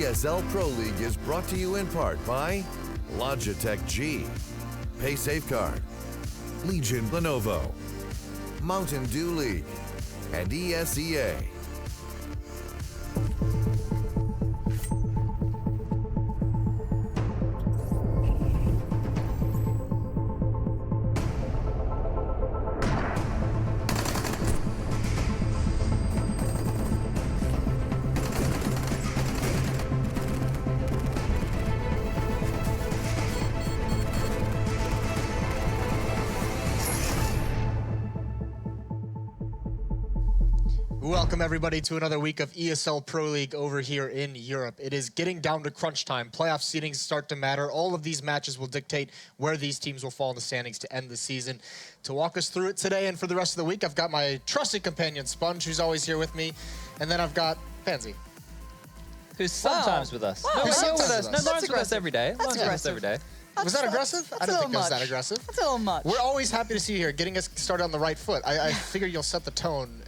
ESL Pro League is brought to you in part by Logitech G, Pay Safeguard, Legion Lenovo, Mountain Dew League, and ESEA. Welcome everybody to another week of ESL Pro League over here in Europe. It is getting down to crunch time. Playoff seedings start to matter. All of these matches will dictate where these teams will fall in the standings to end the season. To walk us through it today and for the rest of the week, I've got my trusted companion Sponge, who's always here with me, and then I've got Pansy, who's sometimes with us. No, Who's Lauren's with sometimes us. with us. No, Lauren's with us every day. That's Lauren's with us every day. Was that aggressive? I don't think it was that aggressive. That's a little much. We're always happy to see you here, getting us started on the right foot. I figure you'll set the tone,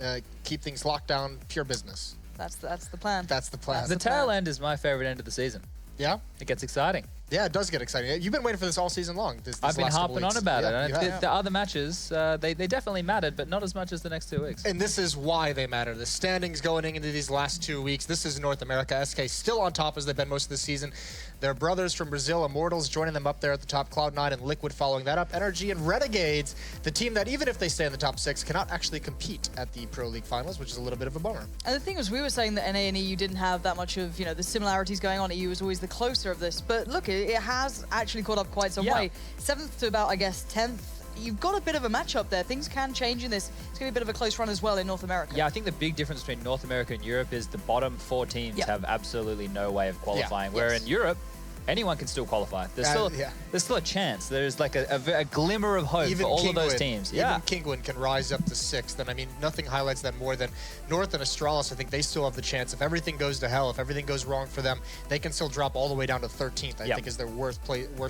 keep things locked down, pure business. That's the plan. That's the plan. The tail end is my favorite end of the season. Yeah? It gets exciting. Yeah, it does get exciting. You've been waiting for this all season long. This I've been last couple harping on weeks. about Yeah, it. you And have. the other matches, they definitely mattered, but not as much as the next 2 weeks. And this is why they matter. The standings going into these last 2 weeks. This is North America. SK still on top as they've been most of the season. Their brothers from Brazil, Immortals, joining them up there at the top. Cloud9 and Liquid following that up. Energy and Renegades, the team that even if they stay in the top 6, cannot actually compete at the Pro League Finals, which is a little bit of a bummer. And the thing was, we were saying that NA and EU didn't have that much of, the similarities going on. EU was always the closer of this. But look, it has actually caught up quite some way. 7th to about, I guess, 10th. You've got a bit of a matchup there. Things can change in this. It's going to be a bit of a close run as well in North America. Yeah, I think the big difference between North America and Europe is the bottom 4 teams have absolutely no way of qualifying. Where in Europe, anyone can still qualify. There's still a chance. There's like a glimmer of hope for all of those teams. Even Kingwin can rise up to 6th. And I mean, nothing highlights that more than North and Astralis. I think they still have the chance. If everything goes to hell, if everything goes wrong for them, they can still drop all the way down to 13th, I think is their worst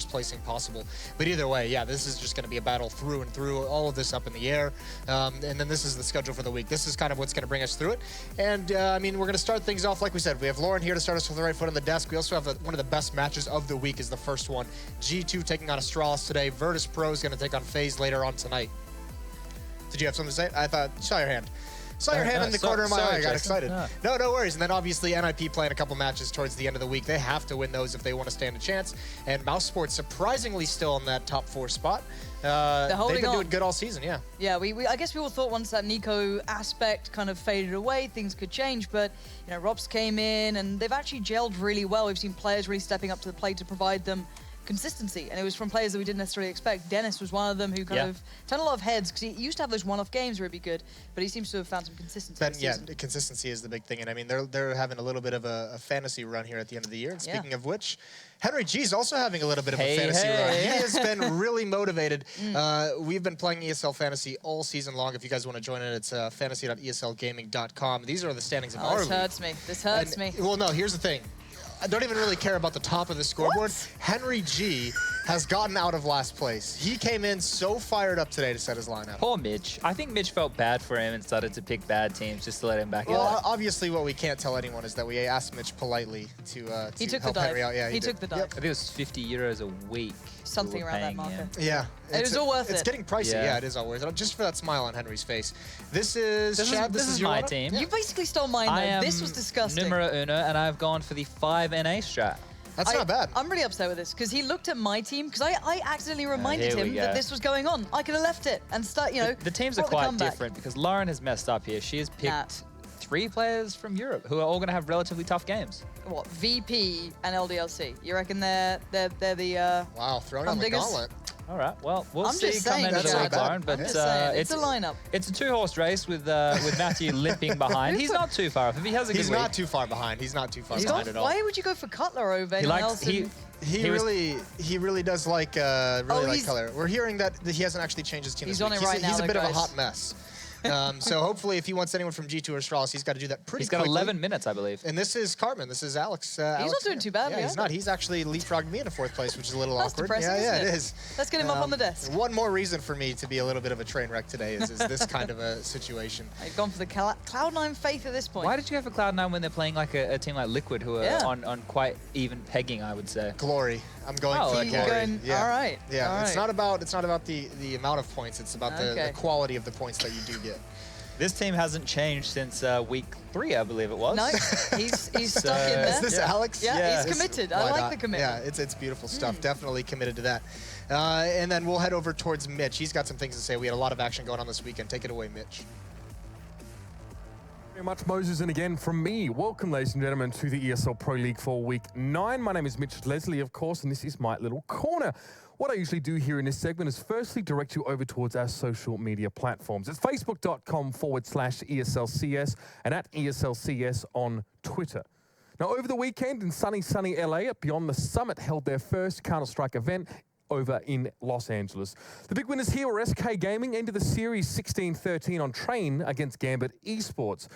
placing possible. But either way, yeah, this is just going to be a battle through and through, all of this up in the air. And then this is the schedule for the week. This is kind of what's going to bring us through it. And I mean, we're going to start things off, like we said. We have Lauren here to start us with the right foot on the desk. We also have one of the best matches of the week is the first one. G2 taking on Astralis today. Virtus Pro is going to take on FaZe later on tonight. Did you have something to say? I thought, saw your hand. Saw your hand in the corner of my eye. I got excited. No worries. And then obviously NIP playing a couple matches towards the end of the week. They have to win those if they want to stand a chance. And Mouse Sports surprisingly still in that top 4 spot. They've been doing good all season, yeah. Yeah, I guess we all thought once that Nico aspect kind of faded away, things could change. But, you know, Robs came in and they've actually gelled really well. We've seen players really stepping up to the plate to provide them consistency, and it was from players that we didn't necessarily expect. Dennis was one of them who kind of turned a lot of heads because he used to have those one-off games where it'd be good, but he seems to have found some consistency. But yeah, consistency is the big thing, and I mean they're having a little bit of a fantasy run here at the end of the year. And speaking of which, Henry G is also having a little bit of a fantasy run. He has been really motivated. We've been playing ESL Fantasy all season long. If you guys want to join it, it's fantasy.eslgaming.com. These are the standings of our league. This hurts me. This hurts me. Well, no, here's the thing. I don't even really care about the top of the scoreboard. What? Henry G has gotten out of last place. He came in so fired up today to set his lineup. Poor Mitch. I think Mitch felt bad for him and started to pick bad teams just to let him back in. Well, obviously what we can't tell anyone is that we asked Mitch politely to help Henry out. Yeah, he took the dive. I think it was 50 euros a week. Something around that marker. Yeah. It was all worth it. It's getting pricey. Yeah, it is all worth it. Just for that smile on Henry's face. This is Chad. This is my team. You basically stole mine, though. This was disgusting. Numero uno, and I've gone for the 5 NA strat. That's not bad. I'm really upset with this because he looked at my team because I accidentally reminded him that this was going on. I could have left it and start, you know. The teams are quite different because Lauren has messed up here. She has picked 3 players from Europe who are all going to have relatively tough games. What, VP and LDLC? You reckon they're the wow, throwing on the gauntlet. All right, well, we'll see come end of the week, Lauren. But it's a lineup. It's a 2-horse race with Matthew limping behind. He's not too far off. If he has a good He's not too far behind. He's not too far behind at all. Why would you go for Cutler over anyone else? He really does like like Cutler. We're hearing that he hasn't actually changed his team. He's on it right now. He's a bit of a hot mess. So hopefully, if he wants anyone from G2 or Astralis, he's got to do that pretty quickly. He's got 11 minutes, I believe. And this is Cartman. This is Alex. He's not doing too badly. Yeah, he's not. He's actually leapfrogged me into 4th place, which is a little awkward. Depressing, it is. Let's get him up on the desk. One more reason for me to be a little bit of a train wreck today is this kind of a situation. I've gone for the Cloud9 faith at this point. Why did you go for Cloud9 when they're playing like a team like Liquid, who are on quite even pegging, I would say? Glory. I'm going for Glory. Yeah. All right. Yeah. All right. It's not about the amount of points. It's about the quality of the points that you do get. This team hasn't changed since week 3, I believe it was. No, he's stuck in there. Is this Alex? Yeah, he's committed. I like the commitment. Yeah, it's beautiful stuff. Definitely committed to that. And then we'll head over towards Mitch. He's got some things to say. We had a lot of action going on this weekend. Take it away, Mitch. Very much, Moses, and again from me. Welcome, ladies and gentlemen, to the ESL Pro League for Week 9. My name is Mitch Leslie, of course, and this is my little corner. What I usually do here in this segment is firstly direct you over towards our social media platforms. It's facebook.com/ESLCS and at ESLCS on Twitter. Now, over the weekend in sunny LA, Beyond the Summit held their first Counter-Strike event over in Los Angeles. The big winners here were SK Gaming, ended the series 16-13 on Train against Gambit Esports.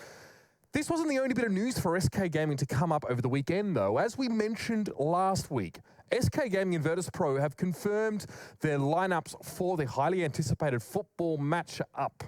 This wasn't the only bit of news for SK Gaming to come up over the weekend, though. As we mentioned last week, SK Gaming and Virtus Pro have confirmed their lineups for the highly anticipated football match-up.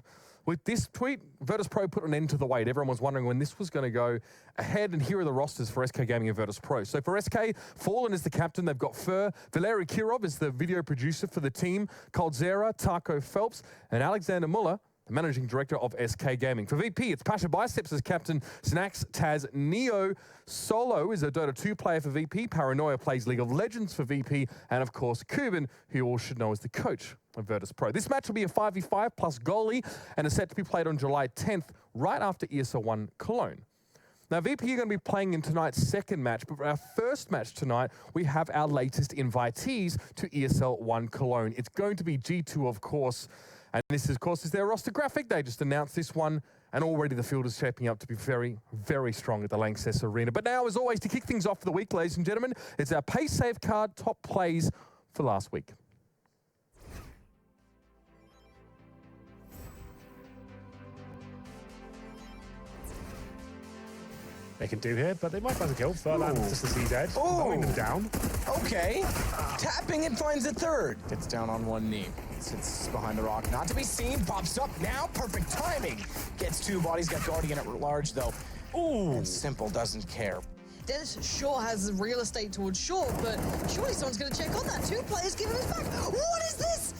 With this tweet, Virtus Pro put an end to the wait. Everyone was wondering when this was going to go ahead, and here are the rosters for SK Gaming and Virtus Pro. So for SK, Fallen is the captain. They've got Fur. Valery Kirov is the video producer for the team. Coldzera, Taco Phelps, and Alexander Muller, the managing director of SK Gaming. For VP, it's Pasha Biceps as captain, Snax, Taz, Neo. Solo is a Dota 2 player for VP. Paranoia plays League of Legends for VP. And of course, Kuban, who you all should know is the coach of Virtus Pro. This match will be a 5v5 plus goalie and is set to be played on July 10th, right after ESL 1 Cologne. Now, VP are going to be playing in tonight's second match, but for our first match tonight, we have our latest invitees to ESL 1 Cologne. It's going to be G2, of course. And this, of course, is their roster graphic. They just announced this one, and already the field is shaping up to be very, very strong at the Lanxess Arena. But now, as always, to kick things off for the week, ladies and gentlemen, it's our Pay Save card top plays for last week. They can do here, but they might find a kill. Furlan just as he's dead, mowing them down. Okay, tapping and finds a third. Gets down on one knee, sits behind the rock, not to be seen, pops up now, perfect timing. Gets 2 bodies, got Guardian at large though. Ooh. And Simple doesn't care. Dennis sure has real estate towards short, but surely someone's going to check on that. 2 players giving us back. What is this?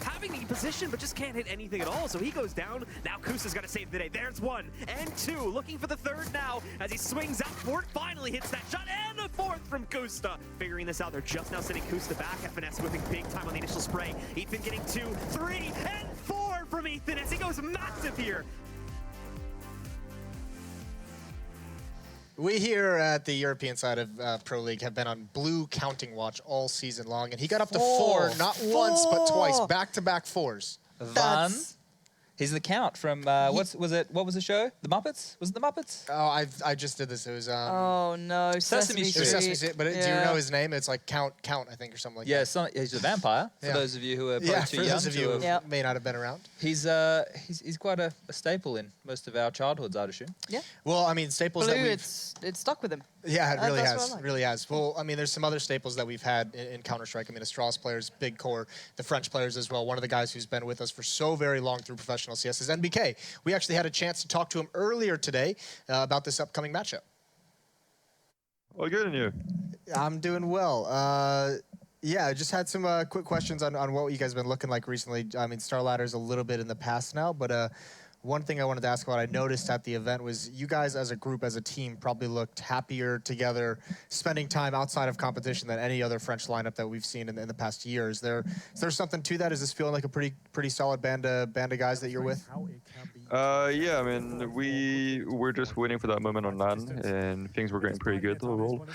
Having the position, but just can't hit anything at all, so he goes down. Now Kusa's got to save the day. There's 1 and 2, looking for the 3rd now as he swings out for it, finally hits that shot, and a 4th from Kusa. Figuring this out, they're just now sending Kusa back. FNS whipping big time on the initial spray. Ethan getting 2, 3, and 4 from Ethan as he goes massive here. We here at the European side of Pro League have been on blue counting watch all season long, and he got up to 4, not once, but twice, back-to-back 4s. Van. He's the Count from, what was the show? The Muppets? Was it the Muppets? Oh, I just did this. It was, oh, no. Sesame Street. Sesame Street, but do you know his name? It's like Count, I think, or something like that. Yeah, he's a vampire, for those of you who are probably too young. For those of you who may not have been around. He's quite a staple in most of our childhoods, I'd assume. Yeah. Well, I mean, staples Blue, that we've... it's stuck with him. Yeah, it really that's has. what I like. Really has. Well, I mean, there's some other staples that we've had in Counter-Strike. I mean, Astralis players, big core, the French players as well. One of the guys who's been with us for so very long through professional CS is NBK. We actually had a chance to talk to him earlier today about this upcoming matchup. Well, good, and you? I'm doing well. Yeah, I just had some quick questions on what you guys have been looking like recently. I mean, Star Ladder's a little bit in the past now, but one thing I wanted to ask about, I noticed at the event, was you guys as a group, as a team, probably looked happier together, spending time outside of competition than any other French lineup that we've seen in the past year. Is there something to that? Is this feeling like a pretty solid band of guys that you're with? Yeah, I mean, we were just waiting for that moment on LAN, and things were getting pretty good overall.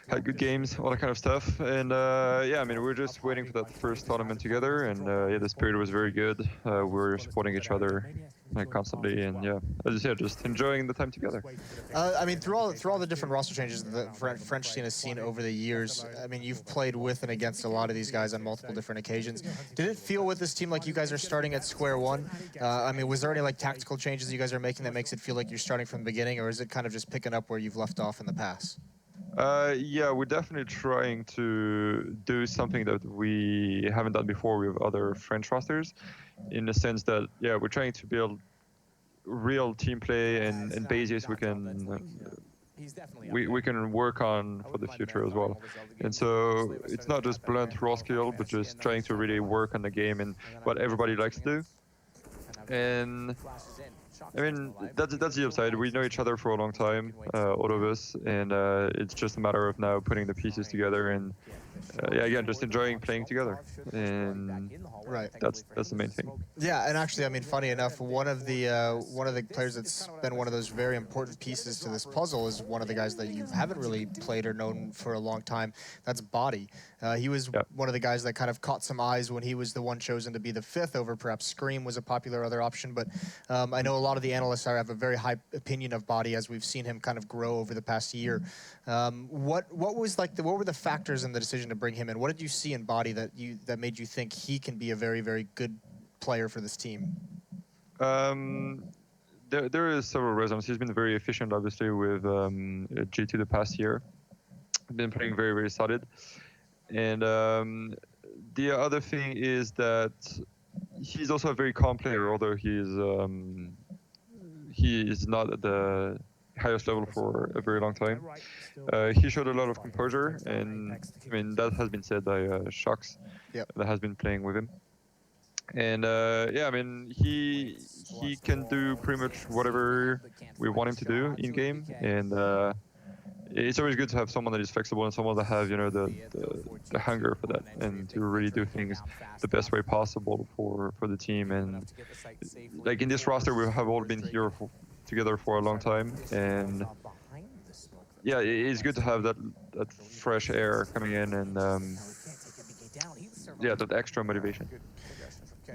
Had good games, all that kind of stuff, and yeah, I mean, we're just waiting for that first tournament together, and yeah, the spirit was very good. We're supporting each other constantly, and yeah, as you said, just enjoying the time together. I mean, through all the different roster changes the French scene has seen over the years, I mean, you've played with and against a lot of these guys on multiple different occasions. Did it feel with this team like you guys are starting at square one? I mean, was there any like tactical changes you guys are making that makes it feel like you're starting from the beginning, or is it kind of just picking up where you've left off in the past? Yeah, we're definitely trying to do something that we haven't done before with other French rosters, in the sense that, yeah, we're trying to build real team play and bases we can work on for the future as well. And so it's not just blunt raw skill, but just trying to really work on the game and what everybody likes to do. And I mean, that's the upside. We know each other for a long time, all of us, and it's just a matter of now putting the pieces together and, yeah, again, just enjoying playing together. And right, that's the main thing. Yeah, and actually, I mean, funny enough, one of the players that's been one of those very important pieces to this puzzle is one of the guys that you haven't really played or known for a long time. That's Body. He was one of the guys that kind of caught some eyes when he was the one chosen to be the 5th over perhaps Scream was a popular other option, but I know a lot of the analysts have a very high opinion of Body as we've seen him kind of grow over the past year. What were the factors in the decision to bring him in? What did you see in Body that made you think he can be a very, very good player for this team? There is several reasons. He's been very efficient, obviously, with G2 the past year. Been playing very, very solid. And the other thing is that he's also a very calm player, although he is not at the highest level for a very long time. He showed a lot of composure, and I mean that has been said by Shox, that has been playing with him. And yeah, I mean he can do pretty much whatever we want him to do in game, and it's always good to have someone that is flexible and someone that have, you know, the hunger for that and to really do things the best way possible for the team. And like in this roster, we have all been here together for a long time, and yeah, it's good to have that fresh air coming in and yeah, that extra motivation.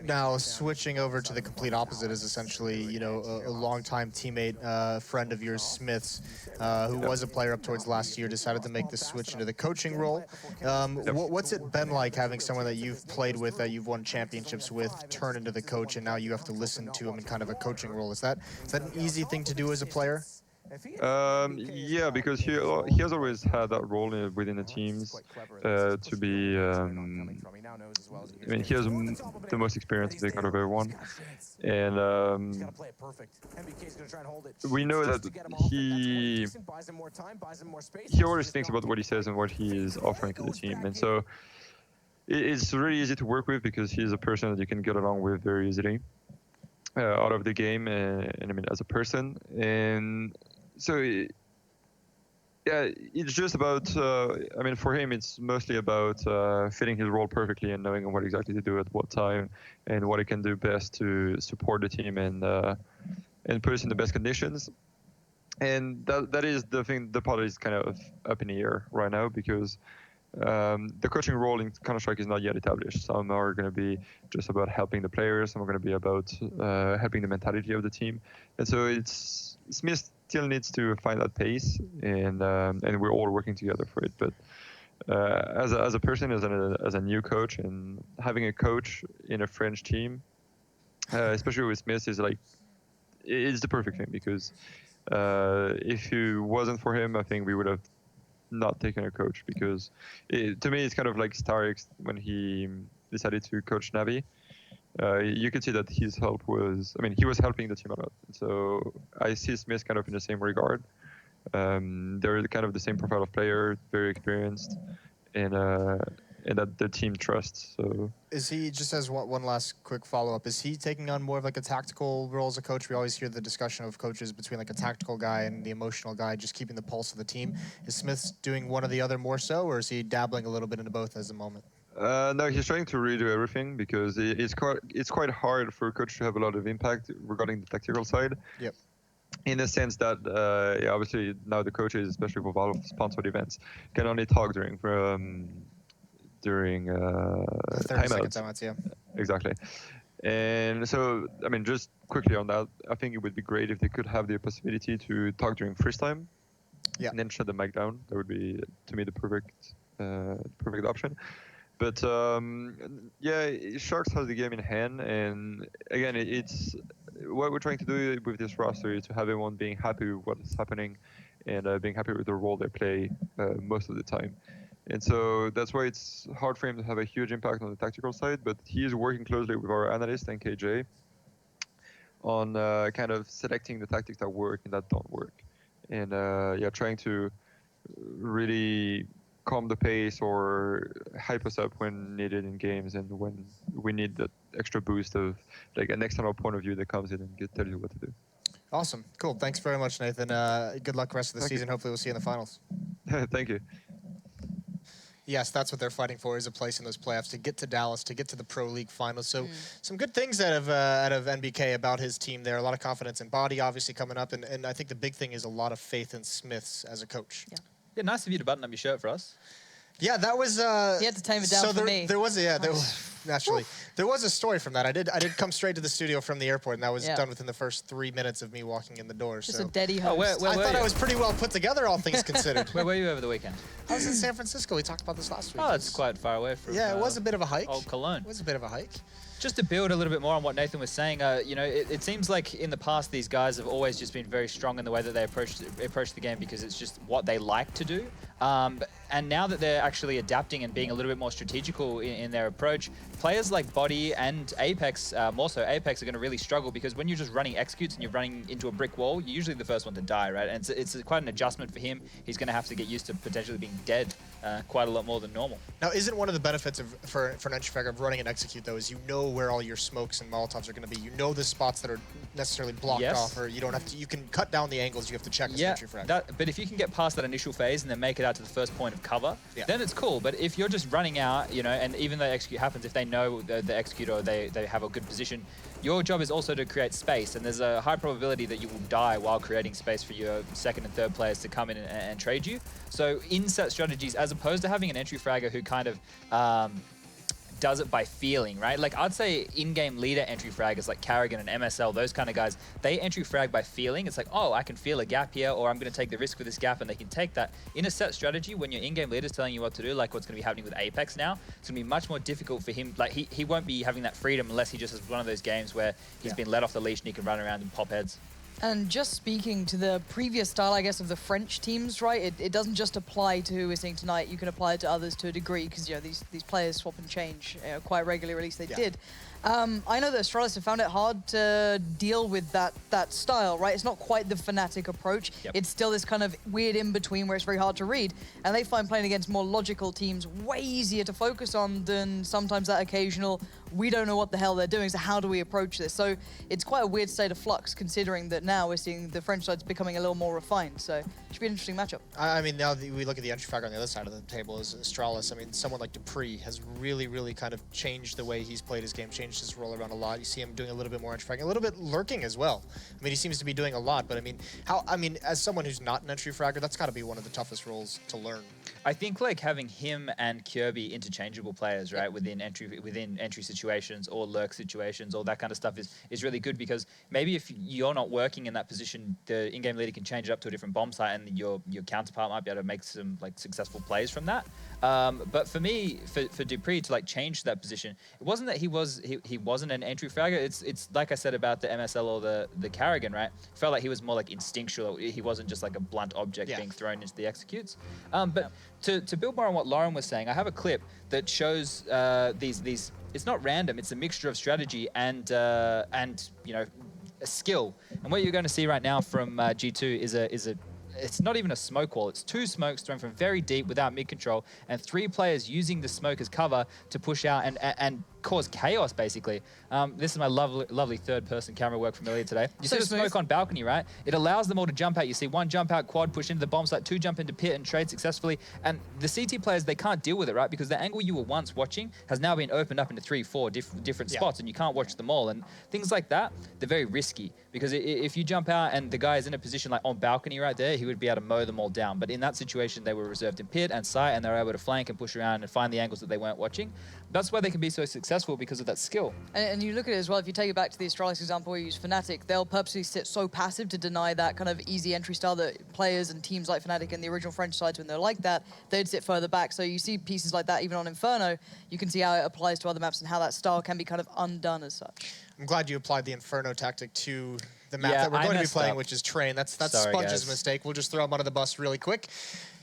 Now, switching over to the complete opposite is essentially, you know, a longtime teammate, friend of yours, Smith's, who was a player up towards last year, decided to make the switch into the coaching role. What's it been like having someone that you've played with, that you've won championships with, turn into the coach, and now you have to listen to him in kind of a coaching role? Is that an easy thing to do as a player? Yeah, because he has always had that role within the teams to be I mean, he has the most experience pick out of everyone, and we know that he always thinks about what he says and what he is offering to the team, and so it's really easy to work with because he's a person that you can get along with very easily out of the game, and I mean, as a person, and so. Yeah, it's just about, I mean, for him, it's mostly about fitting his role perfectly and knowing what exactly to do at what time and what he can do best to support the team and put us in the best conditions. And that is the thing, the part is kind of up in the air right now because the coaching role in Counter-Strike is not yet established. Some are going to be just about helping the players, some are going to be about helping the mentality of the team. And so Smith still needs to find that pace, and we're all working together for it. But as a person, as a new coach, and having a coach in a French team, especially with Smith, is like it's the perfect thing because if it wasn't for him, I think we would have not taken a coach because to me it's kind of like Starix when he decided to coach Navi. You could see that his help was, I mean, he was helping the team a lot. So I see Smith kind of in the same regard. They're kind of the same profile of player, very experienced, and that the team trusts. So is he, just as one last quick follow-up, is he taking on more of like a tactical role as a coach? We always hear the discussion of coaches between like a tactical guy and the emotional guy, just keeping the pulse of the team. Is Smith doing one or the other more so, or is he dabbling a little bit into both at the moment? No, he's trying to really do everything because it's quite hard for a coach to have a lot of impact regarding the tactical side. Yep. In the sense that, yeah, obviously now the coaches, especially for Valve sponsored events, can only talk during timeouts. Yeah. Exactly. And so, I mean, just quickly on that, I think it would be great if they could have the possibility to talk during freeze time. Yeah. And then shut the mic down. That would be, to me, the perfect option. But yeah, Sharks has the game in hand, and again, it's what we're trying to do with this roster is to have everyone being happy with what is happening, and being happy with the role they play most of the time. And so that's why it's hard for him to have a huge impact on the tactical side. But he is working closely with our analyst NKJ on kind of selecting the tactics that work and that don't work, and yeah, trying to really calm the pace or hype us up when needed in games and when we need that extra boost of like an external point of view that comes in and tells you what to do. Awesome. Cool. Thanks very much, Nathan. Good luck the rest of the season. Hopefully we'll see you in the finals. Thank you. Yes, that's what they're fighting for, is a place in those playoffs to get to Dallas, to get to the Pro League finals. So some good things out of NBK about his team there. A lot of confidence in Body, obviously, coming up. And I think the big thing is a lot of faith in Smiths as a coach. Yeah. Yeah, nice of you to button up your shirt for us. Yeah, that was. He had to tame it down for me. There was naturally there was a story from that. I did come straight to the studio from the airport, and that was done within the first 3 minutes of me walking in the door. Just so a deady host. I thought I was pretty well put together, all things considered. Where were you over the weekend? I was in San Francisco. We talked about this last week. Oh, it's quite far away from. Yeah, it was a bit of a hike. Old Cologne. It was a bit of a hike. Just to build a little bit more on what Nathan was saying, you know, it seems like in the past these guys have always just been very strong in the way that they approach the game because it's just what they like to do. And now that they're actually adapting and being a little bit more strategical in their approach, players like Body and Apex, more so Apex, are going to really struggle because when you're just running executes and you're running into a brick wall, you're usually the first one to die, right? And it's quite an adjustment for him. He's going to have to get used to potentially being dead quite a lot more than normal. Now, isn't one of the benefits for an entry frag of running an execute, though, is you know where all your smokes and Molotovs are going to be. You know the spots that are necessarily blocked off, or you don't have to. You can cut down the angles you have to check as an entry frag. But if you can get past that initial phase and then make it out to the first point of cover, then it's cool. But if you're just running out, you know, and even though execute happens, if they know the execute or they have a good position, your job is also to create space, and there's a high probability that you will die while creating space for your second and third players to come in and trade you. So in-set strategies, as opposed to having an entry fragger who kind of does it by feeling, right? Like I'd say in-game leader entry fraggers like Carrigan and MSL, those kind of guys, they entry frag by feeling. It's like, oh, I can feel a gap here, or I'm going to take the risk with this gap, and they can take that. In a set strategy, when your in-game leader's telling you what to do, like what's going to be happening with Apex now, it's going to be much more difficult for him. Like he won't be having that freedom unless he just has one of those games where he's been let off the leash and he can run around and pop heads. And just speaking to the previous style, I guess, of the French teams, right? It doesn't just apply to who we're seeing tonight. You can apply it to others to a degree because, you know, these players swap and change quite regularly, or at least they did. I know that Astralis have found it hard to deal with that style, right? It's not quite the Fnatic approach. It's still this kind of weird in-between where it's very hard to read. And they find playing against more logical teams way easier to focus on than sometimes that occasional, we don't know what the hell they're doing, so how do we approach this? So it's quite a weird state of flux considering that now we're seeing the French side's becoming a little more refined. So it should be an interesting matchup. I mean, now that we look at the entry fragger on the other side of the table is Astralis. I mean, someone like dupreeh has really, really kind of changed the way he's played his game, changed his role around a lot. You see him doing a little bit more entry fragging, a little bit lurking as well. I mean, he seems to be doing a lot, but I mean, as someone who's not an entry fragger, that's got to be one of the toughest roles to learn. I think like having him and Kirby interchangeable players, right, within entry situations or lurk situations, all that kind of stuff is really good, because maybe if you're not working in that position, the in-game leader can change it up to a different bomb site, and your counterpart might be able to make some like successful plays from that. But for me, for dupreeh to like change that position, it wasn't that he wasn't an entry fragger. It's like I said about the MSL or the Carrigan, right? It felt like he was more like instinctual. He wasn't just like a blunt object being thrown into the executes. But to build more on what Lauren was saying, I have a clip that shows these. It's not random. It's a mixture of strategy and you know, a skill. And what you're going to see right now from G2 is a it's not even a smoke wall. It's 2 smokes thrown from very deep without mid control, and 3 players using the smoke as cover to push out and cause chaos, basically. This is my lovely third-person camera work from earlier today. You see the smoke on balcony, right? It allows them all to jump out. You see 1 jump out, quad push into the bomb site, 2 jump into pit and trade successfully. And the CT players, they can't deal with it, right? Because the angle you were once watching has now been opened up into 3, 4 different spots, and you can't watch them all. And things like that, they're very risky, because if you jump out and the guy is in a position like on balcony right there, he would be able to mow them all down. But in that situation, they were reserved in pit and site, and they were able to flank and push around and find the angles that they weren't watching. That's why they can be so successful, because of that skill. And you look at it as well, if you take it back to the Astralis example where you use Fnatic, they'll purposely sit so passive to deny that kind of easy entry style that players and teams like Fnatic and the original French sides, when they're like that, they'd sit further back. So you see pieces like that even on Inferno. You can see how it applies to other maps and how that style can be kind of undone as such. I'm glad you applied the Inferno tactic to the map that we're going to be playing, which is Train. That's Sorry, Sponge's guys. mistake. We'll just throw him under the bus really quick.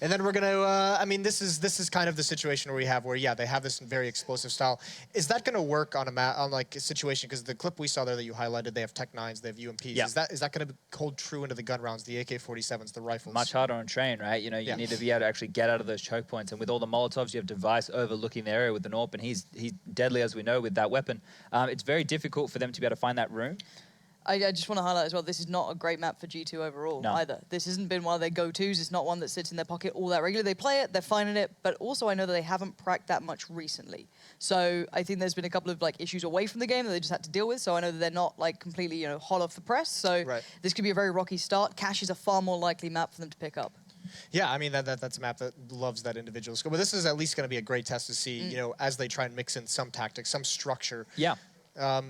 And then we're going to, I mean, this is kind of the situation where they have this very explosive style. Is that going to work on a map, on like a situation? Because the clip we saw there that you highlighted, they have Tech 9s, they have UMPs. Yeah. Is that going to hold true into the gun rounds, the AK-47s, the rifles? Much harder on Train, right? You know, you need to be able to actually get out of those choke points. And with all the Molotovs, you have Device overlooking the area with an AWP, and he's deadly, as we know, with that weapon. It's very difficult for them to be able to find that room. I just want to highlight as well, this is not a great map for G2 overall either. This hasn't been one of their go-tos. It's not one that sits in their pocket all that regularly. They play it, they're fine in it, but also I know that they haven't pracked that much recently. So I think there's been a couple of like issues away from the game that they just had to deal with. So I know that they're not like completely, you know, hot off the press. So this could be a very rocky start. Cash is a far more likely map for them to pick up. Yeah, I mean, that's a map that loves that individual skill. But this is at least going to be a great test to see, you know, as they try and mix in some tactics, some structure. Yeah.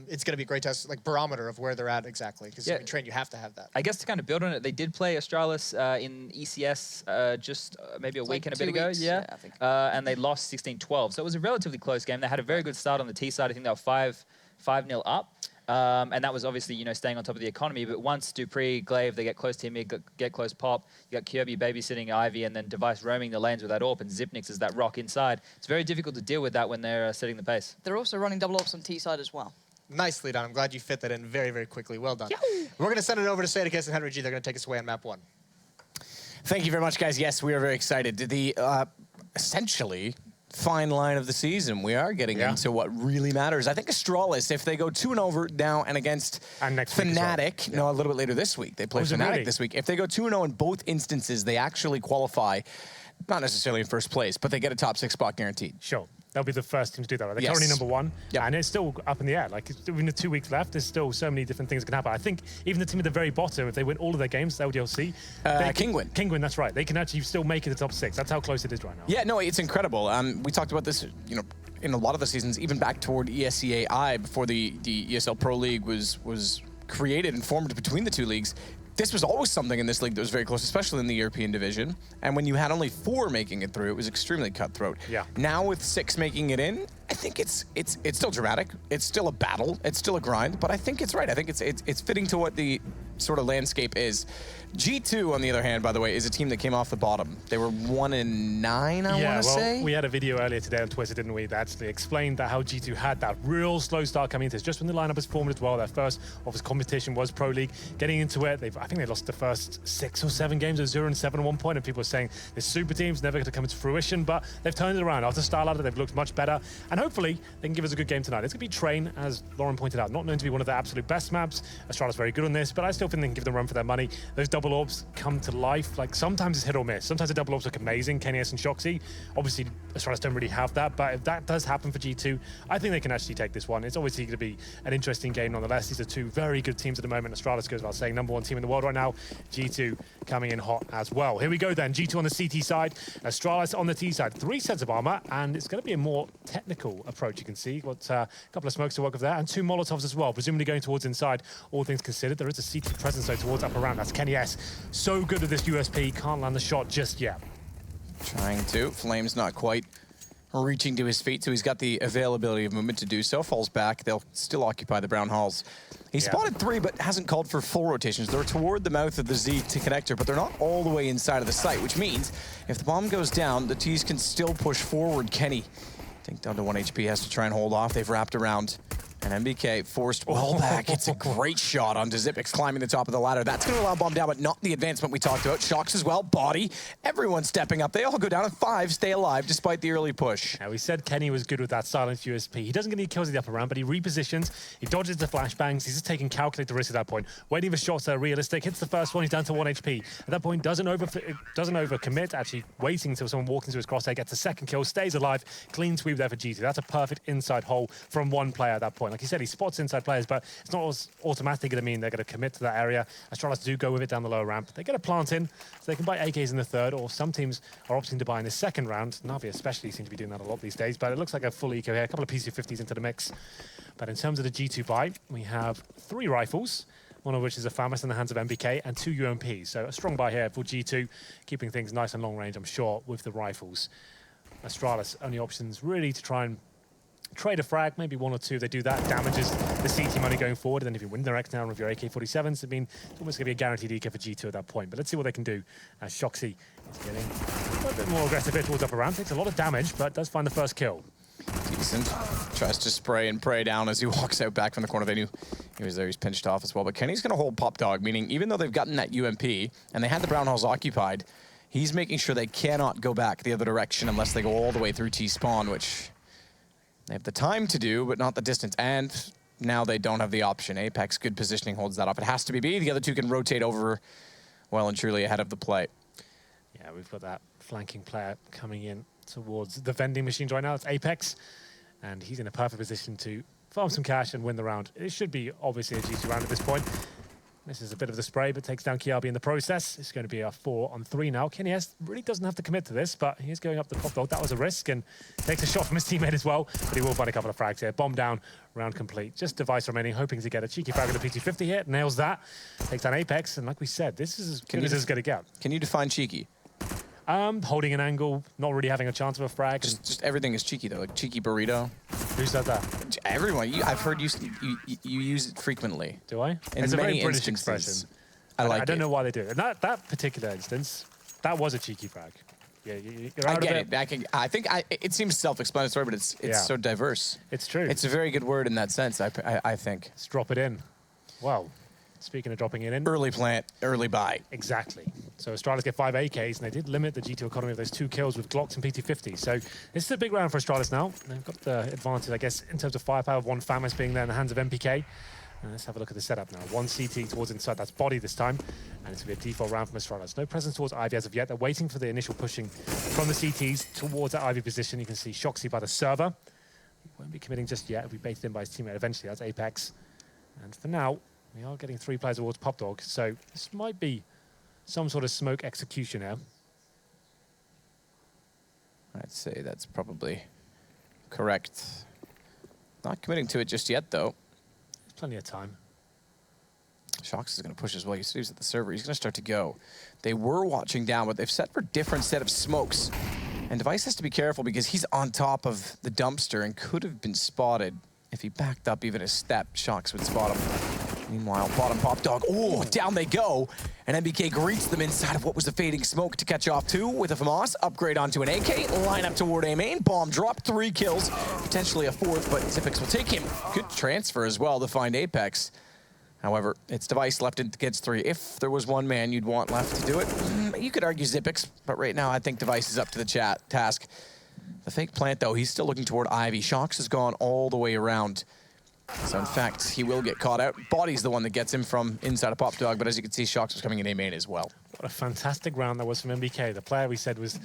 It's going to be a great test, like barometer of where they're at exactly. Because in Train, you have to have that. I guess to kind of build on it, they did play Astralis in ECS just maybe a week and a bit ago. Yeah, I think. And they lost 16-12. So it was a relatively close game. They had a very good start on the T side. I think they were 5-0 up. And that was obviously, you know, staying on top of the economy. But once dupreeh, Glaive, they get close to him, get close pop. You got Kirby babysitting Ivy, and then Device roaming the lanes with that AWP, and Zipnix is that rock inside. It's very difficult to deal with that when they're setting the pace. They're also running double ops on T side as well. Nicely done. I'm glad you fit that in very, very quickly. Well done. We're going to send it over to Sadicus and Henry G. They're going to take us away on map 1. Thank you very much, guys. Yes, we are very excited. The essentially fine line of the season. We are getting into what really matters. I think Astralis, if they go 2-0 now and against Fnatic, a little bit later this week. They play Fnatic this week. If they go 2-0 in both instances, they actually qualify, not necessarily in first place, but they get a top 6 spot guaranteed. Sure. They'll be the first team to do that. Right? They're currently number 1, and it's still up in the air. Like, even the 2 weeks left, there's still so many different things that can happen. I think even the team at the very bottom, if they win all of their games, LDLC, Kingwin, that's right. They can actually still make it to the top 6. That's how close it is right now. Yeah, no, it's incredible. We talked about this, you know, in a lot of the seasons, even back toward ESCAI, before the ESL Pro League was created and formed between the 2 leagues. This was always something in this league that was very close, especially in the European division. And when you had only 4 making it through, it was extremely cutthroat. Yeah. Now with 6 making it in, I think it's still dramatic. It's still a battle. It's still a grind. But I think it's right. I think it's fitting to what the sort of landscape is. G2, on the other hand, by the way, is a team that came off the bottom. They were 1-9, I want to say. We had a video earlier today on Twitter, didn't we, that actually explained that how G2 had that real slow start coming into this. Just when the lineup was formed as well, their first obvious competition was Pro League. Getting into it, I think they lost the first 6 or 7 games of 0-7 at one point, and people are saying this super team's never going to come into fruition, but they've turned it around. After Starladder, they've looked much better, and hopefully they can give us a good game tonight. It's going to be Train, as Lauren pointed out, not known to be one of the absolute best maps. Astralis very good on this, but I still think they can give them a run for their money. Those double orbs come to life. Like, sometimes it's hit or miss. Sometimes the double orbs look amazing, KNS and Shoxy. Obviously, Astralis don't really have that, but if that does happen for G2, I think they can actually take this one. It's obviously going to be an interesting game nonetheless. These are two very good teams at the moment. Astralis goes without saying, #1 team in the world right now. G2 coming in hot as well. Here we go then. G2 on the CT side, Astralis on the T side. 3 sets of armor, and it's going to be a more technical approach. You can see got a couple of smokes to work with there, and 2 Molotovs as well, presumably going towards inside. All things considered, there is a CT presence though towards up around. That's Kenny S. So good at this USP, can't land the shot just yet. Trying to. Flame's not quite reaching to his feet, so he's got the availability of movement to do so. Falls back. They'll still occupy the brown halls. He spotted 3, but hasn't called for full rotations. They're toward the mouth of the Z to connector, but they're not all the way inside of the site, which means if the bomb goes down, the T's can still push forward. Kenny, I think down to 1 HP, has to try and hold off. They've wrapped around. And NBK forced well back. It's a great shot onto Zipix climbing the top of the ladder. That's going to allow bomb down, but not the advancement we talked about. Shocks as well, body. Everyone stepping up. They all go down, and 5 stay alive despite the early push. Now, we said Kenny was good with that silent USP. He doesn't get any kills at the upper round, but he repositions. He dodges the flashbangs. He's just taking calculated risk at that point. Waiting for shots that are realistic. Hits the first one. He's down to 1 HP. At that point, doesn't overcommit. Actually, waiting until someone walks into his crosshair, gets a second kill, stays alive. Clean sweep there for G2. That's a perfect inside hole from one player at that point. Like you said, he spots inside players, but it's not automatically going to mean they're going to commit to that area. Astralis do go with it down the lower ramp. They get a plant in, so they can buy AKs in the third, or some teams are opting to buy in the second round. Na'Vi especially seem to be doing that a lot these days, but it looks like a full eco here. A couple of PC50s into the mix. But in terms of the G2 buy, we have 3 rifles, one of which is a FAMAS in the hands of NBK, and 2 UMPs. So a strong buy here for G2, keeping things nice and long range, I'm sure, with the rifles. Astralis, only options really to try and trade a frag, maybe 1 or 2. They do that, damages the CT money going forward, and then if you win the X down with your AK-47s, I mean, it's almost going to be a guaranteed EK for G2 at that point. But let's see what they can do. As Shoxy is getting a little bit more aggressive here towards up around. Takes a lot of damage, but does find the first kill. Decent. Tries to spray and pray down as he walks out back from the corner. They knew he was there. He's pinched off as well. But Kenny's going to hold Pop Dog, meaning even though they've gotten that UMP and they had the brown halls occupied, he's making sure they cannot go back the other direction unless they go all the way through T-spawn, which they have the time to do, but not the distance. And now they don't have the option. Apex, good positioning, holds that off. It has to be B. The other 2 can rotate over well and truly ahead of the play. Yeah, we've got that flanking player coming in towards the vending machines right now. It's Apex, and he's in a perfect position to farm some cash and win the round. It should be obviously a G2 round at this point. This is a bit of the spray, but takes down Kiabi in the process. It's going to be a 4-on-3 now. Kenny S really doesn't have to commit to this, but he's going up the Pop Dog. That was a risk, and takes a shot from his teammate as well, but he will find a couple of frags here. Bomb down, round complete. Just device remaining, hoping to get a cheeky frag with the PT50 here. Nails that. Takes down Apex, and like we said, this is as good as it's going to get. Can you define cheeky? Holding an angle, not really having a chance of a frag. Just everything is cheeky though, like cheeky burrito. Who said that? Everyone. I've heard you use it frequently. Do I? In it's a many very British instances. expression. I don't know why they do it. And that particular instance, that was a cheeky frag. Yeah, you're out I get of it. I think it seems self-explanatory, but it's so diverse. It's true. It's a very good word in that sense. I think. Let's drop it in. Wow. Speaking of dropping it in. Early plant, early buy. Exactly. So Astralis get 5 AKs, and they did limit the G2 economy of those 2 kills with Glocks and PT50. So this is a big round for Astralis now. They've got the advantage, I guess, in terms of firepower of 1 FAMAS being there in the hands of NBK. And let's have a look at the setup now. 1 CT towards inside, that's body this time. And it's going to be a default round from Astralis. No presence towards Ivy as of yet. They're waiting for the initial pushing from the CTs towards that Ivy position. You can see Shoxy by the server. He won't be committing just yet. He'll be baited in by his teammate eventually. That's Apex. And for now, we are getting 3 players towards Pop Dog, so this might be some sort of smoke execution here. I'd say that's probably correct. Not committing to it just yet, though. There's plenty of time. Shox is going to push as well. You see he's at the server. He's going to start to go. They were watching down, but they've set for different set of smokes. And Device has to be careful because he's on top of the dumpster and could have been spotted. If he backed up even a step, Shox would spot him. Meanwhile, bottom pop dog. Oh, down they go. And NBK greets them inside of what was the fading smoke to catch off 2 with a FAMAS. Upgrade onto an AK. Line up toward A main. Bomb drop. 3 kills. Potentially a 4th, but Xyp9x will take him. Good transfer as well to find Apex. However, it's Device left against 3. If there was one man you'd want left to do it, you could argue Xyp9x, but right now I think Device is up to the task. The fake plant, though, he's still looking toward Ivy. Shox has gone all the way around. So, in fact, he will get caught out. Body's the one that gets him from inside of Pop Dog, but as you can see, Shox was coming in A main as well. What a fantastic round that was from NBK. The player we said was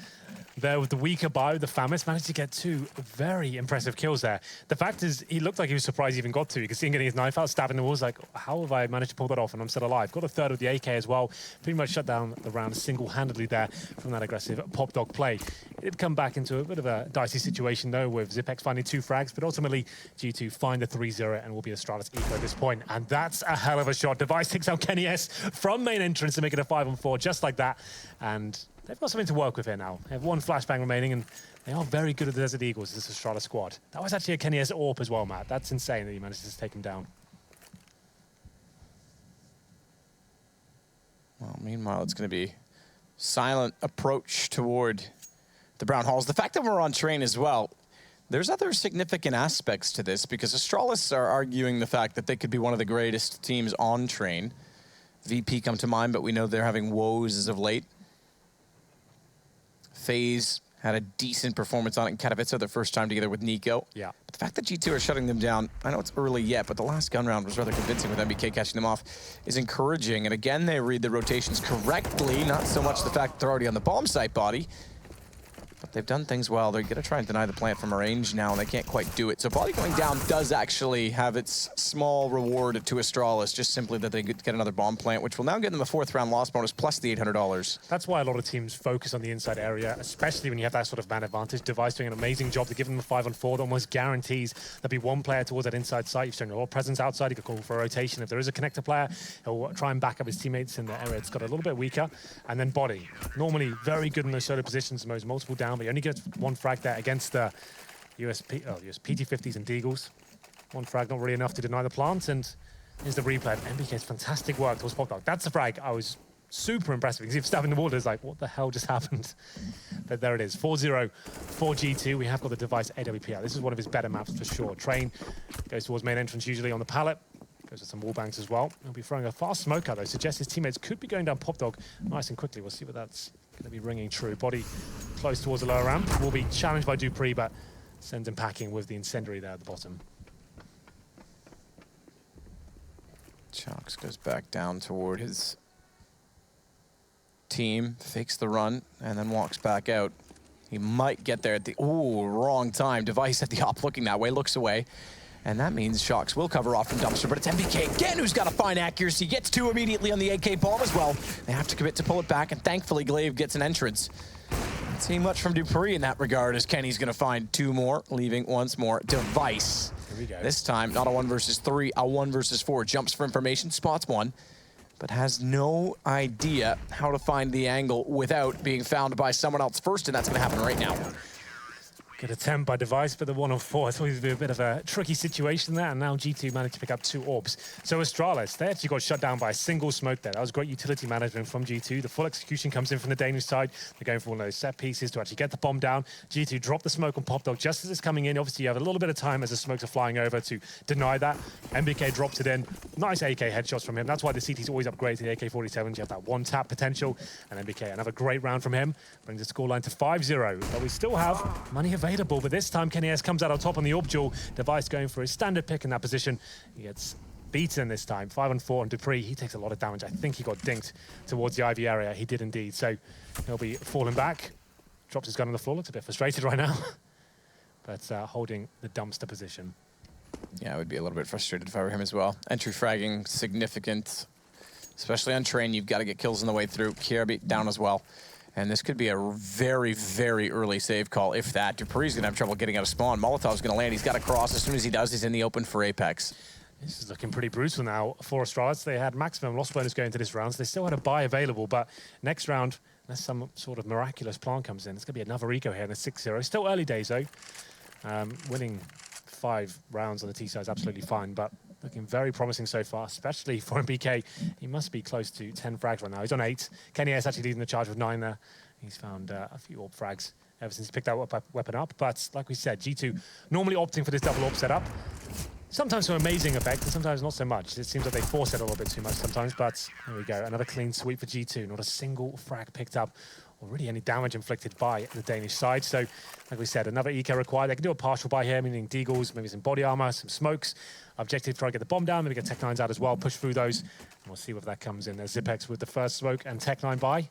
there with the weaker bio, the FAMAS, managed to get 2 very impressive kills there. The fact is, he looked like he was surprised he even got 2. You could see him getting his knife out, stabbing the walls, like, how have I managed to pull that off and I'm still alive? Got a 3rd with the AK as well. Pretty much shut down the round single-handedly there from that aggressive Pop Dog play. It did come back into a bit of a dicey situation, though, with Xyp9x finding 2 frags, but ultimately G2 find the 3-0 and will be Astralis eco at this point. And that's a hell of a shot. Device takes out kennyS from main entrance to make it a 5-on-4, just like that. And they've got something to work with here now. They have 1 flashbang remaining, and they are very good at the Desert Eagles, this Astralis squad. That was actually a kennyS AWP as well, Matt. That's insane that he managed to take him down. Well, meanwhile, it's going to be silent approach toward the Brown Halls. The fact that we're on train as well, there's other significant aspects to this, because Astralis are arguing the fact that they could be one of the greatest teams on train. VP come to mind, but we know they're having woes as of late. FaZe had a decent performance on it in Katowice their first time together with Nico. Yeah. But the fact that G2 are shutting them down, I know it's early yet, but the last gun round was rather convincing with NBK catching them off, is encouraging. And again, they read the rotations correctly, not so much the fact that they're already on the bomb site body. But they've done things well. They're going to try and deny the plant from a range now, and they can't quite do it. So body going down does actually have its small reward to Astralis, just simply that they get another bomb plant, which will now give them a 4th round loss bonus plus the $800. That's why a lot of teams focus on the inside area, especially when you have that sort of man advantage. Device doing an amazing job to give them a 5-on-4 that almost guarantees there'll be 1 player towards that inside site. You've shown a lot of presence outside. You could call for a rotation. If there is a connector player, he'll try and back up his teammates in the area. It's got a little bit weaker. And then body. Normally very good in those solo positions, most multiple down, but he only gets 1 frag there against the US PT50s and Deagles. 1 frag, not really enough to deny the plant, and here's the replay. NBK's fantastic work towards Pop Dog. That's the frag I was super impressed with, because if stabbing the water is like, what the hell just happened? But there it is, 4-0 for G2. We have got the Device AWP out. This is one of his better maps for sure. Train goes towards main entrance, usually on the pallet. Goes with some wall banks as well. He'll be throwing a fast smoke out, though. Suggests his teammates could be going down Pop Dog nice and quickly. We'll see what that's going to be ringing true. Body close towards the lower ramp. Will be challenged by dupreeh, but sends him packing with the incendiary there at the bottom. Shox goes back down toward his team, fakes the run, and then walks back out. He might get there at the, ooh, wrong time. Device at the op looking that way, looks away. And that means Shox will cover off from Dumpster, but it's NBK again who's got a fine accuracy. Gets 2 immediately on the AK bomb as well. They have to commit to pull it back, and thankfully Glaive gets an entrance. Not seeing much from dupreeh in that regard, as Kenny's gonna find 2 more, leaving once more Device. Here we go. This time, not a 1 versus 3, a 1 versus 4. Jumps for information, spots 1, but has no idea how to find the angle without being found by someone else first, and that's gonna happen right now. Good attempt by Device, but the 1-on-4. I thought it would be a bit of a tricky situation there, and now G2 managed to pick up 2 orbs. So Astralis, they actually got shut down by a single smoke there. That was great utility management from G2. The full execution comes in from the Danish side. They're going for one of those set pieces to actually get the bomb down. G2 drop the smoke on Pop Dog just as it's coming in. Obviously, you have a little bit of time as the smokes are flying over to deny that. NBK drops it in. Nice AK headshots from him. That's why the CT's always upgrade to the AK-47s. You have that 1-tap potential. And NBK, another great round from him. Brings the scoreline to 5-0. But we still have money available. But this time, kennyS comes out on top on the orb duel. Device going for his standard pick in that position. He gets beaten this time. 5-on-4 on dupreeh. He takes a lot of damage. I think he got dinked towards the Ivy area. He did indeed. So he'll be falling back. Drops his gun on the floor. Looks a bit frustrated right now. But holding the dumpster position. Yeah, I would be a little bit frustrated if I were him as well. Entry fragging, significant. Especially on train, you've got to get kills on the way through. Kiara down as well. And this could be a very, very early save call, if that. dupreeh's gonna have trouble getting out of spawn. Molotov's gonna land. He's got to cross. As soon as he does, he's in the open for Apex. This is looking pretty brutal now for Astralis. They had maximum loss bonus going into this round, so they still had a buy available, but next round, unless some sort of miraculous plan comes in, it's gonna be another eco here in a 6-0. Still early days though. Winning 5 rounds on the T side is absolutely fine, but Looking very promising so far, especially for NBK. He must be close to 10 frags right now. He's on 8. Kenny is actually leading the charge with 9 there. He's found a few AWP frags ever since he picked that weapon up. But like we said, G2 normally opting for this double AWP setup. Sometimes for amazing effect, and sometimes not so much. It seems like they force it a little bit too much sometimes, but there we go. Another clean sweep for G2. Not a single frag picked up, or really any damage inflicted by the Danish side. So, like we said, another EK required. They can do a partial buy here, meaning deagles, maybe some body armor, some smokes. Objective, try to get the bomb down, maybe get Tech9s out as well, push through those, and we'll see whether that comes in. There's Zipex with the first smoke and Tech9 buy.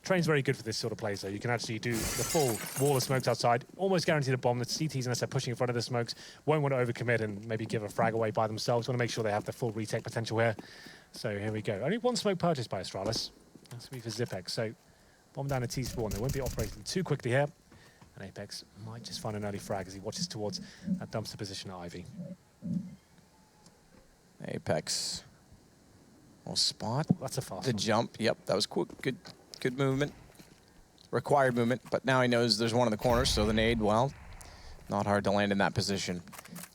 Train's very good for this sort of play, so you can actually do the full wall of smokes outside, almost guaranteed a bomb. The CTs, unless they're pushing in front of the smokes, won't want to overcommit and maybe give a frag away by themselves. Want to make sure they have the full retake potential here. So here we go. Only one smoke purchased by Astralis. That's to be for Zipex. So bomb down a T-spawn. They won't be operating too quickly here. And Apex might just find an early frag as he watches towards that dumpster position at Ivy. Apex will spot. That's a fast the one. Jump. Yep, that was quick. Good movement. Required movement, but now he knows there's one in the corner, so the nade, well, not hard to land in that position.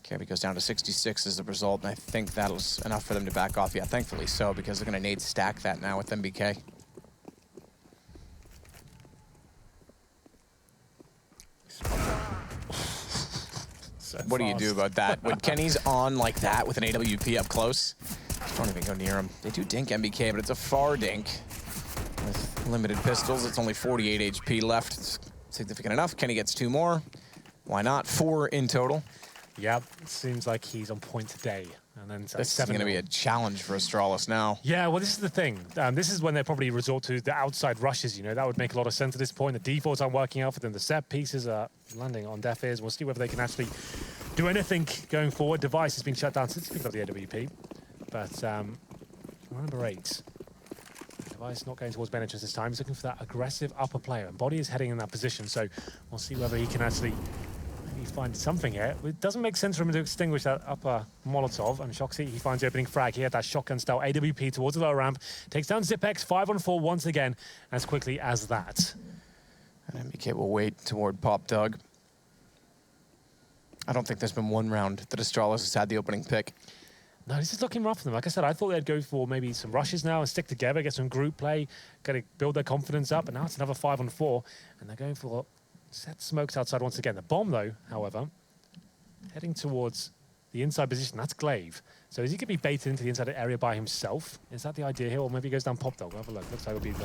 Kirby goes down to 66 as the result, and I think that was enough for them to back off. Yeah, thankfully so, because they're going to nade stack that now with NBK. What do you do about that? When Kenny's on like that with an AWP up close, don't even go near him. They do dink NBK, but it's a far dink. With limited pistols, it's only 48 HP left. It's significant enough. Kenny gets 2 more. Why not? 4 in total. Yep, it seems like he's on point today. And then this is going to be a challenge for Astralis now. Yeah, well, this is the thing. This is when they probably resort to the outside rushes, you know. That would make a lot of sense at this point. The defaults aren't working out for them. The set pieces are landing on deaf ears. We'll see whether they can actually do anything going forward. Device has been shut down since we picked up the AWP. But number 8. Device not going towards Benitez this time. He's looking for that aggressive upper player. And Body is heading in that position. So we'll see whether he can actually maybe find something here. It doesn't make sense for him to extinguish that upper Molotov. And Shoxy, he finds the opening frag. He had that shotgun-style AWP towards the lower ramp. Takes down Zipex, 5-on-4 once again, as quickly as that. And NBK will wait toward Pop Dog. I don't think there's been one round that Astralis has had the opening pick. No, this is looking rough for them. Like I said, I thought they'd go for maybe some rushes now and stick together, get some group play, got to build their confidence up. And now it's another 5-on-4, and they're going for set smokes outside once again. The bomb, though, however, heading towards the inside position. That's Glaive. So is he going to be baited into the inside area by himself? Is that the idea here? Or maybe he goes down Pop Dog. We'll have a look. Looks like it'll be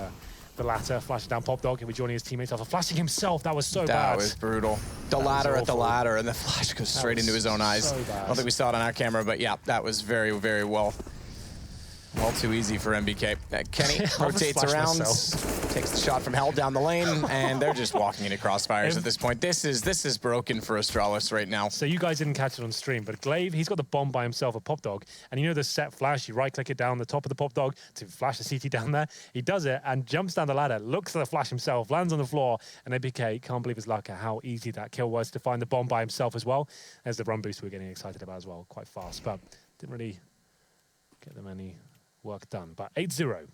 the latter. Flashing down Pop Dog. He'll be joining his teammates after flashing himself. That was so bad. That was brutal. The ladder at the ladder, and the flash goes straight into his own eyes. So I don't think we saw it on our camera, but yeah, that was very, very well too easy for NBK. Kenny rotates around, takes the shot from hell down the lane, and they're just walking into crossfires at this point. This is broken for Astralis right now. So you guys didn't catch it on stream, but Glaive, he's got the bomb by himself, a Pop Dog, and you know the set flash, you right-click it down the top of the Pop Dog to flash the CT down there. He does it and jumps down the ladder, looks at the flash himself, lands on the floor, and NBK can't believe his luck at how easy that kill was to find the bomb by himself as well. There's the run boost we're getting excited about as well, quite fast, but didn't really get them any work done. But 8-0.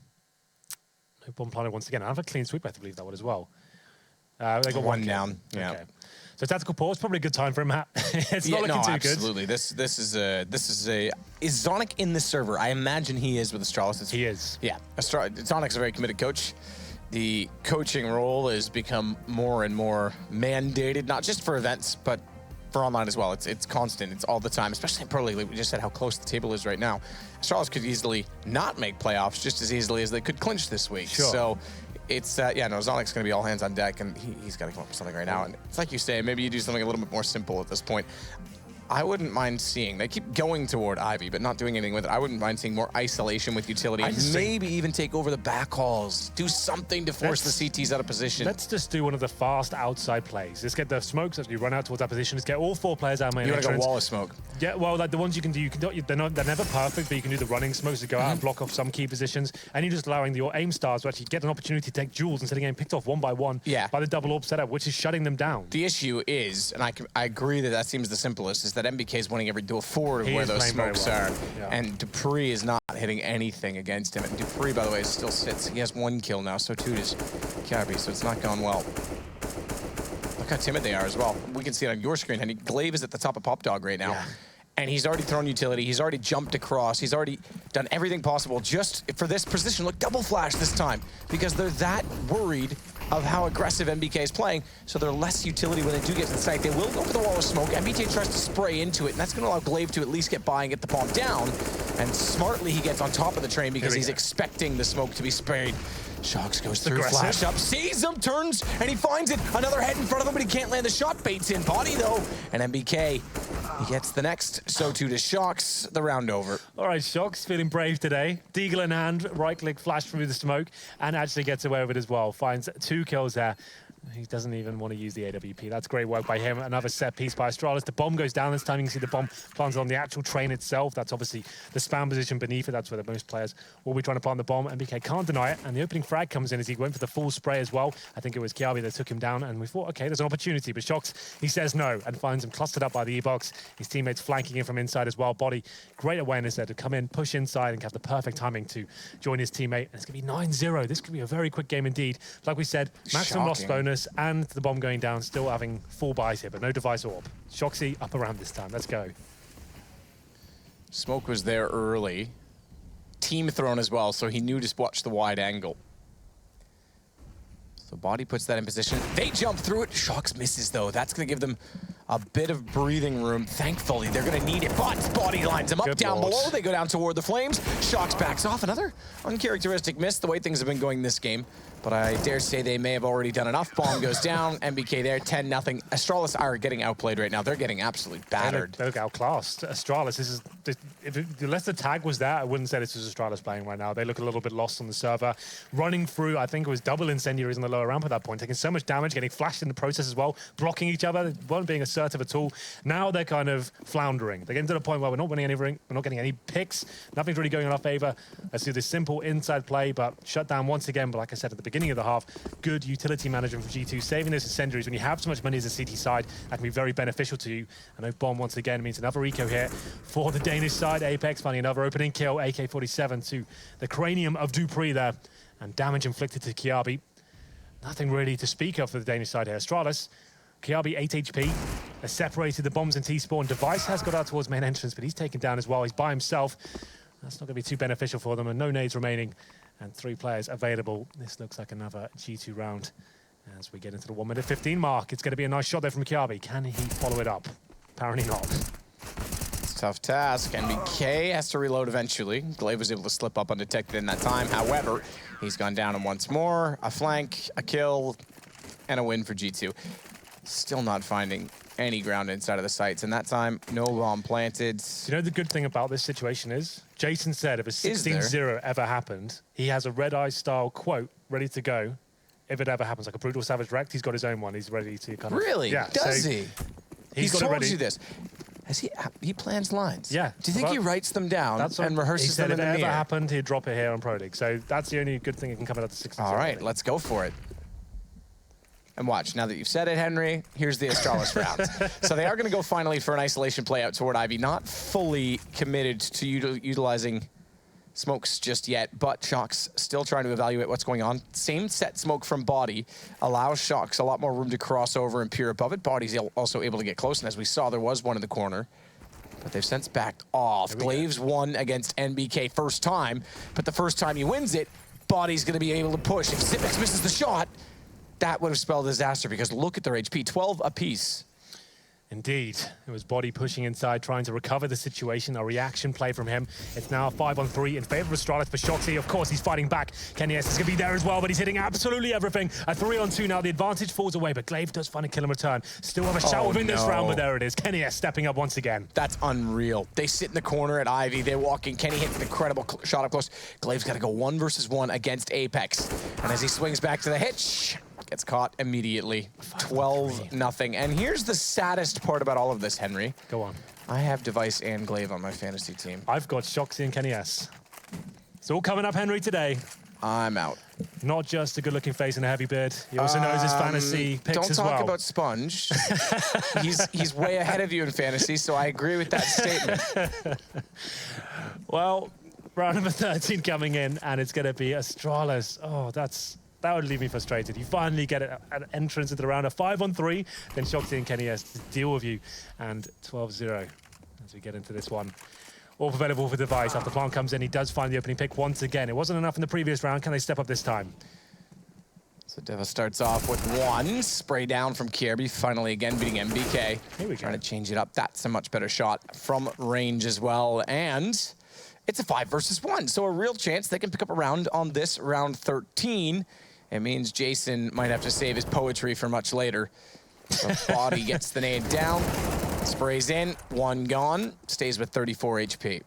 No bomb planted once again. I have a clean sweep, I believe that one as well. They got one down. Yeah. Okay. So tactical pause, probably a good time for him, Matt. It's not looking too absolutely. good. This is is Zonic in the server? I imagine he is with Astralis. He is. Yeah. Zonic's a very committed coach. The coaching role has become more and more mandated, not just for events, but for online as well. It's constant. It's all the time, especially in Pro League. We just said how close the table is right now. Astralis could easily not make playoffs just as easily as they could clinch this week. Sure. So it's, Zonic's going to be all hands on deck, and he's got to come up with something right now. And it's like you say, maybe you do something a little bit more simple at this point. I wouldn't mind seeing, they keep going toward Ivy, but not doing anything with it. I wouldn't mind seeing more isolation with utility, and maybe even take over the back halls. Do something to force the CTs out of position. Let's just do one of the fast outside plays. Let's get the smokes as we run out towards that position. Let's get all 4 players out main You want to entrance. go wall of smoke? Yeah, well, like the ones you can do, they're never perfect, but you can do the running smokes to go out and block off some key positions, and you're just allowing your aim stars to actually get an opportunity to take duels instead of getting picked off one by one by the double AWP setup, which is shutting them down. The issue is, and I agree that seems the simplest, is that NBK is winning every duel forward of where those smokes are. Yeah. And Dupree is not hitting anything against him. And Dupree, by the way, still sits. He has 1 kill now, so too does Kirby, so it's not going well. Look how timid they are as well. We can see it on your screen, Henny. Glaive is at the top of Pop Dog right now. Yeah. and he's already thrown utility, he's already jumped across, he's already done everything possible just for this position. Look, double flash this time, because they're that worried of how aggressive NBK is playing, so they're less utility when they do get to the site. They will go for the wall of smoke. NBK tries to spray into it, and that's going to allow Glaive to at least get by and get the bomb down, and smartly he gets on top of the train because he's expecting the smoke to be sprayed. Shox goes through, flash up, sees him, turns, and he finds it. Another head in front of him, but he can't land the shot. Baits in body, though. And NBK, he gets the next. So too does Shox. The round over. All right, Shox feeling brave today. Deagle in hand, right-click, flash through the smoke, and actually gets away with it as well. Finds 2 kills there. He doesn't even want to use the AWP. That's great work by him. Another set piece by Astralis. The bomb goes down this time. You can see the bomb planted on the actual train itself. That's obviously the spam position beneath it. That's where the most players will be trying to plant the bomb. NBK can't deny it. And the opening frag comes in as he went for the full spray as well. I think it was Kiabi that took him down. And we thought, okay, there's an opportunity. But Shox, he says no and finds him clustered up by the E-box. His teammates flanking in from inside as well. Body, great awareness there to come in, push inside, and have the perfect timing to join his teammate. And it's going to be 9-0. This could be a very quick game indeed. Like we said, maximum loss bonus and the bomb going down, still having full buys here, but no device orb. Shoxy up around this time. Let's go. Smoke was there early. Team thrown as well, so he knew to watch the wide angle. So Body puts that in position. They jump through it. Shox misses, though. That's going to give them a bit of breathing room. Thankfully, they're going to need it. But Body lines them up down below. They go down toward the flames. Shox backs off. Another uncharacteristic miss, the way things have been going this game. But I dare say they may have already done enough. Bomb goes down. NBK there, 10-0. Astralis are getting outplayed right now. They're getting absolutely battered. They look outclassed. Astralis, unless the tag was there, I wouldn't say this was Astralis playing right now. They look a little bit lost on the server. Running through, I think it was double incendiaries on the lower ramp at that point, taking so much damage, getting flashed in the process as well, blocking each other. They weren't being assertive at all. Now they're kind of floundering. They're getting to the point where we're not winning anything, we're not getting any picks. Nothing's really going in our favor. Let's do this simple inside play, but shut down once again. But like I said at the beginning of the half, good utility management from G2, saving those incendiaries. When you have so much money as a CT side, that can be very beneficial to you. I know Bomb once again means another eco here for the Danish side. Apex finding another opening kill, AK-47 to the cranium of Dupree there, and damage inflicted to Kiabi. Nothing really to speak of for the Danish side here. Astralis, Kiabi 8 HP, has separated the bombs and T-spawn. Device has got out towards main entrance, but he's taken down as well. He's by himself. That's not going to be too beneficial for them, and no nades remaining. And 3 players available. This looks like another G2 round. As we get into the 1 minute 15 mark, it's going to be a nice shot there from Kiabi. Can he follow it up? Apparently not. It's a tough task. NBK has to reload eventually. Glaive was able to slip up undetected in that time. However, he's gone down and once more. A flank, a kill, and a win for G2. Still not finding any ground inside of the sites, and that time, no bomb planted. You know the good thing about this situation is, Jason said if a 16-0 ever happened, he has a Red Eye style quote ready to go. If it ever happens, like a Brutal Savage Wrecked, he's got his own one. He's ready to kind of... Really? Yeah, Does he? He's got it ready. You this. Has he plans lines? Yeah. Do you think he writes them down and rehearses them in the mirror? If it ever happened, he'd drop it here on Pro League. So that's the only good thing that can come out of the 16-0. All right, let's go for it. And watch, now that you've said it, Henry, here's the Astralis round. So they are going to go finally for an isolation play out toward Ivy. Not fully committed to utilizing smokes just yet, but Shox still trying to evaluate what's going on. Same set smoke from Body allows Shox a lot more room to cross over and peer above it. Body's also able to get close, and as we saw, there was one in the corner. But they've since backed off. Glaive's won against NBK first time, but the first time he wins it, Body's going to be able to push. If Zipex misses the shot, that would have spelled disaster, because look at their HP, 12 apiece. Indeed. It was Body pushing inside, trying to recover the situation. A reaction play from him. It's now 5-on-3 in favor of Astralis for Shoxy. Of course, he's fighting back. Kenny S is going to be there as well, but he's hitting absolutely everything. A 3-on-2 now. The advantage falls away, but Glaive does find a kill in return. Still have a shout within this round, but there it is. Kenny S stepping up once again. That's unreal. They sit in the corner at Ivy. They're walking. Kenny hits an incredible shot up close. Glaive's got to go 1 versus 1 against Apex. And as he swings back to the hitch, gets caught immediately. 12-0. And here's the saddest part about all of this, Henry. Go on. I have Device and Glaive on my fantasy team. I've got Shoxy and Kenny S. It's all coming up, Henry, today. I'm out. Not just a good-looking face and a heavy beard. He also knows his fantasy picks as well. Don't talk about Sponge. he's way ahead of you in fantasy, so I agree with that statement. Well, round number 13 coming in, and it's going to be Astralis. Oh, that would leave me frustrated. You finally get an entrance into the round, a 5-on-3, then Shoxy and Kenny S to deal with you, and 12-0. as we get into this one. All available for Device. After Plant comes in, he does find the opening pick once again. It wasn't enough in the previous round. Can they step up this time? So Deva starts off with one. Spray down from Kirby, finally again beating NBK. Here we go. Trying to change it up. That's a much better shot from range as well. And it's a 5 versus 1. So a real chance they can pick up a round on this round 13. It means Jason might have to save his poetry for much later. The body gets the nade down. Sprays in, one gone, stays with 34 HP.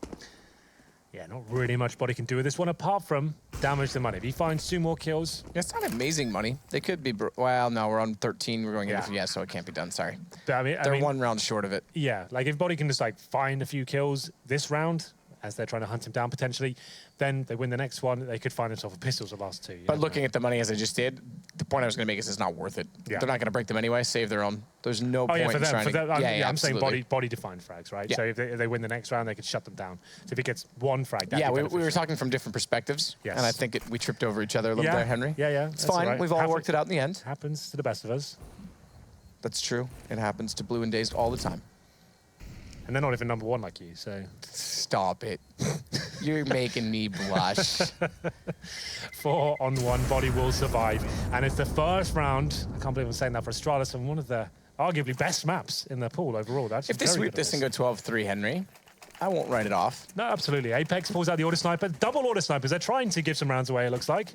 Yeah, not really much body can do with this one apart from damage the money. If he finds 2 more kills. It's not amazing money. They could be, well, no, we're on 13. We're going into, yeah, so it can't be done, sorry. But They're 1 round short of it. Yeah, like if body can just like find a few kills this round, as they're trying to hunt him down potentially, then they win the next one. They could find themselves with pistols the last 2. But looking at the money as I just did, the point I was going to make is it's not worth it. Yeah. They're not going to break them anyway, save their own. There's no point for in them, trying to... I'm saying body-defined frags, right? Yeah. So if they win the next round, they could shut them down. So if it gets 1 frag, yeah, we were talking from different perspectives. Yes. And I think we tripped over each other a little there, Henry. Yeah. It's fine. Right. We've all worked it out in the end. Happens to the best of us. That's true. It happens to Blue and Dazed all the time. And they're not even number 1 like you, so... Stop it. You're making me blush. 4 on 1, body will survive. And it's the first round, I can't believe I'm saying that for Astralis, and one of the arguably best maps in the pool overall. That's if they sweep this and go 12-3, Henry, I won't write it off. No, absolutely. Apex pulls out the auto sniper. Double auto snipers. They're trying to give some rounds away, it looks like.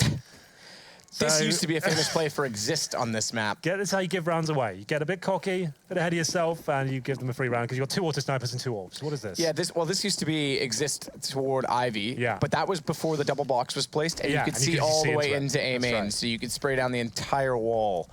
This used to be a famous play for Exist on this map. That's how you give rounds away. You get a bit cocky, a bit ahead of yourself, and you give them a free round because you've got 2 auto snipers and 2 orbs. What is this? Yeah, this used to be Exist toward Ivy. Yeah. But that was before the double box was placed, and you could see all the way into A main, right. So you could spray down the entire wall.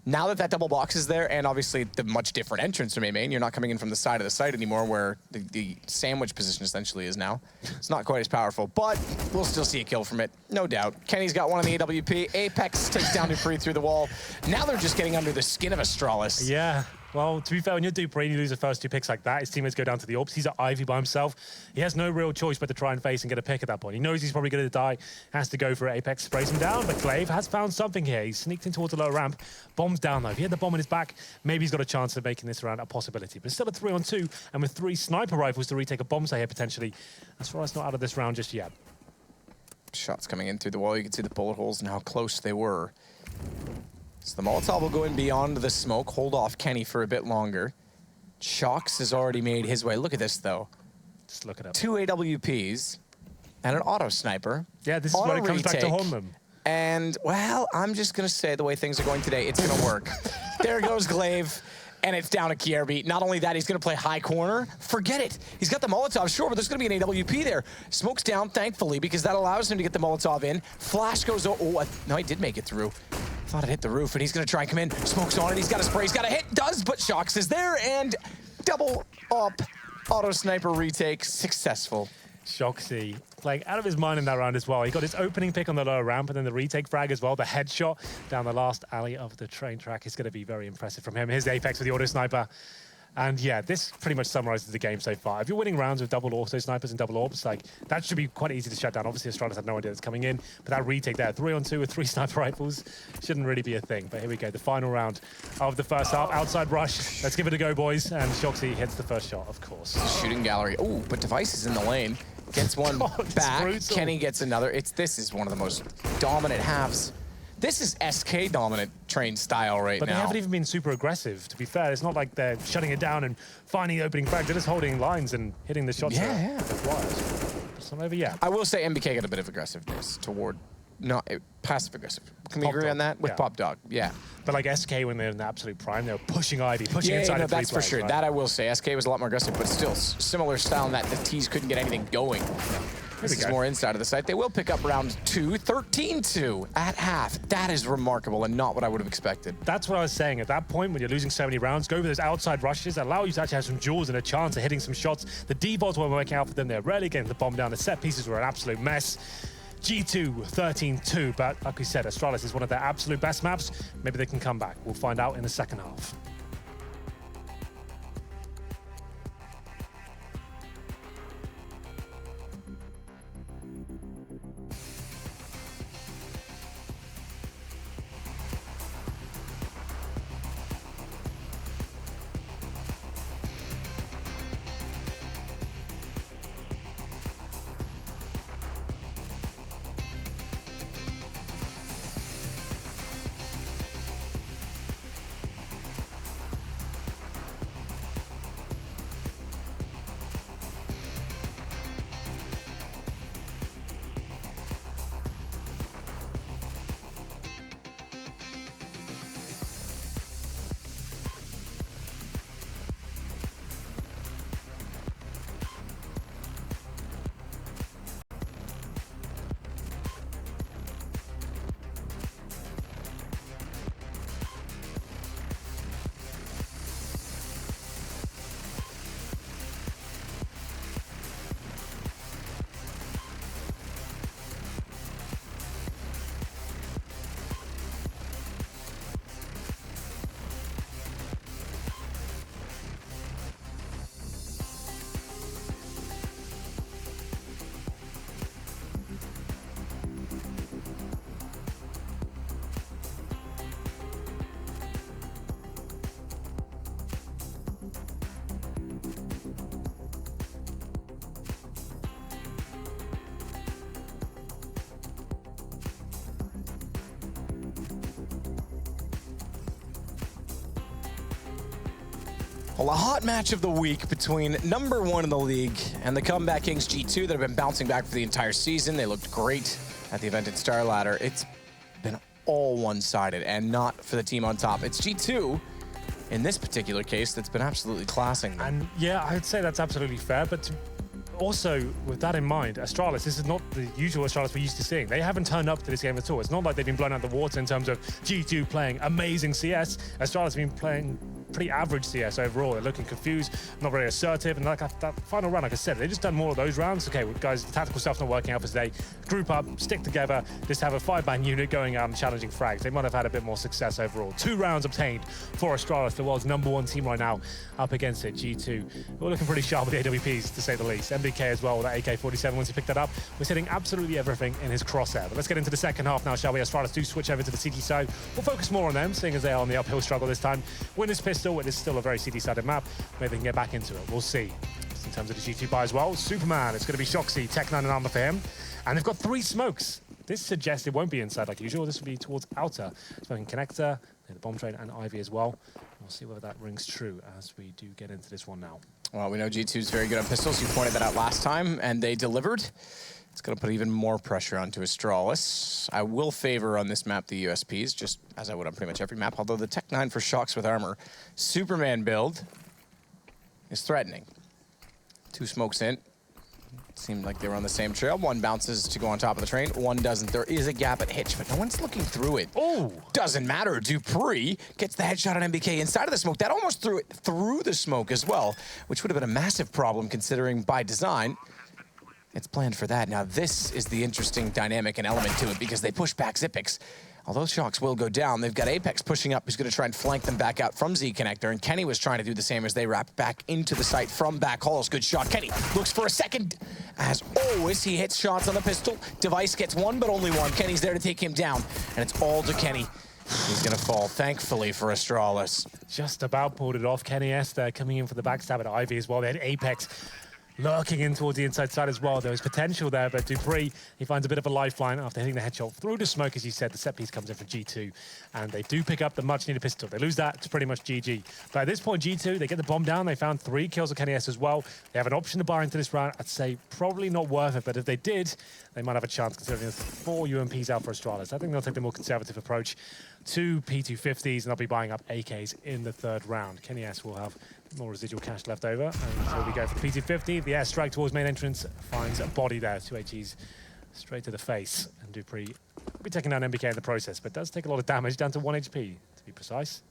Now that double box is there, and obviously the much different entrance from A main, you're not coming in from the side of the site anymore, where the sandwich position essentially is now. It's not quite as powerful, but we'll still see a kill from it, no doubt. Kenny's got one on the AWP. Apex takes down Dupree through the wall. Now they're just getting under the skin of Astralis. Yeah. Well, to be fair, when you're Dupree and you lose the first 2 picks like that, his teammates go down to the orbs. He's at Ivy by himself. He has no real choice but to try and face and get a pick at that point. He knows he's probably going to die, has to go for it. Apex sprays him down, but Glaive has found something here. He's sneaked in towards the lower ramp. Bomb's down, though. If he had the bomb in his back, maybe he's got a chance of making this round a possibility. But it's still a 3-on-2, and with 3 sniper rifles to retake a bomb site here, potentially, Astralis not out of this round just yet. Shots coming in through the wall. You can see the bullet holes and how close they were. So the Molotov will go in beyond the smoke, hold off Kenny for a bit longer. Shox has already made his way. Look at this, though. Just look it up. 2 AWPs and an auto sniper. Yeah, this is when it comes back to haunt them. And, well, I'm just going to say the way things are going today, it's going to work. There goes Glaive, and it's down to Kierby. Not only that, he's going to play high corner. Forget it. He's got the Molotov, sure, but there's going to be an AWP there. Smoke's down, thankfully, because that allows him to get the Molotov in. Flash goes, no, he did make it through. Thought it hit the roof, and he's going to try and come in. Smoke's on it. He's got a spray. He's got a hit. Does, but Shox is there, and double up. Auto sniper retake successful. Shoxy playing out of his mind in that round as well. He got his opening pick on the lower ramp, and then the retake frag as well. The headshot down the last alley of the train track is going to be very impressive from him. His Apex with the auto sniper. And yeah, this pretty much summarizes the game so far. If you're winning rounds with double auto snipers and double orbs, like that should be quite easy to shut down. Obviously, Astralis had no idea it's coming in, but that retake there, 3-on-2 with 3 sniper rifles, shouldn't really be a thing. But here we go, the final round of the first half. Outside rush. Let's give it a go, boys. And Shoxy hits the first shot, of course. Shooting gallery. Oh, but Device is in the lane. Gets one back. Brutal. Kenny gets another. This is one of the most dominant halves. This is SK dominant train style right now. But they haven't even been super aggressive, to be fair. It's not like they're shutting it down and finding the opening frag. They're just holding lines and hitting the shots. Yeah. It's not over yet. I will say NBK got a bit of aggressiveness toward, not passive aggressive. Can we agree on that? With Pop Dog, yeah. But like SK, when they're in the absolute prime, they were pushing Ivy, pushing inside of 3 that's for sure. Right? That I will say. SK was a lot more aggressive, but still similar style in that the T's couldn't get anything going. This is more inside of the site. They will pick up round 2, 13-2 at half. That is remarkable and not what I would have expected. That's what I was saying. At that point, when you're losing 70 rounds, go for those outside rushes that allow you to actually have some jewels and a chance of hitting some shots. The D-bots weren't working out for them. They're rarely getting the bomb down. The set pieces were an absolute mess. G2, 13-2, but like we said, Astralis is one of their absolute best maps. Maybe they can come back. We'll find out in the second half. Well, a hot match of the week between #1 in the league and the Comeback Kings G2 that have been bouncing back for the entire season. They looked great at the event at Star Ladder. It's been all one-sided and not for the team on top. It's G2, in this particular case, that's been absolutely classing them. And yeah, I'd say that's absolutely fair, but also, with that in mind, Astralis, this is not the usual Astralis we're used to seeing. They haven't turned up to this game at all. It's not like they've been blown out of the water in terms of G2 playing amazing CS. Astralis have been playing pretty average CS overall. They're looking confused, not very assertive, and like that final round, like I said, they've just done more of those rounds. Okay, well, guys, the tactical stuff's not working out for today. Group up, stick together, just have a 5-man unit going out and challenging frags. They might have had a bit more success overall. 2 rounds obtained for Astralis, the world's #1 team right now, up against it, G2. We're looking pretty sharp with the AWPs, to say the least. NBK as well with that AK-47, once he picked that up, was hitting absolutely everything in his crosshair. But let's get into the second half now, shall we? Astralis do switch over to the CT side. We'll focus more on them, seeing as they are on the uphill struggle this time. Winner's pistol, it is still a very CT-sided map. Maybe they can get back into it. We'll see. Just in terms of the G2 buy as well, Superman, it's going to be Shoxy, Tech 9 and armor for him. And they've got 3 smokes. This suggests it won't be inside like usual. This will be towards outer. Smoking connector, the bomb train and Ivy as well. We'll see whether that rings true as we do get into this one now. Well, we know G2's very good on pistols. You pointed that out last time, and they delivered. It's going to put even more pressure onto Astralis. I will favor on this map the USPs, just as I would on pretty much every map, although the Tech 9 for Shox with armor. Superman build is threatening. 2 smokes in. Seemed like they were on the same trail. 1 bounces to go on top of the train. 1 doesn't. There is a gap at Hitch, but no one's looking through it. Oh! Doesn't matter. Dupree gets the headshot on NBK inside of the smoke. That almost threw it through the smoke as well, which would have been a massive problem considering by design, it's planned for that. Now this is the interesting dynamic and element to it because they push back Zipix. Although Shox will go down, they've got Apex pushing up, who's going to try and flank them back out from Z Connector, and Kenny was trying to do the same as they wrap back into the site from back halls. Good shot. Kenny looks for a second. As always, he hits shots on the pistol. Device gets 1, but only 1. Kenny's there to take him down, and it's all to Kenny. He's going to fall, thankfully, for Astralis. Just about pulled it off. Kenny S there coming in for the backstab at Ivy as well. They had Apex lurking in towards the inside side as well. There was potential there, but Dupree, he finds a bit of a lifeline after hitting the headshot through the smoke, as you said. The set piece comes in for G2, and they do pick up the much-needed pistol. They lose that, it's pretty much GG. But at this point, G2, they get the bomb down. They found 3 kills of Kenny S as well. They have an option to buy into this round. I'd say probably not worth it, but if they did, they might have a chance considering there's 4 UMPs out for Astralis. I think they'll take the more conservative approach. 2 P250s, and they'll be buying up AKs in the 3rd round. Kenny S will have more residual cash left over, and so we go for the P250. The airstrike towards main entrance finds a body there. 2 HEs straight to the face, and Dupree will be taking down NBK in the process, but does take a lot of damage, down to 1 HP, to be precise.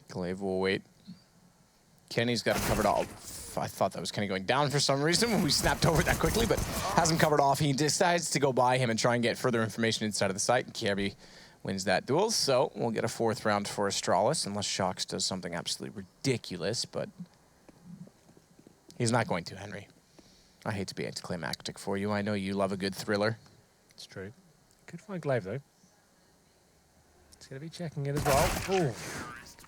Glaive will wait. Kenny's got him covered off. I thought that was Kenny going down for some reason when we snapped over that quickly, but has him covered off. He decides to go by him and try and get further information inside of the site, and Kirby wins that duel, so we'll get a 4th round for Astralis, unless Shox does something absolutely ridiculous, but he's not going to, Henry. I hate to be anticlimactic for you. I know you love a good thriller. It's true. Could find Glaive, though. He's going to be checking it as well. Ooh.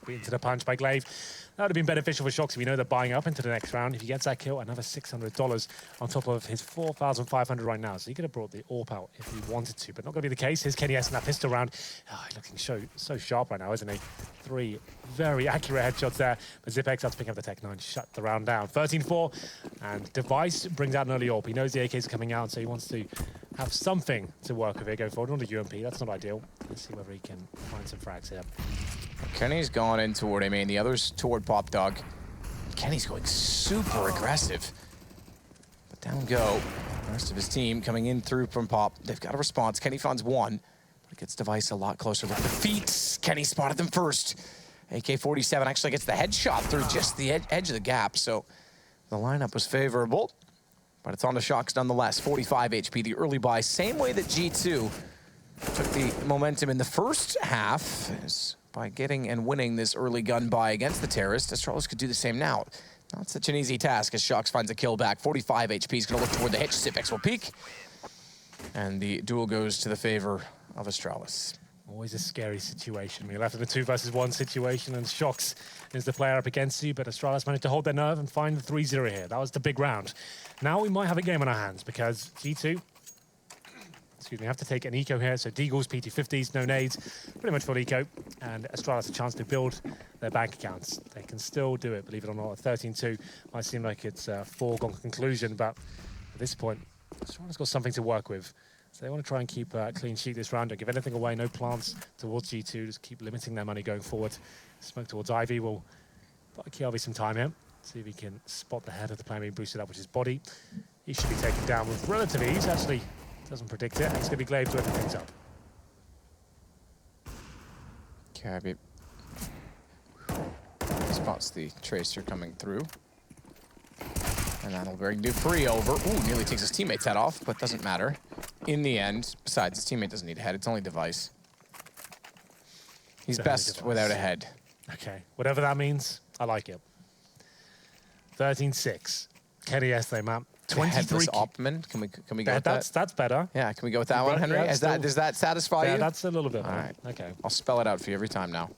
Beaten to the punch by Glaive. That would have been beneficial for Shox. We know they're buying up into the next round. If he gets that kill, another $600 on top of his $4,500 right now. So he could have brought the AWP out if he wanted to, but not going to be the case. Here's Kenny S in that pistol round. Oh, he's looking so sharp right now, isn't he? 3 very accurate headshots there. But Zipex out to pick up the Tech 9, shut the round down. 13-4, and Device brings out an early AWP. He knows the AK's coming out, so he wants to have something to work with here going forward. Not a UMP, that's not ideal. Let's see whether he can find some frags here. Kenny's gone in toward A-main, the others toward Pop Dog. Kenny's going super aggressive. But down go. The rest of his team coming in through from Pop. They've got a response. Kenny finds 1, but it gets Device a lot closer. Look at the feet. Kenny spotted them first. AK-47 actually gets the headshot through just the edge of the gap, so the lineup was favorable. But it's on to Shox nonetheless. 45 HP, the early buy. Same way that G2 took the momentum in the first half, is by getting and winning this early gun buy against the terrorist. Astralis could do the same now. Not such an easy task as Shox finds a kill back. 45 HP, he's gonna look toward the hitch. Zipex will peek. And the duel goes to the favor of Astralis. Always a scary situation. We're left in a 2 versus 1 situation, and Shox is the player up against you, but Astralis managed to hold their nerve and find the 3-0 here. That was the big round. Now we might have a game on our hands because G2 have to take an eco here. So Deagles, PT50s, no nades, pretty much full eco. And Astralis a chance to build their bank accounts. They can still do it, believe it or not. 13-2 might seem like it's a foregone conclusion, but at this point, Astralis got something to work with. So they want to try and keep a clean sheet this round. Don't give anything away, no plants towards G2. Just keep limiting their money going forward. Smoke towards Ivy will buy Kiabi some time here. See if he can spot the head of the player being boosted up, which is Body. He should be taken down with relative ease. Actually, doesn't predict it. It's going to be Glaive to open things up. Kiabi spots the Tracer coming through. And that'll bring Dupree over. Ooh, nearly takes his teammate's head off, but doesn't matter. In the end, besides, his teammate doesn't need a head. It's only Device. He's best without a head. Okay, whatever that means, I like it. 13-6. Kenny Esle, man. 23 Opman. Can we go with that? That's better. Yeah, can we go with that one, Henry? Yeah, does that satisfy you? Yeah, that's a little bit more. All right. Okay. I'll spell it out for you every time now.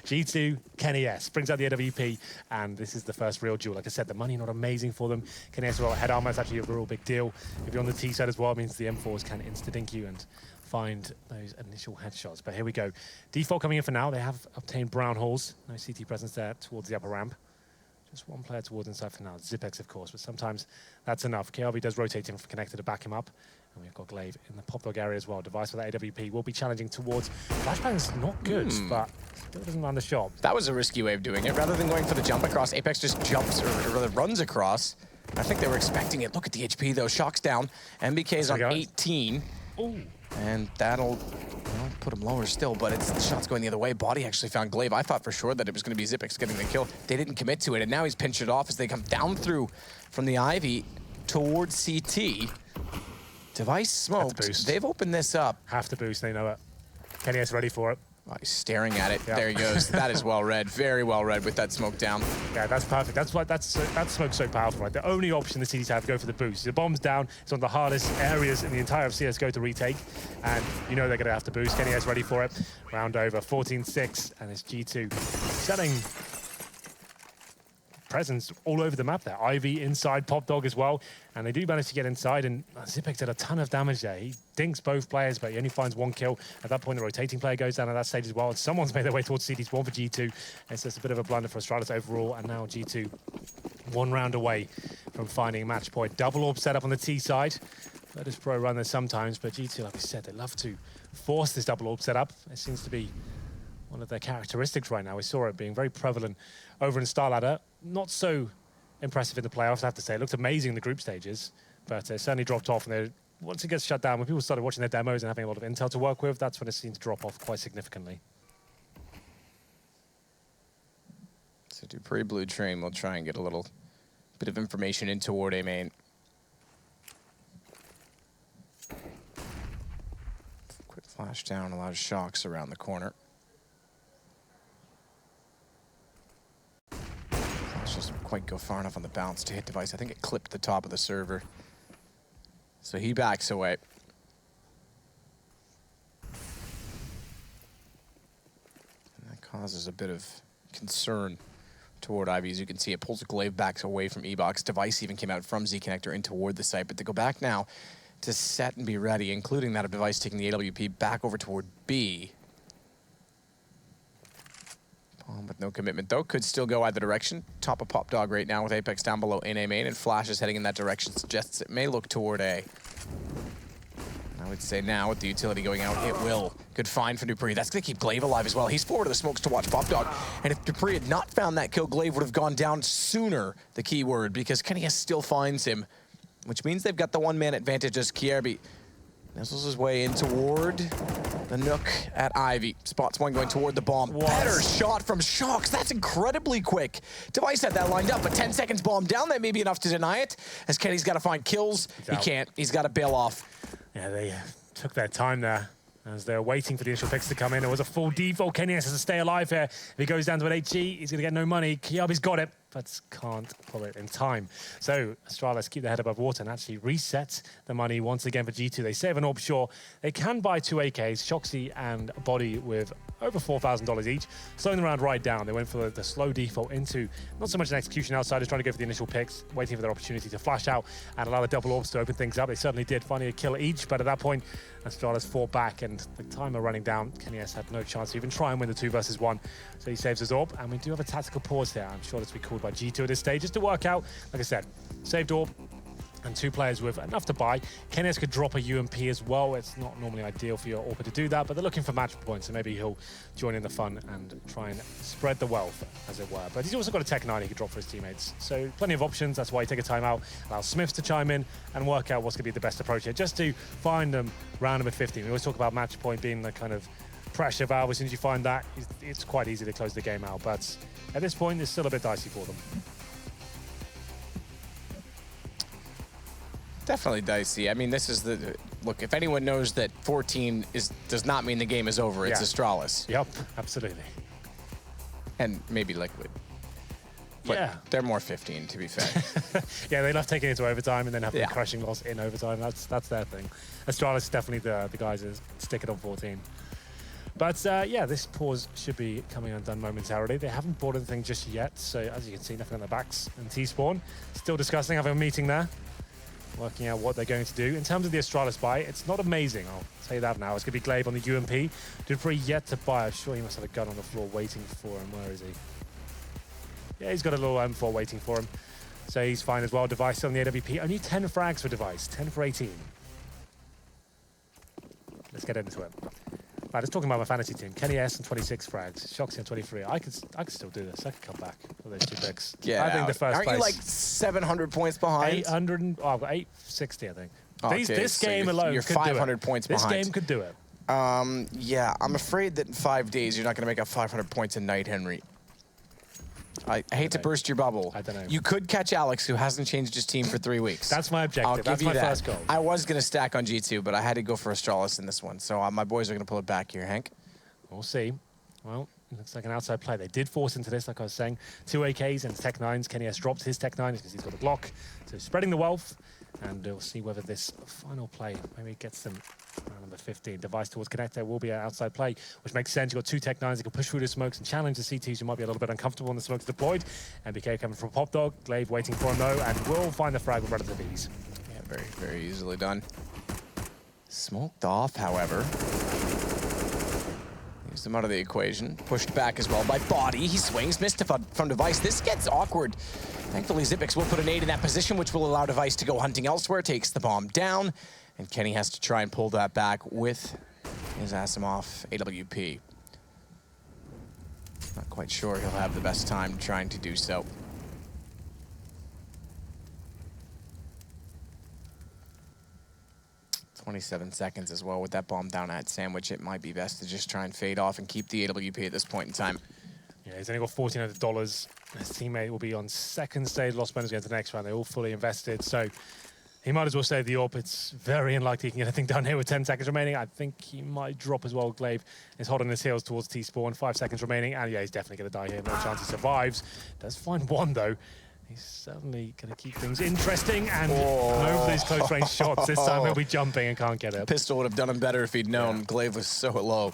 G2, Kenny S brings out the AWP, and this is the first real duel. Like I said, the money not amazing for them. Kenny S, well, head armor is actually a real big deal. If you're on the T side as well, it means the M4s can insta-dink you and find those initial headshots. But here we go. Default coming in for now. They have obtained brown holes. No CT presence there towards the upper ramp. Just one player towards inside for now. Zipex, of course, but sometimes that's enough. KRB does rotate him for connector to back him up. And we've got Glaive in the pop dog area as well. Device with AWP will be challenging towards. Flashbang's not good, but still doesn't land the shot. That was a risky way of doing it. Rather than going for the jump across, Apex just jumps, or rather runs across. I think they were expecting it. Look at the HP, though. Shock's down. NBK's on 18. Ooh. And that'll put him lower still, but the shot's going the other way. Body actually found Glaive. I thought for sure that it was going to be Zipex getting the kill. They didn't commit to it, and now he's pinched it off as they come down through from the Ivy towards CT. Device smoked. They've opened this up. Have to boost, they know it. Kenny S ready for it. Oh, he's staring at it. Yep. There he goes. That is well read. Very well read with that smoke down. Yeah, that's perfect. That's why that smoke's so powerful, right? The only option the CTs have to go for the boost. The bomb's down. It's one of the hardest areas in the entire of CSGO to retake. And you know they're going to have to boost. Kenny S ready for it. Round over. 14-6. And it's G2 setting presence all over the map there. Ivy inside, Pop Dog as well. And they do manage to get inside, and Zipex did a ton of damage there. He dinks both players, but he only finds one kill. At that point, the rotating player goes down at that stage as well, and someone's made their way towards CT spawn for G2. And so it's a bit of a blunder for Astralis overall, and now G2 one round away from finding a match point. Double orb set up on the T side. Virtus Pro run there sometimes, but G2, like we said, they love to force this double orb setup. It seems to be one of their characteristics right now. We saw it being very prevalent over in StarLadder. Not so impressive in the playoffs, I have to say. It looked amazing in the group stages, but it certainly dropped off. And once it gets shut down, when people started watching their demos and having a lot of intel to work with, that's when it seemed to drop off quite significantly. So Dupree Blue Train will try and get a little bit of information in toward A main. Quick flash down, a lot of shocks around the corner. Doesn't quite go far enough on the bounce to hit Device. I think it clipped the top of the server. So he backs away. And that causes a bit of concern toward Ivy. As you can see, it pulls a Glaive back away from E-Box. Device even came out from Z Connector in toward the site, but they go back now to set and be ready, including that of Device taking the AWP back over toward B. With no commitment, though. Could still go either direction. Top of Pop Dog right now with Apex down below in A main, and Flash is heading in that direction. Suggests it may look toward A. I would say now, with the utility going out, it will. Good find for Dupree. That's going to keep Glaive alive as well. He's forward to the smokes to watch Pop Dog. And if Dupree had not found that kill, Glaive would have gone down sooner, the key word, because Kenny still finds him, which means they've got the one-man advantage as Kierby missiles his way in toward the Nuke at Ivy. Spots one going toward the bomb. What? Better shot from Shocks. That's incredibly quick. Device had that lined up, but 10 seconds bomb down. That may be enough to deny it, as Kenny's got to find kills. He can't. He's got to bail off. Yeah, they took their time there as they're waiting for the initial picks to come in. It was a full default. Kenny has to stay alive here. If he goes down to an HG, he's going to get no money. Kiabi's got it. but can't pull it in time. So Astralis keep their head above water and actually reset the money once again for G2. They save an AWP Shore. They can buy 2 AKs, Shoxy and Body with over $4,000 each, slowing the round right down. They went for the slow default into not so much an execution outside, just trying to go for the initial picks, waiting for their opportunity to flash out and allow the double orbs to open things up. They certainly did, finding a kill each, but at that point, Astralis fought back and the timer running down. KennyS had no chance to even try and win the 2 versus 1. So he saves his AWP, and we do have a tactical pause there. I'm sure that's to be called by G2 at this stage, just to work out, like I said, saved AWP, and 2 players with enough to buy. KennyS could drop a UMP as well. It's not normally ideal for your AWPer to do that, but they're looking for match points, so maybe he'll join in the fun and try and spread the wealth, as it were. But he's also got a Tech 9 he could drop for his teammates. So plenty of options. That's why you take a timeout, allow Smiths to chime in and work out what's going to be the best approach here, just to find them round number 15. We always talk about match point being the kind of pressure valve. As soon as you find that, it's quite easy to close the game out. But at this point, it's still a bit dicey for them. Definitely dicey. I mean, this is the look. If anyone knows that 14 does not mean the game is over, it's Astralis. Yep, absolutely. And maybe Liquid. But they're more 15, to be fair. Yeah, they love taking it to overtime and then having a crushing loss in overtime. That's their thing. Astralis is definitely the guys that stick it on 14. But yeah, this pause should be coming undone momentarily. They haven't bought anything just yet, so as you can see, nothing on their backs. And T-Spawn, still discussing, having a meeting there, working out what they're going to do. In terms of the Astralis buy, it's not amazing, I'll say that now. It's going to be Glaive on the UMP. Dupree yet to buy. I'm sure he must have a gun on the floor waiting for him. Where is he? Yeah, he's got a little M4 waiting for him. So he's fine as well. Device on the AWP. Only 10 frags for Device. 10 for 18. Let's get into it. Right, let's talk about my fantasy team. KennyS and 26 frags. Shoxy on 23. I could still do this. I could come back with those 2 picks. Yeah, I think the first aren't place. You like 700 points behind? 800 and, I've got 860, I think. Okay, this so game alone you're could 500 do it. points this behind. This game could do it. Yeah, I'm afraid that in 5 days you're not going to make up 500 points a night, Henry. I hate to burst your bubble. I don't know. You could catch Alex, who hasn't changed his team for 3 weeks. That's my objective. That's my first goal. I was going to stack on G2, but I had to go for Astralis in this one. So my boys are going to pull it back here, Hank. We'll see. Well, it looks like an outside play. They did force into this, like I was saying. 2 AKs and Tech 9s. KennyS dropped his Tech 9 because he's got a Glock. So spreading the wealth. And we'll see whether this final play maybe gets them around number 15. Device towards Connector will be an outside play, which makes sense. You've got 2 Tech 9s that can push through the smokes and challenge the CTs who might be a little bit uncomfortable when the smokes deployed. NBK coming from Pop Dog. Glaive waiting for him though, and will find the frag with relative ease. Yeah, very, very easily done. Smoked off, however. Used him out of the equation. Pushed back as well by Body. He swings, missed from Device. This gets awkward. Thankfully, Xipix will put an 8 in that position, which will allow Device to go hunting elsewhere. Takes the bomb down, and Kenny has to try and pull that back with his Asimov AWP. Not quite sure he'll have the best time trying to do so. "27 seconds as well with that bomb down at Sandwich. It might be best to just try and fade off and keep the AWP at this point in time. Yeah, he's only got $1,400. His teammate will be on second stage. Lost Bonus going to the next round. They're all fully invested, so he might as well save the AWP. It's very unlikely he can get anything done here with 10 seconds remaining. I think he might drop as well. Glaive is holding his heels towards T-Spawn. 5 seconds remaining, and yeah, he's definitely going to die here. No chance he survives. Does find one, though. He's certainly going to keep things interesting, and over these close-range shots. This time he'll be jumping and can't get it. Pistol would have done him better if he'd known. Yeah. Glaive was so low.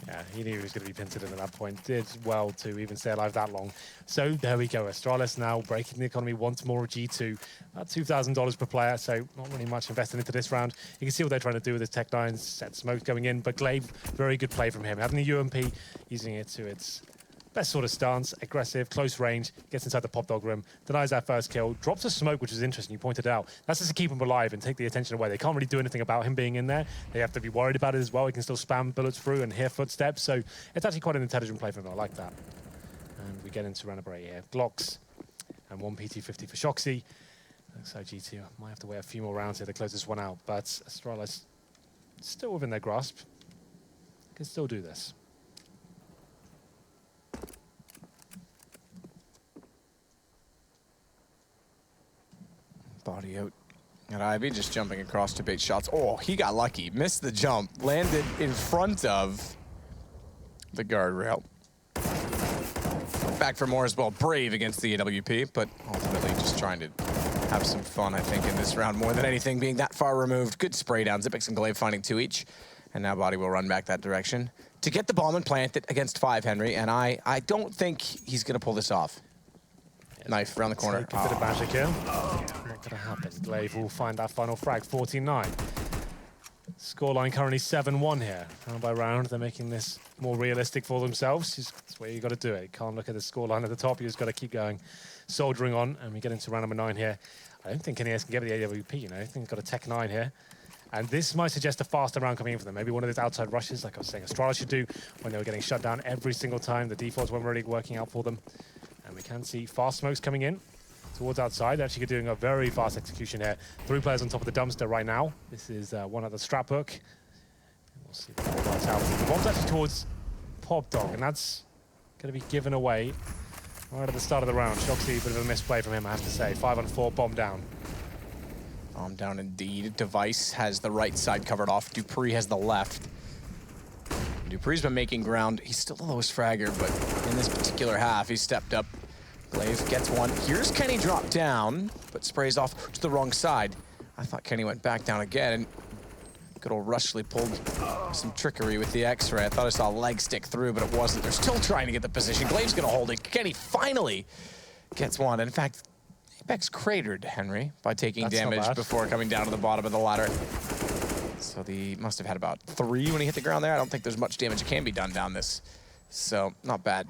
Yeah, he knew he was going to be pinted at that point. Did well to even stay alive that long. So there we go. Astralis now breaking the economy once more. G2, about $2,000 per player, so not really much invested into this round. You can see what they're trying to do with his Tech 9s, set smoke going in, but Glaive, very good play from him. Having the UMP, using it to its best sort of stance, aggressive, close range, gets inside the Pop Dog room, denies that first kill, drops a smoke, which is interesting, you pointed out. That's just to keep him alive and take the attention away. They can't really do anything about him being in there. They have to be worried about it as well. He can still spam bullets through and hear footsteps, so it's actually quite an intelligent play from him. I like that. And we get into round number 8 here. Glocks and 1 PT50 for Shoxy. Looks like G2 might have to wait a few more rounds here to close this one out, but Astralis still within their grasp. Can still do this. Body out. And Ivy just jumping across to bait shots. Oh, he got lucky. Missed the jump. Landed in front of the guardrail. back for more as well. Brave against the AWP, but ultimately just trying to have some fun, I think, in this round more than anything, being that far removed. Good spray down. Xyp9x and Glaive finding 2 each. And now Body will run back that direction to get the bomb and plant it against 5, Henry. And I don't think he's going to pull this off. Knife around the corner. Take a bit of magic here. Not going to happen. Glaive will find that final frag, 14-9. Scoreline currently 7-1 here. Round by round, they're making this more realistic for themselves. That's the way you got to do it. You can't look at the scoreline at the top. You just got to keep going, soldiering on. And we get into round number 9 here. I don't think NES can get the AWP, you know. I think he's got a Tech 9 here. And this might suggest a faster round coming in for them. Maybe one of those outside rushes, like I was saying, Astralis should do when they were getting shut down every single time. The defaults weren't really working out for them. And we can see fast smokes coming in towards outside. They're actually doing a very fast execution here. 3 players on top of the dumpster right now. This is one at the strap hook. We'll see if that works out. The bomb's actually towards Pop Dog, and that's going to be given away right at the start of the round. Shoxy, a bit of a misplay from him, I have to say. 5 on 4, bomb down. Bomb down indeed. Device has the right side covered off. dupreeh has the left. dupreeh's been making ground. He's still the lowest fragger, but in this particular half, he's stepped up. Glaive gets one. Here's Kenny drop down, but sprays off to the wrong side. I thought Kenny went back down again, and good old Rushley pulled some trickery with the X-ray. I thought I saw a leg stick through, but it wasn't. They're still trying to get the position. Glaive's gonna hold it. Kenny finally gets one. In fact, Apex cratered Henry by taking damage before coming down to the bottom of the ladder. So he must have had about 3 when he hit the ground there. I don't think there's much damage that can be done down this. So, not bad.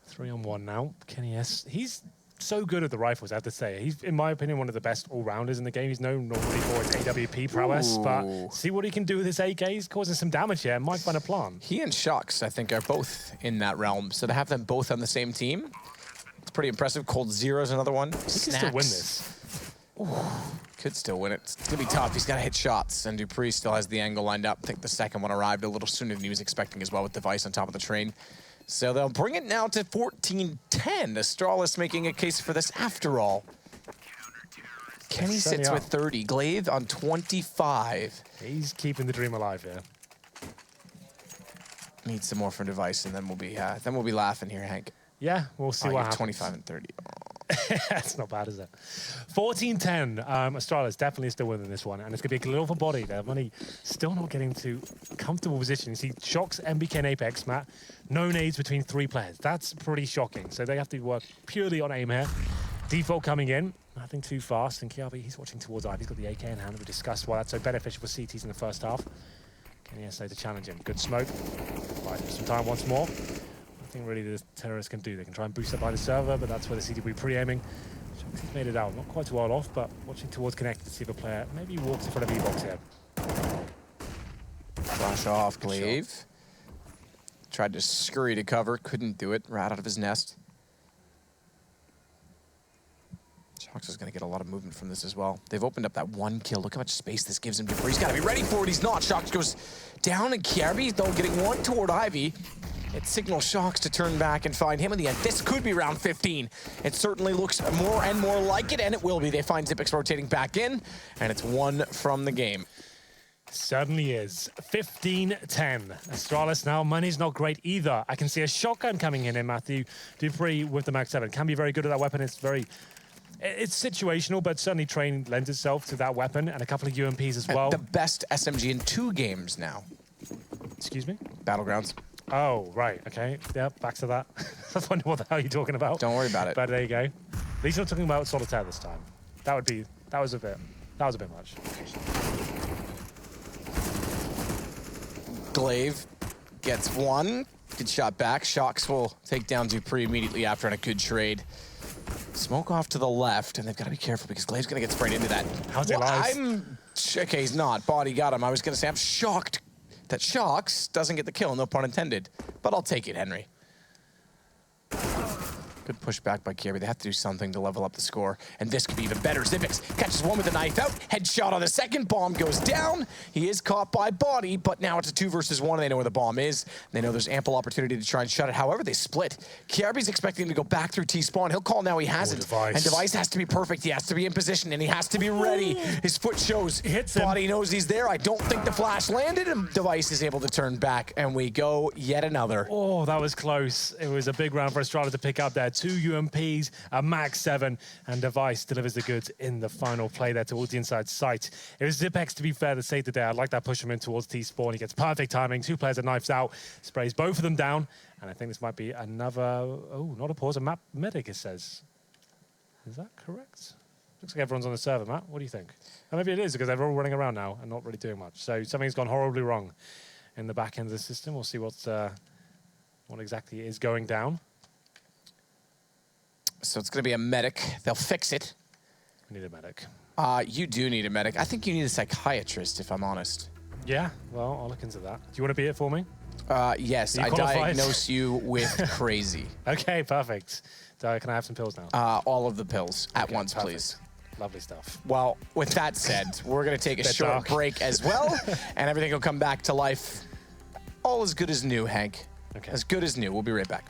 3 on 1 now. Kenny S. He's so good at the rifles, I have to say. He's, in my opinion, one of the best all-rounders in the game. He's known normally for his AWP prowess, but see what he can do with his AK. He's causing some damage here. Might find a plan. He and Shox, I think, are both in that realm. So to have them both on the same team, it's pretty impressive. Cold Zero's another one. He can still win this. Ooh, could still win it. It's going to be tough. He's got to hit shots, and dupreeh still has the angle lined up. I think the second one arrived a little sooner than he was expecting as well with Device on top of the train. So they'll bring it now to 14-10. Astralis making a case for this after all. Kenny sits with 30. Glaive on 25. He's keeping the dream alive here. Need some more from Device, and then we'll be laughing here, Hank. Yeah, we'll see what happens. 25 and 30. That's not bad, is it? 14-10. Astralis definitely still winning this one, and it's going to be a little for Body. They're money still not getting to comfortable position. You see Shox, NBK, and Apex, Matt. No nades between 3 players. That's pretty shocking. So they have to work purely on aim here. Default coming in. Nothing too fast. And Kiabi, he's watching towards Ivy. He's got the AK in hand. We discussed why that's so beneficial for CTs in the first half. Can ESA to challenge him? Good smoke. Buys him some time once more. Nothing really the terrorists can do. They can try and boost up by the server, but that's where the CT will be pre-aiming. He's made it out. Not quite too well off, but watching towards Connect to see if a player maybe walks in front of E-Box here. Flash off, Glaive. Tried to scurry to cover, couldn't do it. Rat out of his nest. Shox is going to get a lot of movement from this as well. They've opened up that 1 kill. Look how much space this gives him. dupreeh's got to be ready for it. He's not. Shox goes down, and Kiabi, though, getting 1 toward Ivy. It signals Shox to turn back and find him in the end. This could be round 15. It certainly looks more and more like it, and it will be. They find Xyp9x rotating back in, and it's 1 from the game. Certainly is. 15-10. Astralis now, money's not great either. I can see a shotgun coming in here, Matthew. dupreeh with the Max 7. Can be very good at that weapon. It's situational, but certainly train lends itself to that weapon, and a couple of UMPs as well. The best SMG in 2 games now. Excuse me? Battlegrounds. Oh, right, okay. Yep, back to that. I was wondering what the hell you're talking about. Don't worry about it. But there you go. At least you're not talking about Solitaire this time. That was a bit much. Glaive gets 1. Good shot back. Shox will take down dupreeh immediately after on a good trade. Smoke off to the left, and they've got to be careful because Glaive's going to get sprayed into that. How's it live? Okay, he's not. Body got him. I was going to say, I'm shocked that Shox doesn't get the kill, no pun intended. But I'll take it, Henry. Good push back by Kirby. They have to do something to level up the score. And this could be even better. Xipix catches one with a knife out. Headshot on the second. Bomb goes down. He is caught by Body, but now it's a 2 versus 1. And they know where the bomb is. They know there's ample opportunity to try and shut it. However, they split. Kirby's expecting him to go back through T-spawn. He'll call now. He hasn't. Device. And Device has to be perfect. He has to be in position, and he has to be ready. His foot shows. Hits him. Body knows he's there. I don't think the flash landed, and Device is able to turn back, and we go yet another. Oh, that was close. It was a big round for Astralis to pick up there. 2 UMPs, a max 7, and Device delivers the goods in the final play there towards the inside sight. It was Xipix, to be fair, to say today. I'd like that push him in towards T-spawn. He gets perfect timing. 2 players are knives out, sprays both of them down, and I think this might be another, oh, not a pause, a map medic, it says. Is that correct? Looks like everyone's on the server, Matt. What do you think? Or maybe it is, because they're all running around now and not really doing much. So something's gone horribly wrong in the back end of the system. We'll see what exactly is going down. So it's going to be a medic. They'll fix it. We need a medic. You do need a medic. I think you need a psychiatrist, if I'm honest. Yeah, well, I'll look into that. Do you want to be it for me? Yes, I qualified? diagnose you with crazy. Okay, perfect. Can I have some pills now? All of the pills at once, perfect. please. Lovely stuff. Well, with that said, we're going to take a short break as well, and everything will come back to life. All as good as new, Hank. Okay. As good as new. We'll be right back.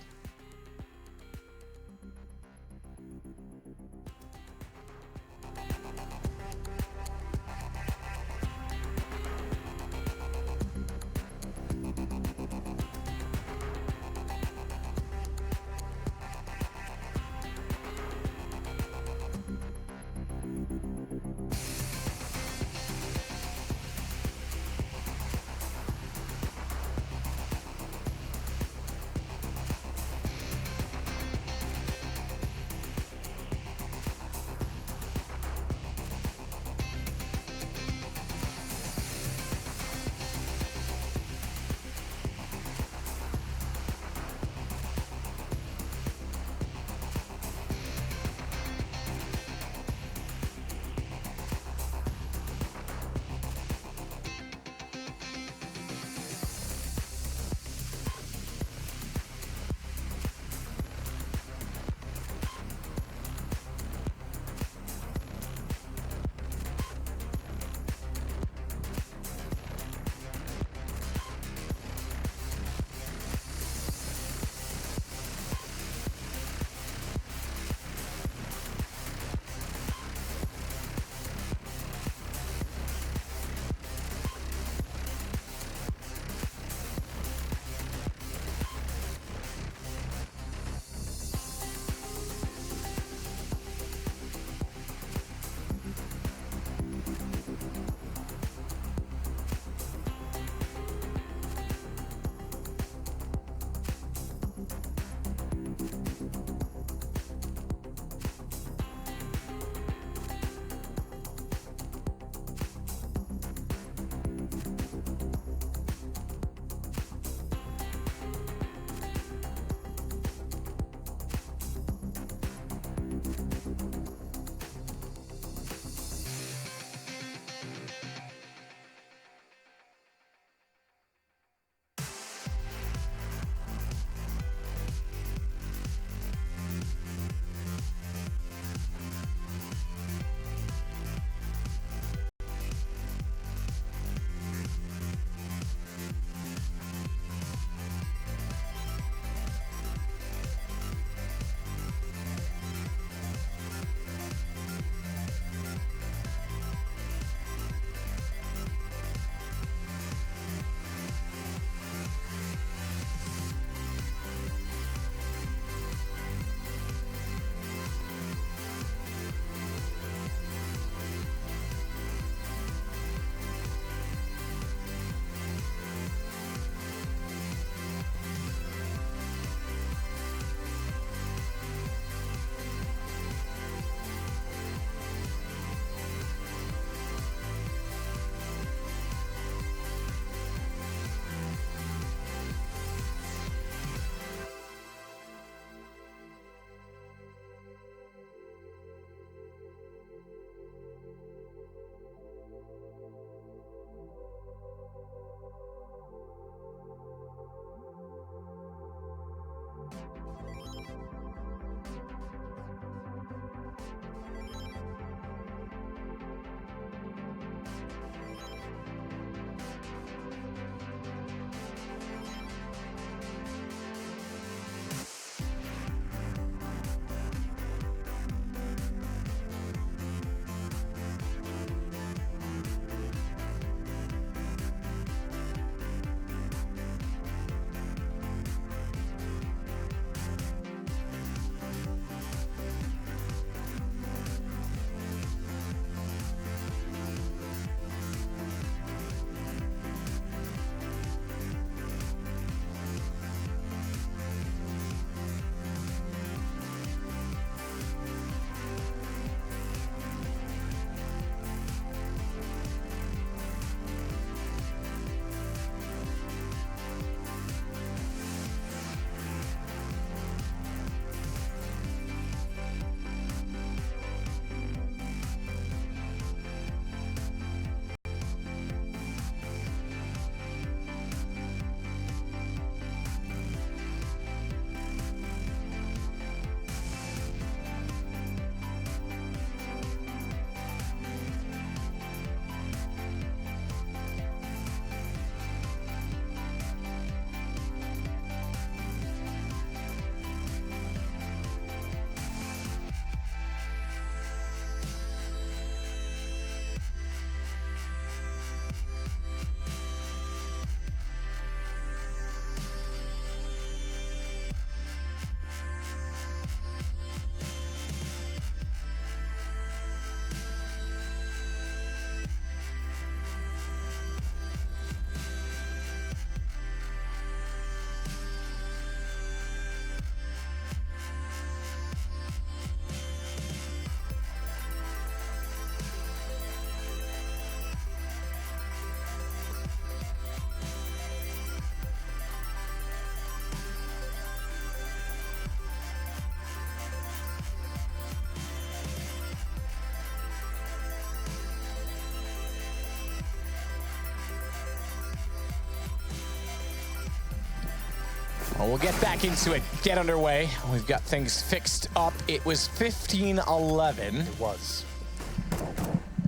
Well, we'll get back into it, get underway. We've got things fixed up. It was 15-11. It was.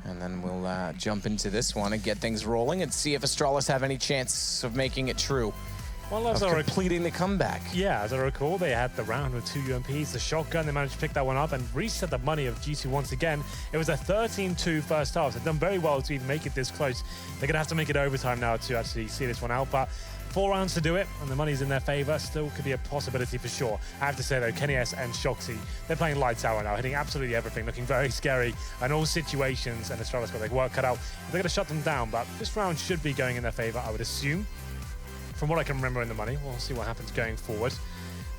And then we'll jump into this one and get things rolling and see if Astralis have any chance of making it true. Well, of completing the comeback. Yeah, as I recall, they had the round with 2 UMPs, the shotgun, they managed to pick that one up and reset the money of G2 once again. It was a 13-2 first half. They've done very well to even make it this close. They're going to have to make it overtime now to actually see this one out, but 4 rounds to do it, and the money's in their favor. Still could be a possibility for sure. I have to say, though, Kenny S and Shoxy, they're playing lights out right now, hitting absolutely everything, looking very scary in all situations, and Astralis got their work cut out. They're going to shut them down, but this round should be going in their favor, I would assume. From what I can remember in the money, we'll see what happens going forward.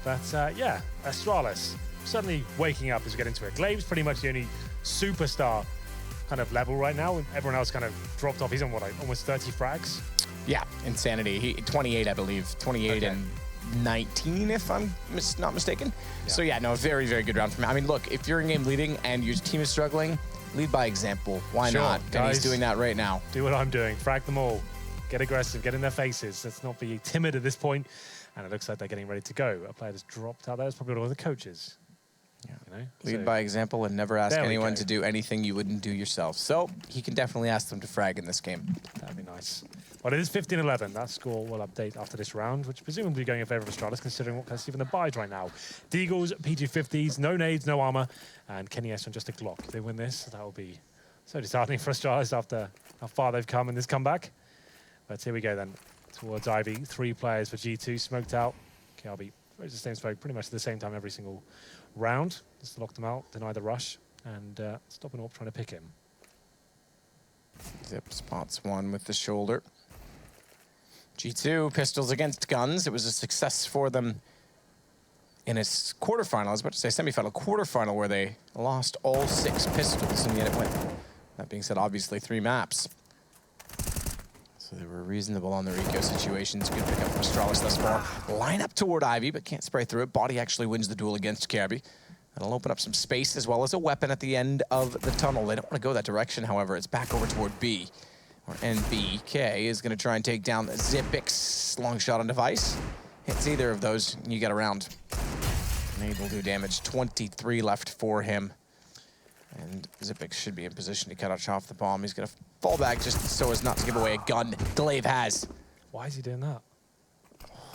But yeah, Astralis suddenly waking up as we get into it. Glaive's pretty much the only superstar kind of level right now. Everyone else kind of dropped off. He's on, what, like almost 30 frags? Yeah, insanity. He 28, I believe. 28 and 19, if I'm not mistaken. Yeah. So yeah, no, very, very good round from him. I mean, look, if you're in-game leading and your team is struggling, lead by example. Why not? Guys, and he's doing that right now. Do what I'm doing. Frag them all. Get aggressive. Get in their faces. Let's not be timid at this point. And it looks like they're getting ready to go. A player that's dropped out there is probably one of the coaches. Yeah. You know? Lead by example and never ask anyone to do anything you wouldn't do yourself. So he can definitely ask them to frag in this game. That'd be nice. Well, it is 15-11. That score will update after this round, which presumably going in favor of Astralis, considering what kind of the buys right now. Deagles, P250s, no nades, no armor, and Kenny S on just a Glock. If they win this, that will be so disheartening for Astralis after how far they've come in this comeback. But here we go then, towards Ivy. 3 players for G2, smoked out. KRB throws the same smoke pretty much at the same time every single round. Just to lock them out, deny the rush, and stopping up trying to pick him. Zip spots one with the shoulder. G2, pistols against guns. It was a success for them in its quarterfinal. I was about to say semifinal, quarterfinal, where they lost all 6 pistols, and yet it went. That being said, obviously 3 maps. So they were reasonable on their eco situations. Good pickup for Astralis thus far. Line up toward Ivy, but can't spray through it. Body actually wins the duel against Kirby. That'll open up some space as well as a weapon at the end of the tunnel. They don't want to go that direction, however. It's back over toward B, where NBK is going to try and take down the Zipix. Long shot on device. Hits either of those, you get a round. Nade will do damage. 23 left for him. And Zipix should be in position to cut off the bomb. He's going to fall back just so as not to give away a gun. Glaive has. Why is he doing that?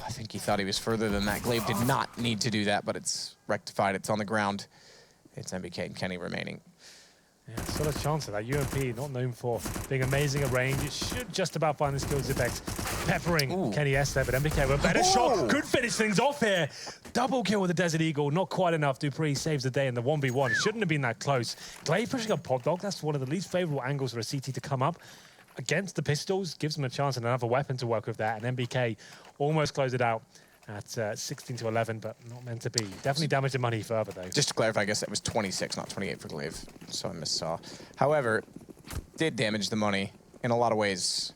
I think he thought he was further than that. Glaive did not need to do that, but it's rectified. It's on the ground. It's NBK and Kenny remaining. Yeah, still a chance of that. UMP, not known for being amazing at range. It should just about find the skill Zipex. Peppering Kenny S there, but NBK with a better shot. Could finish things off here. Double kill with the Desert Eagle. Not quite enough. Dupree saves the day in the 1v1. Shouldn't have been that close. Glaive pushing up Pot Dog. That's one of the least favorable angles for a CT to come up. Against the pistols, gives them a chance and another weapon to work with that. And NBK almost closed it out at 16-11, but not meant to be. Definitely damaged the money further, though. Just to clarify, I guess that was 26, not 28 for Glaive. So I missaw. However, did damage the money in a lot of ways.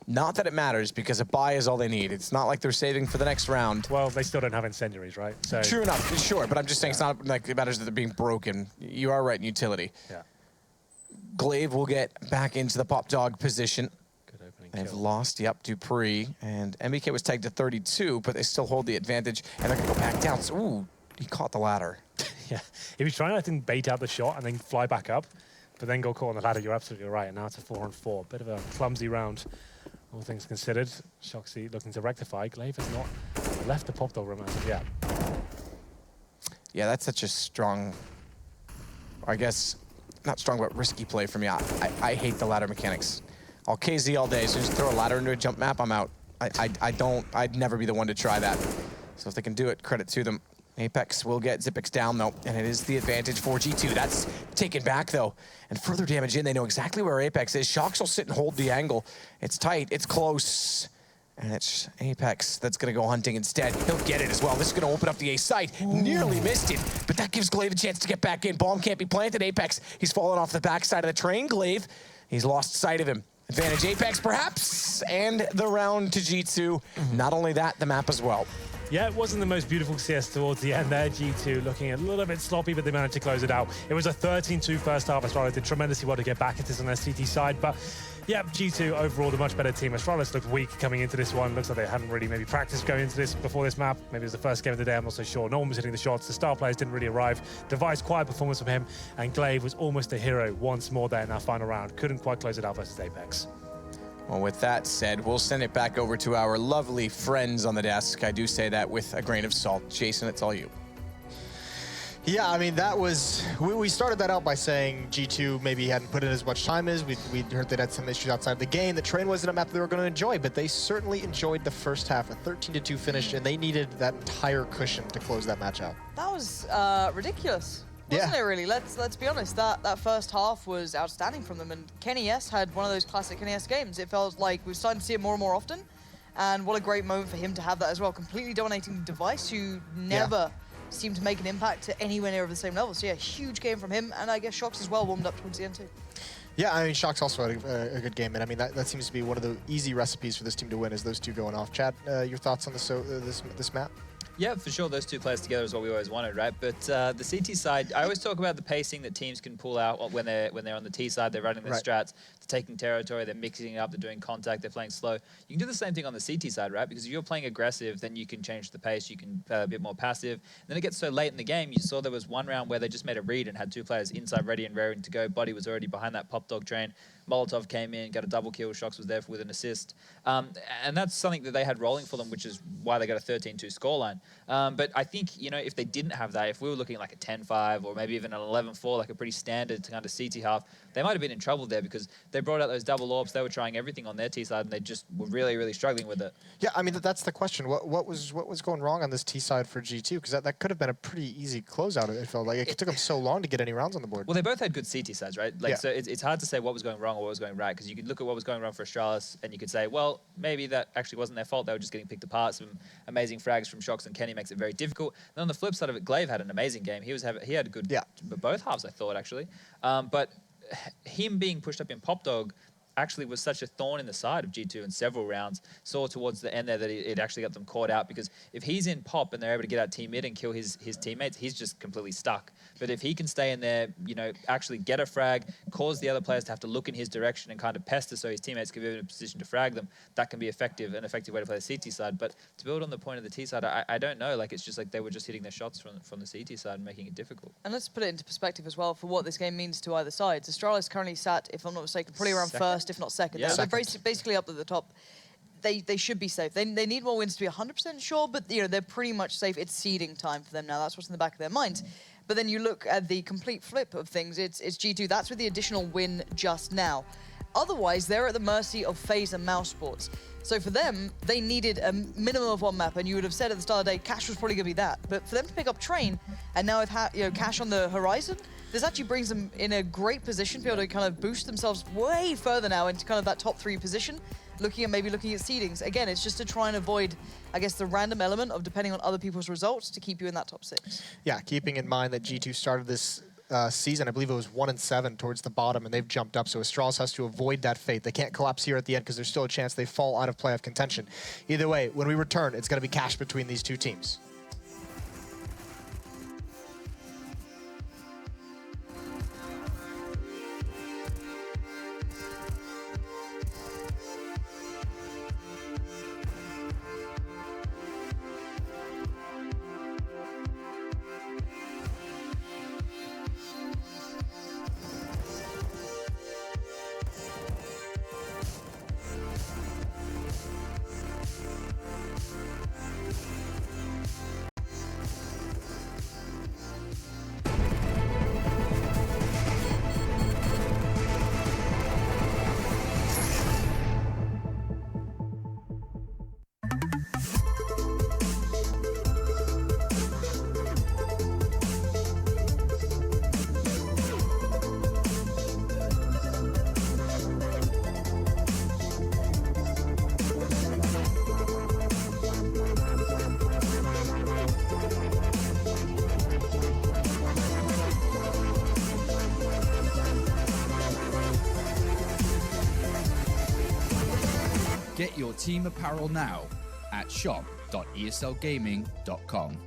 Not that it matters, because a buy is all they need. It's not like they're saving for the next round. Well, they still don't have incendiaries, right? So true enough, sure, but I'm just saying it's not like it matters that they're being broken. You are right in utility. Yeah. Glaive will get back into the Pop Dog position. Good opening They've kill. lost, Dupree, and NBK was tagged to 32, but they still hold the advantage, and they're gonna go back down. So, ooh, he caught the ladder. Yeah, if he's trying to, I think, bait out the shot and then fly back up, but then go caught on the ladder, you're absolutely right, and now it's a 4-on-4. Bit of a clumsy round, all things considered. Shoxy looking to rectify. Glaive has not left the Pop Dog room as of yet. Yeah, that's such a strong, I guess, not strong, but risky play for me. I hate the ladder mechanics. I'll KZ all day. As soon as you throw a ladder into a jump map, I'm out. I'd never be the one to try that. So if they can do it, credit to them. Apex will get Zipix down, though, and it is the advantage for G2. That's taken back, though, and further damage in. They know exactly where Apex is. Shox will sit and hold the angle. It's tight, it's close, and it's Apex that's going to go hunting instead. He'll get it as well. This is going to open up the A site. Nearly missed it, but that gives Glaive a chance to get back in. Bomb can't be planted. Apex, he's fallen off the backside of the train. Glaive, he's lost sight of him. Advantage Apex, perhaps, and the round to G2. Not only that, the map as well. Yeah, it wasn't the most beautiful CS towards the end there. G2 looking a little bit sloppy, but they managed to close it out. It was a 13-2 first half. Astralis did tremendously well to get back at this on their CT side, but yeah, G2 overall the much better team. Astralis looked weak coming into this one. Looks like they hadn't really maybe practiced going into this before this map. Maybe it was the first game of the day, I'm not so sure. No one was hitting the shots. The star players didn't really arrive. Device, quiet performance from him, and Glaive was almost a hero once more there in that final round. Couldn't quite close it out versus Apex. Well, with that said, we'll send it back over to our lovely friends on the desk. I do say that with a grain of salt. Jason, it's all you. Yeah, I mean, that was... We started that out by saying G2 maybe hadn't put in as much time as. We'd heard they'd had some issues outside the game. The train wasn't a map they were going to enjoy, but they certainly enjoyed the first half. A 13-2 finish, and they needed that entire cushion to close that match out. That was ridiculous. Wasn't it really? Let's be honest, that first half was outstanding from them, and Kenny S had one of those classic Kenny S games. It felt like we're starting to see it more and more often, and what a great moment for him to have that as well. Completely dominating Device, who never seemed to make an impact to anywhere near the same level. So yeah, huge game from him, and I guess Shox as well warmed up towards the end too. Yeah, I mean, Shox also had a good game, and I mean, that seems to be one of the easy recipes for this team to win, is those two going off. Chad, your thoughts on this map? Yeah, for sure. Those two players together is what we always wanted, right? But the CT side, I always talk about the pacing that teams can pull out when they're on the T side. They're running their strats, they're taking territory, they're mixing it up, they're doing contact, they're playing slow. You can do the same thing on the CT side, right? Because if you're playing aggressive, then you can change the pace. You can play a bit more passive. And then it gets so late in the game. You saw there was one round where they just made a read and had two players inside ready and raring to go. Body was already behind that pop dog train. Molotov came in, got a double kill. Shox was there with an assist. And that's something that they had rolling for them, which is why they got a 13-2 scoreline. But I think, you know, if they didn't have that, if we were looking like a 10-5 or maybe even an 11-4, like a pretty standard kind of CT half, they might have been in trouble there because they brought out those double orbs. They were trying everything on their T side, and they just were really, really struggling with it. Yeah, I mean, that's the question. What was going wrong on this T side for G2? Because that could have been a pretty easy closeout, it felt like. It took them so long to get any rounds on the board. Well, they both had good CT sides, right? Like, so it's hard to say what was going wrong or what was going right, because you could look at what was going wrong for Astralis, and you could say, well, maybe that actually wasn't their fault. They were just getting picked apart. Some amazing frags from Shox and Kenny makes it very difficult. And on the flip side of it, Glaive had an amazing game. He had a good, both halves, I thought, actually. But him being pushed up in Pop Dog actually was such a thorn in the side of G2 in several rounds. Saw towards the end there that it actually got them caught out, because if he's in Pop and they're able to get out team mid and kill his teammates, he's just completely stuck. But if he can stay in there, you know, actually get a frag, cause the other players to have to look in his direction and kind of pester so his teammates can be in a position to frag them, that can be an effective way to play the CT side. But to build on the point of the T side, I don't know. Like, it's just like they were just hitting their shots from the CT side and making it difficult. And let's put it into perspective as well for what this game means to either side. Astralis currently sat, if I'm not mistaken, probably around first, if not second. Yeah. They're basically up at the top. They should be safe. They need more wins to be 100% sure, but you know, they're pretty much safe. It's seeding time for them now. That's what's in the back of their minds. But then you look at the complete flip of things. It's G2. That's with the additional win just now. Otherwise, they're at the mercy of FaZe and Mouse Sports. So for them, they needed a minimum of one map, and you would have said at the start of the day, Cash was probably going to be that. But for them to pick up Train, and now with Cash on the horizon, this actually brings them in a great position to be able to kind of boost themselves way further now into kind of that top 3 position, looking at seedings. Again, it's just to try and avoid, I guess, the random element of depending on other people's results to keep you in that top 6. Yeah, keeping in mind that G2 started this season, I believe it was 1-7 towards the bottom, and they've jumped up. So Astralis has to avoid that fate. They can't collapse here at the end because there's still a chance they fall out of playoff contention. Either way, when we return, it's going to be Cash between these two teams. Get your team apparel now at shop.faz.com. play.eslgaming.com.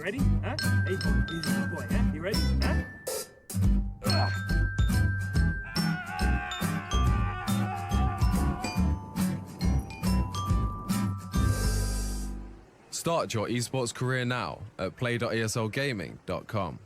Ready? Huh? Hey, boy, huh? You ready? Huh? Start your esports career now at play.eslgaming.com.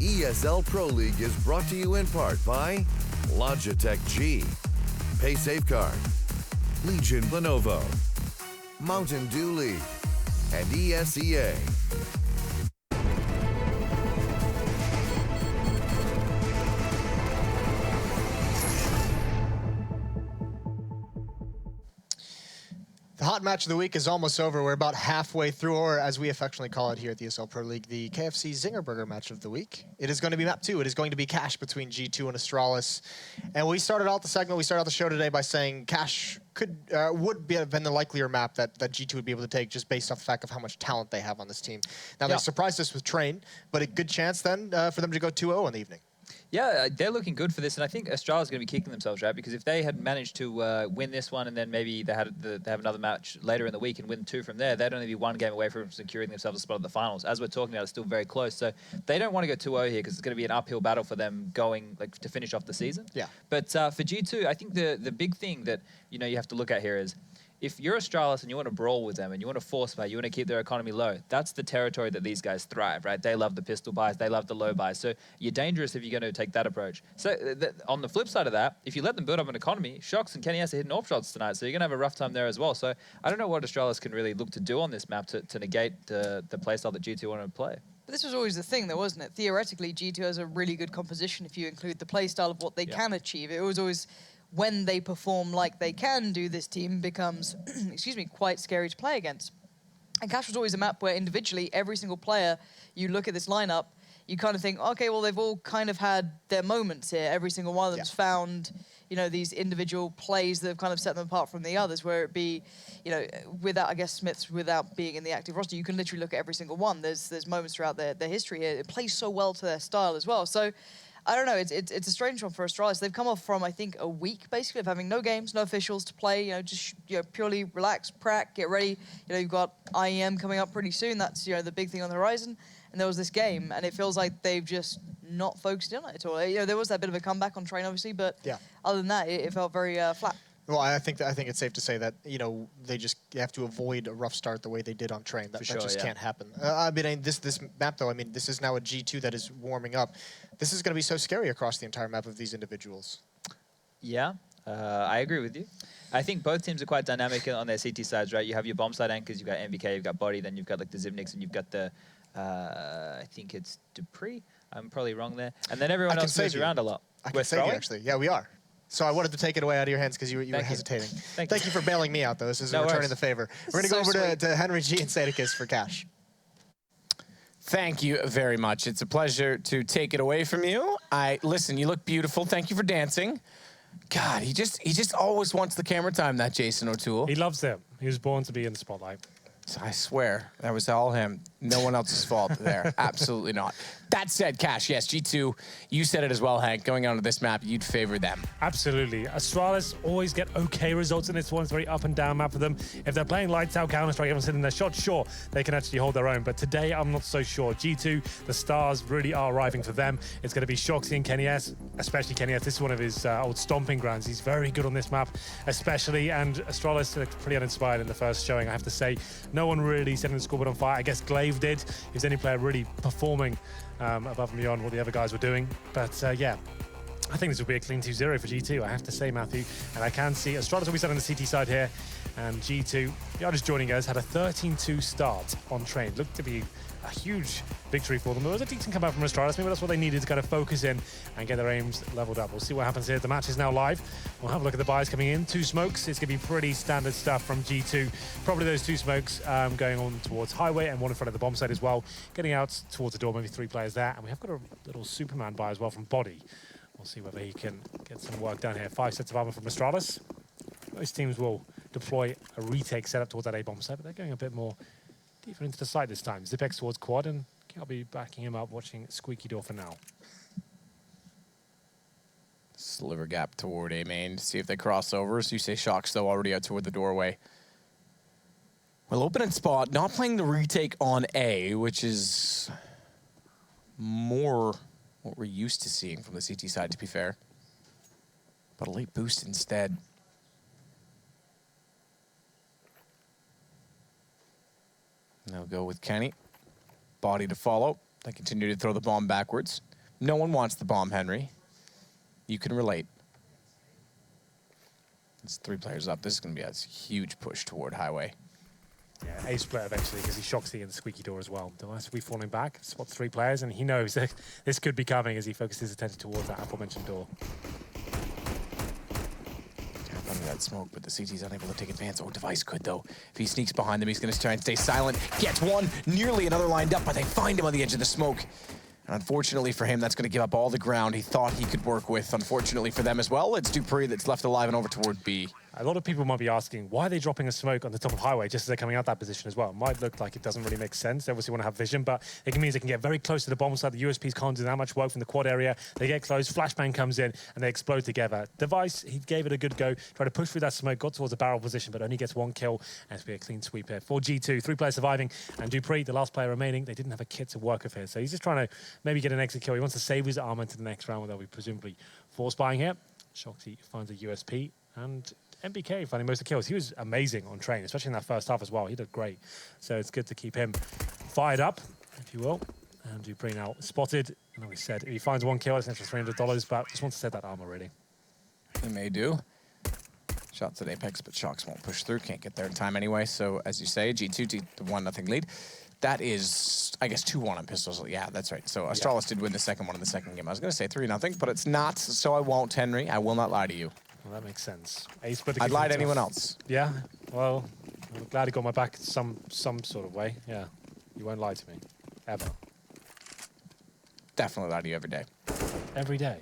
ESL Pro League is brought to you in part by Logitech G, Pay Safeguard, Legion Lenovo, Mountain Dew League, and ESEA. The hot match of the week is almost over. We're about halfway through, or as we affectionately call it here at the ESL Pro League, the KFC Zinger Burger match of the week. It is going to be map 2. It is going to be Cash between G2 and Astralis. And we started out the show today by saying Cash would have been the likelier map that G2 would be able to take just based off the fact of how much talent they have on this team. Now, they surprised us with Train, but a good chance then for them to go 2-0 in the evening. Yeah, they're looking good for this, and I think Astralia's going to be kicking themselves, right? Because if they had managed to win this one, and then maybe they have another match later in the week and win 2 from there, they'd only be 1 game away from securing themselves a spot at the finals. As we're talking about, it's still very close, so they don't want to go 2-0 here because it's going to be an uphill battle for them going to finish off the season. Yeah. But for G2, I think the big thing that you have to look at here is, if you're Astralis and you want to brawl with them and you want to force buy, you want to keep their economy low, that's the territory that these guys thrive, right? They love the pistol buys, they love the low buys. So you're dangerous if you're going to take that approach. So on the flip side of that, if you let them build up an economy, Shox and Kenny are hitting off shots tonight, so you're going to have a rough time there as well. So I don't know what Astralis can really look to do on this map to negate the playstyle that G2 want to play. But this was always the thing, though, wasn't it? Theoretically, G2 has a really good composition if you include the playstyle of what they can achieve. It was always, when they perform like they can do, this team becomes, excuse me, quite scary to play against. And Cash was always a map where individually, every single player, you look at this lineup, you kind of think, okay, well, they've all kind of had their moments here. Every single one of them's found, these individual plays that have kind of set them apart from the others, where it be, without, I guess, Smiths, without being in the active roster, you can literally look at every single one. There's moments throughout their history. It plays so well to their style as well. So, I don't know, it's a strange one for Astralis. They've come off from, I think, a week, basically, of having no games, no officials to play, just purely relax, prac, get ready. You've got IEM coming up pretty soon. That's, the big thing on the horizon. And there was this game, and it feels like they've just not focused in on it at all. There was that bit of a comeback on Train, obviously, but other than that, it felt very flat. Well, I think it's safe to say that they have to avoid a rough start the way they did on Train. That just can't happen. This map though, this is now a G2 that is warming up. This is going to be so scary across the entire map of these individuals. Yeah, I agree with you. I think both teams are quite dynamic on their CT sides, right? You have your bomb side anchors, you've got NBK, you've got Body, then you've got like the Zivniks, and you've got the I think it's Dupree. I'm probably wrong there. And then everyone else moves around a lot. I can save you, actually. Yeah, we are. So I wanted to take it away out of your hands because you were hesitating. Thank you for bailing me out, though. This is returning the favor. We're going to go over to Henry G and Sadicus for Cash. Thank you very much. It's a pleasure to take it away from you. Listen, you look beautiful. Thank you for dancing. God, he just always wants the camera time, that Jason O'Toole. He loves it. He was born to be in the spotlight. I swear, that was all him. No one else's fault there. Absolutely not. That said, Cash, yes, G2, you said it as well, Hank. Going onto this map, you'd favor them. Absolutely. Astralis always get okay results in this one. It's a very up and down map for them. If they're playing lights out Counter-Strike, everyone's hitting their shots, sure, they can actually hold their own. But today, I'm not so sure. G2, the stars really are arriving for them. It's going to be Shoxy and Kenny S, especially Kenny S. This is one of his old stomping grounds. He's very good on this map, especially. And Astralis looked pretty uninspired in the first showing, I have to say. No one really setting the scoreboard on fire. I guess Glaive did. He was the only player really performing above and beyond what the other guys were doing. But yeah, I think this will be a clean 2-0 for G2, I have to say, Matthew. And I can see Astralis will be set on the CT side here. And G2, the just joining us, had a 13-2 start on Train. Looked to be a huge victory for them. There was a decent comeback from Astralis. Maybe that's what they needed to kind of focus in and get their aims leveled up. We'll see what happens here. The match is now live. We'll have a look at the buys coming in. 2 smokes. It's going to be pretty standard stuff from G2. Probably those 2 smokes going on towards Highway and one in front of the bomb site as well. Getting out towards the door, maybe 3 players there. And we have got a little Superman buy as well from Body. We'll see whether he can get some work done here. 5 sets of armor from Astralis. Most teams will deploy a retake setup towards that A bomb site, but they're going a bit more deeper into the site this time. Zipex towards quad, and I'll be backing him up, watching Squeaky Door for now. Sliver gap toward A main to see if they cross over. So you say Shox, though, already out toward the doorway. Well, open in spot, not playing the retake on A, which is more what we're used to seeing from the CT side, to be fair. But a late boost instead. They'll go with Kenny. Body to follow. They continue to throw the bomb backwards. No one wants the bomb, Henry. You can relate. It's 3 players up. This is going to be a huge push toward Highway. Yeah, A split eventually because he shocks the squeaky door as well. Device will be falling back, spots 3 players, and he knows that this could be coming as he focuses his attention towards that aforementioned door. Under that smoke, but the CT's unable to take advance. Oh, Device could, though. If he sneaks behind them, he's going to try and stay silent. Gets one, nearly another lined up, but they find him on the edge of the smoke. And unfortunately for him, that's going to give up all the ground he thought he could work with. Unfortunately for them as well, it's Dupree that's left alive and over toward B. A lot of people might be asking, why are they dropping a smoke on the top of Highway just as they're coming out that position as well? It might look like it doesn't really make sense. They obviously want to have vision, but it means they can get very close to the bomb side. The USPs can't do that much work from the quad area. They get close, Flashbang comes in, and they explode together. Device, he gave it a good go, tried to push through that smoke, got towards the barrel position, but only gets 1 kill, and it's be a clean sweep here. For G2, 3 players surviving, and Dupree, the last player remaining, they didn't have a kit to work with here, so he's just trying to maybe get an exit kill. He wants to save his armor into the next round, where they'll be presumably force buying here. Shoxy finds a USP, and NBK finding most of the kills. He was amazing on train, especially in that first half as well. He did great. So it's good to keep him fired up, if you will. And Dupree now spotted. And like we said, if he finds 1 kill, it's an extra $300, but just wants to set that armor, really. He may do. Shots at Apex, but Shox won't push through. Can't get there in time anyway. So, as you say, G2, the 1-0 lead. That is, I guess, 2-1 on pistols. Yeah, that's right. So Astralis did win the second one in the second game. I was going to say 3-0, but it's not, so I won't, Henry. I will not lie to you. Well, that makes sense. I'd lie to anyone else. Yeah, well, I'm glad he got my back some sort of way. Yeah, you won't lie to me, ever. Definitely lie to you every day. Every day?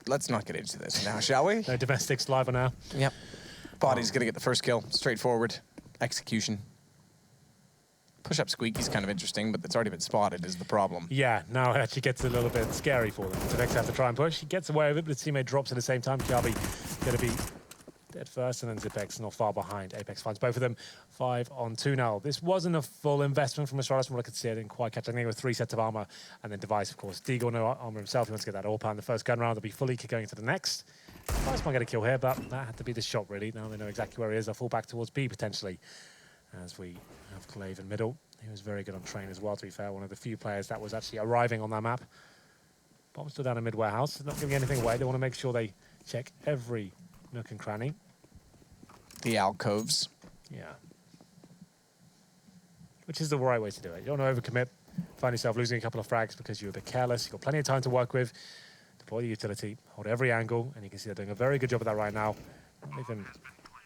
Let's not get into this now, shall we? No domestics live on now. Yep. Body's going to get the first kill. Straightforward. Execution. Push-up Squeaky's kind of interesting, but it's already been spotted is the problem. Yeah, now it actually gets a little bit scary for them. Devex have to try and push. He gets away with it, but his teammate drops at the same time. Kiabi going to be dead first, and then Zipex not far behind. Apex finds both of them. 5 on 2 now. This wasn't a full investment from Astralis from what I could see. I didn't quite catch. I think it was 3 sets of armor, and then Device, of course. Deagle, no armor himself. He wants to get that Overpass in the first gun round. They'll be fully going into the next. Device might get a kill here, but that had to be the shot, really. Now they know exactly where he is. They'll fall back towards B, potentially, as we have Clave in middle. He was very good on train as well, to be fair. One of the few players that was actually arriving on that map. Bomb still down in mid-warehouse. Not giving anything away. They want to make sure they check every nook and cranny. The alcoves. Yeah. Which is the right way to do it. You don't want to overcommit. Find yourself losing a couple of frags because you're a bit careless. You've got plenty of time to work with. Deploy the utility. Hold every angle. And you can see they're doing a very good job of that right now. Not even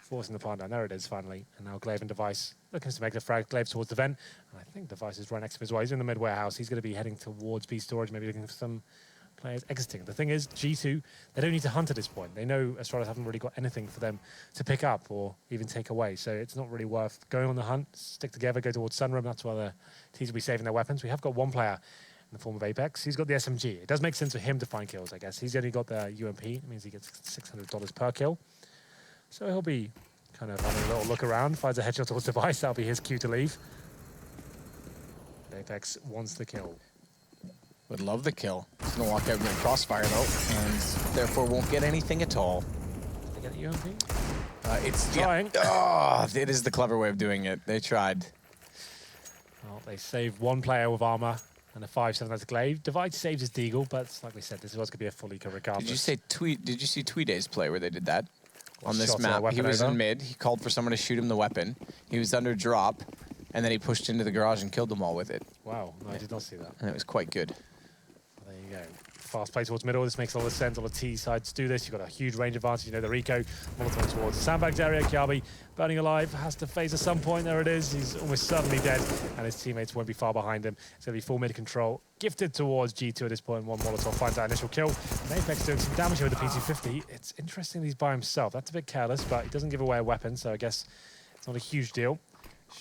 forcing the pond down. There it is, finally. And now Glaive and Device looking to make the frag. Glaive towards the vent. And I think Device is right next to him as well. He's in the mid-warehouse. He's going to be heading towards B storage, maybe looking for some players exiting. The thing is, G2, they don't need to hunt at this point. They know Astralis haven't really got anything for them to pick up or even take away. So it's not really worth going on the hunt. Stick together, go towards Sunroom. That's where the teams will be saving their weapons. We have got 1 player in the form of Apex. He's got the SMG. It does make sense for him to find kills, I guess. He's only got the UMP. It means he gets $600 per kill. So he'll be kind of having a little look around, finds a headshot towards Device. That'll be his cue to leave. Apex wants the kill. Would love the kill. He's going to walk out and get crossfire, though, and therefore won't get anything at all. Did they get the UMP? It's trying. Yeah. Oh, it is the clever way of doing it. They tried. Well, they saved 1 player with armor and a 5-7 as a Glaive. Divide saves his Deagle, but like we said, this was going to be a full eco regardless. Did you see Tweeday's play where they did that? On this map, he was in mid. He called for someone to shoot him the weapon. He was under drop, and then he pushed into the garage and killed them all with it. Wow, no, I did not see that. And it was quite good. There you go. Fast play towards middle. This makes a lot of sense. All the T sides do this. You've got a huge range advantage. You know the Rico. Molotov towards the sandbags area. Kiabi burning alive. Has to phase at some point. There it is. He's almost suddenly dead. And his teammates won't be far behind him. It's going to be full mid control. Gifted towards G2 at this point. 1 Molotov finds that initial kill. And Apex doing some damage here with the P250. It's interesting that he's by himself. That's a bit careless, but he doesn't give away a weapon. So I guess it's not a huge deal.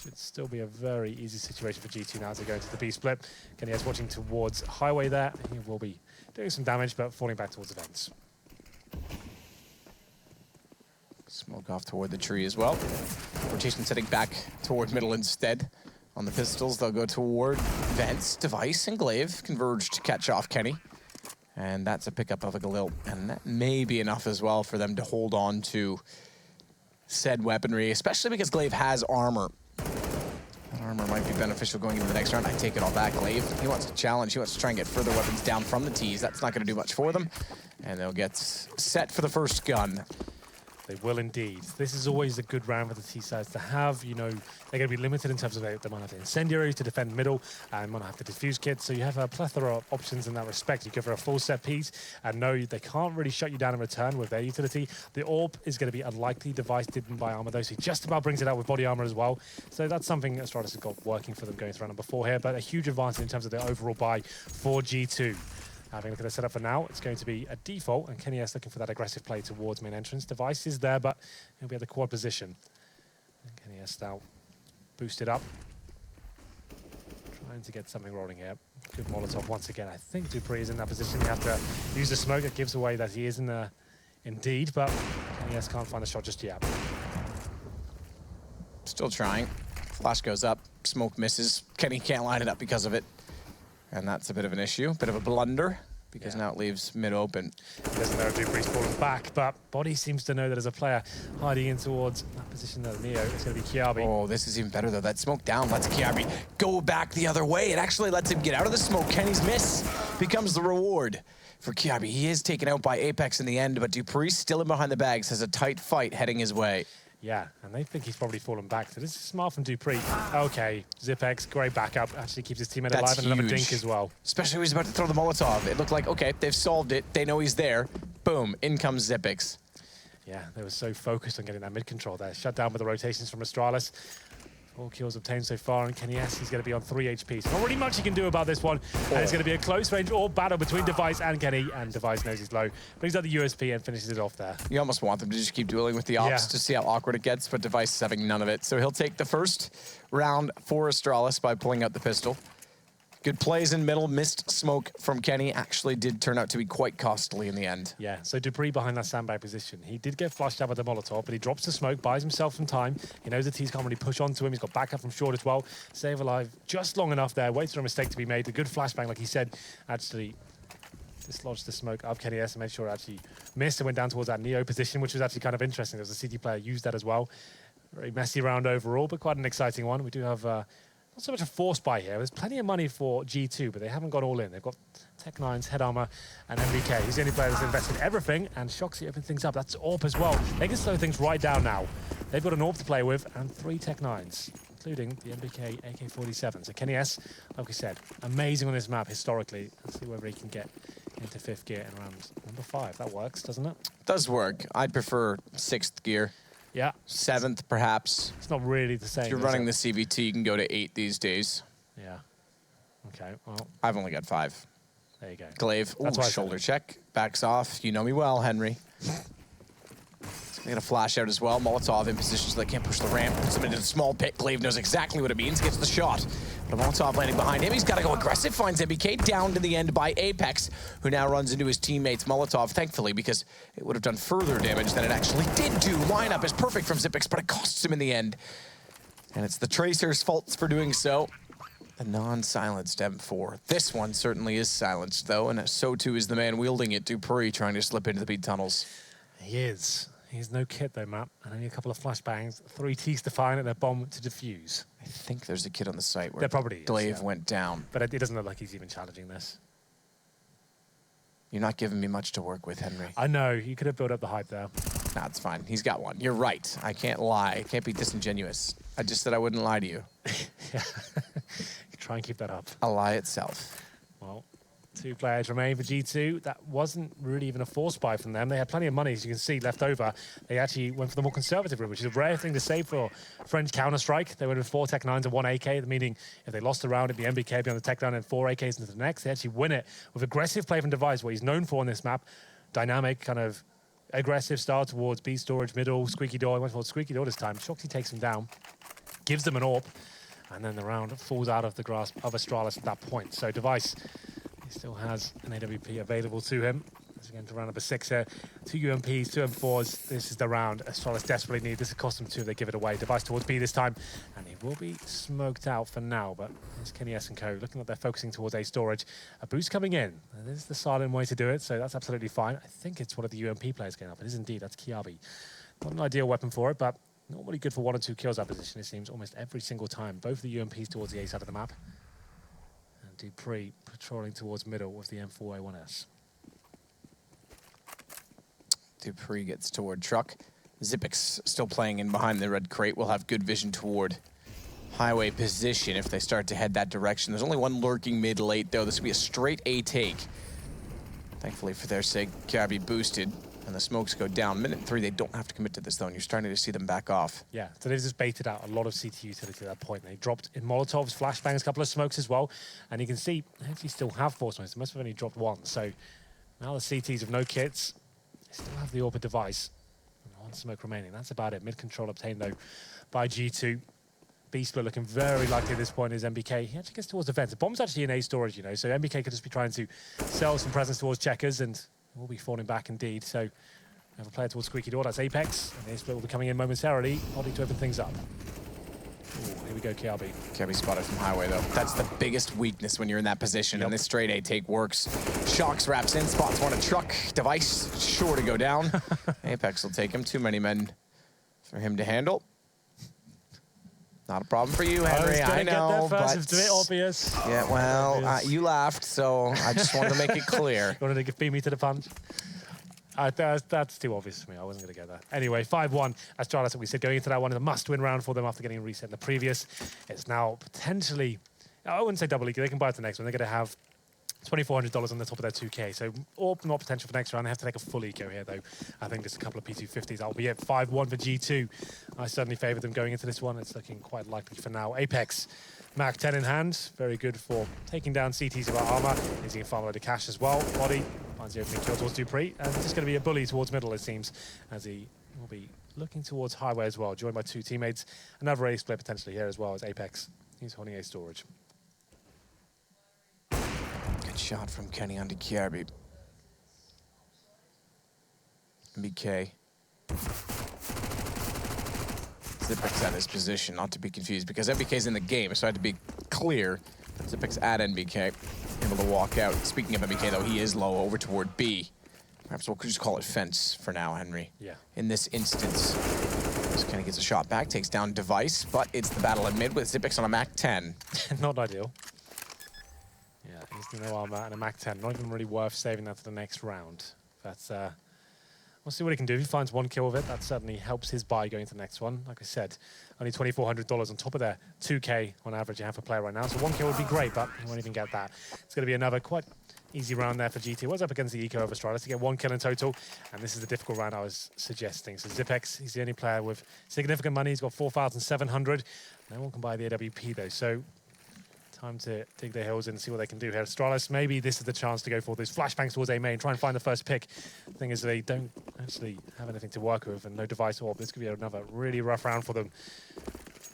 Should still be a very easy situation for G2 now to go into the B split. Kenny's watching towards Highway there. He will be doing some damage, but falling back towards the vents. Smoke off toward the tree as well. Rotation setting back toward middle instead. On the pistols, they'll go toward vents. Device and Glaive converge to catch off Kenny. And that's a pickup of a Galil. And that may be enough as well for them to hold on to said weaponry, especially because Glaive has armor. Armor might be beneficial going into the next round. I take it all back. Glaive, he wants to challenge. He wants to try and get further weapons down from the T's. That's not going to do much for them. And they'll get set for the first gun. They will indeed. This is always a good round for the T-sides to have. You know, they're going to be limited in terms of they might have the incendiaries to defend middle, and might have the diffuse kits. So you have a plethora of options in that respect. You go for a full set piece, and no, they can't really shut you down in return with their utility. The orb is going to be unlikely. Device didn't buy armor though, so he just about brings it out with body armor as well. So that's something Astralis has got working for them going through round number 4 here, but a huge advantage in terms of their overall buy for G2. Having a look at the setup for now, it's going to be a default, and Kenny S looking for that aggressive play towards main entrance. Device is there, but he'll be at the quad position. And Kenny S now boosted up. Trying to get something rolling here. Good Molotov once again. I think dupreeh is in that position. You have to use the smoke. That gives away that he is in there indeed, but Kenny S can't find a shot just yet. Still trying. Flash goes up. Smoke misses. Kenny can't line it up because of it. And that's a bit of an issue, bit of a blunder, because now it leaves mid open. He doesn't know if dupreeh's falling back, but Body seems to know that as a player hiding in towards that position of Neo, it's going to be Kiabi. Oh, this is even better though. That smoke down lets Kiabi go back the other way. It actually lets him get out of the smoke. Kenny's miss becomes the reward for Kiabi. He is taken out by Apex in the end, but dupreeh still in behind the bags, has a tight fight heading his way. Yeah, and they think he's probably fallen back. So this is smart from dupreeh. Okay, Zipex, great backup. Actually keeps his teammate alive and another dink as well. Especially when he's about to throw the Molotov. It looked like, okay, they've solved it. They know he's there. Boom, in comes Zipex. Yeah, they were so focused on getting that mid control there. Shut down with the rotations from Astralis. 4 kills obtained so far, and Kenny S, he's going to be on 3 HP. So not really much he can do about this one. And it's going to be a close range or battle between Device and Kenny, and Device knows he's low. Brings out the USP and finishes it off there. You almost want them to just keep dueling with the ops to see how awkward it gets, but Device is having none of it. So he'll take the first round for Astralis by pulling out the pistol. Good plays in middle, missed smoke from Kenny. Actually did turn out to be quite costly in the end. Yeah, so dupreeh behind that sandbag position. He did get flushed out with the Molotov, but he drops the smoke, buys himself some time. He knows the T's can't really push onto him. He's got backup from short as well. Save alive just long enough there. Waits for a mistake to be made. The good flashbang, like he said, actually dislodged the smoke up Kenny S and made sure it actually missed and went down towards that Neo position, which was actually kind of interesting. There was a CT player used that as well. Very messy round overall, but quite an exciting one. We do have not so much a force buy here. There's plenty of money for G2, but they haven't got all in. They've got Tech9's Head Armor and NBK. He's the only player that's invested everything, and Shoxy opens things up. That's AWP as well. They can slow things right down now. They've got an AWP to play with and 3 Tech9s, including the NBK AK-47. So Kenny S, like we said, amazing on this map historically. Let's see whether he can get into 5th gear in round number 5. That works, doesn't it? Does work. I'd prefer 6th gear. Yeah. 7th, perhaps. It's not really the same. If you're running the CVT, you can go to 8 these days. Yeah. Okay, well. I've only got 5. There you go. Glaive. Ooh, shoulder check. Backs off. You know me well, Henry. He's going to flash out as well. Molotov in position so they can't push the ramp. Puts him into the small pit. Glaive knows exactly what it means. Gets the shot. But a Molotov landing behind him. He's got to go aggressive. Finds NBK down to the end by Apex, who now runs into his teammates. Molotov, thankfully, because it would have done further damage than it actually did do. Lineup is perfect from Zipex, but it costs him in the end. And it's the Tracer's fault for doing so. A non-silenced M4. This one certainly is silenced, though, and so too is the man wielding it, dupreeh, trying to slip into the bead tunnels. He is. He's no kit, though, Matt, and only a couple of flashbangs, 3 T's to find, and a bomb to defuse. I think there's a kid on the site where there probably is, Glaive went down. But it doesn't look like he's even challenging this. You're not giving me much to work with, Henry. I know. You could have built up the hype there. Nah, it's fine. He's got one. You're right. I can't lie. I can't be disingenuous. I just said I wouldn't lie to you. Yeah. Try and keep that up. A lie itself. Well, 2 players remain for G2. That wasn't really even a force buy from them. They had plenty of money, as you can see, left over. They actually went for the more conservative route, which is a rare thing to say for French Counter-Strike. They went with 4 Tech9s and 1 AK, meaning if they lost the round, it'd be NBK beyond the Tech9 and 4 AKs into the next. They actually win it with aggressive play from Device, what he's known for on this map. Dynamic, kind of aggressive start towards B storage, middle, squeaky door. He went for squeaky door this time. Shoxy takes him down, gives them an AWP, and then the round falls out of the grasp of Astralis at that point. So Device, he still has an AWP available to him. As we get into round number 6 here, 2 UMPs, 2 M4s. This is the round Astralis desperately need. This has cost them 2. They give it away. Device towards B this time, and he will be smoked out for now. But there's Kenny S and co. Looking like they're focusing towards A storage. A boost coming in. And this is the silent way to do it, so that's absolutely fine. I think it's one of the UMP players getting up. It is indeed. That's Kiabi. Not an ideal weapon for it, but Normally good for 1 or 2 kills that position, it seems, almost every single time. Both the UMPs towards the A side of the map. And Dupree patrolling towards middle with the M4A1S. Dupree gets toward truck. Zipix still playing in behind the red crate. Will have good vision toward highway position if they start to head that direction. There's only one lurking mid-late, though. This will be a straight A take. Thankfully for their sake, Gabby boosted, and the smokes go down. Minute 3, they don't have to commit to this, though, and you're starting to see them back off. Yeah, so they've just baited out a lot of CT utility at that point. They dropped in Molotovs, flashbangs, a couple of smokes as well, and you can see they actually still have 4 smokes. They must have only dropped 1, so now the CTs have no kits. They still have the AWP device. And 1 smoke remaining. That's about it. Mid-control obtained, though, by G2. B-split looking very likely at this point is NBK. He actually gets towards the fence. The bomb's actually in A storage, you know, so NBK could just be trying to sell some presence towards checkers, and will be falling back indeed. So we have a player towards Squeaky Door. That's Apex. And A-split will be coming in momentarily. Body to open things up. Ooh, here we go, KRB. KRB spotted from highway, though. That's the biggest weakness when you're in that position, and this straight A take works. Shocks wraps in, spots 1 a truck. Device sure to go down. Apex will take him. Too many men for him to handle. Not a problem for you, Henry, I know, but... It's a bit obvious. Yeah, well, you laughed, so I just wanted to make it clear. You wanted to beat me to the punch? That's too obvious for me. I wasn't going to get that. Anyway, 5-1. Astralis, we said, going into that one is a must-win round for them after getting a reset in the previous. It's now potentially... I wouldn't say double league. They can buy it the next one. They're going to have $2,400 on the top of their 2K. So, or not potential for next round. They have to take a full eco here, though. I think just a couple of P250s. That'll be it. 5-1 for G2. I certainly favour them going into this one. It's looking quite likely for now. Apex, Mac 10 in hand. Very good for taking down CTs of our armour. Using a farm load of cash as well. Body finds the opening kill towards Dupree. And it's just going to be a bully towards middle, it seems, as he will be looking towards highway as well, joined by 2 teammates. Another A split potentially here as well as Apex. He's holding A storage. Good shot from Kenny onto Kiarbi. NBK. Zipix at his position, not to be confused, because NBK's in the game, so I had to be clear. Zipix at NBK, able to walk out. Speaking of NBK, though, he is low over toward B. Perhaps we'll just call it fence for now, Henry. Yeah. In this instance. Just Kenny gets a shot back, takes down Device, but it's the battle at mid with Zipix on a Mac 10. Not ideal. Yeah, he's no armor and a Mac 10. Not even really worth saving that to the next round. But we'll see what he can do. If he finds 1 kill with it, that certainly helps his buy going to the next one. Like I said, only $2,400 on top of their 2K on average you have for player right now. So 1 kill would be great, but he won't even get that. It's going to be another quite easy round there for GT. Was up against the eco of Astralis to get 1 kill in total. And this is the difficult round I was suggesting. So Zipex, he's the only player with significant money. He's got 4,700. No one can buy the AWP though. So time to dig their heels in and see what they can do here. Astralis, maybe this is the chance to go for those flashbangs towards A main, try and find the first pick. The thing is, they don't actually have anything to work with and no device orb. This could be another really rough round for them.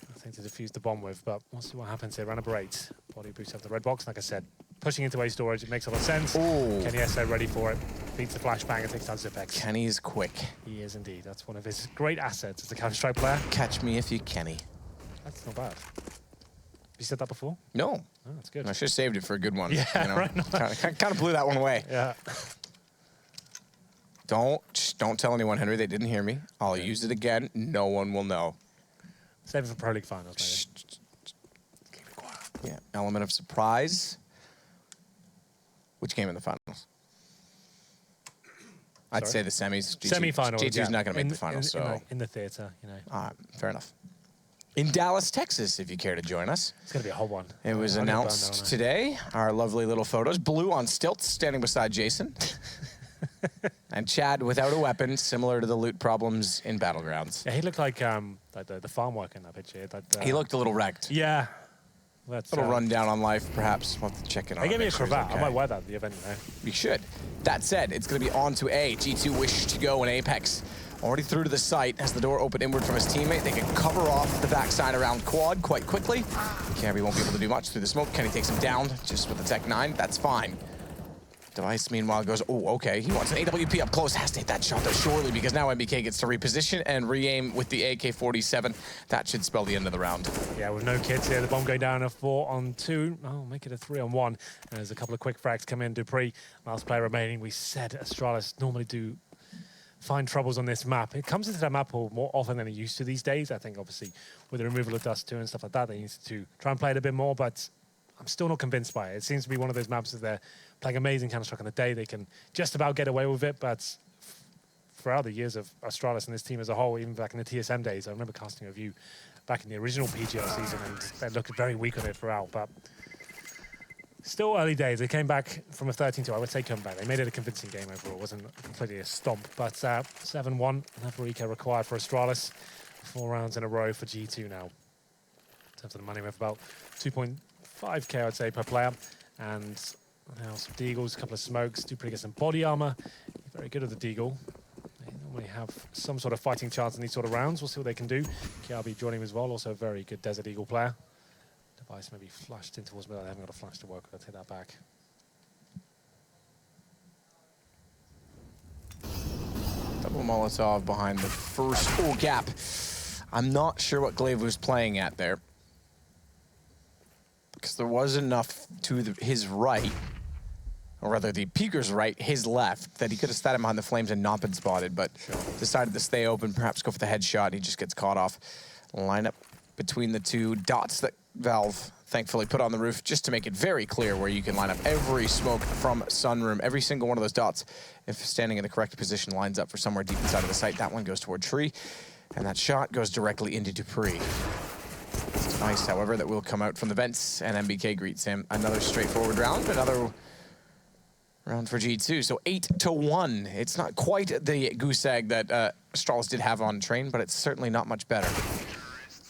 Nothing to defuse the bomb with, but we'll see what happens here. Round number 8. Body boost up the red box. Like I said, pushing into A storage, it makes a lot of sense. Ooh. Kenny SO ready for it. Beats the flashbang and takes down Zipex. Kenny is quick. He is indeed. That's one of his great assets as a Counter-Strike player. Catch me if you Kenny. That's not bad. You said that before? No. Oh, that's good. I should have saved it for a good one. Yeah, you know? right. Kind of blew that one away. Yeah. Don't tell anyone, Henry. They didn't hear me. I'll use it again. No one will know. Save it for Pro League finals, maybe. Keep it quiet. Yeah, element of surprise. Which game in the finals? I'd say the semis. Semi-finals. G2's not going to make the finals, so... In the theater, you know. Fair enough. In Dallas, Texas, if you care to join us. It's going to be a whole one. It was announced today. Our lovely little photos. Blue on stilts, standing beside Jason. And Chad without a weapon, similar to the loot problems in Battlegrounds. Yeah, he looked like the farm worker in that picture. He looked a little wrecked. Yeah. A little rundown on life, perhaps. We'll have to check in on it. They gave me a cravat. Okay. I might wear that at the event, you know. You should. That said, it's going to be on to A. G2 wish to go in Apex. Already through to the site. Has the door open inward from his teammate. They can cover off the backside around quad quite quickly. Camby won't be able to do much through the smoke. Kenny takes him down just with the Tech 9. That's fine. Device, meanwhile, goes, oh, okay. He wants an AWP up close. Has to hit that shot, though, surely, because now NBK gets to reposition and re-aim with the AK-47. That should spell the end of the round. Yeah, with no kids here, the bomb going down a 4-on-2. Oh, make it a 3-on-1. And there's a couple of quick frags come in. Dupree, last player remaining. We said Astralis normally do find troubles on this map. It comes into that map pool more often than it used to these days. I think, obviously, with the removal of Dust 2 and stuff like that, they need to try and play it a bit more, but I'm still not convinced by it. It seems to be one of those maps that they're playing amazing Counter-Strike on the day. They can just about get away with it, but throughout the years of Astralis and this team as a whole, even back in the TSM days, I remember casting a view back in the original PGL season, and they looked very weak on it throughout, but still early days. They came back from a 13-2, I would say comeback. They made it a convincing game overall. It wasn't completely a stomp, but 7-1, another eco required for Astralis. 4 rounds in a row for G2 now. In terms of the money, we have about 2.5k, I'd say, per player. And now some Deagles, a couple of smokes. Dupree gets some body armor. Very good at the Deagle. They normally have some sort of fighting chance in these sort of rounds. We'll see what they can do. KRB joining as well, also a very good Desert Eagle player. Device maybe flashed in towards middle. I haven't got a flash to work with. I'll take that back. Double Molotov behind the first gap. I'm not sure what Glaive was playing at there, because there was enough to his right, or rather the peeker's right, his left, that he could have sat him behind the flames and not been spotted, but decided to stay open, perhaps go for the headshot, and he just gets caught off. Lineup between the two dots that Valve thankfully put on the roof, just to make it very clear where you can line up every smoke from Sunroom. Every single one of those dots, if standing in the correct position, lines up for somewhere deep inside of the site. That one goes toward Tree, and that shot goes directly into Dupree. It's nice, however, that will come out from the vents, and NBK greets him. Another straightforward round, another round for G2. So 8-1. It's not quite the goose egg that Astralis did have on train, but it's certainly not much better.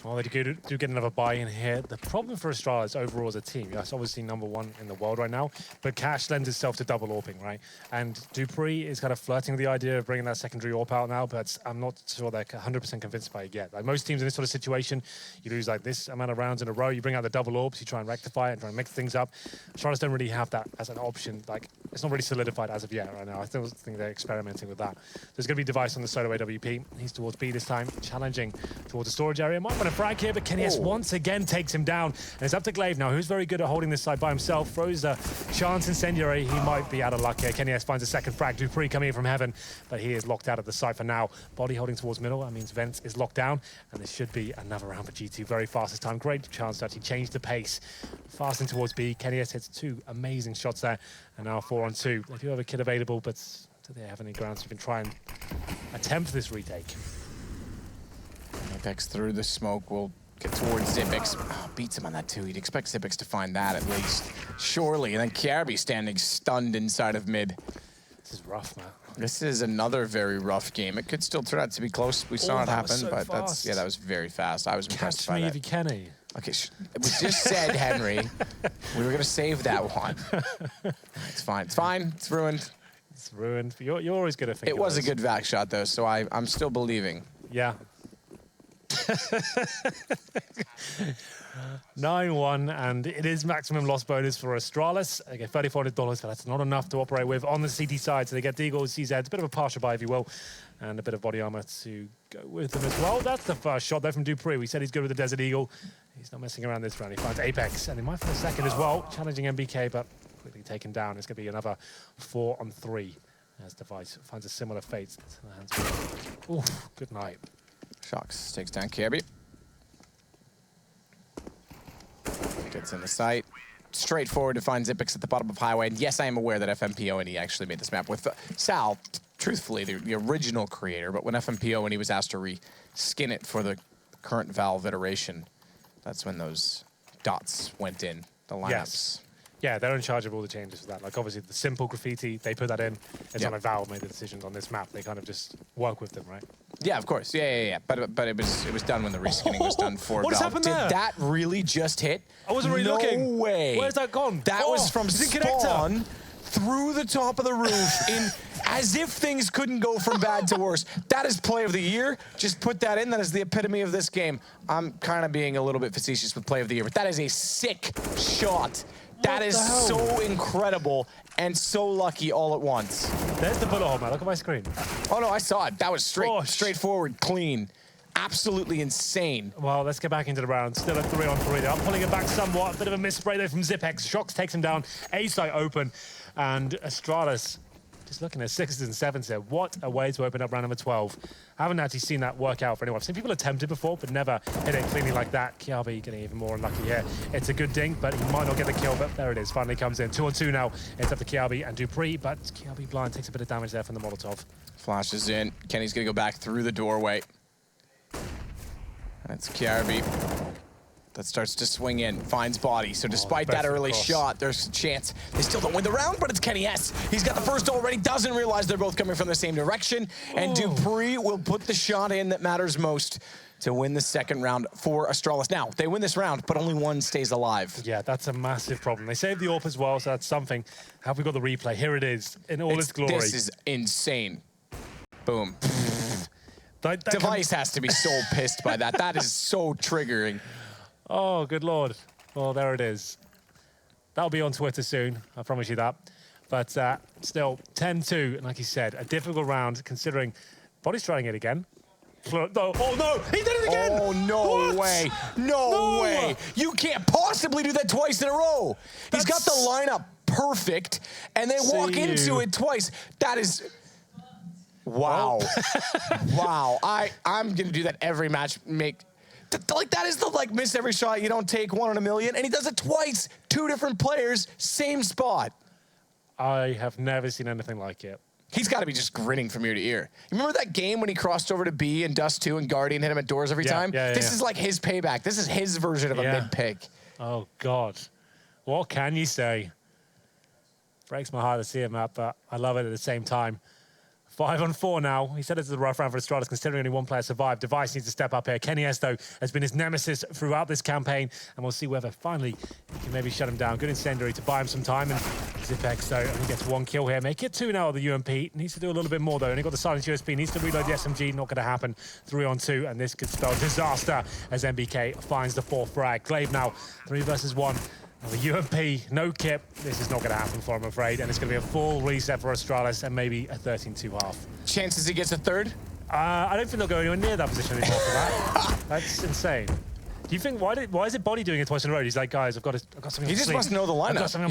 Well, they do get another buy-in here. The problem for Astralis overall as a team, that's obviously #1 in the world right now, but Cash lends itself to double AWPing, right? And Dupree is kind of flirting with the idea of bringing that secondary AWP out now, but I'm not sure they're 100% convinced by it yet. Like most teams in this sort of situation, you lose like this amount of rounds in a row, you bring out the double AWPs, you try and rectify it and try and mix things up. Astralis don't really have that as an option. Like, it's not really solidified as of yet right now. I still think they're experimenting with that. There's going to be Device on the solo AWP. He's towards B this time, challenging towards the storage area. Might want to frag here, but Kenny S once again takes him down. And it's up to Glaive now, who's very good at holding this side by himself. Throws a chance incendiary. He might be out of luck here. Kenny S finds a second frag. Dupree coming in from heaven, but he is locked out of the site for now. Body holding towards middle. That means Vents is locked down, and this should be another round for G2. Very fast this time. Great chance to actually change the pace. Fasting towards B. Kenny S hits 2 amazing shots there, and now 4-on-2. They do have a kid available, but do they have any grounds to even try and attempt this retake? Apex through the smoke will get towards Xipix. Oh, beats him on that too. You'd expect Xipix to find that at least. Surely. And then KRB standing stunned inside of mid. This is rough, man. This is another very rough game. It could still turn out to be close. We saw it happen, so but fast. that was very fast. I was impressed by that. Catch me if you can. Okay, it was just said, Henry. We were gonna save that one. It's fine. It's fine. It's ruined. It's ruined. You're always gonna think. It was a good vac shot though, so I'm still believing. Yeah. 9-1, and it is maximum loss bonus for Astralis. They get $3,400, but that's not enough to operate with on the CT side. So they get Deagles, CZs, a bit of a partial buy, if you will, and a bit of body armor to go with them as well. That's the first shot there from Dupree. We said he's good with the Desert Eagle. He's not messing around this round. He finds Apex, and he might find a second as well, challenging NBK, but quickly taken down. It's going to be another 4-on-3 as Device finds a similar fate to the hands of. Oof, good night. Shocks takes down KRB. Gets in the sight. Straightforward to find Xipix at the bottom of Highway. And yes, I am aware that FMPO and he actually made this map with Sal, truthfully, the original creator. But when FMPO and he was asked to reskin it for the current Valve iteration, that's when those dots went in, the lineups. Yes. Yeah, they're in charge of all the changes for that. Like, obviously, the simple graffiti, they put that in. It's not like Valve made the decisions on this map. They kind of just work with them, right? Yeah, of course. Yeah. But it was done when the reskinning was done for what Valve. Happened there? Did that really just hit? I wasn't really looking. No way. Where's that gone? That was from spawn through the top of the roof in as if things couldn't go from bad to worse. That is play of the year. Just put that in. That is the epitome of this game. I'm kind of being a little bit facetious with play of the year, but that is a sick shot. That is so incredible and so lucky all at once. There's the bullet hole, man. Look at my screen. Oh, no, I saw it. That was straightforward, clean. Absolutely insane. Well, let's get back into the round. Still at 3-on-3. They are pulling it back somewhat. A bit of a misspray there from Xipix. Shocks takes him down. A site open. And Astralis Just looking at 6s and 7s here. What a way to open up round number 12. I haven't actually seen that work out for anyone. I've seen people attempt it before, but never hit it cleanly like that. Kiabi getting even more unlucky here. It's a good dink, but he might not get the kill, but there it is. Finally comes in. 2-on-2 now. It's up to Kiabi and Dupree, but Kiabi blind takes a bit of damage there from the Molotov. Flashes in. Kenny's going to go back through the doorway. And it's Kiabi that starts to swing in, finds body. So despite that early shot, there's a chance they still don't win the round, but it's Kenny S. He's got the first already, doesn't realize they're both coming from the same direction, and Dupree will put the shot in that matters most to win the second round for Astralis. Now, they win this round, but only one stays alive. Yeah, that's a massive problem. They saved the AWP as well, so that's something. Have we got the replay? Here it is, in all its glory. This is insane. Boom. Device has to be so pissed by that. That is so triggering. Oh, good Lord. Well, there it is. That'll be on Twitter soon, I promise you that. But still, 10-2, and like you said, a difficult round considering Body's trying it again. Oh, no! He did it again! Oh, no way. No way. You can't possibly do that twice in a row. He's got the lineup perfect, and they walk into it twice. That is... Wow. Wow. I'm going to do that every match. Like, that is the, like, miss every shot, you don't take 1 in a million, and he does it twice. 2 different players, same spot. I have never seen anything like it. He's got to be just grinning from ear to ear. You remember that game when he crossed over to B and Dust 2 and Guardian hit him at doors every time? This is like his payback. This is his version of a mid-pick. Oh, God. What can you say? Breaks my heart to see him up, but I love it at the same time. 5-on-4 now. He said it's a rough round for Astralis, considering only one player survived. Device needs to step up here. Kenny S, though, has been his nemesis throughout this campaign, and we'll see whether finally he can maybe shut him down. Good incendiary to buy him some time, and Zipex, though, only gets 1 kill here. Make it 2 now with the UMP. Needs to do a little bit more, though. Only got the silence USP. Needs to reload the SMG. Not going to happen. 3-on-2, and this could spell disaster as NBK finds the 4th frag. Glaive now, 3 versus 1. And the UMP, no kip. This is not going to happen for him, I'm afraid. And it's going to be a full reset for Astralis and maybe a 13-2 half. Chances he gets a 3rd? I don't think they'll go anywhere near that position anymore for that. That's insane. Do you think, why is it Body doing it twice in a row? He's like, guys, I've got something He just must know the lineup.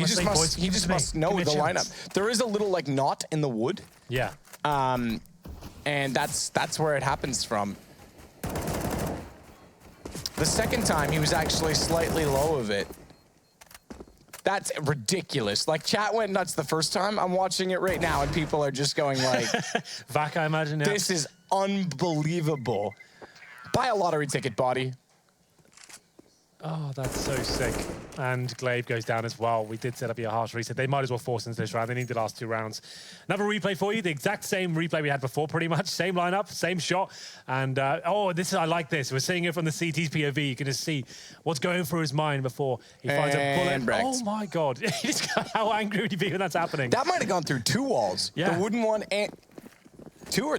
He just must know the lineup. There is a little, like, knot in the wood. Yeah. And that's where it happens from. The second time, he was actually slightly low of it. That's ridiculous. Like, chat went nuts the first time. I'm watching it right now, and people are just going like... Vac, I imagine, yeah. This is unbelievable. Buy a lottery ticket, Body. Oh, that's so sick. And Glaive goes down as well. We did set up a harsh reset. They might as well force into this round. They need the last 2 rounds. Another replay for you. The exact same replay we had before, pretty much. Same lineup, same shot. And, I like this. We're seeing it from the CT's POV. You can just see what's going through his mind before he finds a bullet. Oh, my God. How angry would you be when that's happening? That might have gone through 2 walls. Yeah. The wooden one and 2 or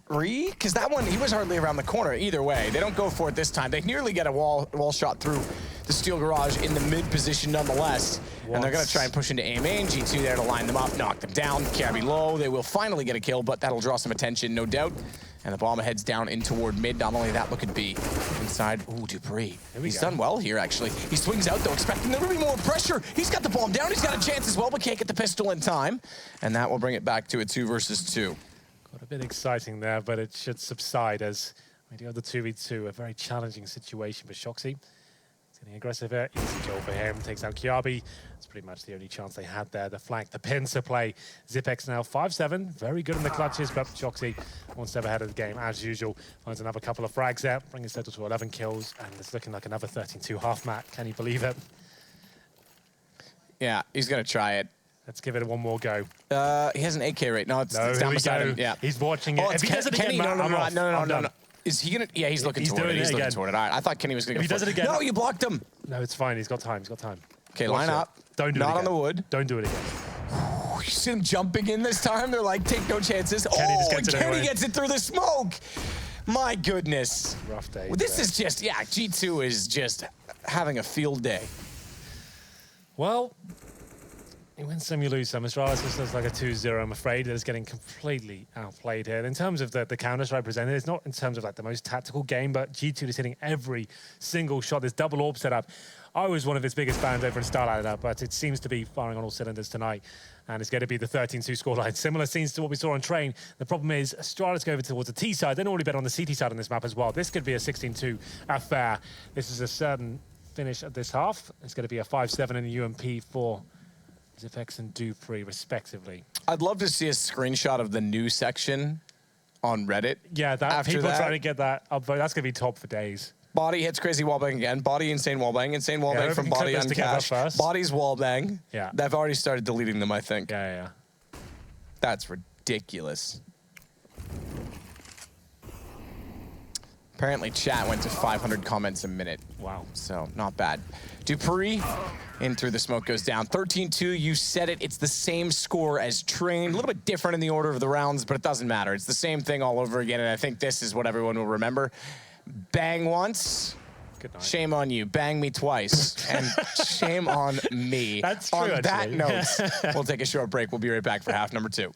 3? Because that one, he was hardly around the corner either way. They don't go for it this time. They nearly get a wall shot through the steel garage in the mid position nonetheless. And they're going to try and push into A main. G2 there to line them up, knock them down. Kiabi low. They will finally get a kill, but that'll draw some attention, no doubt. And the bomb heads down in toward mid. Not only that, look at B. Inside, ooh, Dupree. He's done well here, actually. He swings out, though, expecting there to be more pressure. He's got the bomb down. He's got a chance as well, but can't get the pistol in time. And that will bring it back to a 2 versus 2. Got a bit exciting there, but it should subside as we do have the 2v2. A very challenging situation for Shoxy. He's getting aggressive here. Easy kill for him. Takes out Kiabi. That's pretty much the only chance they had there. The flank, the pincer play. Zipex now 5-7. Very good in the clutches, but Shoxy 1 step ahead of the game as usual. Finds another couple of frags there. Bringing his total to 11 kills. And it's looking like another 13-2 half mat. Can you believe it? Yeah, he's going to try it. Let's give it one more go. He has an AK right now. It's down beside him. Yeah, he's watching it. Oh, if he does it again, no. Is he gonna? Yeah, he's looking toward it. He's looking toward it. All right, I thought Kenny was gonna. If he does it again. No, you blocked him. No, it's fine. He's got time. He's got time. Okay, line up. Don't do it again. Not on the wood. Don't do it again. You see him jumping in this time. They're like, take no chances. Kenny gets it through the smoke. My goodness. Rough day. Well, this is just G2 is just having a field day. Well, You win some, you lose some. Astralis just looks like a 2-0, I'm afraid. It's getting completely outplayed here. In terms of the counter-strike presented, it's not in terms of like the most tactical game, but G2 is hitting every single shot. This double orb setup, I was one of its biggest fans over in Starlight, but it seems to be firing on all cylinders tonight. And it's going to be the 13-2 scoreline. Similar scenes to what we saw on Train. The problem is Astralis go over towards the T side. They're already bet on the CT side on this map as well. This could be a 16-2 affair. This is a certain finish at this half. It's going to be a 5-7 in the UMP for Ziphex and Dupree, respectively. I'd love to see a screenshot of the new section on Reddit. Yeah, people trying to get that up. That's going to be top for days. Body hits crazy wallbang again. Body insane wallbang from Body on Cash. Body's wallbang. Yeah. They've already started deleting them, I think. Yeah. That's ridiculous. Apparently chat went to 500 comments a minute. Wow. So not bad. Dupree in through the smoke goes down. 13-2, you said it. It's the same score as Train. A little bit different in the order of the rounds, but it doesn't matter. It's the same thing all over again, and I think this is what everyone will remember. Bang once. Good night. Shame on you. Bang me twice. And shame on me. That's true, on that actually. note, we'll take a short break. We'll be right back for half number 2.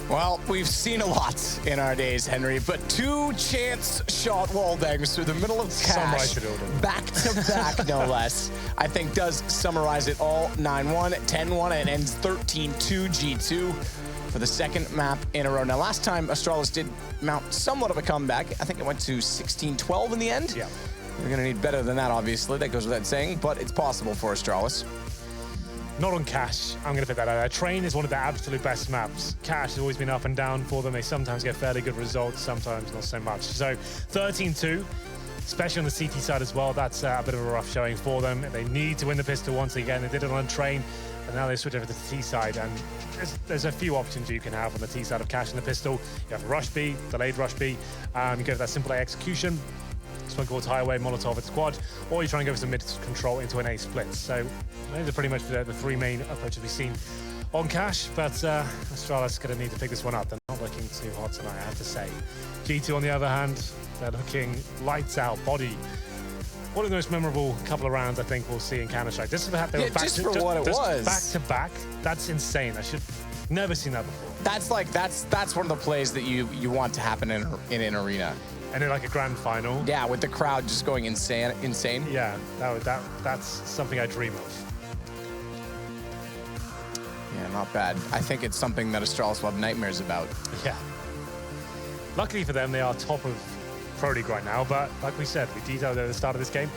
Well, we've seen a lot in our days, Henry, but 2 chance shot wallbangs through the middle of Cash, back-to-back, no less, I think does summarize it all. 9-1, 10-1, and ends 13-2 G2 for the second map in a row. Now, last time, Astralis did mount somewhat of a comeback. I think it went to 16-12 in the end. Yeah. We're going to need better than that, obviously. That goes without saying, but it's possible for Astralis. Not on Cash. I'm going to put that out there. Train is one of the absolute best maps. Cash has always been up and down for them. They sometimes get fairly good results, sometimes not so much. So 13-2, especially on the CT side as well. That's a bit of a rough showing for them. They need to win the pistol once again. They did it on Train, and now they switch over to the T side. And there's a few options you can have on the T side of Cash and the pistol. You have Rush B, delayed Rush B. You go for that simple A execution. Smoke towards highway, Molotov at squad, or you try and go for some mid control into an A split. So those are pretty much the 3 main approaches we've seen on Cash, but Astralis is going to need to pick this one up. They're not looking too hot tonight, I have to say. G2, on the other hand, they're looking lights out. Body, one of the most memorable couple of rounds I think we'll see in Counter-Strike. This is they were back just for what it was. Back to back. That's insane. I should never seen that before. That's one of the plays that you want to happen in an arena. And in like a grand final. Yeah, with the crowd just going insane. Yeah, that's something I dream of. Yeah, not bad. I think it's something that Astralis will have nightmares about. Yeah. Luckily for them, they are top of Pro League right now, but like we said, we detailed at the start of this game,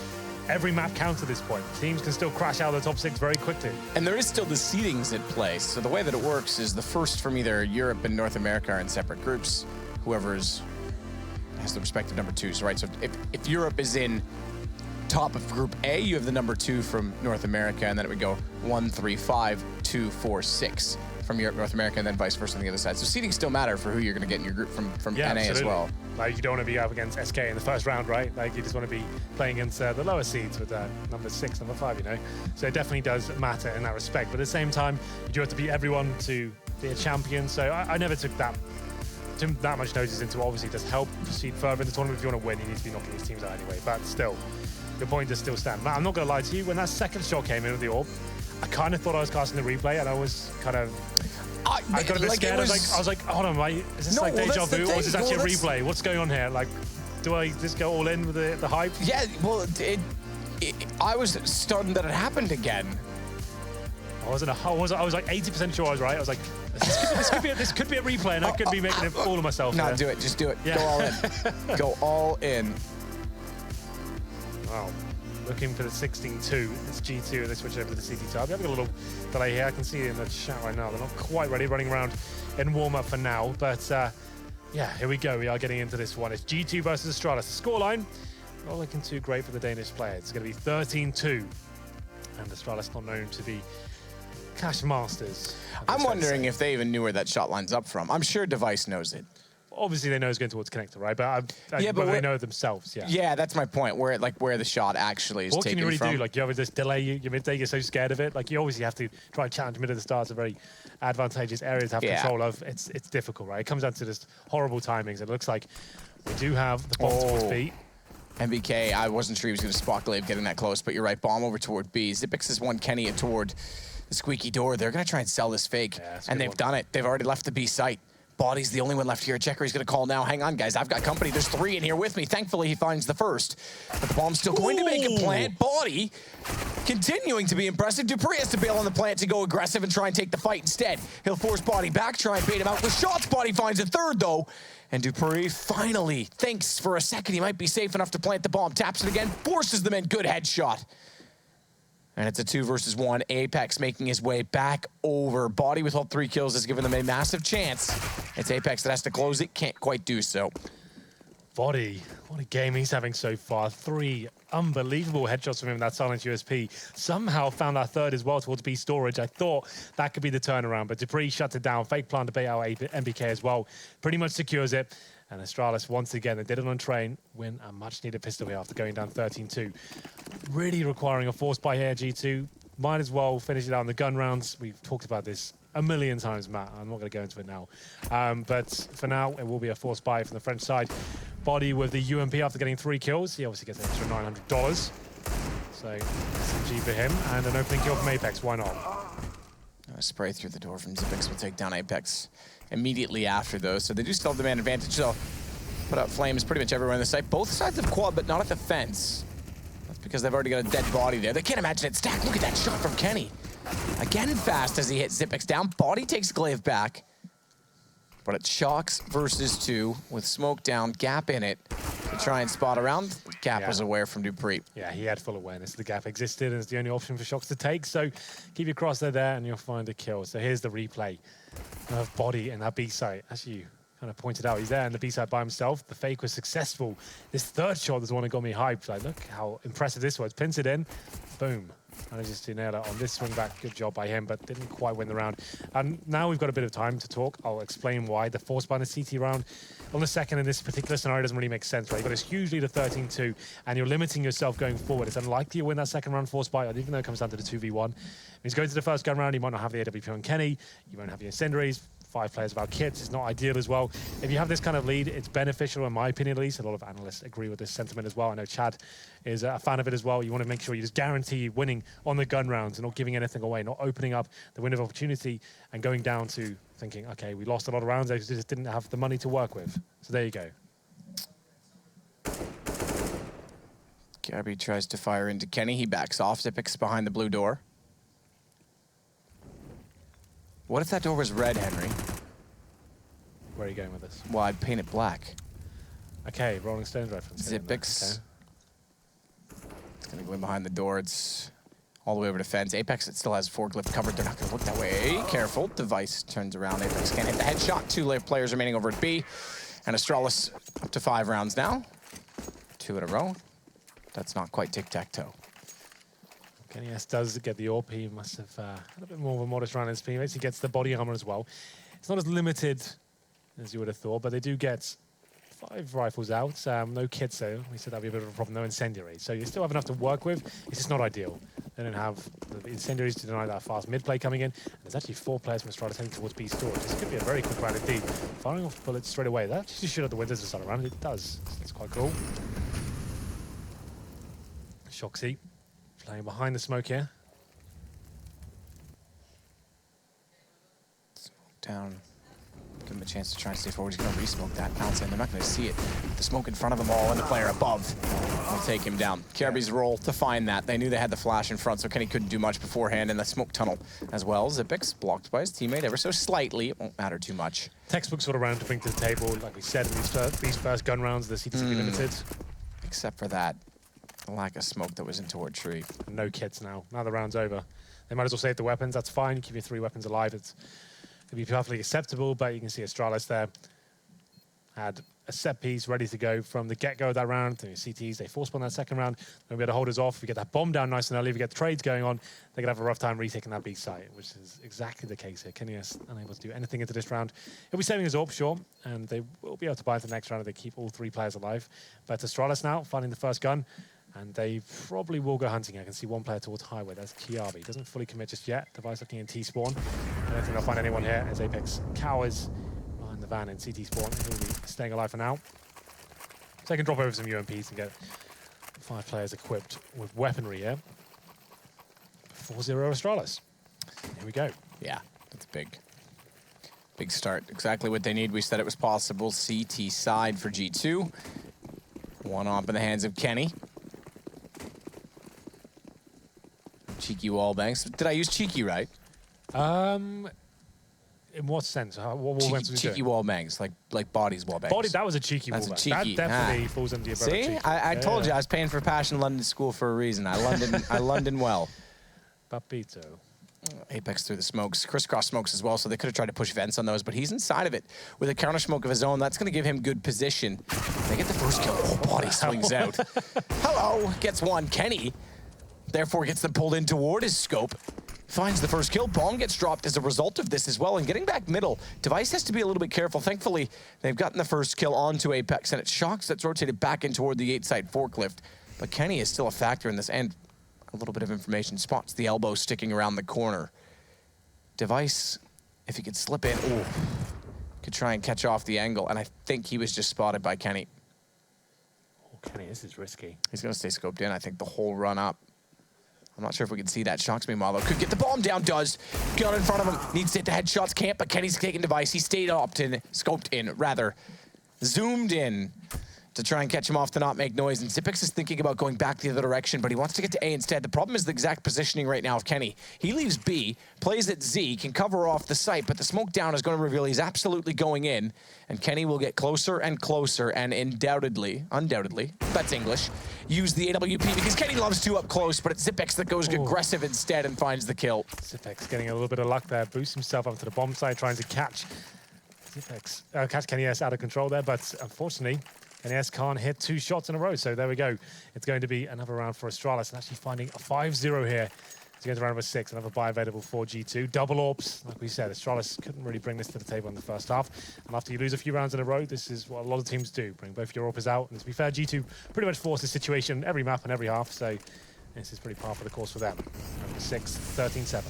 every map counts at this point. Teams can still crash out of the top 6 very quickly. And there is still the seedings at play. So the way that it works is the first from either Europe and North America are in separate groups. Whoever's has the respective number 2s, right? So if Europe is in top of Group A, you have the number 2 from North America, and then it would go 1, 3, 5, 2, 4, 6 from Europe, North America, and then vice versa on the other side. So seeding still matter for who you're going to get in your group from NA absolutely. As well. Like, you don't want to be up against SK in the first round, right? Like, you just want to be playing against the lower seeds with number 6, number 5, you know? So it definitely does matter in that respect. But at the same time, you do have to beat everyone to be a champion. So I never took that much notice into. Obviously, it does help proceed further in the tournament. If you want to win, you need to be knocking these teams out anyway. But still, your point does still stand. Matt, I'm not going to lie to you. When that second shot came in with the orb, I kind of thought I was casting the replay, and I was kind of... I got a bit scared. I was like, hold on, mate. Is this like deja vu, or is this actually a replay? What's going on here? Like, do I just go all in with the hype? Yeah, well, I was stunned that it happened again. I was like 80% sure I was right. I was like, this could be a replay, and I could be making a fool of myself. No, do it. Just do it. Yeah. Go all in. Go all in. Wow. Looking for the 16-2. It's G2, and they switch over to the CT tab. Having a little delay here. I can see it in the chat right now. They're not quite ready, running around in warm-up for now. But yeah, here we go. We are getting into this one. It's G2 versus Astralis. The scoreline, not looking too great for the Danish players. It's going to be 13-2. And Astralis not known to be cash masters. I'm wondering if they even knew where that shot line's up from. I'm sure Device knows it. Obviously, they know it's going towards connector, right? But but they know it themselves, yeah. Yeah, that's my point. Where the shot actually is taken from. What can you really do? Like, you have this delay, your mid-day, you're so scared of it. Like, you obviously have to try and challenge mid at the start. It's a very advantageous area to have control of. It's difficult, right? It comes down to just horrible timings. It looks like we do have the bomb towards B. NBK, I wasn't sure he was going to spot Glaive getting that close, but you're right. Bomb over toward B. Xyp9x has won Kenny toward the squeaky door. They're going to try and sell this fake, and they've done it. They've already left the B site. Body's the only one left here. Checker, he's going to call now. Hang on, guys. I've got company. There's 3 in here with me. Thankfully, he finds the first. But the bomb's still going to make a plant. Body continuing to be impressive. dupreeh has to bail on the plant to go aggressive and try and take the fight instead. He'll force Body back, try and bait him out with shots. Body finds a third, though. And dupreeh finally thinks for a second he might be safe enough to plant the bomb. Taps it again, forces them in. Good headshot. And it's a 2 versus 1. Apex making his way back over. Body with all 3 kills has given them a massive chance. It's Apex that has to close it. Can't quite do so. Body, what a game he's having so far. 3 unbelievable headshots from him, that silent USP. Somehow found that third as well towards B storage. I thought that could be the turnaround, but dupreeh shuts it down. Fake plan to bait out NBK as well. Pretty much secures it. And Astralis, once again, they did it on train, win a much-needed pistol here after going down 13-2. Really requiring a force buy here, G2. Might as well finish it out in the gun rounds. We've talked about this a million times, Matt. I'm not going to go into it now. But for now, it will be a force buy from the French side. Body with the UMP after getting 3 kills. He obviously gets an extra $900. So, SMG for him. And an opening kill from Apex. Why not? A spray through the door from Xyp9x will take down Apex immediately after those. So they do still have the man advantage. So put out flames pretty much everywhere on the site. Both sides of quad, but not at the fence. That's because they've already got a dead body there. They can't imagine it stacked. Look at that shot from Kenny. Again fast as he hits Xyp9x down. Body takes Glaive back. But it's Shocks versus 2 with smoke down, gap in it to try and spot around. Gap was aware from dupreeh. Yeah, he had full awareness. The gap existed and it's the only option for Shocks to take. So keep your crosshair there and you'll find a kill. So here's the replay of Body in that B site. As you kind of pointed out, he's there in the B site by himself. The fake was successful. This third shot is the one that got me hyped. Like, look how impressive this was. Pins it in, boom. Manages to nail it on this swing back. Good job by him, but didn't quite win the round. And now we've got a bit of time to talk. I'll explain why the force buy in the CT round on the second in this particular scenario doesn't really make sense, right? You've got this huge lead of 13-2, and you're limiting yourself going forward. It's unlikely you win that second round force buy, even though it comes down to the 2v1. He's going to the first gun round. You might not have the AWP on Kenny. You won't have the incendiaries. 5 players without kits is not ideal as well. If you have this kind of lead, it's beneficial, in my opinion at least. A lot of analysts agree with this sentiment as well. I know Chad is a fan of it as well. You want to make sure you just guarantee winning on the gun rounds and not giving anything away, not opening up the window of opportunity and going down to thinking, okay, we lost a lot of rounds, I just didn't have the money to work with. So there you go. Gabby tries to fire into Kenny. He backs off. Xyp9x behind the blue door. What if that door was red, Henry? Where are you going with this? Well, I'd paint it black. Okay, Rolling Stones reference. Xyp9x. Okay. It's going to go in behind the door. It's all the way over to fence. Apex, it still has forklift covered. They're not going to look that way. Careful. Device turns around. Apex can't hit the headshot. 2 players remaining over at B. And Astralis up to 5 rounds now. 2 in a row. that's not quite tic-tac-toe. KennyS does get the AWP. He must have had a bit more of a modest run in his teammates. He gets the body armor as well. It's not as limited as you would have thought, but they do get 5 rifles out. No kits though. We said that'd be a bit of a problem. No incendiary. So you still have enough to work with. It's just not ideal. They don't have the incendiaries to deny that fast mid play coming in. And there's actually 4 players from Astralis heading towards B storage. This could be a very quick round indeed. Firing off bullets straight away. That actually should have the windows to start around. It does. It's quite cool. Shoxy playing behind the smoke here. Smoke down. Give him a chance to try and stay forward. He's going to re-smoke that bounce in. They're not going to see it. The smoke in front of them all, and the player above will take him down. Kirby's role to find that. They knew they had the flash in front, so Kenny couldn't do much beforehand in the smoke tunnel as well. Xyp9x blocked by his teammate ever so slightly. It won't matter too much. Textbook sort of round to bring to the table. Like we said, in these first gun rounds, the CT's limited. Except for that lack of smoke that was in toward tree. No kits now. Now the round's over. They might as well save the weapons. That's fine. You keep your 3 weapons alive. It's going to be perfectly acceptable, but you can see Astralis there had a set piece ready to go from the get-go of that round. The CTs, they force spawn that second round. They'll be able to hold us off. We get that bomb down nice and early. We get the trades going on. They're going to have a rough time retaking that B site, which is exactly the case here. KennyS unable to do anything into this round. He'll be saving his AWP, sure, and they will be able to buy into the next round if they keep all 3 players alive. But Astralis now finding the first gun, and they probably will go hunting. I can see 1 player towards highway. That's Kiabi. He doesn't fully commit just yet. Device looking in T-spawn. I don't think they'll find anyone here as Xyp9x cowers behind the van in CT spawn. He'll be staying alive for now. So they can drop over some UMPs and get 5 players equipped with weaponry here. 4-0 Astralis. Here we go. Yeah, that's big. Big start. Exactly what they need. We said it was possible. CT side for G2. 1 op in the hands of Kenny. Cheeky wall banks. Did I use cheeky right? In what sense? What cheeky wall bangs, like bodies wall bangs. Body, that was a cheeky wall bang. That definitely falls under your brother. See, I told you I was paying for Passion London School for a reason. I London well. Papito. Xyp9x through the smokes, crisscross smokes as well, so they could have tried to push vents on those, but he's inside of it with a counter smoke of his own. That's going to give him good position. They get the first kill. Oh, body swings out. Hello, gets 1. Kenny, therefore, gets them pulled in toward his scope. Finds the first kill. Bomb gets dropped as a result of this as well. And getting back middle, Device has to be a little bit careful. Thankfully, they've gotten the first kill onto Xyp9x, and it's Shox that's rotated back in toward the 8-side forklift. But Kenny is still a factor in this, and a little bit of information. Spots the elbow sticking around the corner. Device, if he could slip in, ooh, could try and catch off the angle. And I think he was just spotted by Kenny. Oh, Kenny, this is risky. He's going to stay scoped in, I think, the whole run up. I'm not sure if we can see that. Shox, meanwhile, though, could get the bomb down, does. Gun in front of him, needs to hit the headshots, can't, but Kenny's taking Device. He stayed scoped in, rather. Zoomed in to try and catch him off to not make noise. And Xyp9x is thinking about going back the other direction, but he wants to get to A instead. The problem is the exact positioning right now of Kenny. He leaves B, plays at Z, can cover off the site, but the smoke down is going to reveal he's absolutely going in. And Kenny will get closer and closer, and undoubtedly, that's English, use the AWP, because Kenny loves to up close, but it's Xyp9x that goes aggressive instead and finds the kill. Xyp9x getting a little bit of luck there, boosts himself up to the bomb side, trying to catch Xyp9x, catch KennyS out of control there, but unfortunately, KennyS can't hit 2 shots in a row, so there we go. It's going to be another round for Astralis, and actually finding a 5-0 here to go to round number 6, another buy available for G2. Double AWPs, like we said, Astralis couldn't really bring this to the table in the first half, and after you lose a few rounds in a row, this is what a lot of teams do, bring both your AWPs out, and to be fair, G2 pretty much forced this situation every map and every half, so this is pretty par for the course for them. Number 6, 13-7.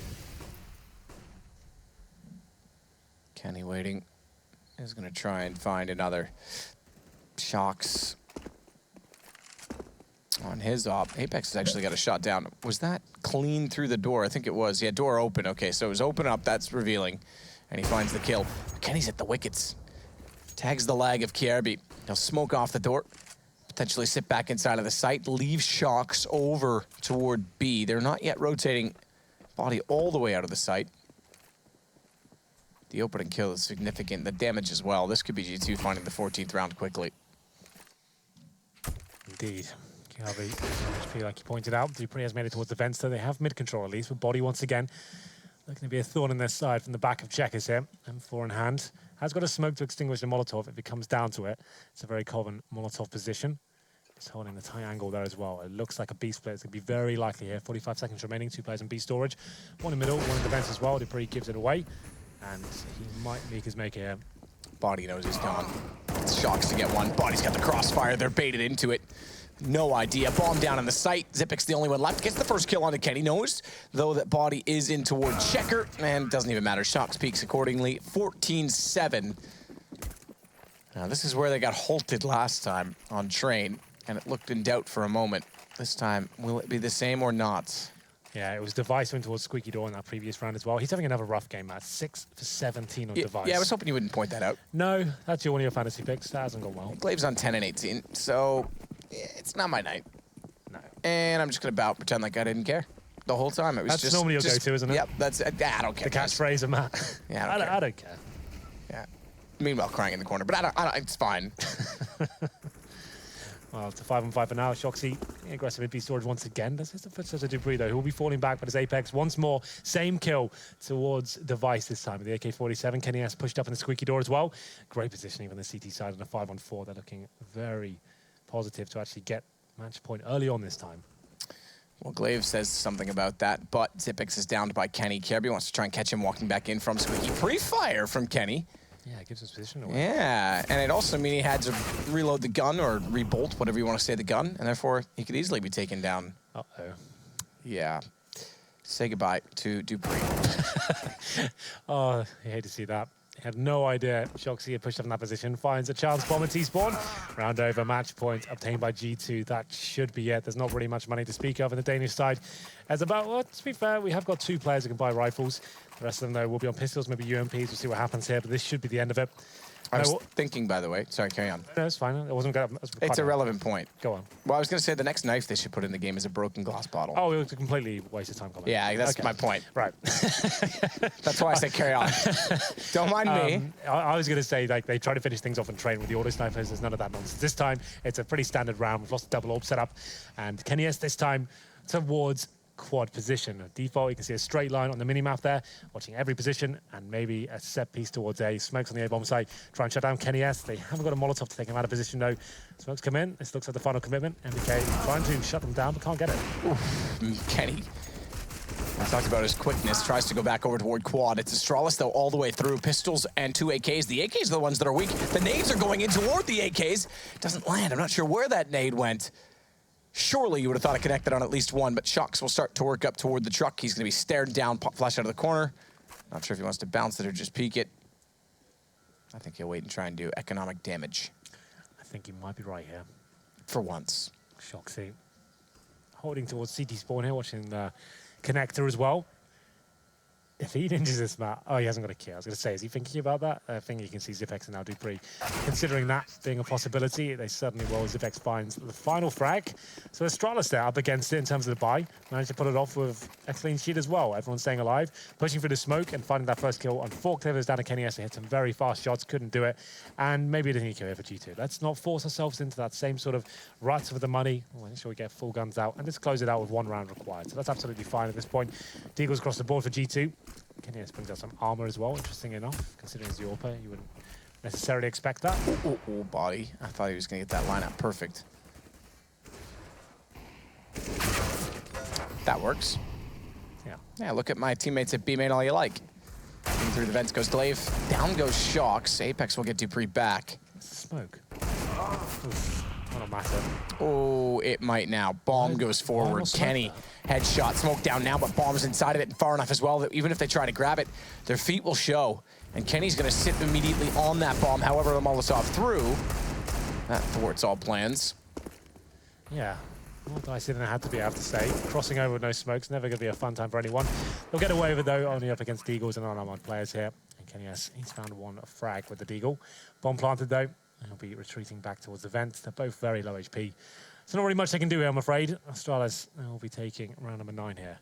Kenny waiting. Is going to try and find another. Shox on his op. Xyp9x has actually got a shot down. Was that clean through the door? I think it was. Yeah, door open. Okay, so it was open up. That's revealing. And he finds the kill. Kenny's at the wickets. Tags the lag of Kirby. He'll smoke off the door. Potentially sit back inside of the site. Leave Shox over toward B. They're not yet rotating body all the way out of the site. The opening kill is significant. The damage as well. This could be G2 finding the 14th round quickly. Indeed. Kirby, like you pointed out, Dupree has made it towards the vents, so they have mid-control at least, with body once again looking to be a thorn in their side from the back of Checkers here. M4 in hand. Has got a smoke to extinguish the Molotov if it comes down to it. It's a very common Molotov position. Just holding the triangle there as well. It looks like a B split. It's going to be very likely here. 45 seconds remaining. 2 players in B storage. One in the middle, one in defense as well. dupreeh gives it away. And he might make his make here. Body knows he's gone. Shocks to get one. Body's got the crossfire. They're baited into it. No idea. Bomb down on the site. Xyp9x the only one left. Gets the first kill onto Kenny. Knows, though, that Body is in toward Checker. And doesn't even matter. Shocks peaks accordingly. 14-7. Now, this is where they got halted last time on Train. And it looked in doubt for a moment. This time, will it be the same or not? Yeah, it was Device went towards Squeaky Door in that previous round as well. He's having another rough game, Matt. 6 for 17 on Device. Yeah, I was hoping you wouldn't point that out. No, that's one of your fantasy picks. That hasn't gone well. Glave's on 10 and 18, so it's not my night. No. And I'm just going to pretend like I didn't care the whole time. It was that's normally your go-to, isn't it? Yep, that's I don't care. The catchphrase of Matt. Yeah, I don't care. Yeah. Meanwhile, crying in the corner, but I don't it's fine. Well, it's a 5-on-5 for now. Shoxy aggressive in B storage once again. This is the footsteps of dupreeh, though, who will be falling back, but his Apex once more. Same kill towards Device this time with the AK-47. Kenny S pushed up in the Squeaky Door as well. Great positioning on the CT side on a 5-on-4. They're looking very positive to actually get match point early on this time. Well, Glaive says something about that, but Xyp9x is downed by Kenny. Kirby wants to try and catch him walking back in from Squeaky. Pre-fire from Kenny. Yeah, it gives his position away. Yeah, and it also means he had to reload the gun or rebolt, whatever you want to say, the gun, and therefore he could easily be taken down. Uh-oh. Yeah. Say goodbye to dupreeh. Oh, I hate to see that. He had no idea Shoxy had pushed up in that position. Finds a chance bomb at T-spawn. Round over, match point obtained by G2. That should be it. There's not really much money to speak of in the Danish side. As about, well, to be fair, we have got 2 players who can buy rifles. The rest of them, though, will be on pistols, maybe UMPs. We'll see what happens here, but this should be the end of it. I was thinking, by the way, sorry, carry on. No, it's fine. It wasn't good. It's a relevant point. Go on. Well, I was going to say the next knife they should put in the game is a broken glass bottle. Oh, it was a completely waste of time. Comment. Yeah, that's my point. Right. That's why I said carry on. Don't mind me. I was going to say, like, they try to finish things off in Train with the auto snipers. There's none of that nonsense. This time, it's a pretty standard round. We've lost the double orb setup. And Kenny S this time towards quad position. Default, you can see a straight line on the mini-map there, watching every position, and maybe a set piece towards A. Smokes on the A-bomb site, try and shut down Kenny S. They haven't got a Molotov to take him out of position, though. Smokes come in. This looks like the final commitment. NBK trying to shut them down, but can't get it. Oof, Kenny. I talked about his quickness, tries to go back over toward quad. It's Astralis, though, all the way through. Pistols and 2 AKs. The AKs are the ones that are weak. The nades are going in toward the AKs. Doesn't land. I'm not sure where that nade went. Surely you would have thought it connected on at least one, but Shocks will start to work up toward the truck. He's going to be stared down, pop flash out of the corner. Not sure if he wants to bounce it or just peek it. I think he'll wait and try and do economic damage. I think he might be right here. For once. Shoxy holding towards CT spawn here, watching the connector as well. If he ninjas this map, oh, he hasn't got a kill. I was going to say, is he thinking about that? I think you can see Xyp9x and now dupreeh. Considering that being a possibility, they certainly will. Xyp9x finds the final frag. So Astralis there up against it in terms of the buy. Managed to put it off with a clean sheet as well. Everyone's staying alive, pushing through the smoke and finding that first kill on 4 cleavers down to Kenny S. He hit some very fast shots, couldn't do it. And maybe it didn't kill here for G2. Let's not force ourselves into that same sort of rut with the money. We'll make sure we get full guns out and just close it out with 1 round required. So that's absolutely fine at this point. Deagles across the board for G2. Kenny S brings out some armor as well, interesting enough. Considering he's the AWP, you wouldn't necessarily expect that. Oh, body. I thought he was going to get that lineup perfect. That works. Yeah. Yeah, look at my teammates at B main all you like. In through the vents goes Glaive. Down goes Shocks. Apex will get dupreeh back. Smoke. Oof. That'll matter. Oh, it might now. Bomb goes forward. Kenny, headshot, smoke down now, but bomb's inside of it and far enough as well that even if they try to grab it, their feet will show. And Kenny's going to sit immediately on that bomb. However, the Molotov through. That thwarts all plans. Yeah. More dicey than it had to be, I have to say. Crossing over with no smokes, never going to be a fun time for anyone. They'll get away with it, though, only up against Deagles and unarmed players here. And Kenny S, he's found 1 frag with the Deagle. Bomb planted, though. He'll be retreating back towards the vent. They're both very low HP. So not really much they can do here, I'm afraid. Astralis will be taking round number 9 here.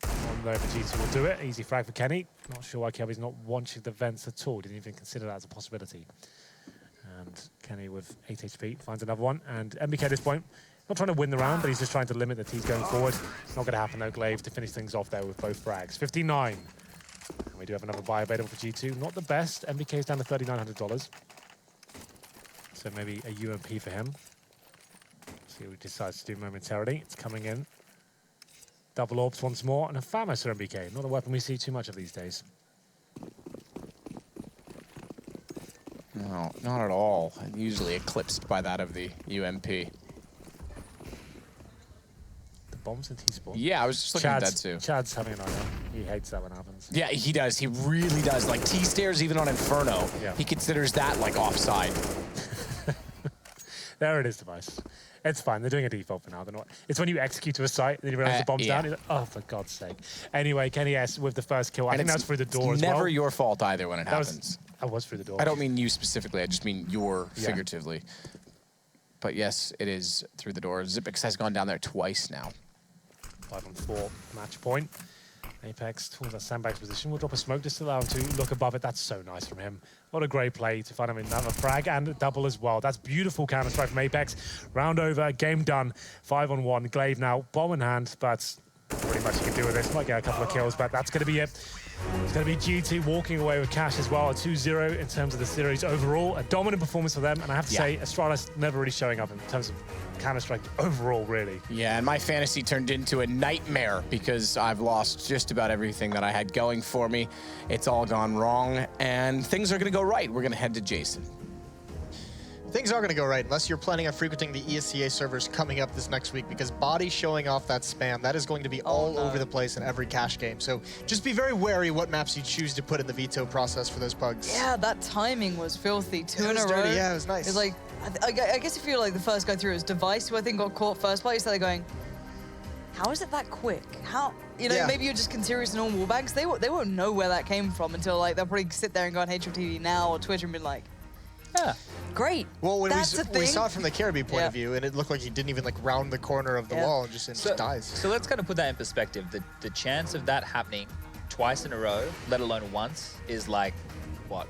One over G2 will do it. Easy frag for Kenny. Not sure why Kirby's not watching the vents at all. Didn't even consider that as a possibility. And Kenny with 8 HP finds another one. And NBK at this point, not trying to win the round, but he's just trying to limit the T's going forward. Not going to happen, though. Glaive to finish things off there with both frags. 59. And we do have another buy available for G2. Not the best. NBK's down to $3,900. So maybe a UMP for him. See what he decides to do momentarily. It's coming in. Double orbs once more, and a Famous for NBK. Not a weapon we see too much of these days. No, not at all. Usually eclipsed by that of the UMP. The bombs in T-Spawn. Yeah, I was just looking at that too. Chad's having an eye on. He hates that when happens. Yeah, he does. He really does. Like T-stairs, even on Inferno, he considers that like offside. There it is, Device. It's fine. They're doing a default for now. They're not. It's when you execute to a site, then you realize the bomb's down. You're like, oh, for God's sake. Anyway, Kenny S with the first kill. I think that's through the door as well. Never your fault either when it happens. That was through the door. I don't mean you specifically. I just mean your figuratively. But yes, it is through the door. Xipix has gone down there twice now. 5-on-4 match point. Apex towards that sandbag's position. We'll drop a smoke just to allow him to look above it. That's so nice from him. What a great play to find him another frag and a double as well. That's beautiful counter-strike from Apex. Round over, game done. 5-on-1. Glaive now, bomb in hand, but pretty much you can do with this. Might get a couple of kills, but that's going to be it. It's going to be GT walking away with cash as well. A 2-0 in terms of the series overall. A dominant performance for them. And I have to say, Astralis never really showing up in terms of Counter-Strike overall, really. Yeah, and my fantasy turned into a nightmare because I've lost just about everything that I had going for me. It's all gone wrong, and things are going to go right. We're going to head to Jason. Things are going to go right unless you're planning on frequenting the ESCA servers coming up this next week, because Body showing off that spam, that is going to be all over the place in every cash game. So just be very wary what maps you choose to put in the veto process for those pugs. Yeah, that timing was filthy. Two in a row. Yeah, it was nice. It's like, I guess if you're like the first guy through, is Device, who I think got caught first place, so they're going, how is it that quick? How, you know, maybe you're just considering normal wallbangs. They won't know where that came from until like they'll probably sit there and go on HMTV now or Twitter and be like, yeah, great. Well, when we saw it from the Caribbean point of view, and it looked like he didn't even like round the corner of the wall and just dies. So let's kind of put that in perspective. The chance of that happening twice in a row, let alone once, is like, what,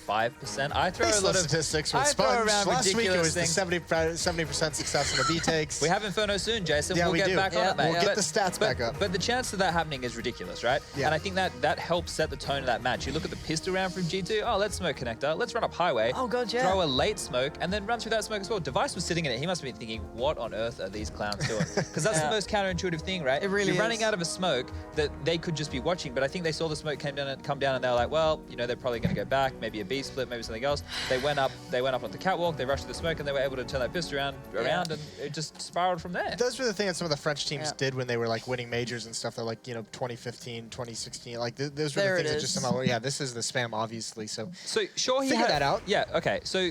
5%? I throw a lot of statistics with Sponge. Last week it was the 70% success in the B takes. We have Inferno soon, Jason. Yeah, we'll get back on it, mate. We'll get the stats back up. But the chance of that happening is ridiculous, right? Yeah. And I think that helps set the tone of that match. You look at the pistol round from G2. Oh, let's smoke connector. Let's run up highway. Oh, God, yeah. Throw a late smoke and then run through that smoke as well. Device was sitting in it. He must have been thinking, what on earth are these clowns doing? Because that's the most counterintuitive thing, right? It really is. You're running out of a smoke that they could just be watching, but I think they saw the smoke come down and they were like, well, you know, they're probably going to go back, maybe a B split, maybe something else. They went up on the catwalk, they rushed the smoke, and they were able to turn that pistol around, and it just spiraled from there. Those were the things that some of the French teams did when they were like winning majors and stuff. They're like, you know, 2015, 2016, like those were the things that just somehow, this is the spam, obviously. So sure, he figure that out. Yeah, okay. So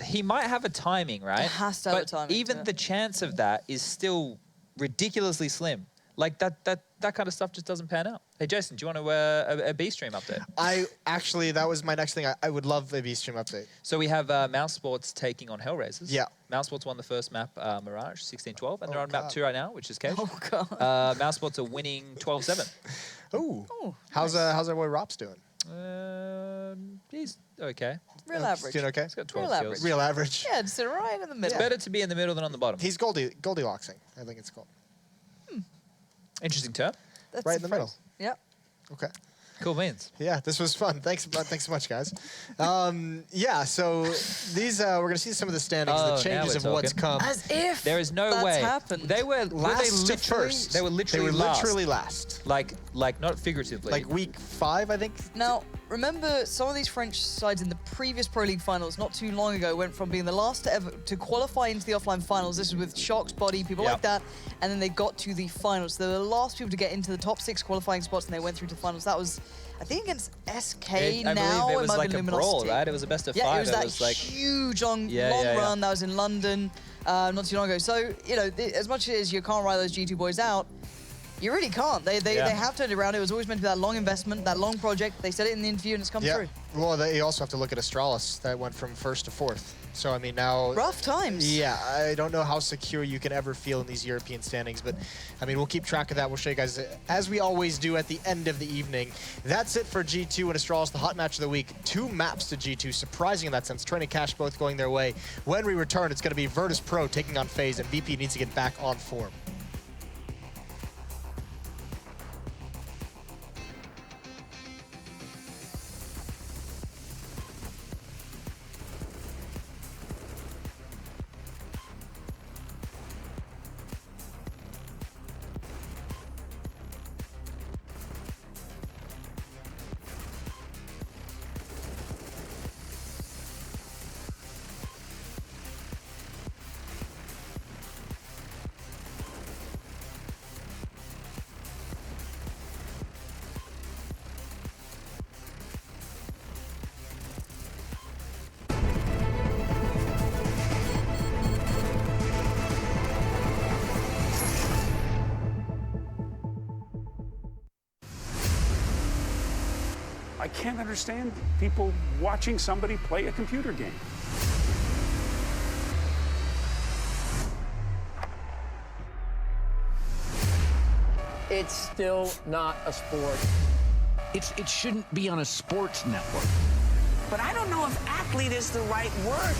he might have a timing, right? It has to have a timing. Even the chance of that is still ridiculously slim. Like that kind of stuff just doesn't pan out. Hey Jason, do you want to a B stream update? That was my next thing. I would love a B stream update. So we have Mouse Sports taking on Hellraisers. Yeah. Mouse Sports won the first map, Mirage, 16-12, and they're on map 2 right now, which is Cage. Oh God. Mouse Sports are winning 12-7. Ooh. How's our boy Rops doing? He's okay. Real average. Doing okay? He's got 12 kills. Real average. Yeah, it's right in the middle. It's better to be in the middle than on the bottom. He's Goldilocksing, I think it's called. Interesting term. That's right in the middle. Yep. Okay. Cool beans. Yeah, this was fun. Thanks so much, guys. So these we're gonna see some of the standings, the changes of what's come. As if there is no way happened. They were last to first. They were literally last. Like not figuratively. Like week 5, I think. Now, remember, some of these French sides in the previous Pro League finals not too long ago went from being the last to ever to qualify into the offline finals. This was with Shocks, Body, people like that, and then they got to the finals. So they were the last people to get into the top 6 qualifying spots, and they went through to finals. That was, I think, against SK. I believe it was like a brawl, right? It was a best of 5. Yeah, it was that huge long run that was in London not too long ago. So, you know, as much as you can't write those G2 boys out, you really can't. They have turned it around. It was always meant to be that long investment, that long project. They said it in the interview, and it's come through. Well, they also have to look at Astralis. That went from 1st to 4th. So, I mean, now... Rough times. Yeah, I don't know how secure you can ever feel in these European standings, but, I mean, we'll keep track of that. We'll show you guys, as we always do at the end of the evening. That's it for G2 and Astralis, the hot match of the week. 2 maps to G2, surprising in that sense. Train and Cash both going their way. When we return, it's going to be Virtus Pro taking on FaZe, and VP needs to get back on form. I can't understand people watching somebody play a computer game. It's still not a sport. It shouldn't be on a sports network. But I don't know if athlete is the right word.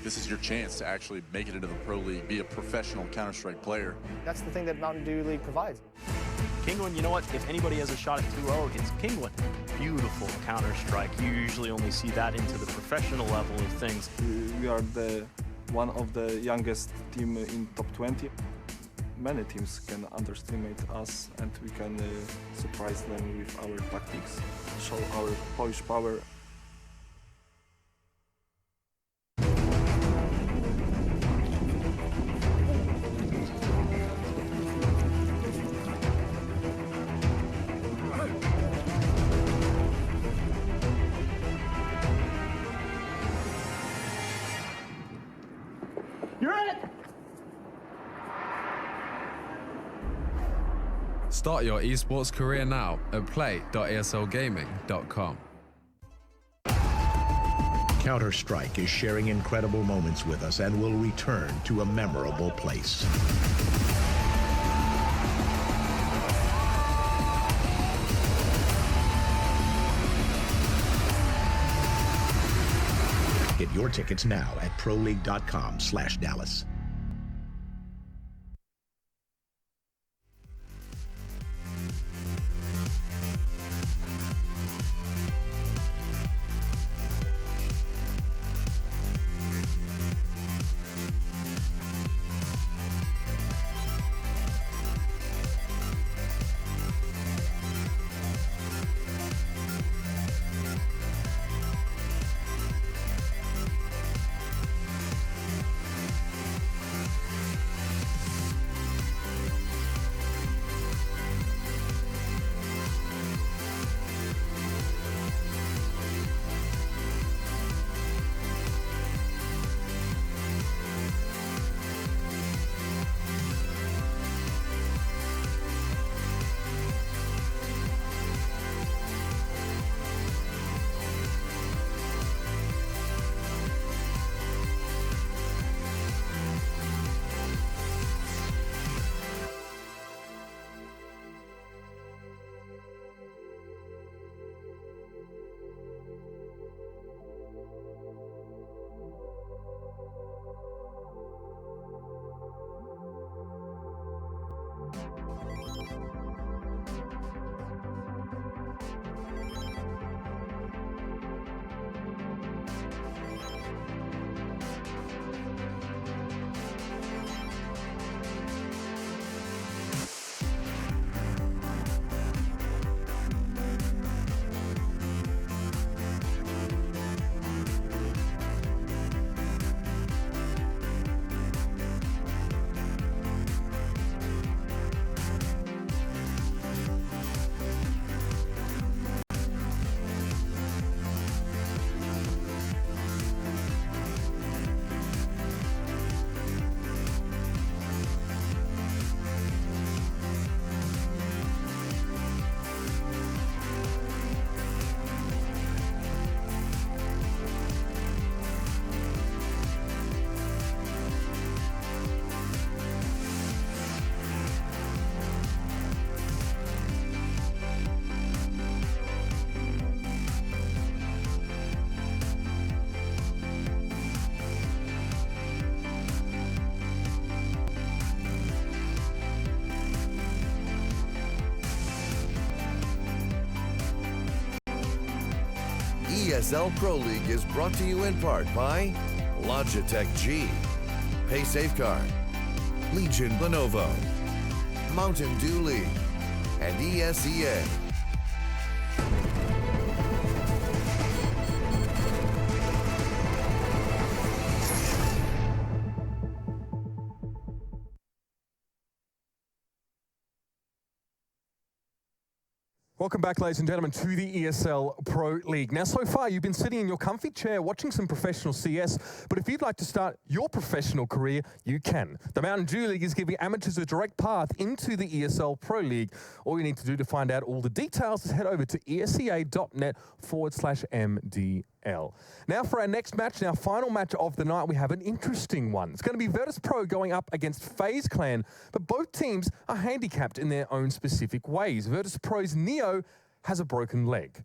This is your chance to actually make it into the Pro League, be a professional Counter-Strike player. That's the thing that Mountain Dew League provides. Kinguin, you know what? If anybody has a shot at 2-0, it's Kinguin. Beautiful Counter-Strike. You usually only see that into the professional level of things. We are one of the youngest team in top 20. Many teams can underestimate us and we can surprise them with our tactics, show our Polish power. Start your esports career now at play.eslgaming.com. Counter-Strike is sharing incredible moments with us and will return to a memorable place. Get your tickets now at proleague.com/Dallas. ESL Pro League is brought to you in part by Logitech G, Pay Safeguard, Legion Lenovo, Mountain Dew League, and ESEA. Welcome back, ladies and gentlemen, to the ESL Pro League. Now, so far, you've been sitting in your comfy chair watching some professional CS, but if you'd like to start your professional career, you can. The Mountain Dew League is giving amateurs a direct path into the ESL Pro League. All you need to do to find out all the details is head over to esea.net/MDL. Now for our next match, our final match of the night, we have an interesting one. It's going to be Virtus Pro going up against FaZe Clan, but both teams are handicapped in their own specific ways. Virtus Pro's Neo has a broken leg.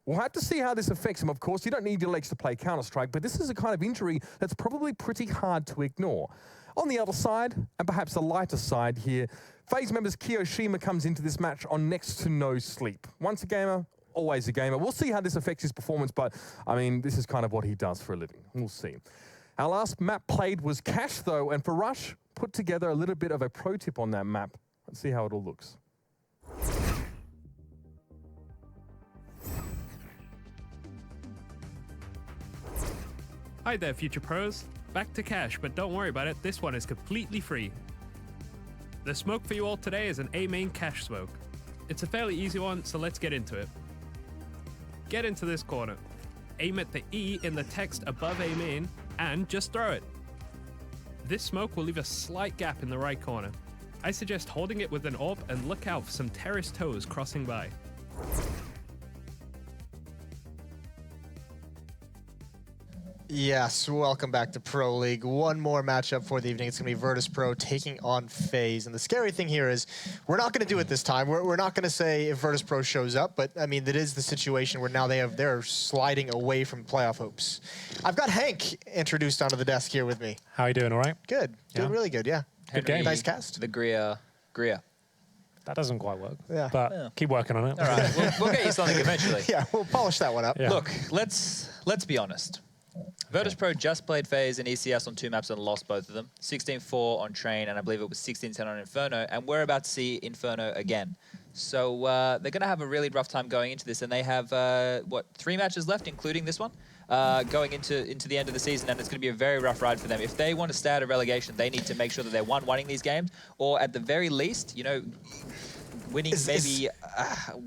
We'll have to see how this affects him. Of course, you don't need your legs to play Counter-Strike, but this is a kind of injury that's probably pretty hard to ignore. On the other side, and perhaps the lighter side here, FaZe members Kiyoshima comes into this match on next to no sleep. Once a gamer, always a gamer. We'll see how this affects his performance, but I mean, this is kind of what he does for a living. We'll see. Our last map played was Cash, though, and for Rush, put together a little bit of a pro tip on that map. Let's see how it all looks. Hi there, future pros. Back to Cash, but don't worry about it, this one is completely free. The smoke for you all today is an A main Cash smoke. It's a fairly easy one, so let's get into it. Get into this corner. Aim at the E in the text above A main, and just throw it. This smoke will leave a slight gap in the right corner. I suggest holding it with an AWP and look out for some terrace toes crossing by. Yes, welcome back to Pro League. One more matchup for the evening. It's going to be Virtus Pro taking on FaZe. And the scary thing here is we're not going to do it this time. We're not going to say if Virtus Pro shows up, but I mean, that is the situation where now they're sliding away from playoff hopes. I've got Hank introduced onto the desk here with me. How are you doing, all right? Good. Doing really good, yeah. Good game. Nice cast. The Greer. That doesn't quite work. Yeah. But keep working on it. All right, we'll get you something eventually. Yeah, we'll polish that one up. Yeah. Look, let's be honest. Virtus Pro just played FaZe and ECS on 2 maps and lost both of them. 16-4 on Train, and I believe it was 16-10 on Inferno, and we're about to see Inferno again. So they're going to have a really rough time going into this, and they have, 3 matches left, including this one, going into the end of the season, and it's going to be a very rough ride for them. If they want to stay out of relegation, they need to make sure that they're winning these games, or at the very least, you know, winning maybe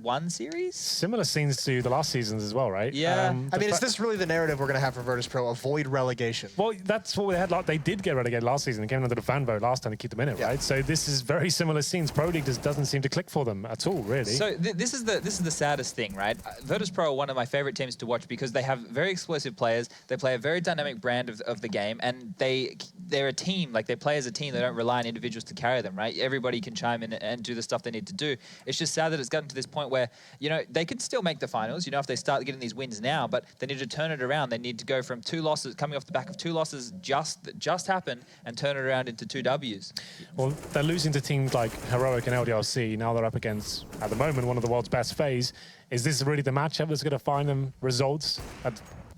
one series? Similar scenes to the last seasons as well, right? Yeah. I mean, is this really the narrative we're going to have for Virtus Pro? Avoid relegation. Well, that's what they had. They did get relegated last season. They came under the fan vote last time to keep them in it, right? So this is very similar scenes. Pro League just doesn't seem to click for them at all, really. So this is the saddest thing, right? Virtus Pro are one of my favorite teams to watch because they have very explosive players. They play a very dynamic brand of the game, and they're a team. Like, they play as a team. They don't rely on individuals to carry them, right? Everybody can chime in and do the stuff they need to do. It's just sad that it's gotten to this point where, you know, they could still make the finals, you know, if they start getting these wins now, but they need to turn it around. They need to go from 2 losses, coming off the back of 2 losses that just happened, and turn it around into 2 Ws. Well, they're losing to teams like Heroic and LDLC. Now they're up against, at the moment, one of the world's best FaZe. Is this really the matchup that's going to find them results?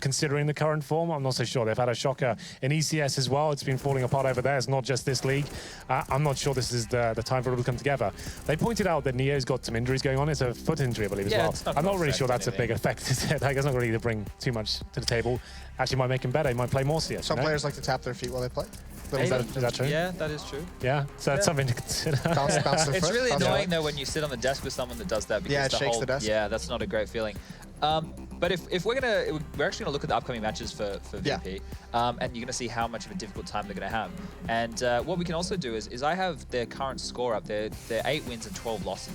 Considering the current form, I'm not so sure. They've had a shocker in ECS as well. It's been falling apart over there. It's not just this league. I'm not sure this is the time for it to come together. They pointed out that Neo's got some injuries going on. It's a foot injury, I believe, as well. I'm not really sure that's a big effect, is it? Like, it's not really to bring too much to the table. Actually, might make him better. He might play more CS. Some players like to tap their feet while they play. Is that true? Yeah, that is true. Yeah, so that's something to consider. It's really annoying, though, when you sit on the desk with someone that does that. Because it shakes the desk. Yeah, that's not a great feeling. But if we're actually gonna look at the upcoming matches for VP, and you're gonna see how much of a difficult time they're gonna have. And what we can also do is I have their current score up. They're 8 wins and 12 losses.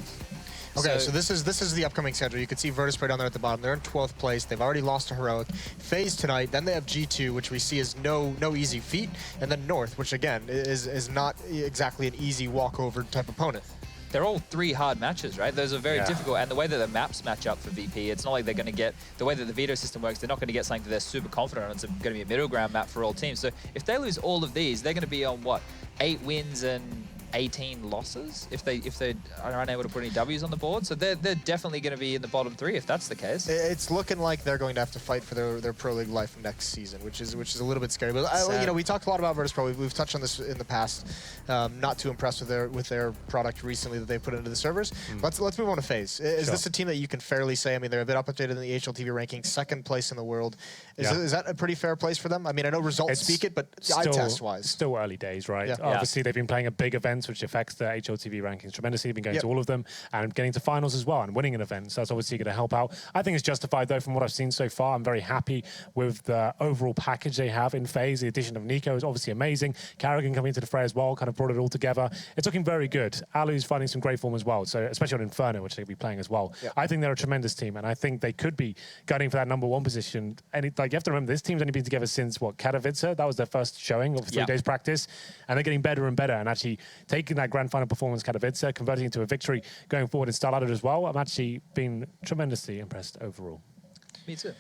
Okay, so this is the upcoming schedule. You can see Virtus Pro down there at the bottom. They're in 12th place. They've already lost to Heroic. FaZe tonight. Then they have G2, which we see as no easy feat, and then North, which again is not exactly an easy walkover type opponent. They're all 3 hard matches, right? Those are very difficult, and the way that the maps match up for VP, it's not like they're going to get, the way that the veto system works, they're not going to get something that they're super confident on. It's going to be a middle ground map for all teams. So if they lose all of these, they're going to be on, what, 8 wins and 18 losses if they are unable to put any W's on the board. So they're definitely going to be in the bottom 3 if that's the case. It's looking like they're going to have to fight for their Pro League life next season, which is a little bit scary. But you know, we talked a lot about Virtus Pro. We've touched on this in the past. Not too impressed with their product recently that they put into the servers. Let's move on to FaZe. Is this a team that you can fairly say? I mean, they're a bit up updated in the HLTV ranking, 2nd place in the world. Is that a pretty fair place for them? I mean, I know results speak it, but eye test wise, still early days, right? Yeah. Obviously, they've been playing a big events, which affects the HLTV rankings tremendously. They've been going to all of them and getting to finals as well and winning an event. So that's obviously going to help out. I think it's justified, though, from what I've seen so far. I'm very happy with the overall package they have in FaZe. The addition of Nico is obviously amazing. Carrigan coming into the fray as well, kind of brought it all together. It's looking very good. Alu's finding some great form as well, so especially on Inferno, which they'll be playing as well. I think they're a tremendous team, and I think they could be gunning for that #1 position. And you have to remember, this team's only been together since, Katowice? That was their first showing of 3 days practice, and they're getting better and better, and actually taking that grand final performance, Katowice, converting into a victory going forward in StarLadder as well. I'm actually been tremendously impressed overall. Me too.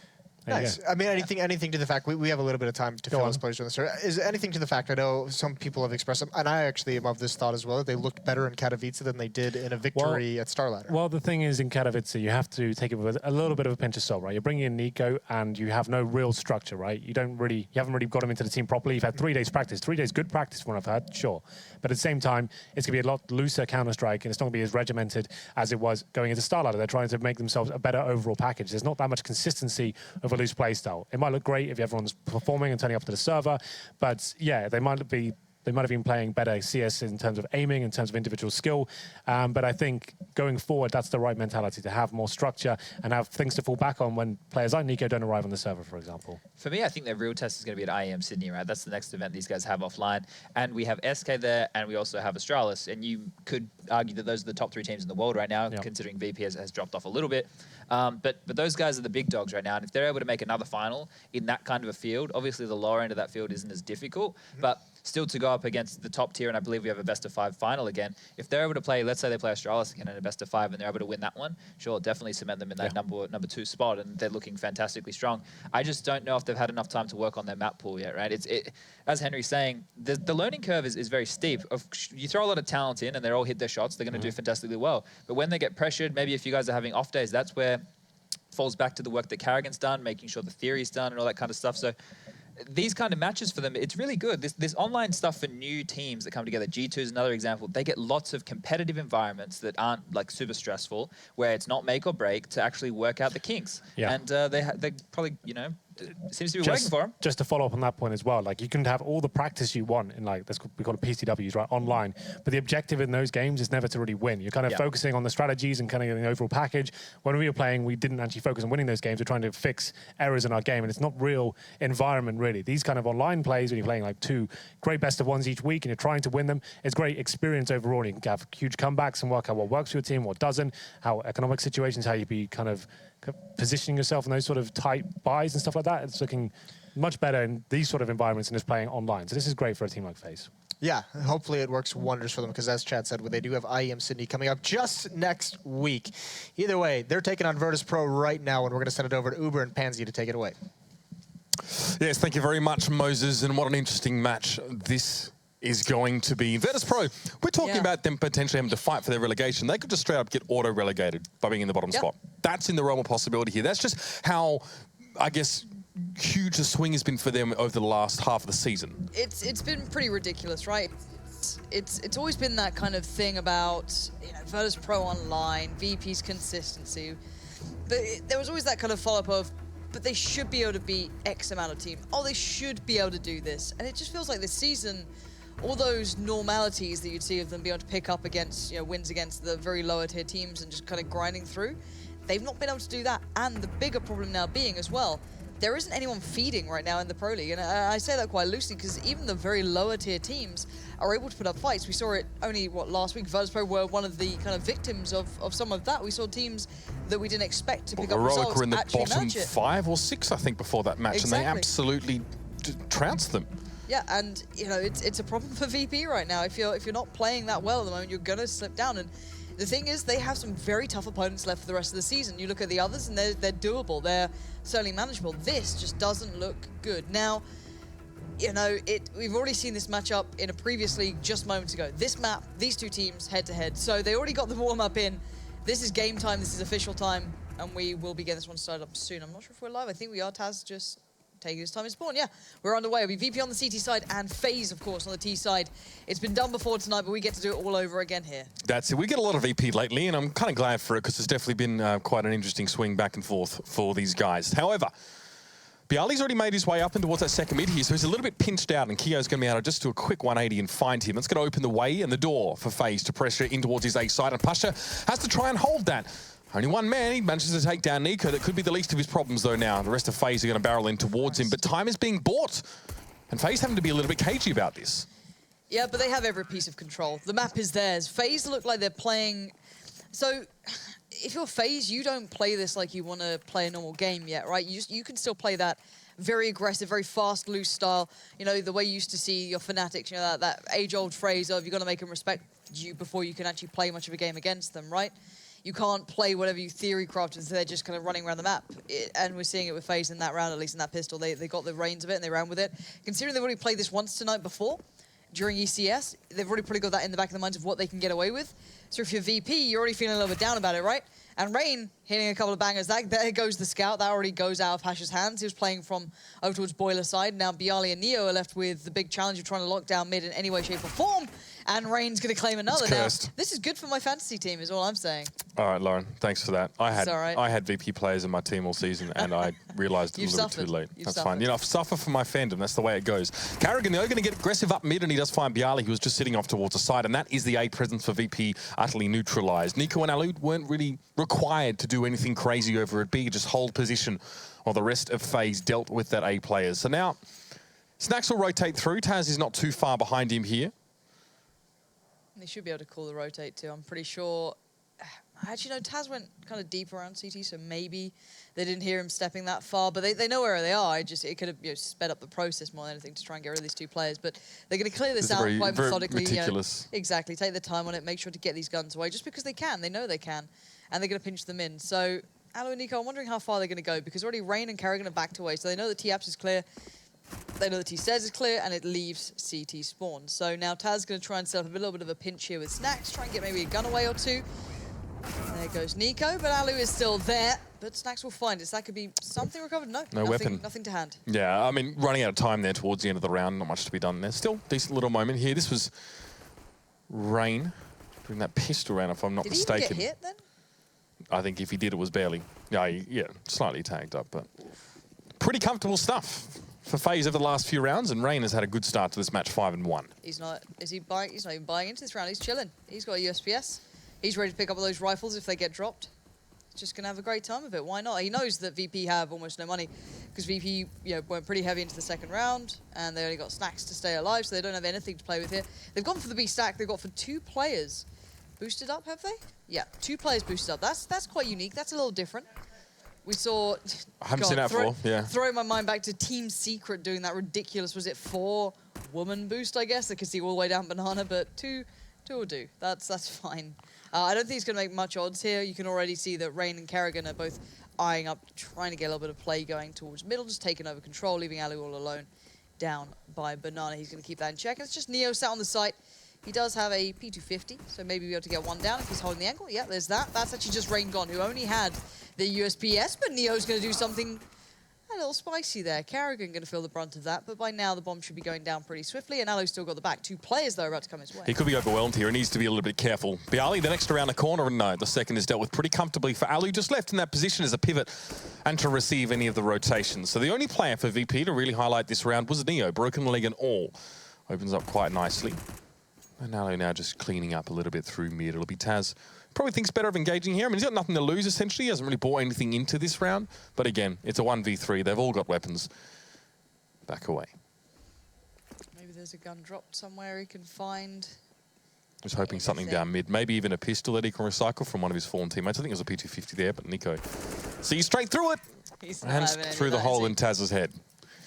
Nice. I mean, anything to the fact, we have a little bit of time to fill as players on this. Is anything to the fact, I know some people have expressed, and I actually am of this thought as well, that they looked better in Katowice than they did in a victory at StarLadder. Well, the thing is, in Katowice, you have to take it with a little bit of a pinch of salt, right? You're bringing in Nico, and you have no real structure, right? You haven't really got him into the team properly. You've had 3 days practice. 3 days good practice from what I've heard, sure. But at the same time, it's going to be a lot looser Counter-Strike, and it's not going to be as regimented as it was going into StarLadder. They're trying to make themselves a better overall package. There's not that much consistency of a loose play style. It might look great if everyone's performing and turning up to the server, but yeah, they might have been playing better CS in terms of aiming, in terms of individual skill. But I think going forward, that's the right mentality, to have more structure and have things to fall back on when players like Nico don't arrive on the server, for example. For me, I think their real test is going to be at IEM Sydney, right? That's the next event these guys have offline. And we have SK there, and we also have Astralis. And you could argue that those are the top 3 teams in the world right now, considering VP has dropped off a little bit. But those guys are the big dogs right now. And if they're able to make another final in that kind of a field, obviously the lower end of that field isn't as difficult, but still to go up against the top tier, and I believe we have a best-of-5 final again. If they're able to play, let's say they play Astralis again in a best-of-5 and they're able to win that one, sure, definitely cement them in that number 2 spot, and they're looking fantastically strong. I just don't know if they've had enough time to work on their map pool yet, right? As Henry's saying, the learning curve is very steep. You throw a lot of talent in and they all hit their shots, they're going to do fantastically well. But when they get pressured, maybe if you guys are having off days, that's where falls back to the work that Carrigan's done, making sure the theory's done and all that kind of stuff. So these kind of matches for them, it's really good. This online stuff for new teams that come together, G2 is another example. They get lots of competitive environments that aren't like super stressful, where it's not make or break to actually work out the kinks. And they probably, you know, it seems to be working for them. Just to follow up on that point as well, like you can have all the practice you want in we call it PCWs, right, online, but the objective in those games is never to really win. You're kind of focusing on the strategies and kind of the overall package. When we were playing, we didn't actually focus on winning those games. We're trying to fix errors in our game, and it's not real environment really. These kind of online plays, when you're playing like 2 great best-of-1s each week and you're trying to win them, it's great experience overall. You can have huge comebacks and work out what works for your team, what doesn't, how economic situations, how you be kind of positioning yourself in those sort of tight buys and stuff like that. It's looking much better in these sort of environments than just playing online. So this is great for a team like FaZe. Yeah, hopefully it works wonders for them, because as Chad said, they do have IEM Sydney coming up just next week. Either way, they're taking on Virtus Pro right now, and we're going to send it over to Uber and Pansy to take it away. Yes, thank you very much, Moses, and what an interesting match this is going to be. Virtus Pro, we're talking about them potentially having to fight for their relegation. They could just straight up get auto-relegated by being in the bottom spot. That's in the realm of possibility here. That's just how, I guess, huge the swing has been for them over the last half of the season. It's been pretty ridiculous, right? It's always been that kind of thing about, you know, Virtus Pro online, VP's consistency. But there was always that kind of follow-up of, but they should be able to beat X amount of team. Oh, they should be able to do this. And it just feels like this season, all those normalities that you'd see of them being able to pick up against, you know, wins against the very lower tier teams and just kind of grinding through, they've not been able to do that. And the bigger problem now being as well, there isn't anyone feeding right now in the Pro League. And I say that quite loosely because even the very lower tier teams are able to put up fights. We saw it only, last week, Virtus Pro were one of the kind of victims of some of that. We saw teams that we didn't expect to pick up results were in the actually bottom 5 or 6, I think, before that match, and they absolutely trounced them. Yeah, and you know it's a problem for VP right now. If you're not playing that well at the moment, you're gonna slip down. And the thing is, they have some very tough opponents left for the rest of the season. You look at the others, and they're doable. They're certainly manageable. This just doesn't look good. Now, you know, we've already seen this matchup in a previous league just moments ago. This map, these two teams head-to-head. So they already got the warm-up in. This is game time. This is official time. And we will be getting this one started up soon. I'm not sure if we're live. I think we are. Taz just taking his time to spawn. Yeah, we're underway. It'll be VP on the CT side and FaZe, of course, on the T side. It's been done before tonight, but we get to do it all over again here. That's it. We get a lot of VP lately, and I'm kind of glad for it because there's definitely been quite an interesting swing back and forth for these guys. However, Bialy's already made his way up and towards that second mid here, so he's a little bit pinched out, and Kio's going to be able to just do a quick 180 and find him. That's going to open the way and the door for FaZe to pressure in towards his A side, and Pasha has to try and hold that. Only one man, he manages to take down Nico. That could be the least of his problems, though, now. The rest of FaZe are going to barrel in towards him, but time is being bought, and FaZe having to be a little bit cagey about this. Yeah, but they have every piece of control. The map is theirs. FaZe look like they're playing... So, if you're FaZe, you don't play this like you want to play a normal game yet, right? You can still play that very aggressive, very fast, loose style. You know, the way you used to see your fanatics, you know, that age-old phrase of you've got to make them respect you before you can actually play much of a game against them, right? You can't play whatever you theory crafted, so they're just kind of running around the map. And we're seeing it with FaZe in that round, at least in that pistol. They got the reins of it and they ran with it. Considering they've already played this once tonight before, during ECS, they've already probably got that in the back of their minds of what they can get away with. So if you're VP, you're already feeling a little bit down about it, right? And Rain hitting a couple of bangers. There goes the scout. That already goes out of Pasha's hands. He was playing from over towards Boiler side. Now Bialy and Neo are left with the big challenge of trying to lock down mid in any way, shape, or form. And Rain's going to claim another. Now, this is good for my fantasy team, is all I'm saying. All right, Lauren, thanks for that. I had VP players in my team all season, and I realised a little bit too late. That's fine. You know, I suffer for my fandom. That's the way it goes. Karrigan, though, going to get aggressive up mid, and he does find Bialy, who was just sitting off towards the side, and that is the A presence for VP utterly neutralised. Nico and Alu weren't really required to do anything crazy over at B, just hold position while the rest of FaZe dealt with that A players. So now, Snacks will rotate through. Taz is not too far behind him here. They should be able to call the rotate too. I'm pretty sure. Actually, no, Taz went kind of deep around CT, so maybe they didn't hear him stepping that far. But they know where they are. It could have sped up the process more than anything to try and get rid of these two players. But they're going to clear this out quite methodically. Meticulous. Exactly. Take the time on it. Make sure to get these guns away, just because they can. They know they can, and they're going to pinch them in. So, Alu and Nico, I'm wondering how far they're going to go, because already Rain and Karrigan are backed away, so they know the T-Apps is clear. They know the T-Stairs is clear, and it leaves CT spawn. So now Taz is going to try and set up a little bit of a pinch here with Snacks, try and get maybe a gun away or two. There goes Nico, but Alu is still there. But Snacks will find it. So that could be something recovered. No weapon. Nothing to hand. Yeah, I mean, running out of time there towards the end of the round, not much to be done there. Still, decent little moment here. This was Rain doing that pistol round, if I'm not mistaken. Did he even get hit then? I think if he did, it was barely. Yeah, slightly tagged up, but pretty comfortable stuff for FaZe over the last few rounds, and Rain has had a good start to this match, 5-1. He's not even buying into this round. He's chilling. He's got a USPS. He's ready to pick up all those rifles if they get dropped. He's just gonna have a great time of it. Why not? He knows that VP have almost no money, because VP went pretty heavy into the second round, and they only got Snacks to stay alive, so they don't have anything to play with here. They've gone for the B stack. They've got for 2 players boosted up, have they? Yeah, 2 players boosted up. That's quite unique. That's a little different. We saw... I haven't seen that before, yeah. Throwing my mind back to Team Secret doing that ridiculous, was it 4-woman boost, I guess? I could see all the way down Banana, but 2 will do. That's fine. I don't think it's going to make much odds here. You can already see that Rain and Karrigan are both eyeing up, trying to get a little bit of play going towards middle, just taking over control, leaving Alu all alone down by Banana. He's going to keep that in check. It's just Neo sat on the site. He does have a P250, so maybe we'll be able to get one down if he's holding the angle. Yeah, there's that. That's actually just Rain gone, who only had the USPS, but Neo's going to do something a little spicy there. Karrigan going to feel the brunt of that, but by now the bomb should be going down pretty swiftly, and Alu's still got the back. 2 players, though, are about to come his way. He could be overwhelmed here. He needs to be a little bit careful. Bialy, the next around the corner, and no, the second is dealt with pretty comfortably for Alu, just left in that position as a pivot and to receive any of the rotations. So the only player for VP to really highlight this round was Neo, broken leg and all. Opens up quite nicely. And Alu now just cleaning up a little bit through mid. It'll be Taz. Probably thinks better of engaging here. I mean, he's got nothing to lose, essentially. He hasn't really brought anything into this round. But again, it's a 1v3. They've all got weapons. Back away. Maybe there's a gun dropped somewhere he can find. Just hoping something down mid. Maybe even a pistol that he can recycle from one of his fallen teammates. I think it was a P250 there, but Nico sees straight through it. And through the hole in Taz's head.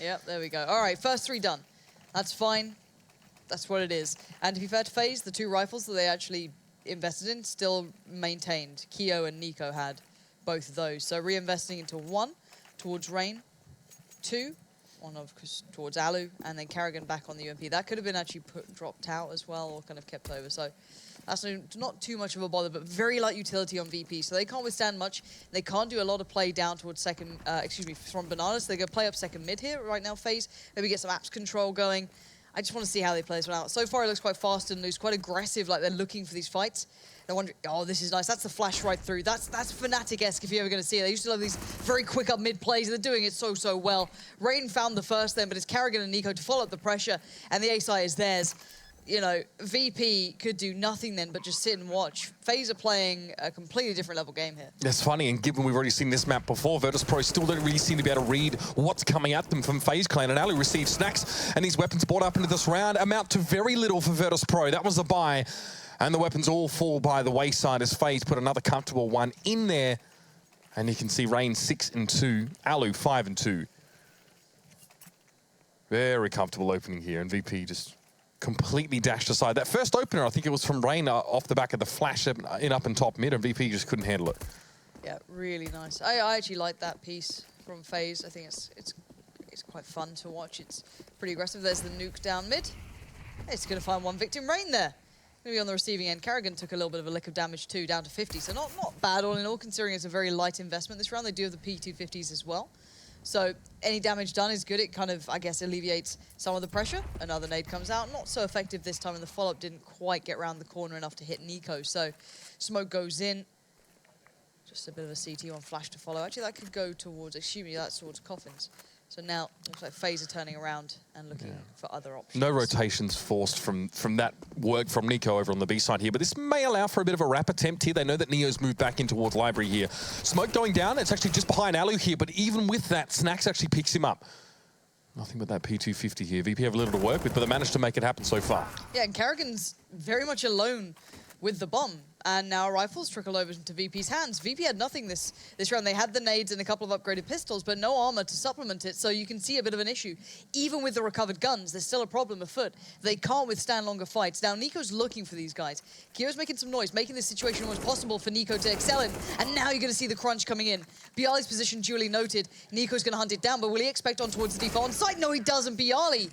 Yep, there we go. All right, first 3 done. That's fine. That's what it is. And to be fair to FaZe, the 2 rifles that they actually invested in still maintained. Keo and Nico had both of those. So reinvesting into 1 towards Rain, 2 one of towards Alu, and then Karrigan back on the UMP. That could have been actually dropped out as well, or kind of kept over. So that's not too much of a bother, but very light utility on VP. So they can't withstand much. They can't do a lot of play down towards second, from Bananas. They're going to play up second mid here right now, FaZe. Maybe get some apps control going. I just want to see how they play this one out. So far, it looks quite fast and loose, quite aggressive, like they're looking for these fights. They're wondering, oh, this is nice. That's the flash right through. That's Fnatic-esque if you're ever going to see it. They used to love these very quick up mid plays, and they're doing it so well. Rain found the first then, but it's Karrigan and Nico to follow up the pressure, and the A-side is theirs. You know, VP could do nothing then but just sit and watch. FaZe are playing a completely different level game here. That's funny, and given we've already seen this map before, Virtus.pro still don't really seem to be able to read what's coming at them from FaZe Clan, and Alu receives snacks, and these weapons brought up into this round amount to very little for Virtus.pro. That was the buy, and the weapons all fall by the wayside as FaZe put another comfortable one in there, and you can see Rain 6-2, Alu 5-2. Very comfortable opening here, and VP just completely dashed aside. That first opener, I think it was from Rain off the back of the flash in up and top mid, and VP just couldn't handle it. Yeah, really nice. I actually like that piece from FaZe. I think it's quite fun to watch. It's pretty aggressive. There's the nuke down mid. It's going to find one victim. Rain there. Going to be on the receiving end. Karrigan took a little bit of a lick of damage too, down to 50. So not bad all in all, considering it's a very light investment this round. They do have the P250s as well. So any damage done is good. It kind of, I guess, alleviates some of the pressure. Another nade comes out. Not so effective this time, and the follow-up didn't quite get around the corner enough to hit Nico. So smoke goes in. Just a bit of a CT on flash to follow. Actually, that could go towards, excuse me, that's towards Coffins. So now looks like FaZe are turning around and looking for other options. No rotations forced from that work from Nico over on the B side here, but this may allow for a bit of a wrap attempt here. They know that Neo's moved back in towards Library here. Smoke going down, it's actually just behind Alu here, but even with that, Snacks actually picks him up. Nothing but that P250 here. VP have a little to work with, but they managed to make it happen so far. Yeah, and Karrigan's very much alone with the bomb. And now rifles trickle over into VP's hands. VP had nothing this round. They had the nades and a couple of upgraded pistols, but no armor to supplement it, so you can see a bit of an issue. Even with the recovered guns, there's still a problem afoot. They can't withstand longer fights. Now, Nico's looking for these guys. Kyo's making some noise, making this situation almost possible for Nico to excel in, and now you're going to see the crunch coming in. Bialy's position duly noted. Nico's going to hunt it down, but will he expect on towards the default on site? No, he doesn't. Bialy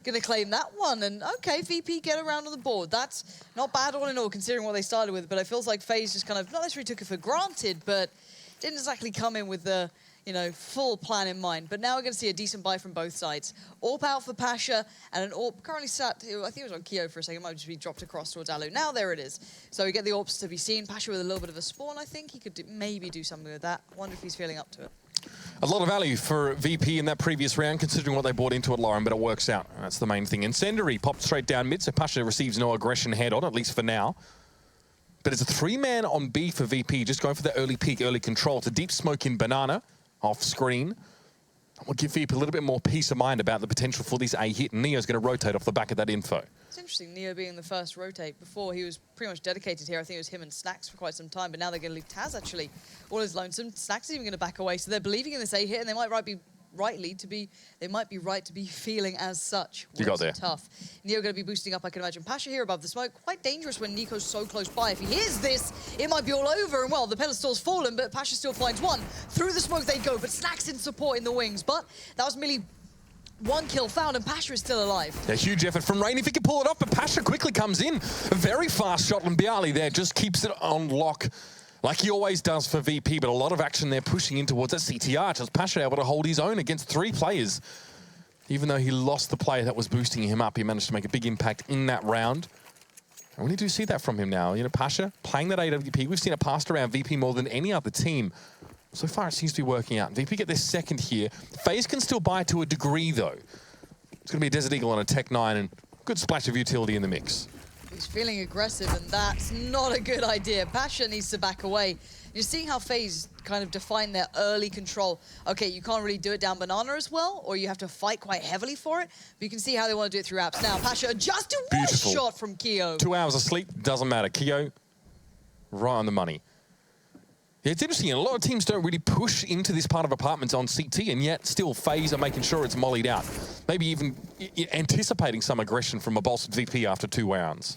going to claim that one, and okay, VP get around on the board. That's not bad all in all, considering what they started with, but it feels like FaZe just kind of, not necessarily took it for granted, but didn't exactly come in with the, you know, full plan in mind. But now we're going to see a decent buy from both sides. AWP out for Pasha, and an AWP currently sat, I think it was on Kyo for a second, might just be dropped across towards Alu. Now there it is. So we get the AWPs to be seen. Pasha with a little bit of a spawn, I think. He could maybe do something with that. I wonder if he's feeling up to it. A lot of value for VP in that previous round, considering what they brought into it, Lauren, but it works out. That's the main thing. Incendiary popped straight down mid, so Pasha receives no aggression head on, at least for now. But it's a 3-man on B for VP, just going for the early peek, early control. It's a deep smoke in Banana, off screen. Will give VP a little bit more peace of mind about the potential for this A hit, and Neo's going to rotate off the back of that info. It's interesting, Neo being the first rotate. Before, he was pretty much dedicated here. I think it was him and Snacks for quite some time, but now they're going to leave Taz actually all his lonesome. Snacks is even going to back away, so they're believing in this A hit, and they might be right to be feeling as such. You got there. Tough. Neo going to be boosting up, I can imagine. Pasha here above the smoke. Quite dangerous when Nico's so close by. If he hears this, it might be all over. And well, the pedestal's fallen, but Pasha still finds one. Through the smoke they go, but Snacks in support in the wings. But that was merely one kill found, and Pasha is still alive. A huge effort from Rain if he can pull it off, but Pasha quickly comes in. A very fast shot, and Bialy there just keeps it on lock, like he always does for VP, but a lot of action there pushing in towards that CTR. Just Pasha able to hold his own against 3 players. Even though he lost the player that was boosting him up, he managed to make a big impact in that round. And we do see that from him now. You know, Pasha playing that AWP. We've seen it passed around VP more than any other team. So far, it seems to be working out. VP get their second here. FaZe can still buy to a degree, though. It's going to be a Desert Eagle on a Tech 9 and good splash of utility in the mix. He's feeling aggressive, and that's not a good idea. Pasha needs to back away. You're seeing how FaZe kind of define their early control. Okay, you can't really do it down Banana as well, or you have to fight quite heavily for it, but you can see how they want to do it through apps. Now, Pasha adjusted one shot from Kyo. 2 hours of sleep, doesn't matter. Kyo, right on the money. Yeah, it's interesting. A lot of teams don't really push into this part of apartments on CT, and yet still FaZe are making sure it's mollied out. Maybe even anticipating some aggression from a bolstered VP after 2 rounds.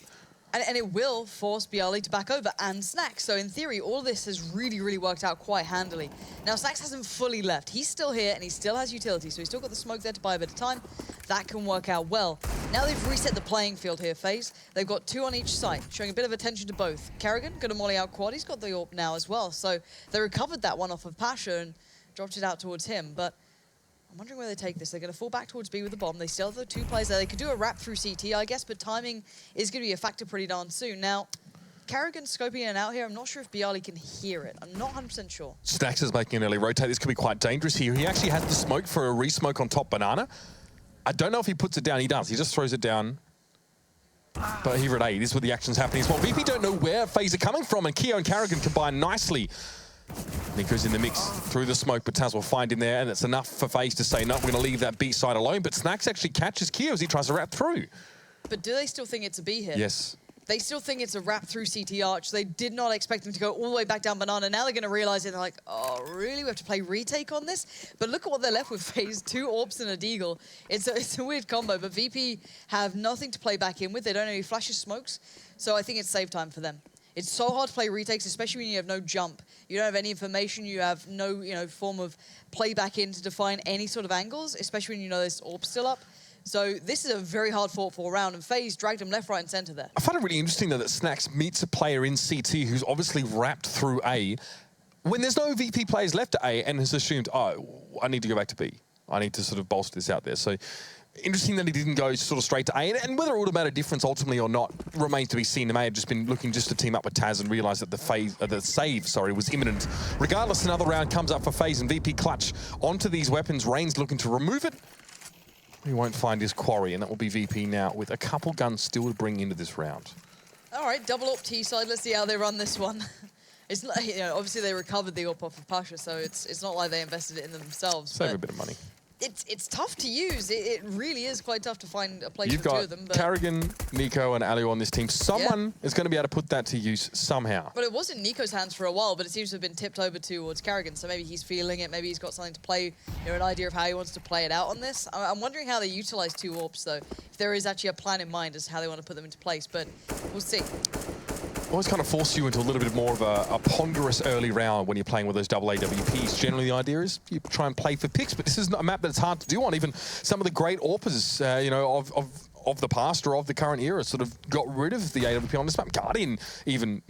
And it will force Bialy to back over and Snacks. So in theory, all this has really, really worked out quite handily. Now, Snacks hasn't fully left. He's still here and he still has utility. So he's still got the smoke there to buy a bit of time. That can work out well. Now they've reset the playing field here, FaZe. They've got 2 on each site, showing a bit of attention to both. Karrigan got a molly out quad. He's got the AWP now as well. So they recovered that one off of Pasha and dropped it out towards him. But I'm wondering where they take this. They're going to fall back towards B with the bomb. They still have the 2 players there. They could do a wrap through CT, I guess, but timing is going to be a factor pretty darn soon. Now, Karrigan scoping in and out here. I'm not sure if Bialy can hear it. I'm not 100% sure. Snacks is making an early rotate. This could be quite dangerous here. He actually has the smoke for a re-smoke on top Banana. I don't know if he puts it down. He does. He just throws it down. But here at A, this is where the action's happening as well. VP don't know where FaZe are coming from, and Keo and Karrigan combine nicely. Nico's in the mix through the smoke, but Taz will find him there, and it's enough for FaZe to say, no, we're going to leave that B side alone. But Snacks actually catches Keo as he tries to wrap through. But do they still think it's a B here? Yes. They still think it's a wrap through CT Arch. They did not expect him to go all the way back down Banana. Now they're going to realize it. They're like, oh, really? We have to play retake on this? But look at what they're left with, FaZe. 2 AWPs and a Deagle. It's a weird combo, but VP have nothing to play back in with. They don't have any flashes, smokes. So I think it's save time for them. It's so hard to play retakes, especially when you have no jump. You don't have any information. You have no, form of play back in to define any sort of angles, especially when you know there's AWP still up. So this is a very hard fought-for round, and FaZe dragged him left, right, and center there. I find it really interesting, though, that Snacks meets a player in CT who's obviously wrapped through A, when there's no VP players left at A, and has assumed, oh, I need to go back to B. I need to sort of bolster this out there. So interesting that he didn't go sort of straight to A, and whether it would have made a difference ultimately or not remains to be seen. They may have just been looking just to team up with Taz and realised that the save was imminent. Regardless, another round comes up for FaZe, and VP clutch onto these weapons. Rain's looking to remove it. He won't find his quarry, and that will be VP now with a couple guns still to bring into this round. All right, double AWP T side. Let's see how they run this one. It's not, obviously they recovered the AWP off of Pasha, so it's not like they invested it in themselves. Save a bit of money. It's tough to use. It really is quite tough to find a place You've for got 2 of them. But Karrigan, Nico, and Aliu on this team. Someone is going to be able to put that to use somehow. But it was in Nico's hands for a while, but it seems to have been tipped over towards Karrigan. So maybe he's feeling it. Maybe he's got something to play, an idea of how he wants to play it out on this. I'm wondering how they utilize 2 AWPs, though. If there is actually a plan in mind as to how they want to put them into place, but we'll see. Always kind of force you into a little bit more of a ponderous early round when you're playing with those double AWPs. Generally, the idea is you try and play for picks, but this is not a map that's hard to do on. Even some of the great AWPers, of the past or of the current era sort of got rid of the AWP on this map. Guardian even,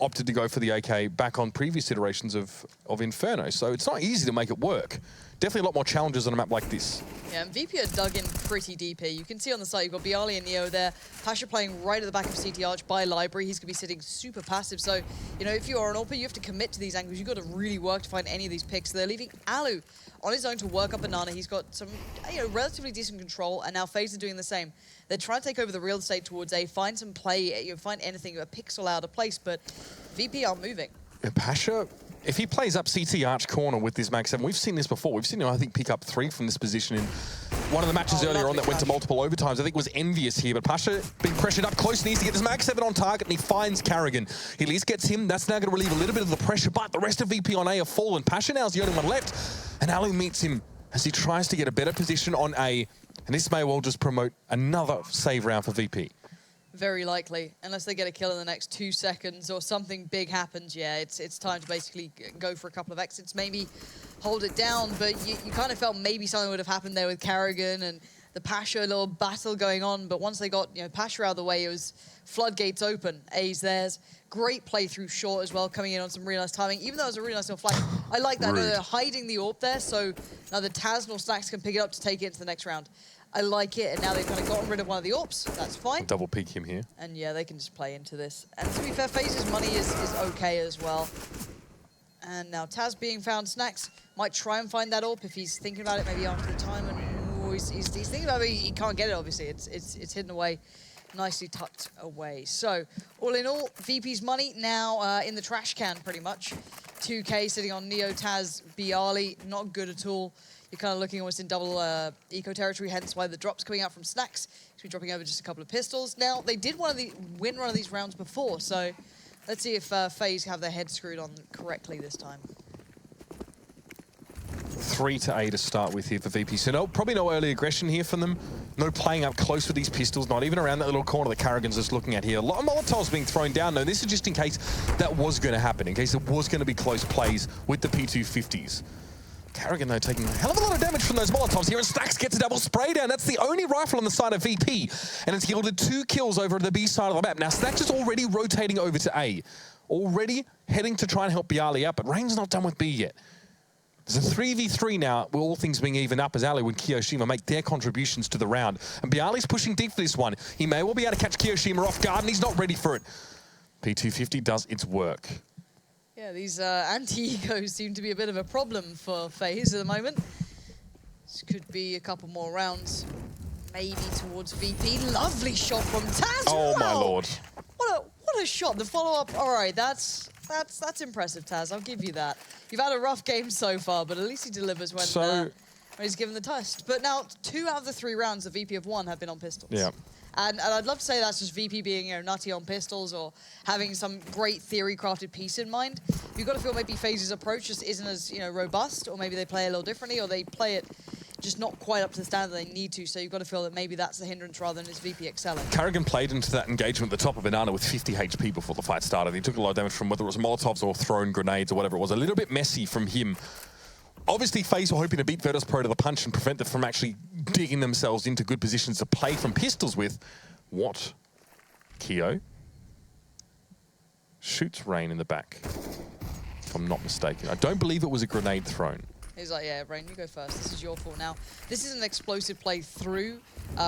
opted to go for the AK back on previous iterations of Inferno. So it's not easy to make it work. Definitely a lot more challenges on a map like this. Yeah, and VP are dug in pretty deep here. You can see on the side, you've got Bialy and Neo there. Pasha playing right at the back of CT Arch by Library. He's going to be sitting super passive. So, if you are an AWPer, you have to commit to these angles. You've got to really work to find any of these picks. So they're leaving Alu on his own to work up Banana. He's got some, relatively decent control, and now FaZe are doing the same. They're trying to take over the real estate towards A, find some play, find anything, a pixel out of place, but VP are moving. Pasha, if he plays up CT Arch corner with this Mag 7, we've seen this before. We've seen him, I think, pick up 3 from this position in one of the matches earlier on that went to multiple overtimes. I think it was Envious here, but Pasha being pressured up close, needs to get this Mag 7 on target, and he finds Karrigan. He at least gets him. That's now going to relieve a little bit of the pressure, but the rest of VP on A are fallen. Pasha now is the only one left, and Ali meets him as he tries to get a better position on A, and this may well just promote another save round for VP. Very likely, unless they get a kill in the next 2 seconds or something big happens. Yeah, it's time to basically go for a couple of exits, maybe hold it down, but you kind of felt maybe something would have happened there with Karrigan and the Pasha little battle going on, but once they got Pasha out of the way, it was floodgates open. A's theirs. Great play through short as well, coming in on some really nice timing, even though it was a really nice little flash. I like that. They're hiding the AWP there, so neither Taz nor Snacks can pick it up to take it into the next round. I like it, and now they've kind of gotten rid of one of the AWPs. That's fine. Double peek him here. And yeah, they can just play into this. And to be fair, FaZe's money is okay as well. And now Taz being found. Snacks might try and find that AWP if he's thinking about it maybe after the time. And he's thinking about it, he can't get it, obviously. It's hidden away, nicely tucked away. So, all in all, VP's money now in the trash can, pretty much. 2K sitting on Neo, Taz, Bialy, not good at all. You're kind of looking almost in double eco territory, hence why the drop's coming out from Snacks. He's been dropping over just a couple of pistols. Now, they did win one of these rounds before, so let's see if FaZe have their head screwed on correctly this time. 3 to A to start with here for VP. So probably no early aggression here from them. No playing up close with these pistols, not even around that little corner that Karrigan's just looking at here. A lot of Molotovs being thrown down, though. This is just in case that was going to happen, in case it was going to be close plays with the P250s. Karrigan, though, taking a hell of a lot of damage from those Molotovs here, and Stacks gets a double spray down. That's the only rifle on the side of VP, and it's yielded 2 kills over at the B side of the map. Now, Stacks is already rotating over to A, already heading to try and help Bialy out, but Rain's not done with B yet. There's a 3v3 now, with all things being even up as Alu and Kiyoshima make their contributions to the round. And Bialy's pushing deep for this one. He may well be able to catch Kiyoshima off guard, and he's not ready for it. P250 does its work. Yeah, these anti-egos seem to be a bit of a problem for FaZe at the moment. This could be a couple more rounds, maybe towards VP. Lovely shot from Taz. Oh, wow. my lord. What a shot. The follow-up, all right, that's impressive, Taz. I'll give you that. You've had a rough game so far, but at least he delivers when he's given the test. But now, 2 out of the 3 rounds the VP have won have been on pistols. Yeah. And I'd love to say that's just VP being nutty on pistols or having some great theory-crafted piece in mind. You've got to feel maybe FaZe's approach just isn't as robust, or maybe they play a little differently, or they play it just not quite up to the standard they need to. So you've got to feel that maybe that's the hindrance rather than his VP excelling. Karrigan played into that engagement at the top of Banana with 50 HP before the fight started. He took a lot of damage from whether it was Molotovs or thrown grenades or whatever it was. A little bit messy from him. Obviously, FaZe were hoping to beat Virtus.pro to the punch and prevent them from actually digging themselves into good positions to play from pistols with. What? Kyo shoots Rain in the back, if I'm not mistaken. I don't believe it was a grenade thrown. He's like, yeah, Rain, you go first. This is your fault now. This is an explosive play through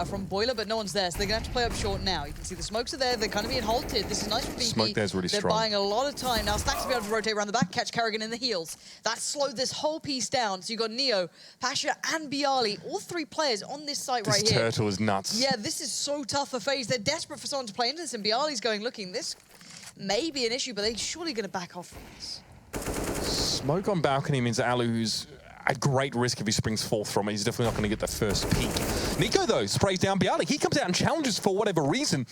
from Boiler, but no one's there, so they're going to have to play up short now. You can see the smokes are there. They're kind of being halted. This is nice for VP. Smoke there's really They're strong. buying a lot of time. Now, Stacks will be able to rotate around the back, catch Karrigan in the heels. That slowed this whole piece down. So you've got Neo, Pasha, and Bialy, all 3 players on this site right here. This turtle is nuts. Yeah, this is so tough for FaZe. They're desperate for someone to play into this, and Bialy's going, looking, this may be an issue, but they're surely going to back off from this. Smoke on balcony means that Alu, who's at great risk if he springs forth from it, he's definitely not going to get the first peek. Nico, though, sprays down Bialy. He comes out and challenges for whatever reason.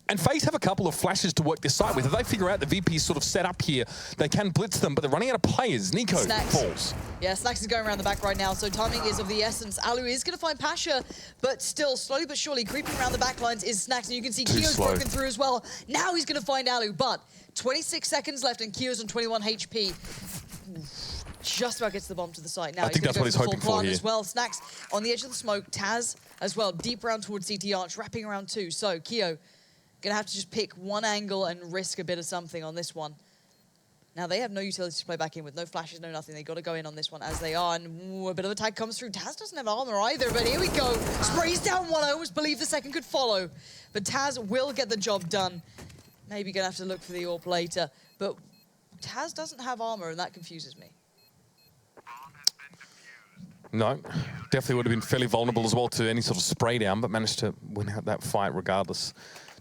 And FaZe have a couple of flashes to work this site with. If they figure out the VP is sort of set up here, they can blitz them, but they're running out of players. Nico falls. Yeah, Snacks is going around the back right now, so timing is of the essence. Alu is going to find Pasha, but still, slowly but surely, creeping around the back lines is Snacks, and you can see Kyo's broken through as well. Now he's going to find Alu, but 26 seconds left, and Kyo's on 21 HP. Just about gets the bomb to the site. Now I think that's what he's hoping for here. As well. Snacks on the edge of the smoke. Taz as well, deep round towards CT Arch, wrapping around 2. So Kyo gonna have to just pick one angle and risk a bit of something on this one. Now they have no utilities to play back in with, no flashes, no nothing. They got to go in on this one as they are, and a bit of a tag comes through. Taz doesn't have armor either, but here we go. Sprays down one. I almost believe the second could follow, but Taz will get the job done. Maybe gonna have to look for the AWP later, but Taz doesn't have armor, and that confuses me. No, definitely would have been fairly vulnerable as well to any sort of spray down, but managed to win out that fight regardless.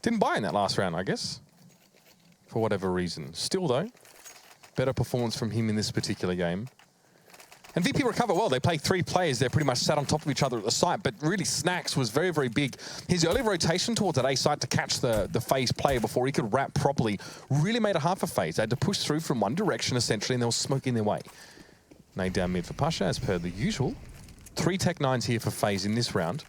Didn't buy in that last round, I guess, for whatever reason. Still, though, better performance from him in this particular game. And VP recover well. They play 3 players. They're pretty much sat on top of each other at the site, but really Snacks was very, very big. His early rotation towards that A site to catch the FaZe player before he could wrap properly really made it hard for FaZe. They had to push through from one direction, essentially, and they were smoking their way. Nade down mid for Pasha, as per the usual. 3 Tech 9s here for FaZe in this round.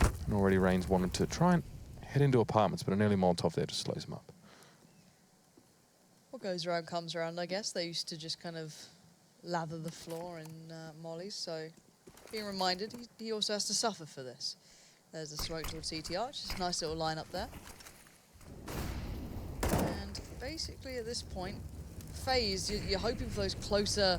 And already Reigns wanted to try and head into apartments, but an early Molotov there just slows him up. What goes around comes around, I guess. They used to just kind of lather the floor in mollies, so being reminded, he also has to suffer for this. There's a smoke towards CT Arch. It's a nice little line up there. And basically at this point, FaZe, you're hoping for those closer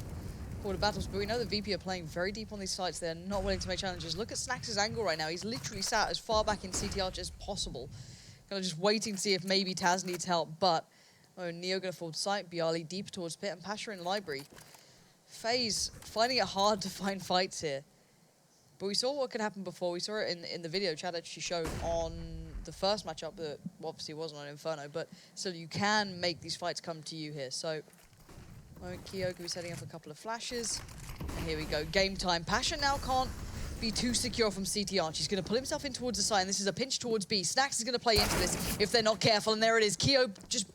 quarter battles, but we know that VP are playing very deep on these sites. They're not willing to make challenges. Look at Snacks' angle right now. He's literally sat as far back in CT Arch as possible. Kind of just waiting to see if maybe Taz needs help, but Neo going to fall to site, Bialy deep towards pit, and Pasha in library. FaZe finding it hard to find fights here. But we saw what could happen before. We saw it in the video Chad actually showed on the first matchup that obviously wasn't on Inferno, but so you can make these fights come to you here. So Kyo could be setting up a couple of flashes. And here we go, game time. Pasha now can't be too secure from CT Arch. He's going to pull himself in towards the side, and this is a pinch towards B. Snacks is going to play into this if they're not careful, and there it is. Kyo just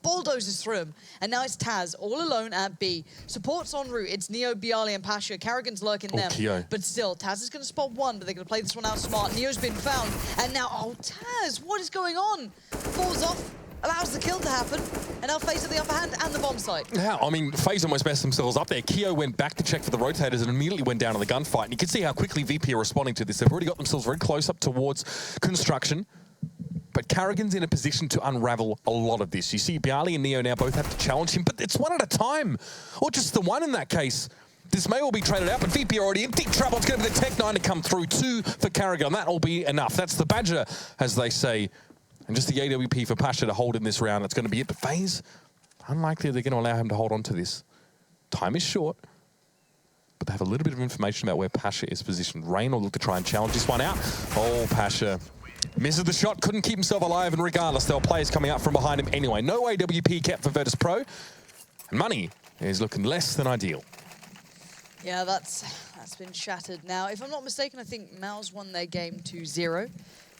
bulldozes through him. And now it's Taz all alone at B. Support's en route. It's Neo, Bialy, and Pasha. Karrigan's lurking them. Keo. But still, Taz is going to spot one, but they're going to play this one out smart. Neo's been found. And now, oh, Taz, what is going on? Falls off, allows the kill to happen. And now FaZe at the upper hand and the bomb site. Yeah, I mean, FaZe almost messed themselves up there. Keo went back to check for the rotators and immediately went down to the gunfight. And you can see how quickly VP are responding to this. They've already got themselves very close up towards construction. But Karrigan's in a position to unravel a lot of this. You see Bialy and Neo now both have to challenge him, but it's one at a time. Or just the one in that case. This may all be traded out, but VP are already in deep trouble. It's going to be the Tech 9 to come through. 2 for Karrigan. That'll be enough. That's the Badger, as they say. And just the AWP for Pasha to hold in this round. That's going to be it. But FaZe, unlikely they're going to allow him to hold on to this. Time is short. But they have a little bit of information about where Pasha is positioned. Rain will look to try and challenge this one out. Oh, Pasha misses the shot, couldn't keep himself alive, and regardless, there were players coming up from behind him anyway. No AWP kept for Virtus Pro, and money is looking less than ideal. Yeah, that's been shattered. Now, if I'm not mistaken, I think Mao's won their game 2-0.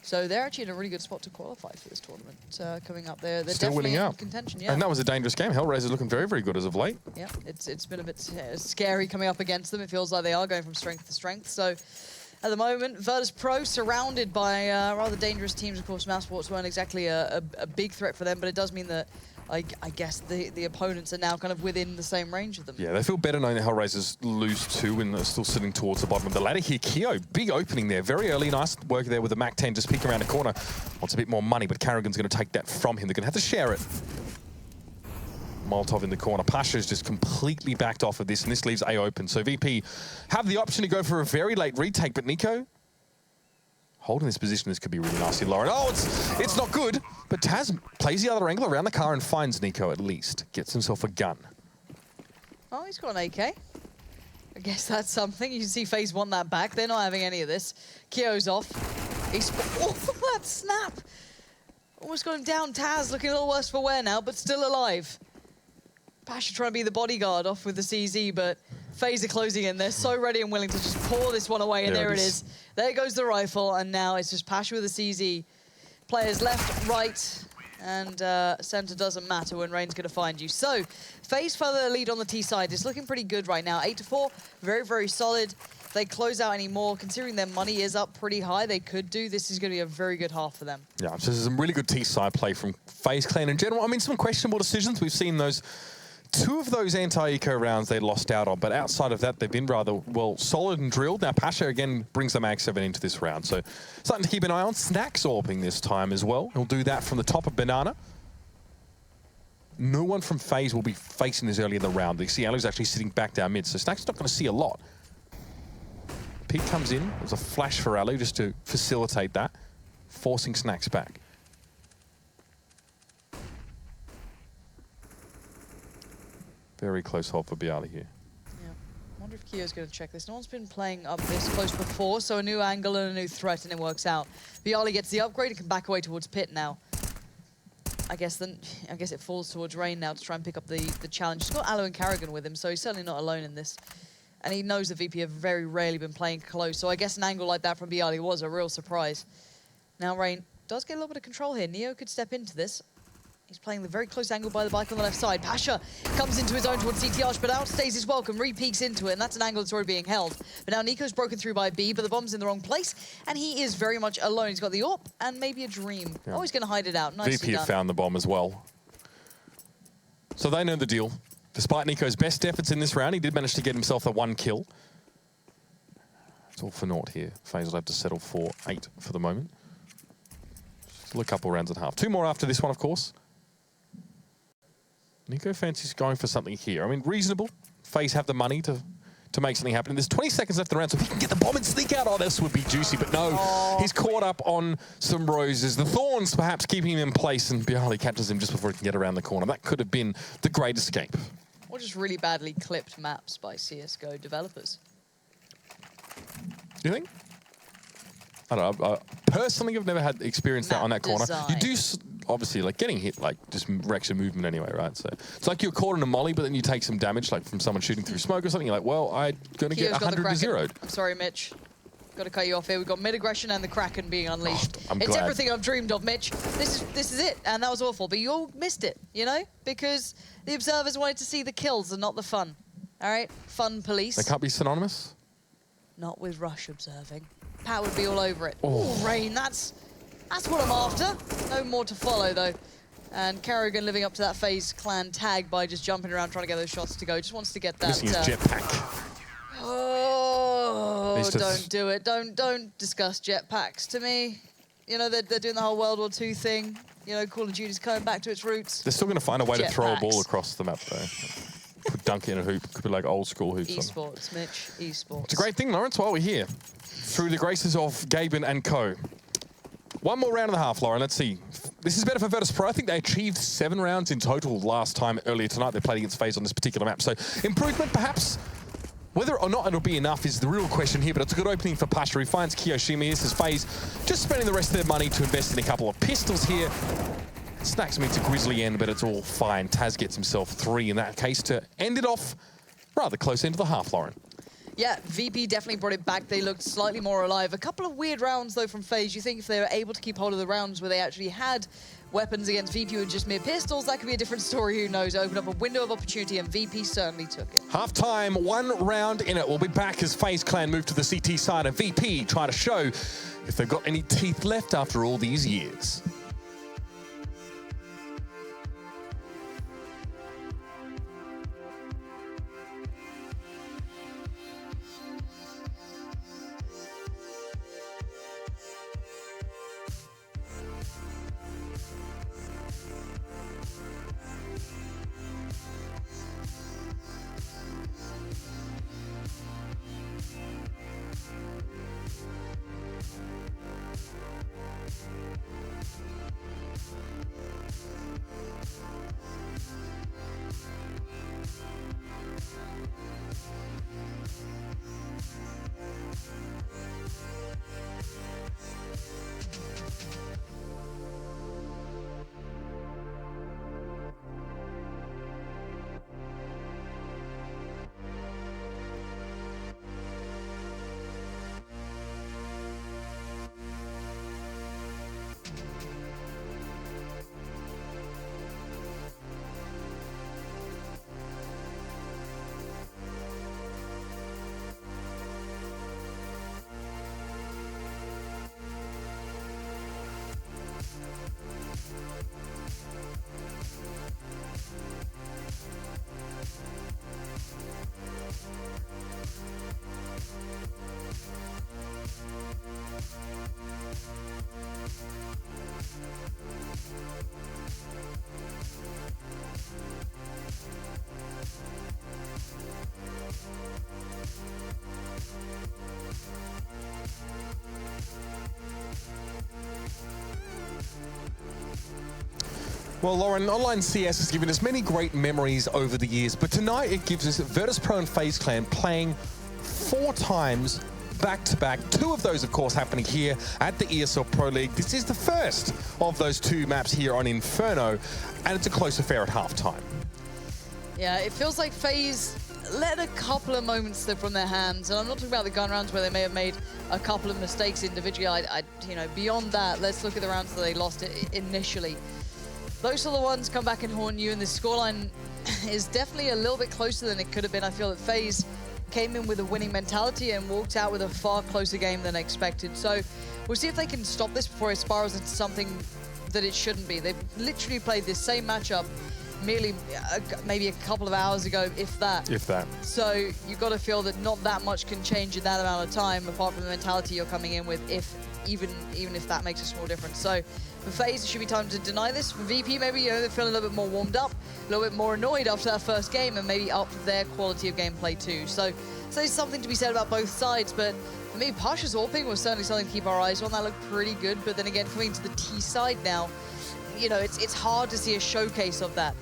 So they're actually in a really good spot to qualify for this tournament coming up. They're still definitely winning in out. Contention. Yeah. And that was a dangerous game. Hellraiser's looking very, very good as of late. Yeah, it's been a bit scary coming up against them. It feels like they are going from strength to strength. So at the moment, Virtus Pro surrounded by rather dangerous teams. Of course, Mousesports weren't exactly a big threat for them, but it does mean that I guess the opponents are now kind of within the same range of them. Yeah, they feel better knowing that Hellraisers lose 2 and they're still sitting towards the bottom of the ladder here. Keo, big opening there. Very early, nice work there with the Mac 10 just peeking around the corner. Wants a bit more money, but Karrigan's going to take that from him. They're going to have to share it. Molotov in the corner. Pasha's just completely backed off of this, and this leaves A open. So VP have the option to go for a very late retake, but Nico holding this position, this could be really nasty, Lauren. Oh, it's not good, but Taz plays the other angle around the car and finds Nico at least. Gets himself a gun. Oh, he's got an AK. I guess that's something. You can see FaZe want that back. They're not having any of this. Keo's off. Oh, that snap! Almost got him down. Taz looking a little worse for wear now, but still alive. Pasha trying to be the bodyguard off with the CZ, but FaZe are closing in. They're so ready and willing to just pour this one away, and there it is. There goes the rifle, and now it's just Pasha with the CZ. Players left, right, and center doesn't matter when Rain's going to find you. So, FaZe further lead on the T side. It's looking pretty good right now. 8-4, very, very solid. If they close out any more, considering their money is up pretty high, they could do. This is going to be a very good half for them. Yeah, so there's some really good T side play from FaZe Clan in general. I mean, some questionable decisions. We've seen those. 2 of those anti-eco rounds they lost out on, but outside of that, they've been rather, well, solid and drilled. Now, Pasha, again, brings the Mag 7 into this round, so something to keep an eye on. Snacks orbing this time as well. He'll do that from the top of Banana. No one from FaZe will be facing this early in the round. You see Alu's actually sitting back down mid, so Snacks not going to see a lot. Pete comes in. There's a flash for Alu just to facilitate that, forcing Snacks back. Very close hold for Bialy here. Yeah, I wonder if Keo's going to check this. No one's been playing up this close before, so a new angle and a new threat, and it works out. Bialy gets the upgrade, he can back away towards Pit now. I guess it falls towards Rain now to try and pick up the challenge. He's got Alu and Karrigan with him, so he's certainly not alone in this. And he knows that VP have very rarely been playing close, so I guess an angle like that from Bialy was a real surprise. Now Rain does get a little bit of control here. Neo could step into this. He's playing the very close angle by the bike on the left side. Pasha comes into his own towards CTH, but outstays his welcome, re-peeks into it, and that's an angle that's already being held. But now Nico's broken through by B, but the bomb's in the wrong place, and he is very much alone. He's got the AWP and maybe a dream. Yeah. Oh, he's going to hide it out. Nicely VP done. have found the bomb as well. So they know the deal. Despite Nico's best efforts in this round, he did manage to get himself a 1 kill. It's all for naught here. FaZe will have to settle for 8 for the moment. Still a couple rounds and a half. 2 more after this one, of course. Nico fancies going for something here. I mean, reasonable. FaZe have the money to make something happen. And there's 20 seconds left in the round, so if he can get the bomb and sneak out, oh, this would be juicy. But no, he's caught up on some roses. The thorns perhaps keeping him in place, and Bialy catches him just before he can get around the corner. That could have been the great escape. Or just really badly clipped maps by CSGO developers. You think? I don't know. Personally, I've never had experience that on that corner. You do, obviously, like getting hit, like just wrecks your movement anyway, right? So it's like you're caught in a molly, but then you take some damage, like from someone shooting through smoke or something. You're like, well, I'm going to get 100 to 0'd. I'm sorry, Mitch. Got to cut you off here. We've got mid-aggression and the Kraken being unleashed. I'm it's glad. everything I've dreamed of, Mitch. This is it, and that was awful. But you all missed it, you know? Because the observers wanted to see the kills and not the fun. All right? Fun police. They can't be synonymous? Not with Rush observing. Pat would be all over it. Oh. Ooh, Rain, that's what I'm after. No more to follow, though. And Kerrigan living up to that FaZe clan tag by just jumping around trying to get those shots to go. Just wants to get that. Missing his jetpack. Oh, don't do it. Don't discuss jetpacks to me. You know, they're doing the whole World War II thing. You know, Call of Duty's coming back to its roots. They're still going to find a way to throw a ball Jetpacks. across the map, though. Could dunk it in a hoop. Could be like old school hoops. Esports, Mitch. Esports. It's a great thing, Lawrence, while we're here. Through the graces of Gaben and co. One more round and a half, Lauren. Let's see. This is better for Virtus Pro. I think they achieved 7 rounds in total last time earlier tonight. They played against FaZe on this particular map. So improvement, perhaps. Whether or not it'll be enough is the real question here, but it's a good opening for Pasha. He finds Kiyoshima. This is FaZe just spending the rest of their money to invest in a couple of pistols here. Snacks him into Grizzly End, but it's all fine. Taz gets himself 3 in that case to end it off rather close into the half, Lauren. Yeah, VP definitely brought it back. They looked slightly more alive. A couple of weird rounds, though, from FaZe. You think if they were able to keep hold of the rounds where they actually had weapons against VP with just mere pistols, that could be a different story, who knows. Open up a window of opportunity, and VP certainly took it. Half-time, 1 round in it. We'll be back as FaZe Clan move to the CT side, and VP try to show if they've got any teeth left after all these years. Well, Lauren, online CS has given us many great memories over the years, but tonight it gives us Virtus Pro and FaZe Clan playing 4 times back-to-back. 2 of those, of course, happening here at the ESL Pro League. This is the first of those 2 maps here on Inferno, and it's a close affair at halftime. Yeah, it feels like FaZe let a couple of moments slip from their hands, and I'm not talking about the gun rounds where they may have made a couple of mistakes individually. You know, beyond that, let's look at the rounds that they lost initially. Those are the ones come back and haunt you, and this scoreline is definitely a little bit closer than it could have been. I feel that FaZe came in with a winning mentality and walked out with a far closer game than expected. So we'll see if they can stop this before it spirals into something that it shouldn't be. They've literally played this same matchup merely maybe a couple of hours ago, if that. If that. So you've got to feel that not that much can change in that amount of time, apart from the mentality you're coming in with, even if that makes a small difference. So for FaZe, it should be time to deny this. For VP, maybe, you know, they're feeling a little bit more warmed up, a little bit more annoyed after that first game, and maybe up their quality of gameplay too. So there's something to be said about both sides, but for me, Pasha's AWPing was certainly something to keep our eyes on. That looked pretty good, but then again, coming to the T side now, you know, it's hard to see a showcase of that.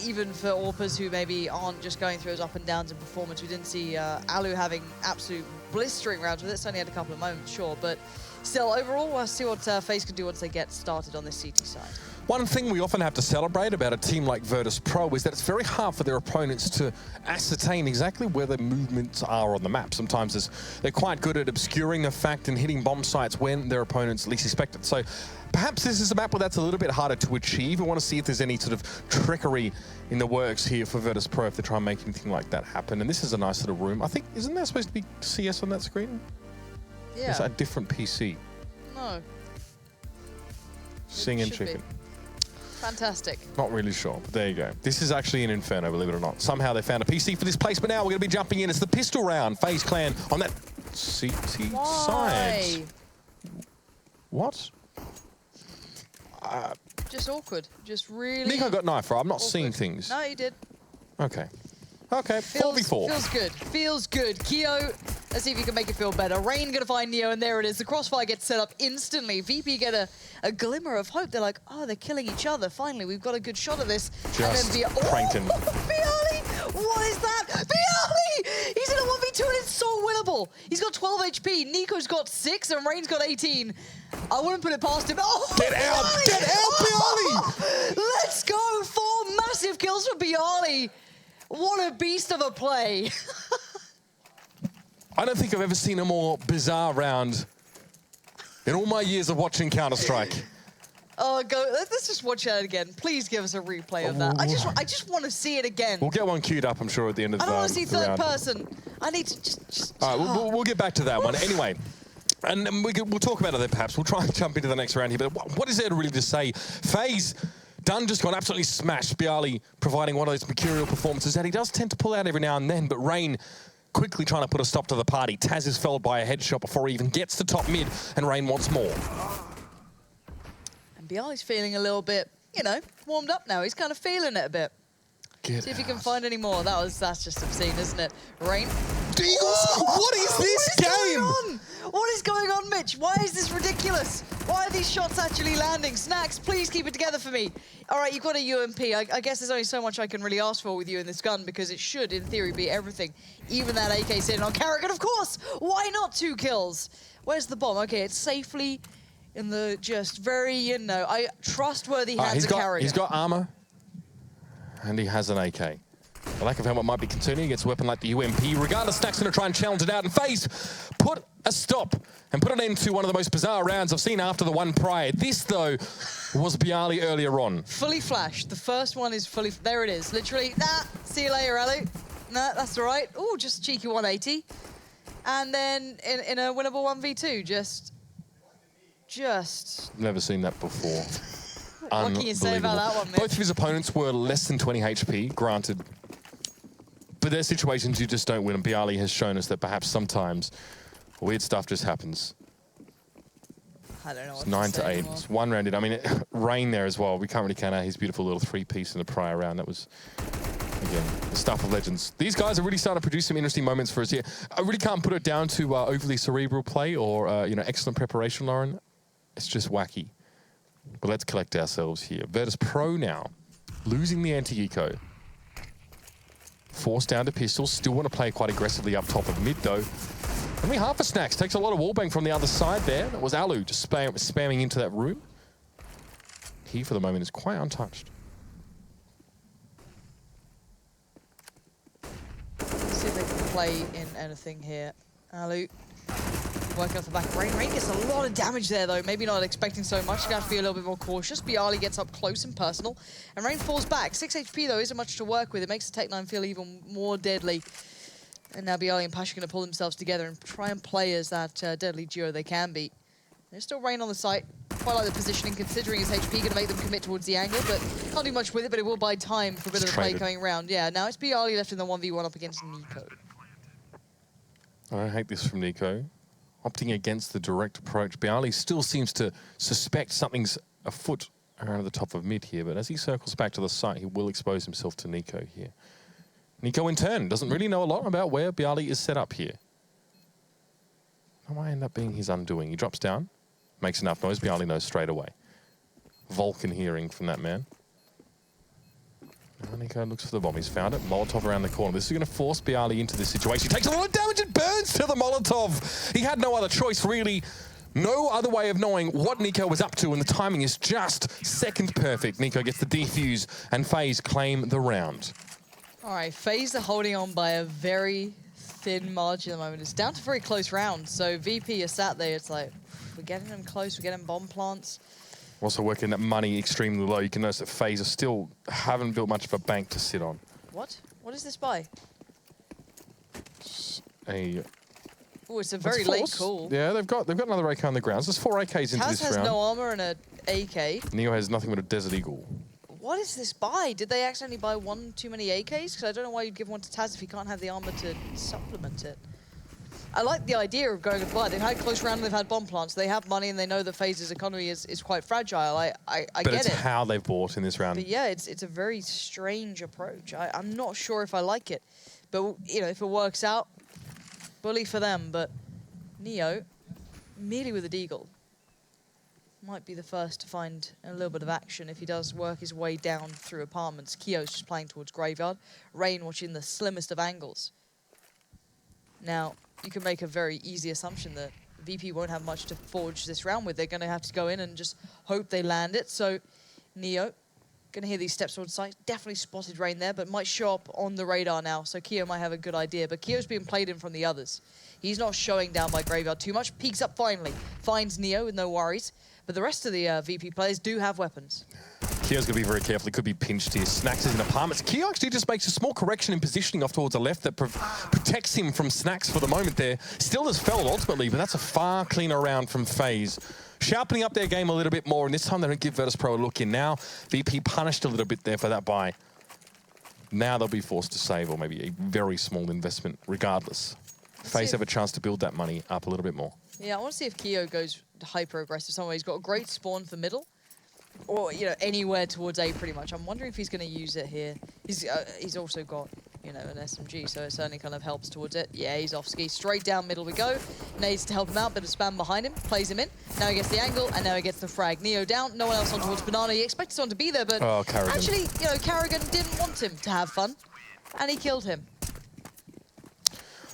Even for AWPers who maybe aren't just going through those up and downs in performance. We didn't see Alu having absolute blistering rounds with it. Certainly had a couple of moments, sure, but still, overall, we'll see what FaZe can do once they get started on this CT side. One thing we often have to celebrate about a team like Virtus.pro is that it's very hard for their opponents to ascertain exactly where their movements are on the map. Sometimes they're quite good at obscuring the fact and hitting bomb sites when their opponents least expect it. So perhaps this is a map where that's a little bit harder to achieve. I want to see if there's any sort of trickery in the works here for Virtus.pro if they try and make anything like that happen. And this is a nice little room. I think, isn't there supposed to be CS on that screen? Yeah. It's a different PC. No. Singing chicken. Be. Fantastic. Not really sure, but there you go. This is actually an Inferno, believe it or not. Somehow they found a PC for this place, but now we're going to be jumping in. It's the pistol round. FaZe Clan on that CT side. What? Just awkward. Just really... Nico got knife, right? I'm not awkward. seeing things. No, you did. Okay. Okay, 4v4. Feels good. Feels good. Keo, let's see if you can make it feel better. Rain gonna find Neo, and there it is. The crossfire gets set up instantly. VP get a glimmer of hope. They're like, oh, they're killing each other. Finally, we've got a good shot of this. Just and then pranked him. Bialy! What is that? Bialy! He's in a 1v2 and it's so winnable. He's got 12 HP. Nico's got 6 and Rain's got 18. I wouldn't put it past him. Oh, get out! Get out, Bialy! Let's go! 4 massive kills for Bialy. What a beast of a play. I don't think I've ever seen a more bizarre round in all my years of watching Counter-Strike. Oh, let's just watch that again. Please give us a replay of that. I just want to see it again. We'll get one queued up, I'm sure, at the end of the round. I don't want to see third person. I need to just... All right, we'll get back to that one. Anyway, and we'll talk about it then, perhaps. We'll try and jump into the next round here. But what is there to really to say? FaZe... Dunn just got absolutely smashed. Bialy providing one of those mercurial performances that he does tend to pull out every now and then, but Rain quickly trying to put a stop to the party. Taz is felled by a headshot before he even gets to top mid, and Rain wants more. And Bialy's feeling a little bit, you know, warmed up now. He's kind of feeling it a bit. See if you can find any more. That's just obscene, isn't it? Rain. Deagles, what is this game? What is going on, Mitch? Why is this ridiculous? Why are these shots actually landing? Snacks, please keep it together for me. All right, you've got a UMP. I guess there's only so much I can really ask for with you in this gun because it should, in theory, be everything. Even that AK sitting on Carrigan, of course. Why not 2 kills? Where's the bomb? Okay, it's safely in the just very, you know, trustworthy hands of Carrigan. He's got armor, and he has an AK. The lack of helmet might be concerning against a weapon like the UMP. Regardless, Snack's going to try and challenge it out, and FaZe put a stop and put an end to one of the most bizarre rounds I've seen after the one prior. This, though, was Bialy earlier on. Fully flashed. The first one is fully... There it is. Literally, see you later, Ellie. Nah, that's all right. Ooh, just cheeky 180. And then in a winnable 1v2, just... Never seen that before. What can you say about that one, Mitch? Both of his opponents were less than 20 HP, granted. But there's situations you just don't win, and Bialy has shown us that perhaps sometimes weird stuff just happens. I don't know what It's 9 to 8. Anymore. It's one rounded. I mean, Rain there as well. We can't really count out his beautiful little 3-piece in the prior round. That was, again, the stuff of legends. These guys are really starting to produce some interesting moments for us here. I really can't put it down to overly cerebral play or, you know, excellent preparation, Lauren. It's just wacky. But let's collect ourselves here. Virtus.pro now, losing the anti-eco. Forced down to pistols, still want to play quite aggressively up top of mid though. Only half a Snacks, takes a lot of wallbang from the other side there. That was Alu just spamming into that room. He, for the moment, is quite untouched. Let's see if they can play in anything here. Alu. Working off the back. Rain gets a lot of damage there, though. Maybe not expecting so much. You're going to have to be a little bit more cautious. Bialy gets up close and personal. And Rain falls back. 6 HP, though, isn't much to work with. It makes the Tech-9 feel even more deadly. And now Bialy and Pasha are going to pull themselves together and try and play as that deadly duo they can be. There's still Rain on the site. Quite like the positioning, considering his HP, going to make them commit towards the angle, but can't do much with it, but it will buy time for a bit of play coming around. Yeah, now it's Bialy left in the 1v1 up against Nico. I hate this from Nico. Opting against the direct approach. Bialy still seems to suspect something's afoot around the top of mid here, but as he circles back to the site, he will expose himself to Nico here. Nico, in turn, doesn't really know a lot about where Bialy is set up here. That might end up being his undoing. He drops down, makes enough noise. Bialy knows straight away. Vulcan hearing from that man. Now Nico looks for the bomb. He's found it. Molotov around the corner. This is going to force Bialy into this situation. He takes a lot of damage and burns to the Molotov. He had no other choice, really, No other way of knowing what Nico was up to, and the timing is just second perfect. Nico gets the defuse, and FaZe claim the round. All right, FaZe are holding on by a very thin margin at the moment. It's down to very close rounds, so VP is sat there. It's like, we're getting them close, we're getting bomb plants. Also working that money extremely low. You can notice that FaZe still haven't built much of a bank to sit on. What? What is this buy? Oh, it's a very late call. Yeah, they've got another AK on the grounds. There's 4 AKs into this round. Taz has no armor and an AK. Neo has nothing but a Desert Eagle. What is this buy? Did they accidentally buy one too many AKs? Because I don't know why you'd give one to Taz if he can't have the armor to supplement it. I like the idea of going to buy. They've had close round, they've had bomb plants. They have money and they know that FaZe's economy is quite fragile. I get it. But it's how they've bought in this round. But yeah, it's a very strange approach. I'm not sure if I like it. But, you know, if it works out, bully for them. But Neo, merely with a deagle, might be the first to find a little bit of action if he does work his way down through apartments. Kyo's just playing towards Graveyard. Rain watching the slimmest of angles. Now, you can make a very easy assumption that VP won't have much to forge this round with. They're going to have to go in and just hope they land it. So, Neo, going to hear these steps towards site. Definitely spotted Rain there, but might show up on the radar now. So Kyo might have a good idea. But Kyo's being played in from the others. He's not showing down by Graveyard too much. Peeks up finally. Finds Neo with no worries. But the rest of the VP players do have weapons. Kyo's going to be very careful. He could be pinched here. Snacks is in apartments. Kyo actually just makes a small correction in positioning off towards the left that protects him from Snacks for the moment there. Still has fell ultimately, but that's a far cleaner round from FaZe. Sharpening up their game a little bit more, and this time they don't give Virtus.pro a look in. Now, VP punished a little bit there for that buy. Now they'll be forced to save, or maybe a very small investment regardless. FaZe have a chance to build that money up a little bit more. Yeah, I want to see if Kyo goes hyper-aggressive somewhere. He's got a great spawn for middle, or, you know, anywhere towards A pretty much. I'm wondering if he's going to use it here. He's also got, you know, an SMG, so it certainly kind of helps towards it. Yeah, he's off ski. Straight down middle we go. Needs to help him out, bit of spam behind him. Plays him in. Now he gets the angle, and now he gets the frag. Neo down, no one else on towards Banana. He expected someone to be there, but actually, you know, Carrigan didn't want him to have fun, and he killed him.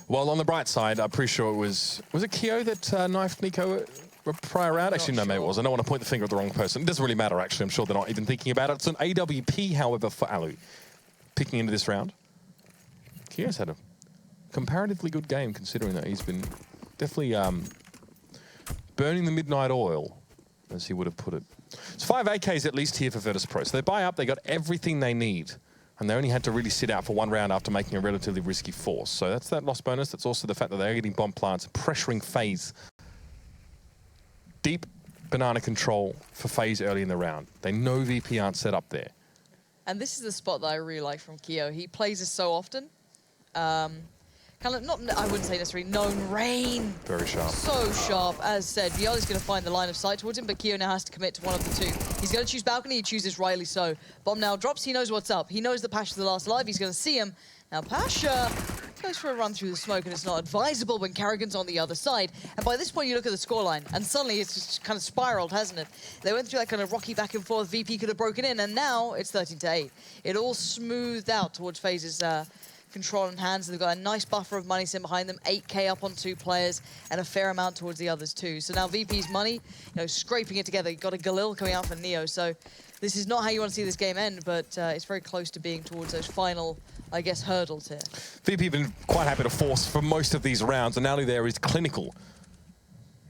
Well, on the bright side, I'm pretty sure it was it Kyo that knifed Nico a prior round? Actually, no, maybe it was. I don't want to point the finger at the wrong person. It doesn't really matter, actually. I'm sure they're not even thinking about it. It's an AWP, however, for Alu. Picking into this round. Kyo's had a comparatively good game, considering that he's been definitely burning the midnight oil, as he would have put it. It's 5 AKs at least here for Virtus.pro. So they buy up, they got everything they need. And they only had to really sit out for one round after making a relatively risky force. So that's that loss bonus. That's also the fact that they're getting bomb plants, pressuring FaZe. Deep banana control for FaZe early in the round. They know VP aren't set up there. And this is the spot that I really like from Kyo. He plays this so often. Kind of, not, I wouldn't say necessarily known Rain. Very sharp. So sharp. As said, Viali's going to find the line of sight towards him, but Kyo now has to commit to one of the two. He's going to choose balcony, he chooses rightly so. Bomb now drops, he knows what's up. He knows that Pasha's the last alive, he's going to see him. Now Pasha goes for a run through the smoke, and it's not advisable when Carrigan's on the other side. And by this point, you look at the scoreline, and suddenly it's just kind of spiraled, hasn't it? They went through that kind of rocky back and forth. VP could have broken in, and now it's 13-8. It all smoothed out towards FaZe's control in hands. They've got a nice buffer of money sitting behind them, 8K up on 2 players, and a fair amount towards the others too. So now VP's money, you know, scraping it together. You've got a Galil coming out for Neo, so this is not how you want to see this game end, but it's very close to being towards those final, I guess, hurdles here. VP have been quite happy to force for most of these rounds, and Ali there is clinical.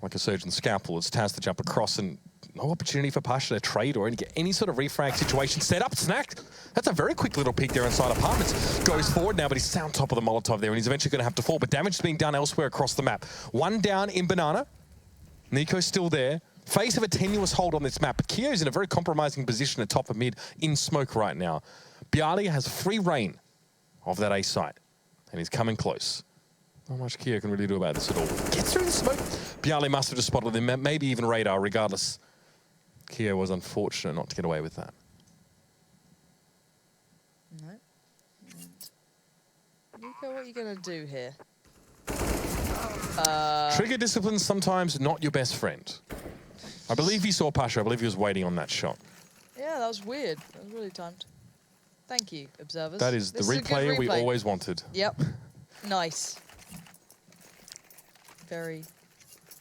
Like a surgeon's scalpel, it's Taz to jump across, and no opportunity for Pasha to trade or get any sort of refrag situation set up. Snacked. That's a very quick little peek there inside apartments. Goes forward now, but he's on top of the Molotov there, and he's eventually going to have to fall. But damage is being done elsewhere across the map. One down in Banana. Nico's still there. FaZe have a tenuous hold on this map, but Kyo's in a very compromising position at top of mid in smoke right now. Bialy has free reign of that A site, and he's coming close. Not much Kyo can really do about this at all. Gets through the smoke. Bialy must have just spotted him, maybe even radar, regardless. Kyo was unfortunate not to get away with that. No. And Nico, what are you going to do here? Trigger discipline's sometimes not your best friend. I believe he saw Pasha. I believe he was waiting on that shot. Yeah, that was weird. That was really timed. Thank you, observers. That is the replay we always wanted. Yep. Nice. Very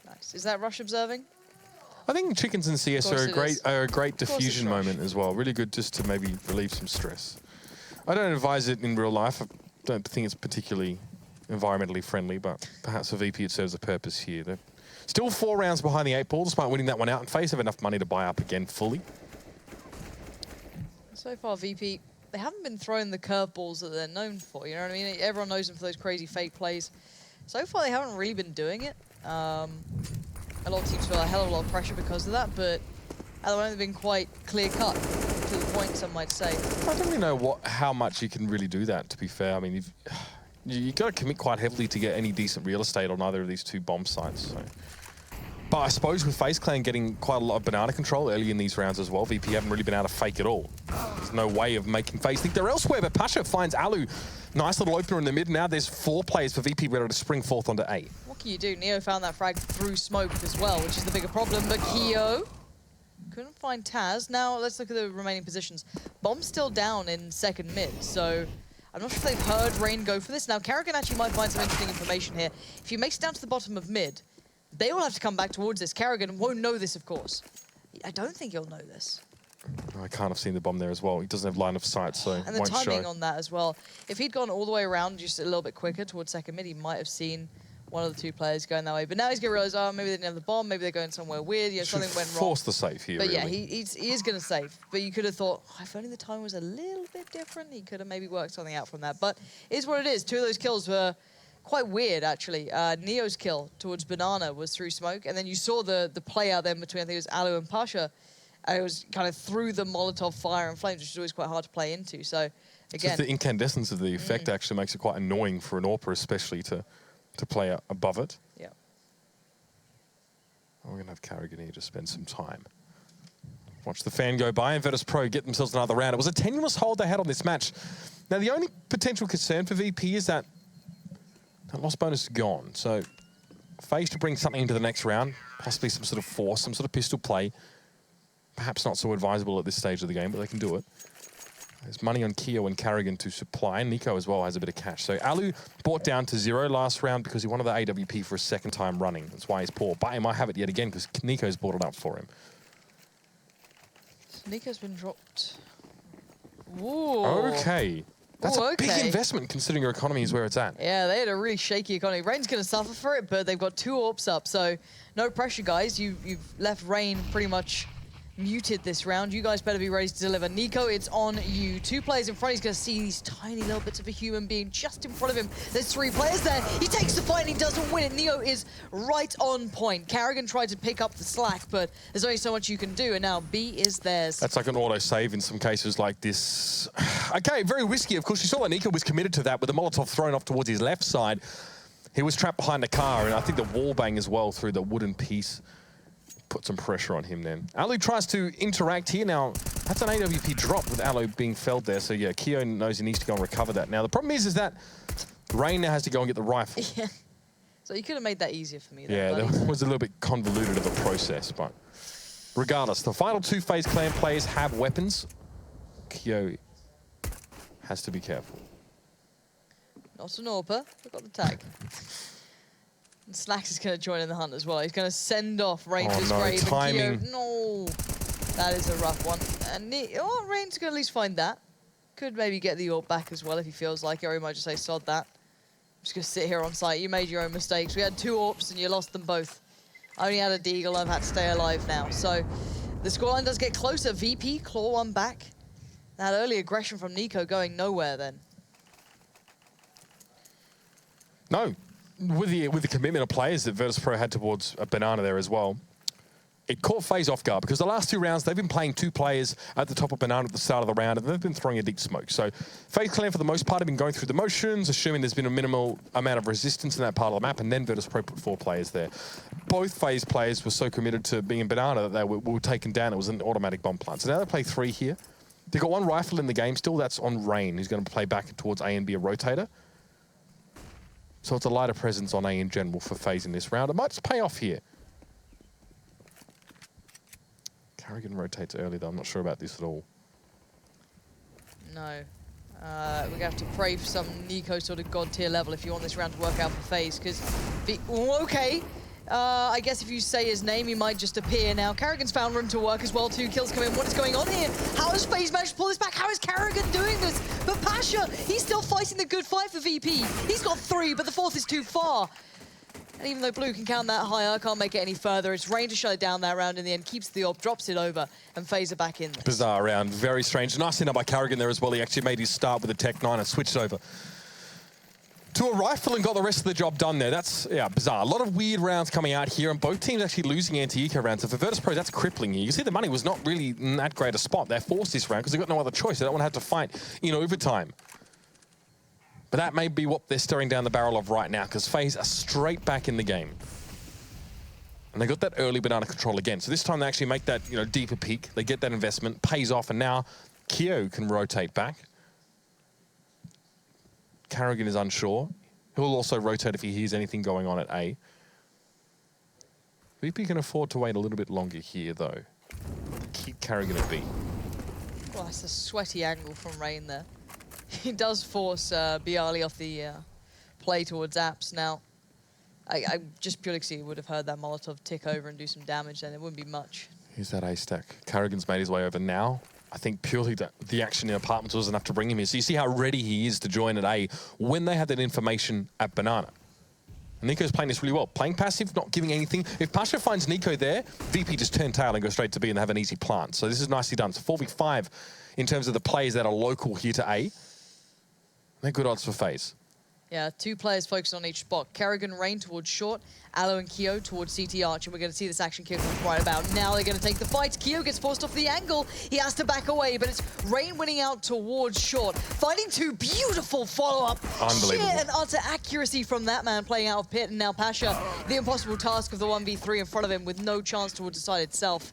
nice. Is that Rush observing? I think chickens and CS are a great diffusion moment as well. Really good just to maybe relieve some stress. I don't advise it in real life. I don't think it's particularly environmentally friendly, but perhaps for VP it serves a purpose here. They're still 4 rounds behind the 8 ball, despite winning that one out, and FaZe have enough money to buy up again fully. So far, VP, they haven't been throwing the curveballs that they're known for, you know what I mean? Everyone knows them for those crazy fake plays. So far, they haven't really been doing it. A lot of teams feel a hell of a lot of pressure because of that, but at the moment, they've been quite clear-cut, to the point, some might say. I don't really know how much you can really do that, to be fair. I mean, you've got to commit quite heavily to get any decent real estate on either of these 2 bomb sites. So. But I suppose with FaZe Clan getting quite a lot of banana control early in these rounds as well, VP haven't really been able to fake at all. There's no way of making FaZe think they're elsewhere, but Pasha finds Alu. Nice little opener in the mid. Now there's 4 players for VP ready to spring forth onto A. What can you do? Neo found that frag through smoke as well, which is the bigger problem, but Keo couldn't find Taz. Now let's look at the remaining positions. Bomb's still down in second mid, so I'm not sure if they've heard Rain go for this. Now Karrigan actually might find some interesting information here. If he makes it down to the bottom of mid, they will have to come back towards this. Karrigan won't know this, of course. I don't think he'll know this. I can't have seen the bomb there as well. He doesn't have line of sight, so and the timing on that as well. If he'd gone all the way around just a little bit quicker towards second mid, he might have seen one of the 2 players going that way. But now he's going to realize, oh, maybe they didn't have the bomb, maybe they're going somewhere weird, you know, something went wrong. Force the save here, But really. yeah, he is going to save. But you could have thought, oh, if only the time was a little bit different, he could have maybe worked something out from that. But it is what it is. 2 of those kills were quite weird, actually. Neo's kill towards Banana was through smoke, and then you saw the play out then between, I think it was Alu and Pasha. It was kind of through the Molotov fire and flames, which is always quite hard to play into. So, again, just the incandescence of the effect actually makes it quite annoying for an AWPer, especially to play above it. Yeah. We're going to have Karrigan here to spend some time. Watch the fan go by and Virtus.pro get themselves another round. It was a tenuous hold they had on this match. Now, the only potential concern for VP is that loss bonus is gone. So, FaZe to bring something into the next round, possibly some sort of force, some sort of pistol play. Perhaps not so advisable at this stage of the game, but they can do it. There's money on Keo and Karrigan to supply. Nico as well has a bit of cash. So Alu brought down to 0 last round because he wanted the AWP for a 2nd time running. That's why he's poor. But he might have it yet again because Nico's brought it up for him. Nico's been dropped. Ooh. Okay. That's a big investment considering your economy is where it's at. Yeah, they had a really shaky economy. Rain's going to suffer for it, but they've got 2 AWPs up. So no pressure, guys. You've left Rain pretty much muted this round. You guys better be ready to deliver. Nico, it's on you. 2 players in front. He's going to see these tiny little bits of a human being just in front of him. There's 3 players there. He takes the fight and he doesn't win it. Neo is right on point. Karrigan tried to pick up the slack, but there's only so much you can do, and now B is theirs. That's like an auto-save in some cases like this. Okay, very risky. Of course, you saw that Nico was committed to that with the Molotov thrown off towards his left side. He was trapped behind the car, and I think the wall bang as well through the wooden piece put some pressure on him then. Alu tries to interact here. Now, that's an AWP drop with Alu being felled there. So yeah, Keo knows he needs to go and recover that. Now, the problem is that Rain now has to go and get the rifle. Yeah. So you could have made that easier for me. Yeah, that was a little bit convoluted of a process, but regardless, the final 2 FaZe Clan players have weapons. Keo has to be careful. Not an AWPer. We've got the tag. And Slacks is going to join in the hunt as well. He's going to send off Rain to his grave. Timing. No, that is a rough one. And Rain's going to at least find that. Could maybe get the AWP back as well if he feels like it, or he might just say, sod that. I'm just going to sit here on site. You made your own mistakes. We had 2 AWPs and you lost them both. I only had a deagle. I've had to stay alive now. So the scoreline does get closer. VP, claw one back. That early aggression from Nico going nowhere then. No. With the commitment of players that Virtus.pro had towards a Banana there as well, it caught FaZe off guard because the last 2 rounds, they've been playing 2 players at the top of Banana at the start of the round, and they've been throwing a deep smoke. So FaZe Clan, for the most part, have been going through the motions, assuming there's been a minimal amount of resistance in that part of the map, and then Virtus.pro put 4 players there. Both FaZe players were so committed to being in Banana that they were taken down. It was an automatic bomb plant. So now they play 3 here. They've got 1 rifle in the game still. That's on Rain, who's going to play back towards A and be a rotator. So it's a lighter presence on A in general for FaZe in this round. It might just pay off here. Karrigan rotates early, though. I'm not sure about this at all. No. We're going to have to pray for some Nico sort of god tier level if you want this round to work out for FaZe, because... okay. I guess if you say his name, he might just appear now. Karrigan's found room to work as well. 2 kills come in. What is going on here? How has FaZe managed to pull this back? How is Karrigan doing this? But Pasha, he's still fighting the good fight for VP. He's got 3, but the 4th is too far. And even though Blue can count that higher, I can't make it any further. It's Rain to shut it down that round in the end, keeps the op, drops it over, and FaZe are back in this. Bizarre round, very strange. Nice enough by Karrigan there as well. He actually made his start with a Tech 9 and switched over to a rifle and got the rest of the job done there. That's, yeah, bizarre. A lot of weird rounds coming out here, and both teams actually losing anti-eco rounds. So for Virtus Pro, that's crippling here. You see the money was not really in that great a spot. They're forced this round because they've got no other choice. They don't want to have to fight in overtime. But that may be what they're staring down the barrel of right now, because FaZe are straight back in the game. And they got that early banana control again. So this time they actually make that, deeper peak. They get that investment, pays off, and now Kyo can rotate back. Karrigan is unsure. He'll also rotate if he hears anything going on at A. VP can afford to wait a little bit longer here, though. Keep Karrigan at B. Well, that's a sweaty angle from Rain there. He does force Bialy off the play towards Apps. Now, I just purely because he would have heard that Molotov tick over and do some damage, then it wouldn't be much. Here's that A stack. Karrigan's made his way over now. I think purely the action in apartments was enough to bring him here. So you see how ready he is to join at A when they had that information at Banana. And Nico's playing this really well. Playing passive, not giving anything. If Pasha finds Nico there, VP just turn tail and go straight to B and they have an easy plant. So this is nicely done. So 4v5 in terms of the players that are local here to A. They're good odds for FaZe. Yeah, 2 players focused on each spot. Karrigan, Rain towards short, Aloe and Kyo towards CT Arch, and we're going to see this action kick off right about now. They're going to take the fight. Kyo gets forced off the angle. He has to back away, but it's Rain winning out towards short. Finding 2 beautiful follow-up. Unbelievable. Sheer and utter accuracy from that man playing out of pit, and now Pasha, the impossible task of the 1v3 in front of him with no chance to decide itself.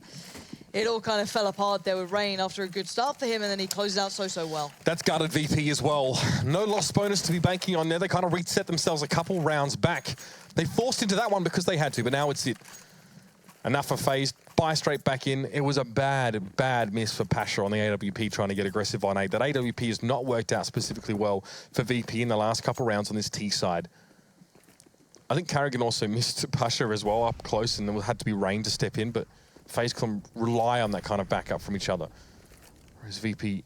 It all kind of fell apart there with Rain after a good start for him, and then he closes out so well. That's gutted VP as well. No loss bonus to be banking on there. They kind of reset themselves a couple rounds back. They forced into that one because they had to, but now it's it. Enough for FaZe. Buy straight back in. It was a bad miss for Pasha on the AWP trying to get aggressive on A. That AWP has not worked out specifically well for VP in the last couple rounds on this T side. I think Karrigan also missed Pasha as well up close, and there had to be Rain to step in, but FaZe can rely on that kind of backup from each other. Whereas VP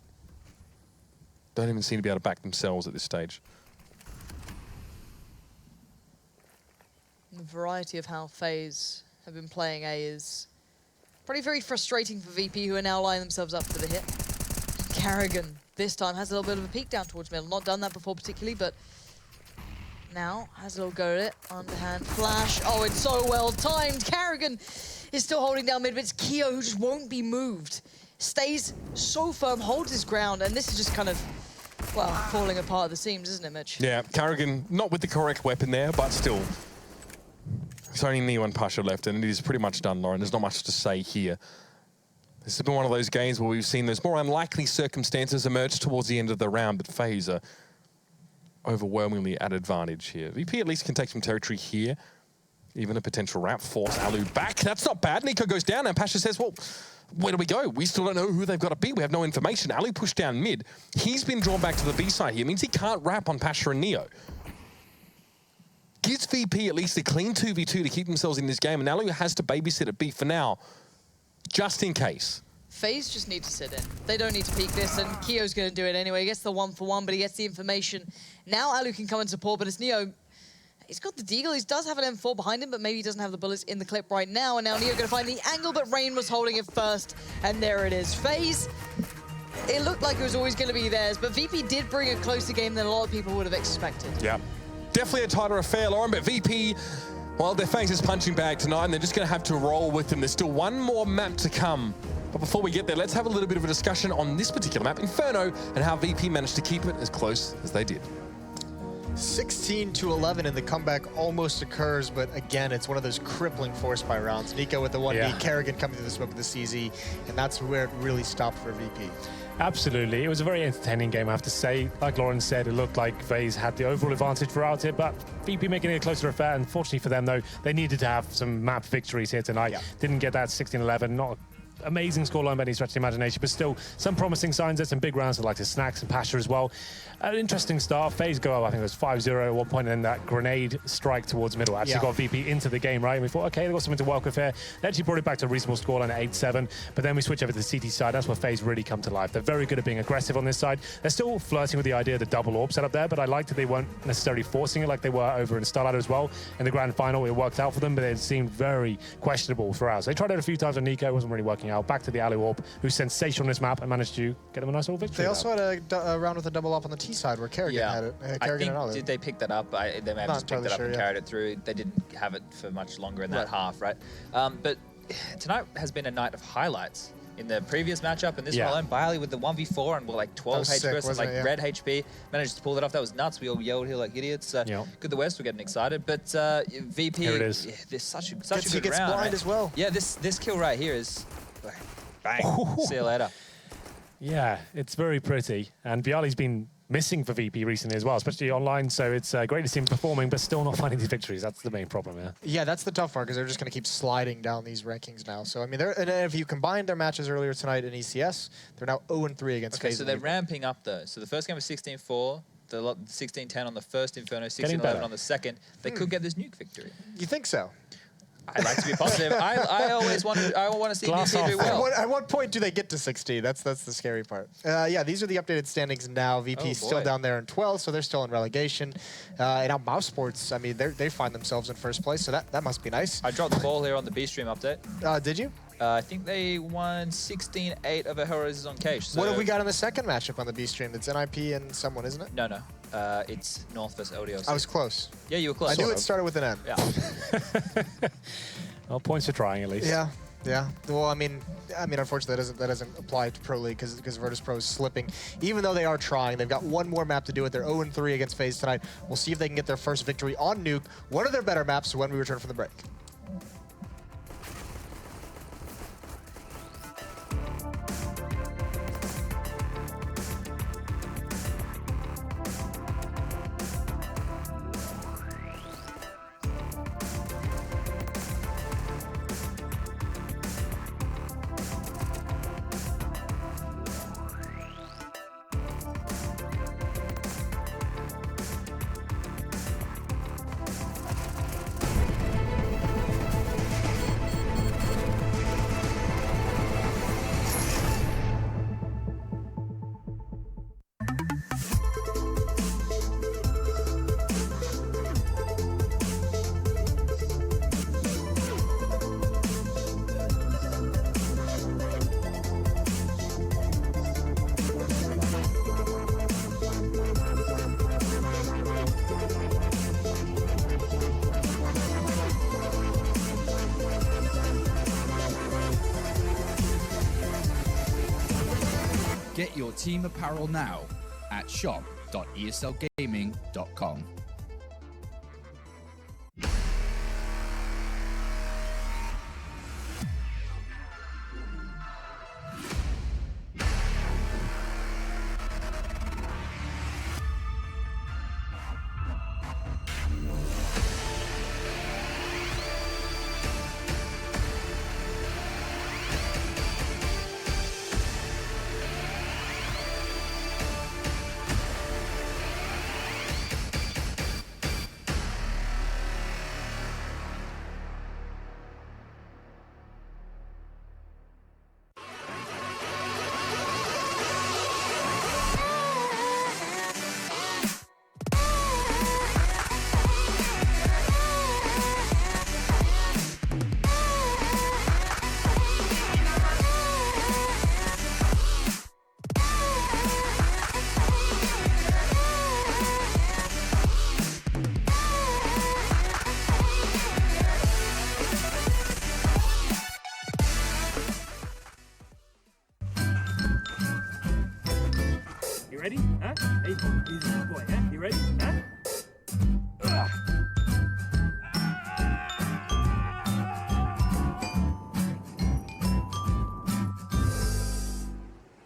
don't even seem to be able to back themselves at this stage. The variety of how FaZe have been playing A is probably very frustrating for VP, who are now lining themselves up for the hit. Karrigan this time has a little bit of a peek down towards middle. Not done that before particularly, but now has a little go at it. Underhand flash. Oh, it's so well timed. Karrigan is still holding down mid, but it's Kyo who just won't be moved. Stays so firm, holds his ground, and this is just kind of, well, falling apart at the seams, isn't it, Mitch? Yeah, Karrigan not with the correct weapon there, but still. It's only Neo and Pasha left, and it is pretty much done, Lauren. There's not much to say here. This has been one of those games where we've seen those more unlikely circumstances emerge towards the end of the round, but FaZe are overwhelmingly at advantage here. VP at least can take some territory here. Even a potential wrap, force Alu back. That's not bad. Nico goes down and Pasha says, well, where do we go? We still don't know who they've got to be. We have no information. Alu pushed down mid. He's been drawn back to the B side here. It means he can't wrap on Pasha and Neo. Gives VP at least a clean 2v2 to keep themselves in this game, and Alu has to babysit at B for now, just in case. FaZe just need to sit in. They don't need to peek this, and Kyo's going to do it anyway. He gets the 1-for-1, but he gets the information. Now Alu can come and support, but it's Neo. He's got the deagle. He does have an M4 behind him, but maybe he doesn't have the bullets in the clip right now. And now Neo going to find the angle, but Rain was holding it first. And there it is. FaZe, it looked like it was always going to be theirs, but VP did bring a closer game than a lot of people would have expected. Yeah, definitely a tighter affair, Lauren, but VP, well, their FaZe is punching bag tonight, and they're just going to have to roll with them. There's still one more map to come. But before we get there, let's have a little bit of a discussion on this particular map, Inferno, and how VP managed to keep it as close as they did. 16-11, and the comeback almost occurs, but again, it's one of those crippling force by rounds. Nico with the 1v, Karrigan coming through the smoke with the CZ, and that's where it really stopped for VP. Absolutely. It was a very entertaining game, I have to say. Like Lauren said, it looked like FaZe had the overall advantage throughout it, but VP making it a closer affair. Unfortunately for them, though, they needed to have some map victories here tonight. Didn't get that 16-11, not amazing scoreline by any stretch of the imagination, but still some promising signs. There's some big rounds like the Snacks and Pasha as well. An interesting start. FaZe go up, I think it was 5-0 at one point, and then that grenade strike towards middle actually got VP into the game, right? And we thought, okay, they've got something to work with here. They actually brought it back to a reasonable scoreline at 8-7, but then we switch over to the CT side. That's where FaZe really come to life. They're very good at being aggressive on this side. They're still flirting with the idea of the double orb setup there, but I like that they weren't necessarily forcing it like they were over in Starlight as well. In the grand final, it worked out for them, but it seemed very questionable throughout. So they tried it a few times on Nico, it wasn't really working out. Back to the alley orb, who's sensational on this map and managed to get them a nice little victory. They also had a round with a double up on the T side where Kerrigan had it. I think, did they pick that up? They may have just picked it up and carried it through. They didn't have it for much longer in that half, right? But tonight has been a night of highlights. In the previous matchup, and this one alone, Biley with the 1v4 and like 12 HP versus like red HP, managed to pull that off. That was nuts. We all yelled here like idiots. Good the West, we're getting excited. But VP, here it is. There's such a good round. He gets blind as well. Yeah, this kill right here is like, bang. See you later. Yeah, it's very pretty. And Bialy's been missing for VP recently as well, especially online, so it's great to see him performing, but still not finding these victories. That's the main problem, Yeah, that's the tough part, because they're just going to keep sliding down these rankings now. So, I mean, and if you combine their matches earlier tonight in ECS, they're now 0-3 against FaZe. So they're ramping up, though. So the first game was 16-4, the 16-10 on the first Inferno, 16-11 on the second. They could get this Nuke victory. You think so? I like to be positive. I always want to see VP do well. At what point do they get to 16? That's the scary part. Yeah, these are the updated standings now. VP still down there in 12, so they're still in relegation. And now Mouse Sports, I mean, they find themselves in first place, so that must be nice. I dropped the ball here on the B stream update. Did you? I think they won 16-8 over Heroes on Cache. So what have we got in the second matchup on the B stream? It's NIP and someone, isn't it? No. It's North versus LDOC. I was close. Yeah, you were close. I knew it started with an N. Yeah. Well, points for trying at least. Yeah. Well, I mean, unfortunately, that doesn't apply to Pro League because Virtus Pro is slipping. Even though they are trying, they've got one more map to do it. They're 0-3 against FaZe tonight. We'll see if they can get their first victory on Nuke. One of their better maps when we return from the break. Get your team apparel now at shop.eslgaming.com. You ready? Huh? Hey, easy boy, huh? You ready? Huh?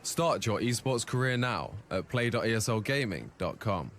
Start your esports career now at play.eslgaming.com.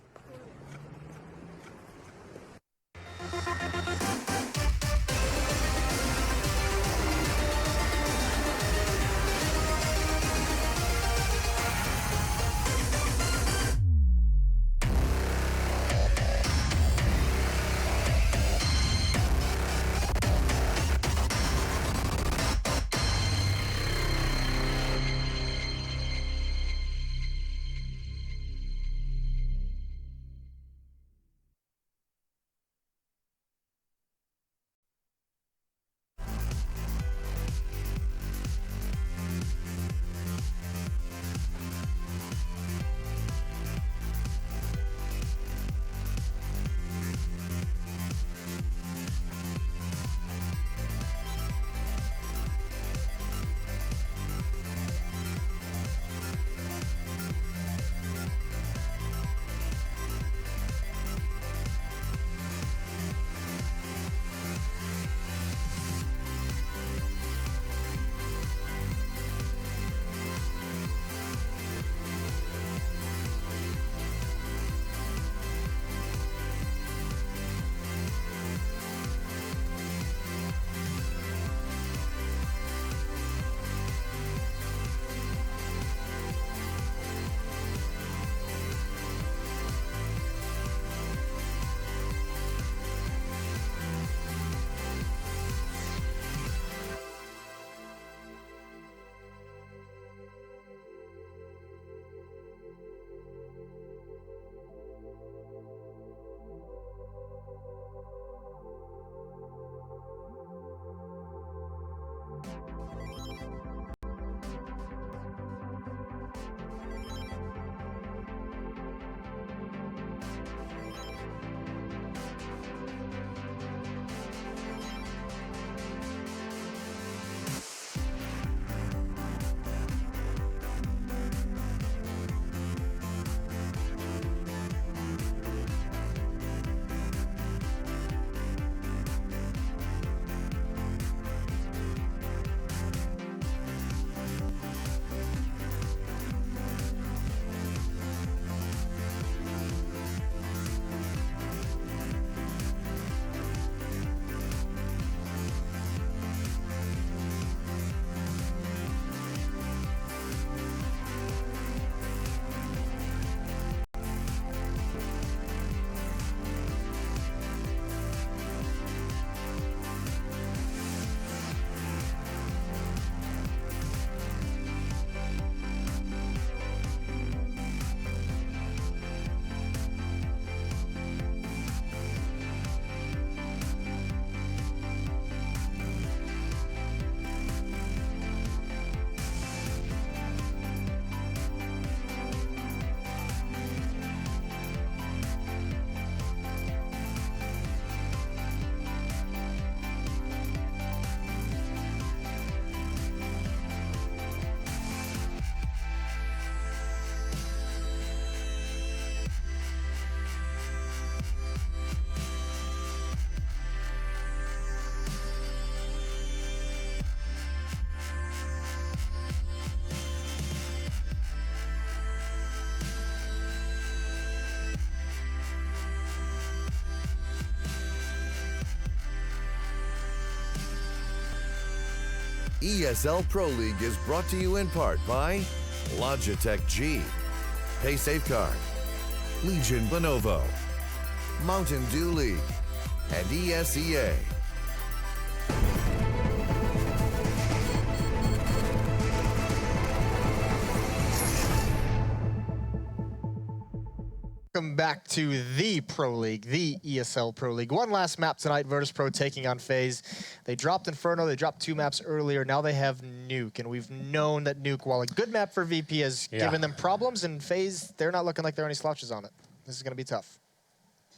ESL Pro League is brought to you in part by Logitech G, Pay Safeguard, Legion Lenovo, Mountain Dew League, and ESEA. Welcome back to the Pro League, the ESL Pro League. One last map tonight, Virtus.pro taking on FaZe. They dropped Inferno, they dropped 2 maps earlier, now they have Nuke. And we've known that Nuke, while a good map for VP, has given them problems, and FaZe, they're not looking like there are any slouches on it. This is going to be tough.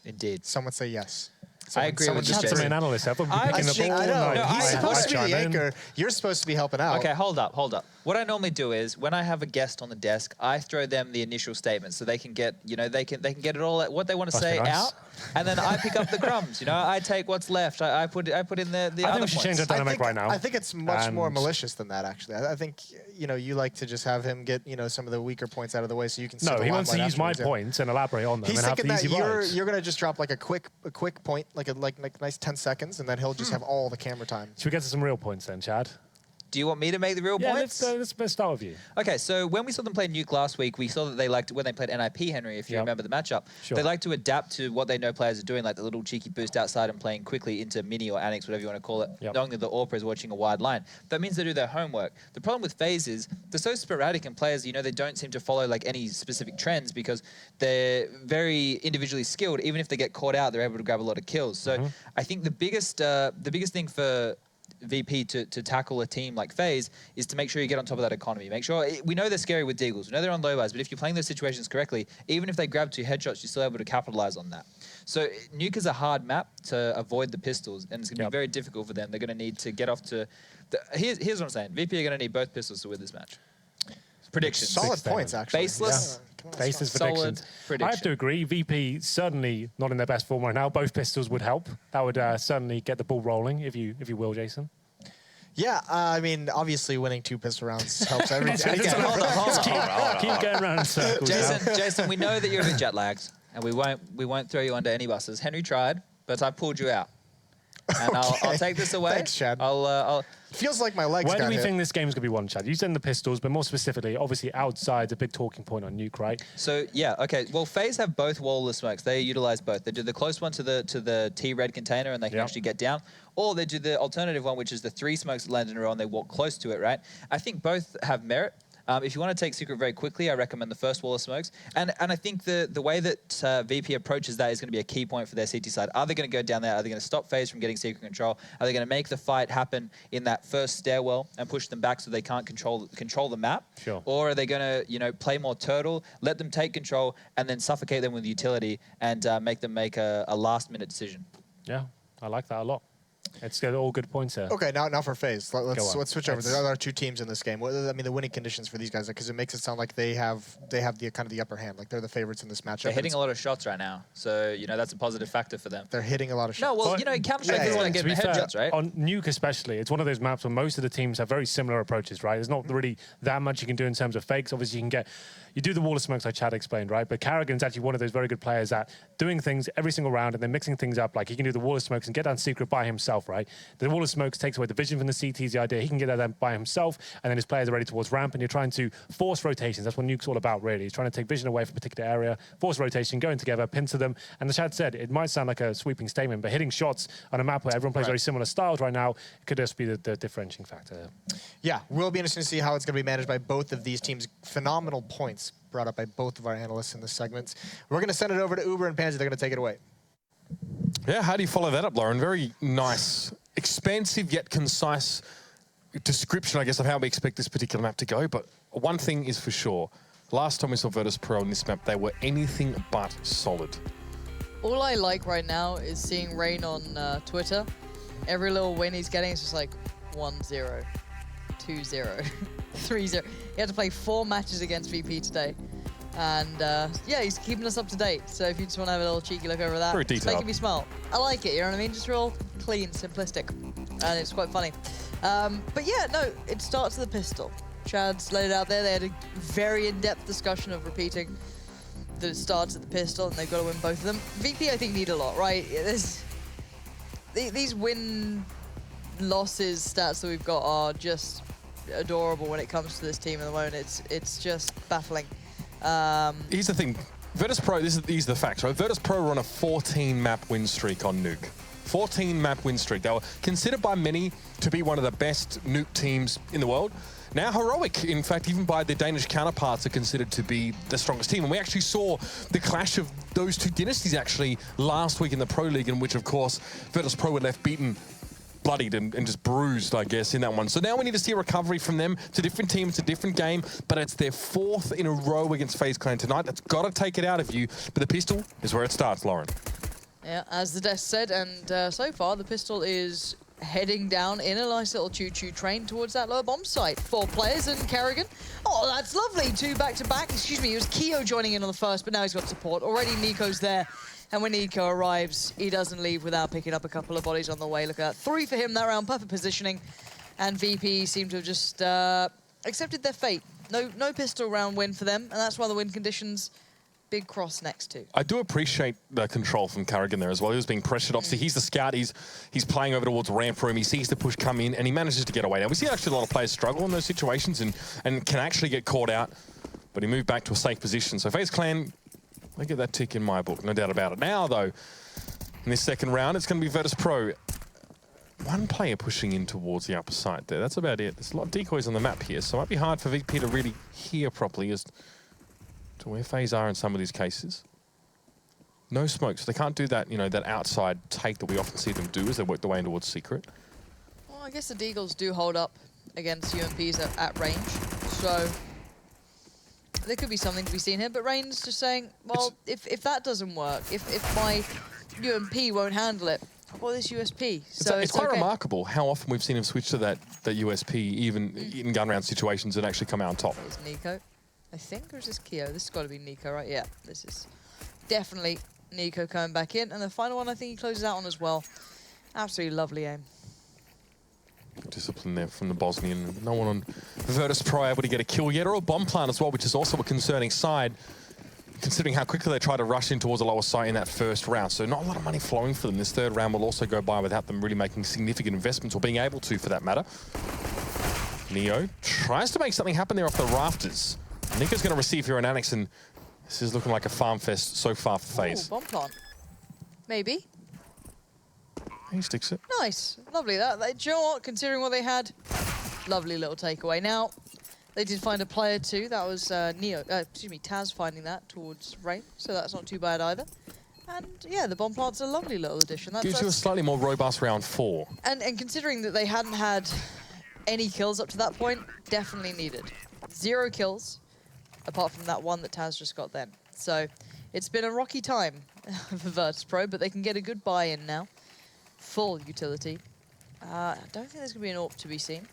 Indeed. Some would say yes. I agree with just the main analyst. I know. He's supposed to be the anchor. You're supposed to be helping out. Okay, hold up. What I normally do is when I have a guest on the desk, I throw them the initial statement so they can get, they can get it all what they want to say out, and then I pick up the crumbs. I take what's left. I put in the other points. I think we should change the dynamic right now. I think it's much more malicious than that, actually. I think you like to just have him get some of the weaker points out of the way so you can. No, he wants to use my points and elaborate on them. He's and thinking have the that easy you're gonna just drop like a quick point, like a nice 10 seconds, and then he'll just have all the camera time. Should we get to some real points then, Chad? Do you want me to make the real points? Let's start with you. Okay, so when we saw them play Nuke last week, we saw that they liked, when they played NIP, Henry, if you remember the matchup, they like to adapt to what they know players are doing, like the little cheeky boost outside and playing quickly into mini or annex, whatever you want to call it, knowing that the AWPer is watching a wide line. That means they do their homework. The problem with FaZe is they're so sporadic, and players, they don't seem to follow like any specific trends because they're very individually skilled. Even if they get caught out, they're able to grab a lot of kills. So I think the biggest thing for VP to tackle a team like FaZe is to make sure you get on top of that economy. Make sure, we know they're scary with deagles, we know they're on low buys, but if you're playing those situations correctly, even if they grab 2 headshots, you're still able to capitalize on that. So Nuke is a hard map to avoid the pistols, and it's going to be very difficult for them. They're going to need to get off to... Here's what I'm saying. VP are going to need both pistols to win this match. Predictions. Solid points, actually. Baseless. Baseless predictions. I have to agree. VP certainly not in their best form right now. Both pistols would help. That would certainly get the ball rolling, if you will, Jason. Yeah, I mean, obviously winning 2 pistol rounds helps everything. Keep going around in circles. Jason, we know that you're a bit jet lagged, and we won't throw you under any buses. Henry tried, but I pulled you out. And I'll take this away. Thanks, Chad. Feels like my legs Where got do we hit. think this game's going to be won, Chad? You said the pistols, but more specifically, obviously outside's a big talking point on Nuke, right? So, yeah, okay. Well, FaZe have both wall-less smokes. They utilize both. They do the close one to the T-red container, and they can actually get down. Or they do the alternative one, which is the 3 smokes that land in a row, and they walk close to it, right? I think both have merit. If you want to take Secret very quickly, I recommend the first wall of smokes. And I think the way that VP approaches that is going to be a key point for their CT side. Are they going to go down there? Are they going to stop FaZe from getting Secret control? Are they going to make the fight happen in that first stairwell and push them back so they can't control the map? Sure. Or are they going to play more turtle, let them take control, and then suffocate them with utility and make them make a last-minute decision? Yeah, I like that a lot. It's got all good points here. Okay, now for FaZe. Let's switch over. There are 2 teams in this game. I mean, the winning conditions for these guys, because it makes it sound like they have the kind of the upper hand, like they're the favorites in this matchup. They're hitting a lot of shots right now, so that's a positive factor for them. They're hitting a lot of shots. No, well, Counter-Strike is like getting headshots, right? On Nuke especially, it's one of those maps where most of the teams have very similar approaches, right? There's not really that much you can do in terms of fakes. Obviously, you do the wall of smokes like Chad explained, right? But Carrigan's actually one of those very good players at doing things every single round and then mixing things up. Like he can do the wall of smokes and get down Secret by himself, right? The wall of smokes takes away the vision from the CTs, the idea he can get that by himself, and then his players are ready towards ramp, and you're trying to force rotations. That's what Nuke's all about, really. He's trying to take vision away from a particular area, force rotation, going together, pin to them. And as Chad said, it might sound like a sweeping statement, but hitting shots on a map where everyone plays very similar styles right now could just be the differentiating factor. Yeah, will be interesting to see how it's going to be managed by both of these teams. Phenomenal points brought up by both of our analysts in this segment. We're going to send it over to Uber and Pansy. They're going to take it away. Yeah, how do you follow that up, Lauren? Very nice, expansive yet concise description, I guess, of how we expect this particular map to go. But one thing is for sure, last time we saw Virtus.pro on this map, they were anything but solid. All I like right now is seeing Rain on Twitter. Every little win he's getting is just like 1-0, 2-0, 3-0. He had to play 4 matches against VP today. And yeah, he's keeping us up to date. So if you just want to have a little cheeky look over that, it's making me smile. I like it, you know what I mean? Just real clean, simplistic. And it's quite funny. But yeah, no, it starts with the pistol. Chad's laid it out there. They had a very in-depth discussion of repeating that it starts at the pistol and they've got to win both of them. VP, I think, need a lot, right? These win losses stats that we've got are just adorable when it comes to this team at the moment. It's just baffling. Here's the thing. Virtus.pro, these are the facts, right? Virtus.pro were on a 14-map win streak on Nuke. 14-map win streak. They were considered by many to be one of the best Nuke teams in the world. Now heroic, in fact, even by the Danish counterparts, are considered to be the strongest team. And we actually saw the clash of those two dynasties actually last week in the Pro League, in which, of course, Virtus.pro were left beaten, bloodied and just bruised, I guess, in that one. So now we need to see a recovery from them. It's a different team, it's a different game, but it's their 4th in a row against FaZe Clan tonight. That's got to take it out of you. But the pistol is where it starts, Lauren. Yeah, as the desk said, and so far the pistol is heading down in a nice little choo-choo train towards that lower bomb site. 4 players and Kerrigan. Oh, that's lovely. 2 back-to-back. Excuse me, it was Keo joining in on the first, but now he's got support. Already Nico's there. And when Nico arrives, he doesn't leave without picking up a couple of bodies on the way. Look at that. 3 for him that round. Perfect positioning. And VP seem to have just accepted their fate. No pistol round win for them. And that's why the win conditions, big cross next to. I do appreciate the control from Kerrigan there as well. He was being pressured. Obviously, he's the scout. He's playing over towards ramp room. He sees the push come in, and he manages to get away. Now, we see actually a lot of players struggle in those situations and can actually get caught out. But he moved back to a safe position. So FaZe Clan, they get that tick in my book, no doubt about it. Now, though, in this second round, it's going to be Virtus.pro. 1 player pushing in towards the upper side there. That's about it. There's a lot of decoys on the map here, so it might be hard for VP to really hear properly as to where FaZe are in some of these cases. No smoke, so they can't do that, you know, that outside take that we often see them do as they work their way in towards secret. Well, I guess the Deagles do hold up against UMPs at range, so there could be something to be seen here, but Rain's just saying, well, if that doesn't work, if my UMP won't handle it, I've got this USP. So it's quite remarkable how often we've seen him switch to that USP, even in gun round situations, and actually come out on top. There's Nico, I think, or is this Keo? This has got to be Nico, right? Yeah, this is definitely Nico coming back in. And the final one, I think he closes out on as well. Absolutely lovely aim. Discipline there from the Bosnian. No one on Virtus.pro able to get a kill yet, or a bomb plant as well, which is also a concerning side, considering how quickly they try to rush in towards a lower site in that first round. So not a lot of money flowing for them. This third round will also go by without them really making significant investments, or being able to, for that matter. Neo tries to make something happen there off the rafters. Nico's going to receive here on Annex, and this is looking like a farm fest so far for FaZe. Bomb plant. Maybe. He sticks it. Nice. Lovely. Do you know what? Considering what they had, lovely little takeaway. Now, they did find a player too. That was Taz finding that towards Rain. So that's not too bad either. And yeah, the bomb plant's a lovely little addition. Gives you a slightly more robust round 4. And considering that they hadn't had any kills up to that point, definitely needed. 0 kills, apart from that one that Taz just got then. So it's been a rocky time for Virtus.pro, but they can get a good buy-in now. Full utility. I don't think there's going to be an AWP to be seen,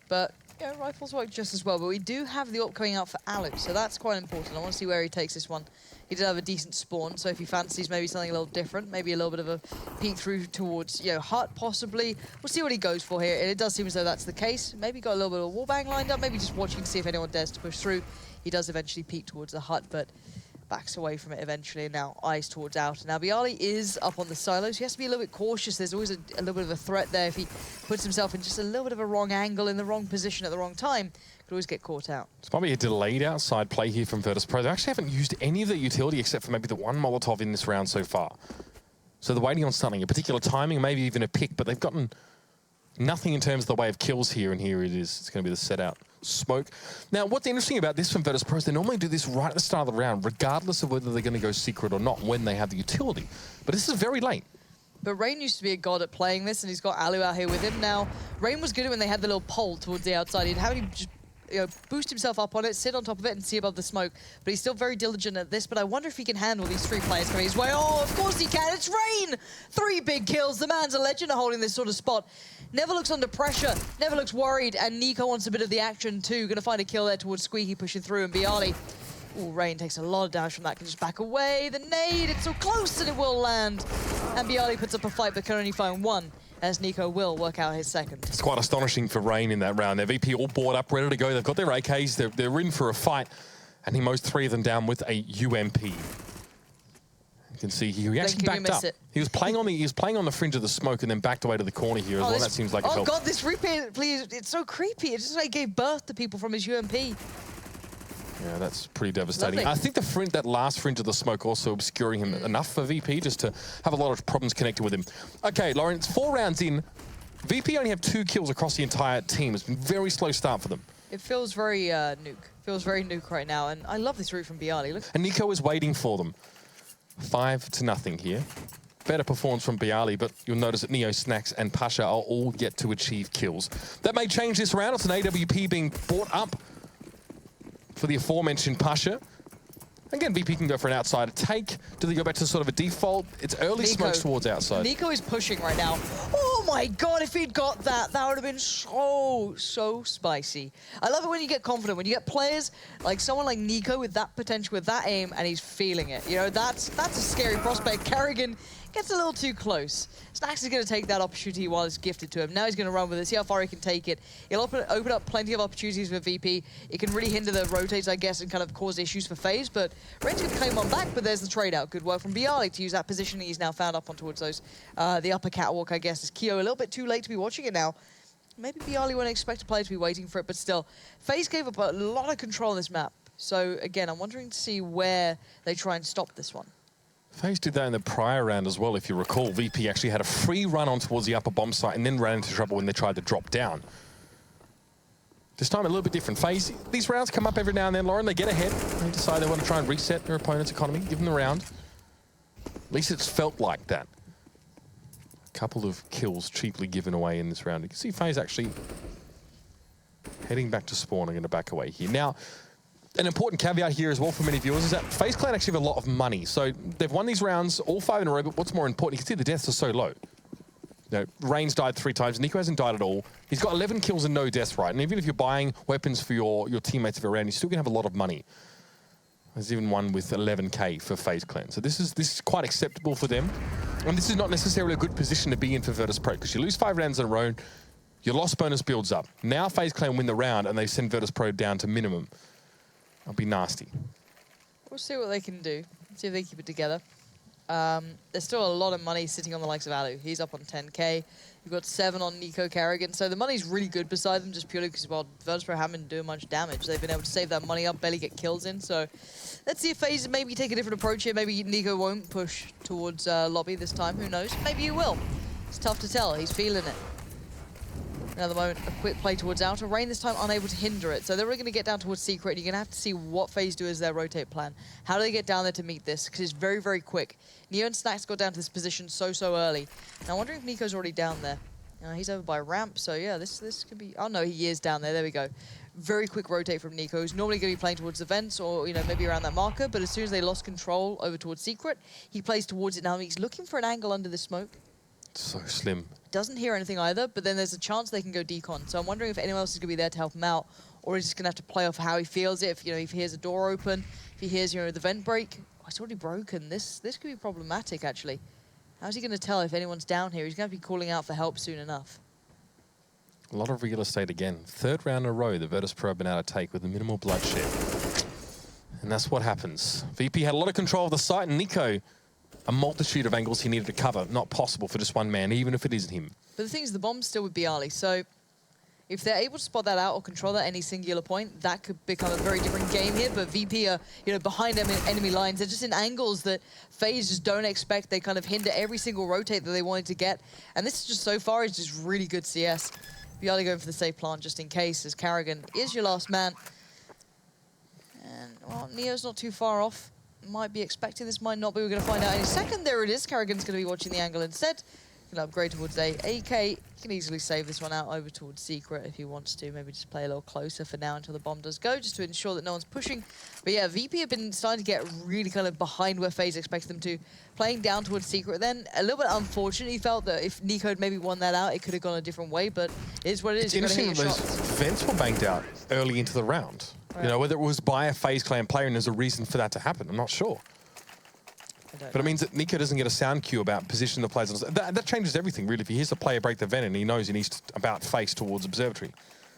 but yeah, rifles work just as well. But we do have the AWP coming out for Alu, so that's quite important. I want to see where he takes this one. He did have a decent spawn, so if he fancies maybe something a little different, maybe a little bit of a peek through towards, Hut possibly. We'll see what he goes for here, and it does seem as though that's the case. Maybe got a little bit of a wallbang lined up, maybe just watching to see if anyone dares to push through. He does eventually peek towards the Hut, but backs away from it eventually, and now eyes towards out. Now Bialy is up on the silos. He has to be a little bit cautious. There's always a little bit of a threat there. If he puts himself in just a little bit of a wrong angle, in the wrong position at the wrong time, could always get caught out. It's probably a delayed outside play here from Virtus.pro. They actually haven't used any of their utility except for maybe the one Molotov in this round so far. So they're waiting on something, a particular timing, maybe even a pick, but they've gotten nothing in terms of the way of kills here, and here it is. It's going to be the set out smoke. Now, what's interesting about this from Virtus.pro is they normally do this right at the start of the round, regardless of whether they're going to go secret or not, when they have the utility. But this is very late. But Rain used to be a god at playing this, and he's got Alu out here with him. Now, Rain was good when they had the little pole towards the outside. He'd have him just boost himself up on it, sit on top of it, and see above the smoke. But he's still very diligent at this, but I wonder if he can handle these 3 players coming his way. Oh, of course he can. It's Rain! 3 big kills. The man's a legend at holding this sort of spot. Never looks under pressure, never looks worried, and Nico wants a bit of the action too. Gonna find a kill there towards Squeaky pushing through, and Bialy. Ooh, Rain takes a lot of damage from that, can just back away. The nade, it's so close and it will land. And Bialy puts up a fight but can only find 1, as Nico will work out his second. It's quite astonishing for Rain in that round. Their VP all board up, ready to go. They've got their AKs, they're in for a fight, and he mows 3 of them down with a UMP. You can see he actually backed up. He was playing on the fringe of the smoke and then backed away to the corner here as well. That seems like it helped. Oh god, this replay, please, it's so creepy. It's just like he gave birth to people from his UMP. Yeah, that's pretty devastating. Lovely. I think that last fringe of the smoke also obscuring him enough for VP just to have a lot of problems connected with him. Okay, Lauren, it's 4 rounds in. VP only have 2 kills across the entire team. It's been a very slow start for them. It feels very Nuke. Feels very Nuke right now, and I love this route from Bialy. Look. And Nico is waiting for them. 5-0 here. Better performance from Bialy, but you'll notice that Neo, Snacks, and Pasha are all yet to achieve kills. That may change this round. It's an AWP being brought up for the aforementioned Pasha. Again, VP can go for an outsider take. Do they go back to sort of a default? It's early smokes towards outside. Nico is pushing right now. Oh my god, if he'd got that, that would have been so spicy. I love it when you get confident, when you get players like someone like Nico with that potential, with that aim, and he's feeling it. You know, that's a scary prospect. Kerrigan gets a little too close. Snacks is going to take that opportunity while it's gifted to him. Now he's going to run with it, see how far he can take it. He'll open up plenty of opportunities for VP. It can really hinder the rotates, I guess, and kind of cause issues for FaZe, but Rain's going to claim one back, but there's the trade out. Good work from Bialy to use that positioning. He's now found up on towards those, the upper catwalk, I guess, is Keo. A little bit too late to be watching it now. Maybe Bialy wouldn't expect a player to be waiting for it, but still, FaZe gave up a lot of control on this map. So again, I'm wondering to see where they try and stop this one. FaZe did that in the prior round as well, if you recall. VP actually had a free run on towards the upper bomb site and then ran into trouble when they tried to drop down. This time a little bit different. FaZe, these rounds come up every now and then, Lauren. They get ahead. They decide they want to try and reset their opponent's economy, give them the round. At least it's felt like that. A couple of kills cheaply given away in this round. You can see FaZe actually heading back to spawn. I'm going to back away here. Now, an important caveat here as well for many viewers is that FaZe Clan actually have a lot of money. So they've won these rounds, all 5 in a row, but what's more important, you can see the deaths are so low. You know, Rain's died 3 times, Nico hasn't died at all. He's got 11 kills and no deaths, right? And even if you're buying weapons for your teammates every round, you're still gonna have a lot of money. There's even one with 11k for FaZe Clan. So this is quite acceptable for them. And this is not necessarily a good position to be in for Virtus Pro, because you lose 5 rounds in a row, your loss bonus builds up. Now FaZe Clan win the round and they send Virtus Pro down to minimum. That'll be nasty. We'll see what they can do. See if they keep it together. There's still a lot of money sitting on the likes of Alu. He's up on 10k. You've got 7 on Nico Kerrigan. So the money's really good beside them, just purely because, well, Virtus Pro haven't been doing much damage. They've been able to save that money up, barely get kills in. So let's see if FaZe maybe take a different approach here. Maybe Nico won't push towards lobby this time. Who knows? Maybe he will. It's tough to tell. He's feeling it. Now, at the moment, a quick play towards outer. Rain this time unable to hinder it. So they're really going to get down towards secret. You're going to have to see what FaZe do as their rotate plan. How do they get down there to meet this? Because it's very, very quick. Neo and Snacks got down to this position so early. Now, I'm wondering if Nico's already down there. He's over by ramp. So, yeah, this could be... Oh, no, he is down there. There we go. Very quick rotate from Nico, who's normally going to be playing towards the vents or, you know, maybe around that marker. But as soon as they lost control over towards secret, he plays towards it now. He's looking for an angle under the smoke. So slim. Doesn't hear anything either, but then there's a chance they can go decon. So I'm wondering if anyone else is going to be there to help him out, or he's just going to have to play off how he feels it. If, you know, if he hears a door open, if he hears, you know, the vent break. Oh, it's already broken. This could be problematic, actually. How's he going to tell if anyone's down here? He's going to be calling out for help soon enough. A lot of real estate again. 3rd round in a row, the Virtus Pro have been able to take with minimal bloodshed. And that's what happens. VP had a lot of control of the site, and Nico, a multitude of angles he needed to cover. Not possible for just one man, even if it isn't him. But the thing is, the bomb's still with Bialy, so if they're able to spot that out or control that at any singular point, that could become a very different game here. But VP are, you know, behind enemy lines. They're just in angles that FaZe just don't expect. They kind of hinder every single rotate that they wanted to get. And this is just, so far, is just really good CS. Bialy going for the safe plant just in case, as Kerrigan is your last man. And, well, Neo's not too far off. Might be expecting this, might not be. We're going to find out in a second. There it is. Kerrigan's going to be watching the angle instead. Going to upgrade towards A. AK can easily save this one out over towards secret if he wants to. Maybe just play a little closer for now until the bomb does go, just to ensure that no one's pushing. But yeah, VP have been starting to get really kind of behind where FaZe expects them to. Playing down towards secret. Then a little bit unfortunate. He felt that if Nico had maybe won that out, it could have gone a different way. But it is what it is. It's interesting that those vents were banked out early into the round. Right. You know, whether it was by a FaZe Clan player and there's a reason for that to happen, I'm not sure. But it means that Nico doesn't get a sound cue about position the players. That changes everything, really. If he hears the player break the vent and he knows he needs to about face towards observatory.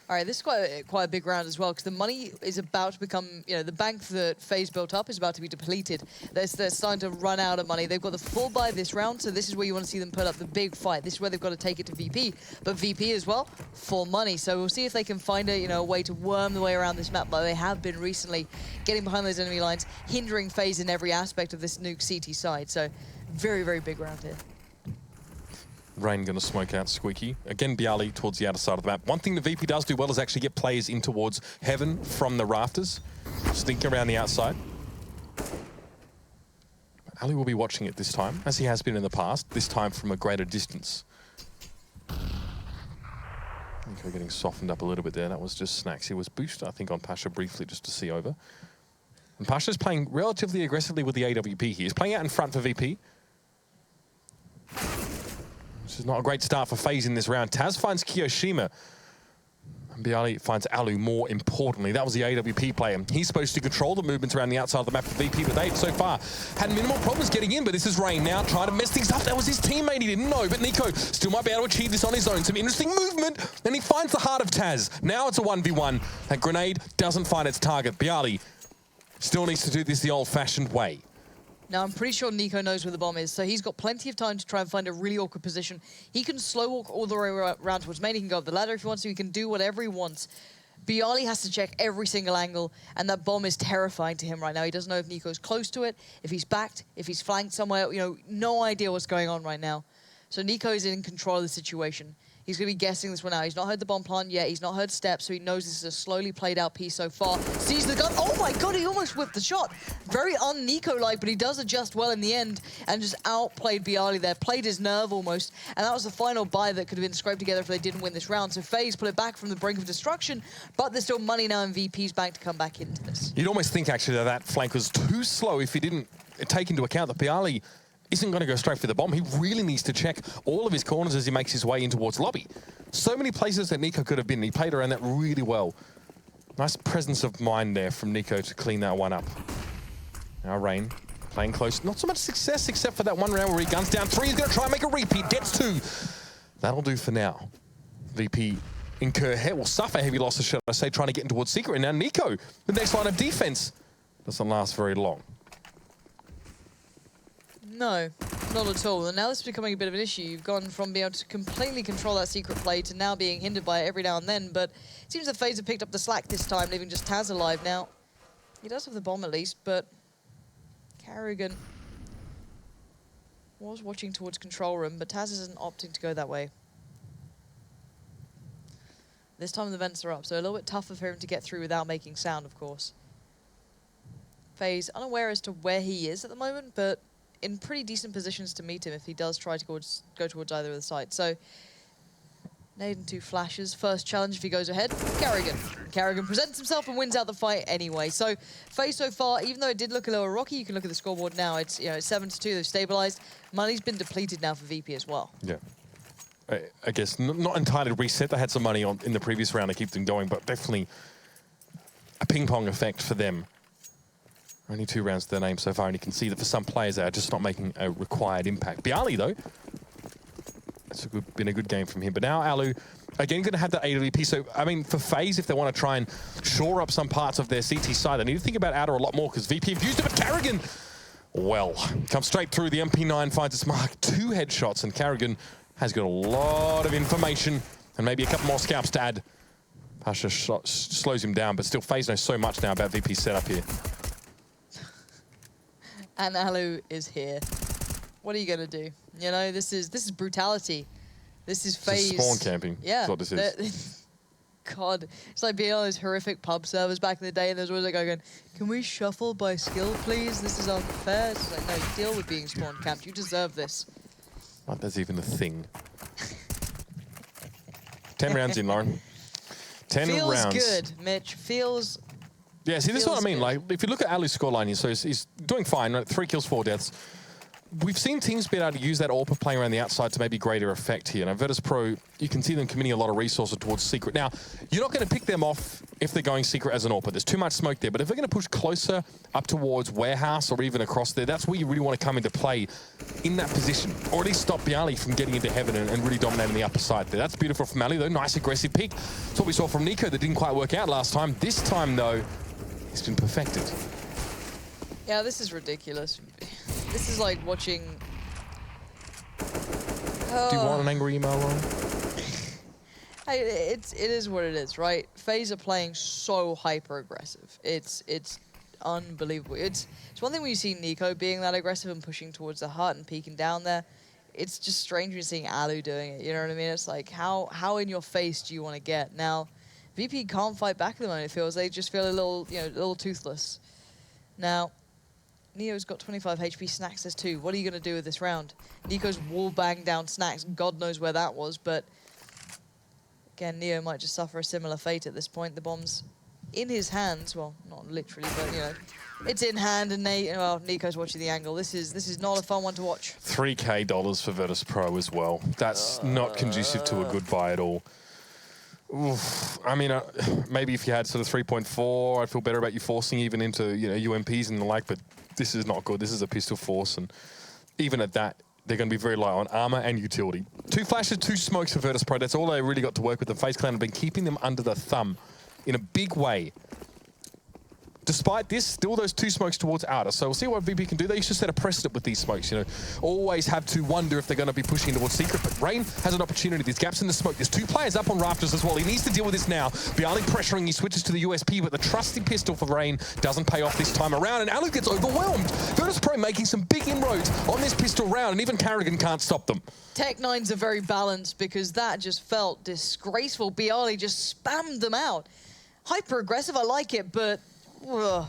All right, this is quite a big round as well, because the money is about to become, the bank that FaZe built up is about to be depleted. They're starting to run out of money. They've got the full buy this round, so this is where you want to see them put up the big fight. This is where they've got to take it to VP, but VP as well, full money. So we'll see if they can find a way to worm the way around this map, but they have been recently getting behind those enemy lines, hindering FaZe in every aspect of this Nuke CT side. So very, very big round here. Rain going to smoke out Squeaky. Again, Bialy towards the outer side of the map. One thing the VP does do well is actually get players in towards Heaven from the rafters. Just thinking around the outside. Ali will be watching it this time, as he has been in the past, this time from a greater distance. Nico getting softened up a little bit there. That was just Snacks. He was boosted, I think, on Pasha briefly just to see over. And Pasha's playing relatively aggressively with the AWP here. He's playing out in front for VP. This is not a great start for FaZe in this round. Taz finds Kiyoshima. And Bialy finds Alu more importantly. That was the AWP player. He's supposed to control the movements around the outside of the map for VP, but they've so far had minimal problems getting in. But this is Rain now trying to mess things up. That was his teammate. He didn't know, but Nico still might be able to achieve this on his own. Some interesting movement, and he finds the heart of Taz. Now it's a 1v1. That grenade doesn't find its target. Bialy still needs to do this the old-fashioned way. Now, I'm pretty sure Nico knows where the bomb is, so he's got plenty of time to try and find a really awkward position. He can slow walk all the way around towards main. He can go up the ladder if he wants to. He can do whatever he wants. Bialy has to check every single angle, and that bomb is terrifying to him right now. He doesn't know if Nico's close to it, if he's backed, if he's flanked somewhere. No idea what's going on right now. So Nico is in control of the situation. He's going to be guessing this one out. He's not heard the bomb plant yet. He's not heard steps, so he knows this is a slowly played out piece so far. Sees the gun. Oh my god, he almost whipped the shot. Very un-Nico-like, but he does adjust well in the end and just outplayed Bialy there. Played his nerve almost. And that was the final buy that could have been scraped together if they didn't win this round. So FaZe put it back from the brink of destruction, but there's still money now in VP's bank to come back into this. You'd almost think, actually, that flank was too slow if he didn't take into account that Bialy isn't going to go straight for the bomb. He really needs to check all of his corners as he makes his way in towards lobby. So many places that Nico could have been. He played around that really well. Nice presence of mind there from Nico to clean that one up. Now Rain playing close. Not so much success except for that one round where he guns down 3. He's going to try and make a repeat. Gets 2. That'll do for now. VP will suffer heavy losses, should I say, trying to get in towards Secret. And now Nico, the next line of defense, doesn't last very long. No, not at all. And now this is becoming a bit of an issue. You've gone from being able to completely control that secret play to now being hindered by it every now and then. But it seems that FaZe have picked up the slack this time, leaving just Taz alive now. He does have the bomb at least, but Carrigan was watching towards control room, but Taz isn't opting to go that way. This time the vents are up, so a little bit tougher for him to get through without making sound, of course. FaZe unaware as to where he is at the moment, but in pretty decent positions to meet him if he does try to go towards either of the sides. So, nade and 2 flashes. First challenge if he goes ahead. Carrigan presents himself and wins out the fight anyway. So, FaZe so far, even though it did look a little rocky, you can look at the scoreboard now. It's 7-2. They've stabilized. Money's been depleted now for VP as well. Yeah. I guess not entirely reset. They had some money in the previous round to keep them going, but definitely a ping-pong effect for them. Only 2 rounds to their name so far, and you can see that for some players, they are just not making a required impact. Bialy, though, it's been a good game from him. But now Alu, again, going to have that AWP. So, I mean, for FaZe, if they want to try and shore up some parts of their CT side, they need to think about Outer a lot more, because VP have used it, but Carrigan, well, comes straight through. The MP9 finds its mark. 2 headshots, and Carrigan has got a lot of information and maybe a couple more scalps to add. Pasha slows him down, but still FaZe knows so much now about VP's setup here. And Alu is here. What are you gonna do? This is brutality. This is FaZe. This is spawn camping. Yeah. That's what this is. God, it's like being on those horrific pub servers back in the day, and there's always a guy going, "Can we shuffle by skill, please? This is unfair." It's like, no, you deal with being spawn camped. You deserve this. Like there's even a thing. 10 rounds in, Lauren. 10 Feels rounds. Feels good, Mitch. Feels. Yeah, see, this is what I mean. Like, if you look at Alu's scoreline here, so he's doing fine, right? 3 kills, 4 deaths. we've seen teams be able to use that AWP playing around the outside to maybe greater effect here. Now, Virtus.pro, you can see them committing a lot of resources towards Secret. Now, you're not going to pick them off if they're going Secret as an AWP. There's too much smoke there. But if they're going to push closer up towards Warehouse or even across there, that's where you really want to come into play in that position. Or at least stop Bialy from getting into heaven and really dominating the upper side there. That's beautiful from Ali, though. Nice aggressive pick. That's what we saw from Nico that didn't quite work out last time. This time, though, it's been perfected. Yeah, this is ridiculous. This is like watching... Do you want an angry email, Ron? Hey, it is what it is, right? FaZe are playing so hyper-aggressive. It's unbelievable. It's one thing when you see Nico being that aggressive and pushing towards the hut and peeking down there. It's just strange when you're seeing Alu doing it, you know what I mean? It's like, how in your face do you want to get? Now, VP can't fight back at the moment, it feels. They just feel a little, a little toothless. Now, Neo's got 25 HP, Snax has 2. What are you going to do with this round? Nico's wall banged down Snax. God knows where that was, but again, Neo might just suffer a similar fate at this point. The bomb's in his hands. Well, not literally, but, it's in hand, and Nico's watching the angle. This is not a fun one to watch. $3K for Virtus.pro as well. That's not conducive to a good buy at all. Oof. I mean, maybe if you had sort of 3.4, I'd feel better about you forcing even into, UMPs and the like, but this is not good. This is a pistol force, and even at that, they're going to be very light on armor and utility. 2 flashes, 2 smokes for Virtus.pro. That's all they really got to work with. The FaZe Clan have been keeping them under the thumb in a big way. Despite this, still those 2 smokes towards outer. So we'll see what VP can do. They used to set a precedent with these smokes, Always have to wonder if they're going to be pushing towards Secret. But Rain has an opportunity. There's gaps in the smoke. There's 2 players up on rafters as well. He needs to deal with this now. Bialy pressuring. He switches to the USP, but the trusty pistol for Rain doesn't pay off this time around. And Alu gets overwhelmed. Virtus.pro making some big inroads on this pistol round, and even Carrigan can't stop them. Tech9s are very balanced because that just felt disgraceful. Bialy just spammed them out. Hyper-aggressive, I like it, but... Ugh.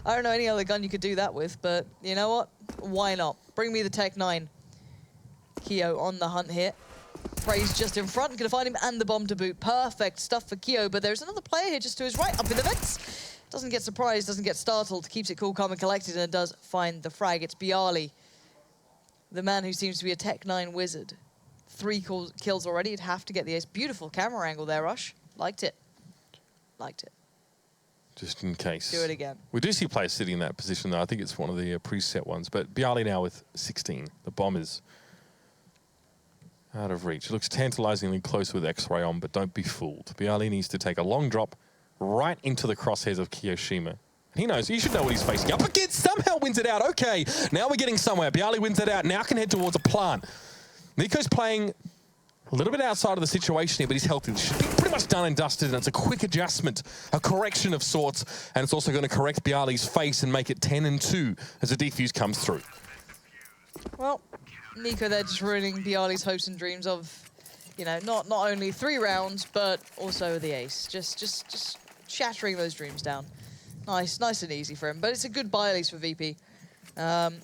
I don't know any other gun you could do that with, but you know what? Why not? Bring me the Tech9. Keo on the hunt here. Prey's just in front, gonna find him, and the bomb to boot. Perfect stuff for Keo, but there's another player here just to his right, up in the vents. Doesn't get surprised, doesn't get startled, keeps it cool, calm, and collected, and does find the frag. It's Bialy, the man who seems to be a Tech9 wizard. 3 kills already, he'd have to get the ace. Beautiful camera angle there, Rush. Liked it. Liked it. Just in case. Do it again. We do see players sitting in that position, though. I think it's one of the preset ones. But Bialy now with 16. The bomb is out of reach. It looks tantalizingly close with X-Ray on, but don't be fooled. Bialy needs to take a long drop right into the crosshairs of Kiyoshima. He knows. You should know what he's facing up against. Somehow wins it out. Okay, now we're getting somewhere. Bialy wins it out. Now can head towards a plant. Nico's playing a little bit outside of the situation here, but he's healthy. Should be pretty much done and dusted, and it's a quick adjustment, a correction of sorts, and it's also going to correct Bialy's face and make it 10-2 as the defuse comes through. Well, Nico there just ruining Bialy's hopes and dreams of, not only 3 rounds, but also the ace. Just shattering those dreams down. Nice and easy for him, but it's a good buy at least for VP. Problem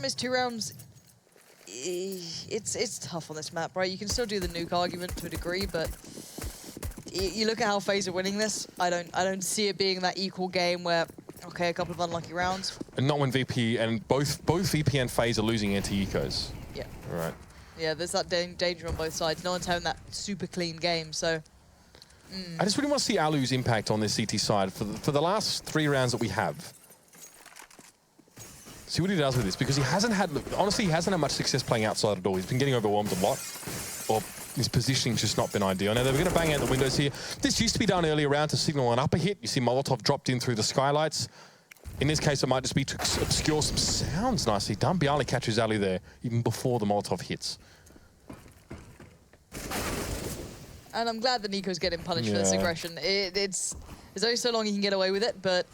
is 2 rounds. It's tough on this map, right? You can still do the nuke argument to a degree, but you look at how FaZe are winning this. I don't see it being that equal game where, okay, a couple of unlucky rounds. And not when VP and both VP and FaZe are losing anti-ecos. Yeah. Right. Yeah, there's that danger on both sides. No one's having that super clean game, so. I just really want to see Alu's impact on this CT side for the last 3 rounds that we have. See what he does with this, because he hasn't had much success playing outside at all. He's been getting overwhelmed a lot, or his positioning's just not been ideal. Now, they're going to bang out the windows here. This used to be done earlier around to signal an upper hit. You see Molotov dropped in through the skylights. In this case, it might just be to obscure some sounds. Nicely done. Bialy catches Ali there, even before the Molotov hits. And I'm glad that Nico's getting punished for this aggression. There's only so long he can get away with it, but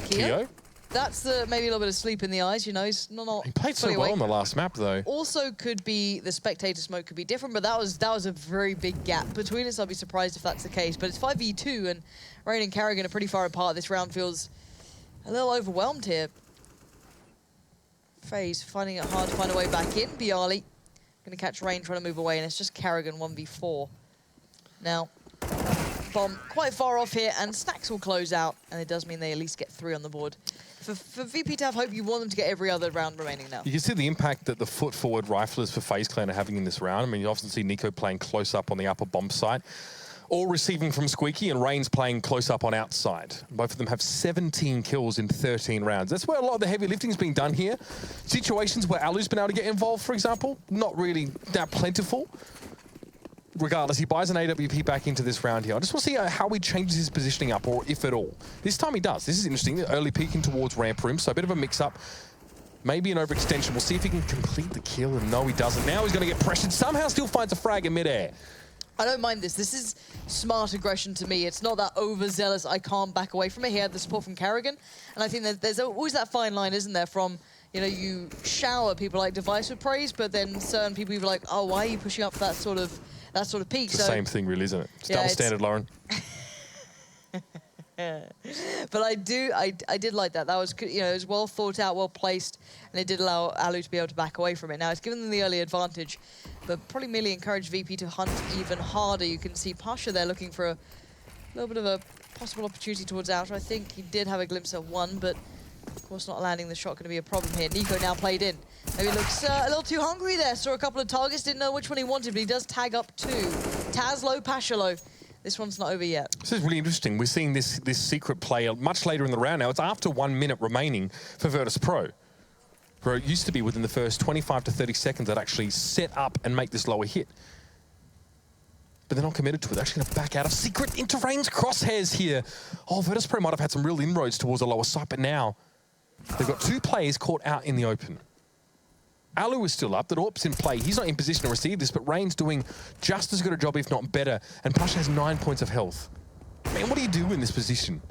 Keo? That's maybe a little bit of sleep in the eyes, He's not. He played so well on the last map, though. Also, could be the spectator smoke could be different, but that was a very big gap between us. I'd be surprised if that's the case. But it's 5v2, and Rain and Carrigan are pretty far apart. This round feels a little overwhelmed here. FaZe finding it hard to find a way back in. Bialy gonna catch Rain trying to move away, and it's just Carrigan 1v4. Now, bomb quite far off here, and Snax will close out, and it does mean they at least get 3 on the board. For VP to have hope, you want them to get every other round remaining now. You can see the impact that the foot-forward riflers for FaZe Clan are having in this round. I mean, you often see Nico playing close up on the upper bomb site, or receiving from Squeaky, and Rain's playing close up on outside. Both of them have 17 kills in 13 rounds. That's where a lot of the heavy lifting is being done here. Situations where Alu's been able to get involved, for example, not really that plentiful. Regardless, he buys an AWP back into this round here. I just want to see how he changes his positioning up, or if at all. This time he does. This is interesting. Early peeking towards ramp room, so a bit of a mix-up. Maybe an overextension. We'll see if he can complete the kill, and no, he doesn't. Now he's going to get pressured. Somehow still finds a frag in midair. I don't mind this. This is smart aggression to me. It's not that overzealous, I can't back away from it. He had the support from Karrigan. And I think that there's always that fine line, isn't there, from, you know, you shower people like Device with praise, but then certain people be like, oh, why are you pushing up for that sort of peak? It's the same thing, really, isn't it? It's double standard, Lauren. But I did like that. That was, you know, it was well thought out, well placed, and it did allow Alu to be able to back away from it. Now, it's given them the early advantage, but probably merely encouraged VP to hunt even harder. You can see Pasha there looking for a little bit of a possible opportunity towards outer. I think he did have a glimpse of one, but of course not landing the shot going to be a problem here. Nico now played in. Maybe looks a little too hungry there. Saw a couple of targets, didn't know which one he wanted, but he does tag up two. Taz low, Pasha low. This one's not over yet. This is really interesting. We're seeing this secret play much later in the round now. It's after 1 minute remaining for Virtus Pro. Where it used to be within the first 25 to 30 seconds that actually set up and make this lower hit. But they're not committed to it. They're actually going to back out of secret into Rain's crosshairs here. Oh, Virtus Pro might have had some real inroads towards the lower side, but now they've got two players caught out in the open. Alu is still up, the AWP's in play. He's not in position to receive this, but Rain's doing just as good a job, if not better. And Pasha has 9 points of health. Man, what do you do in this position?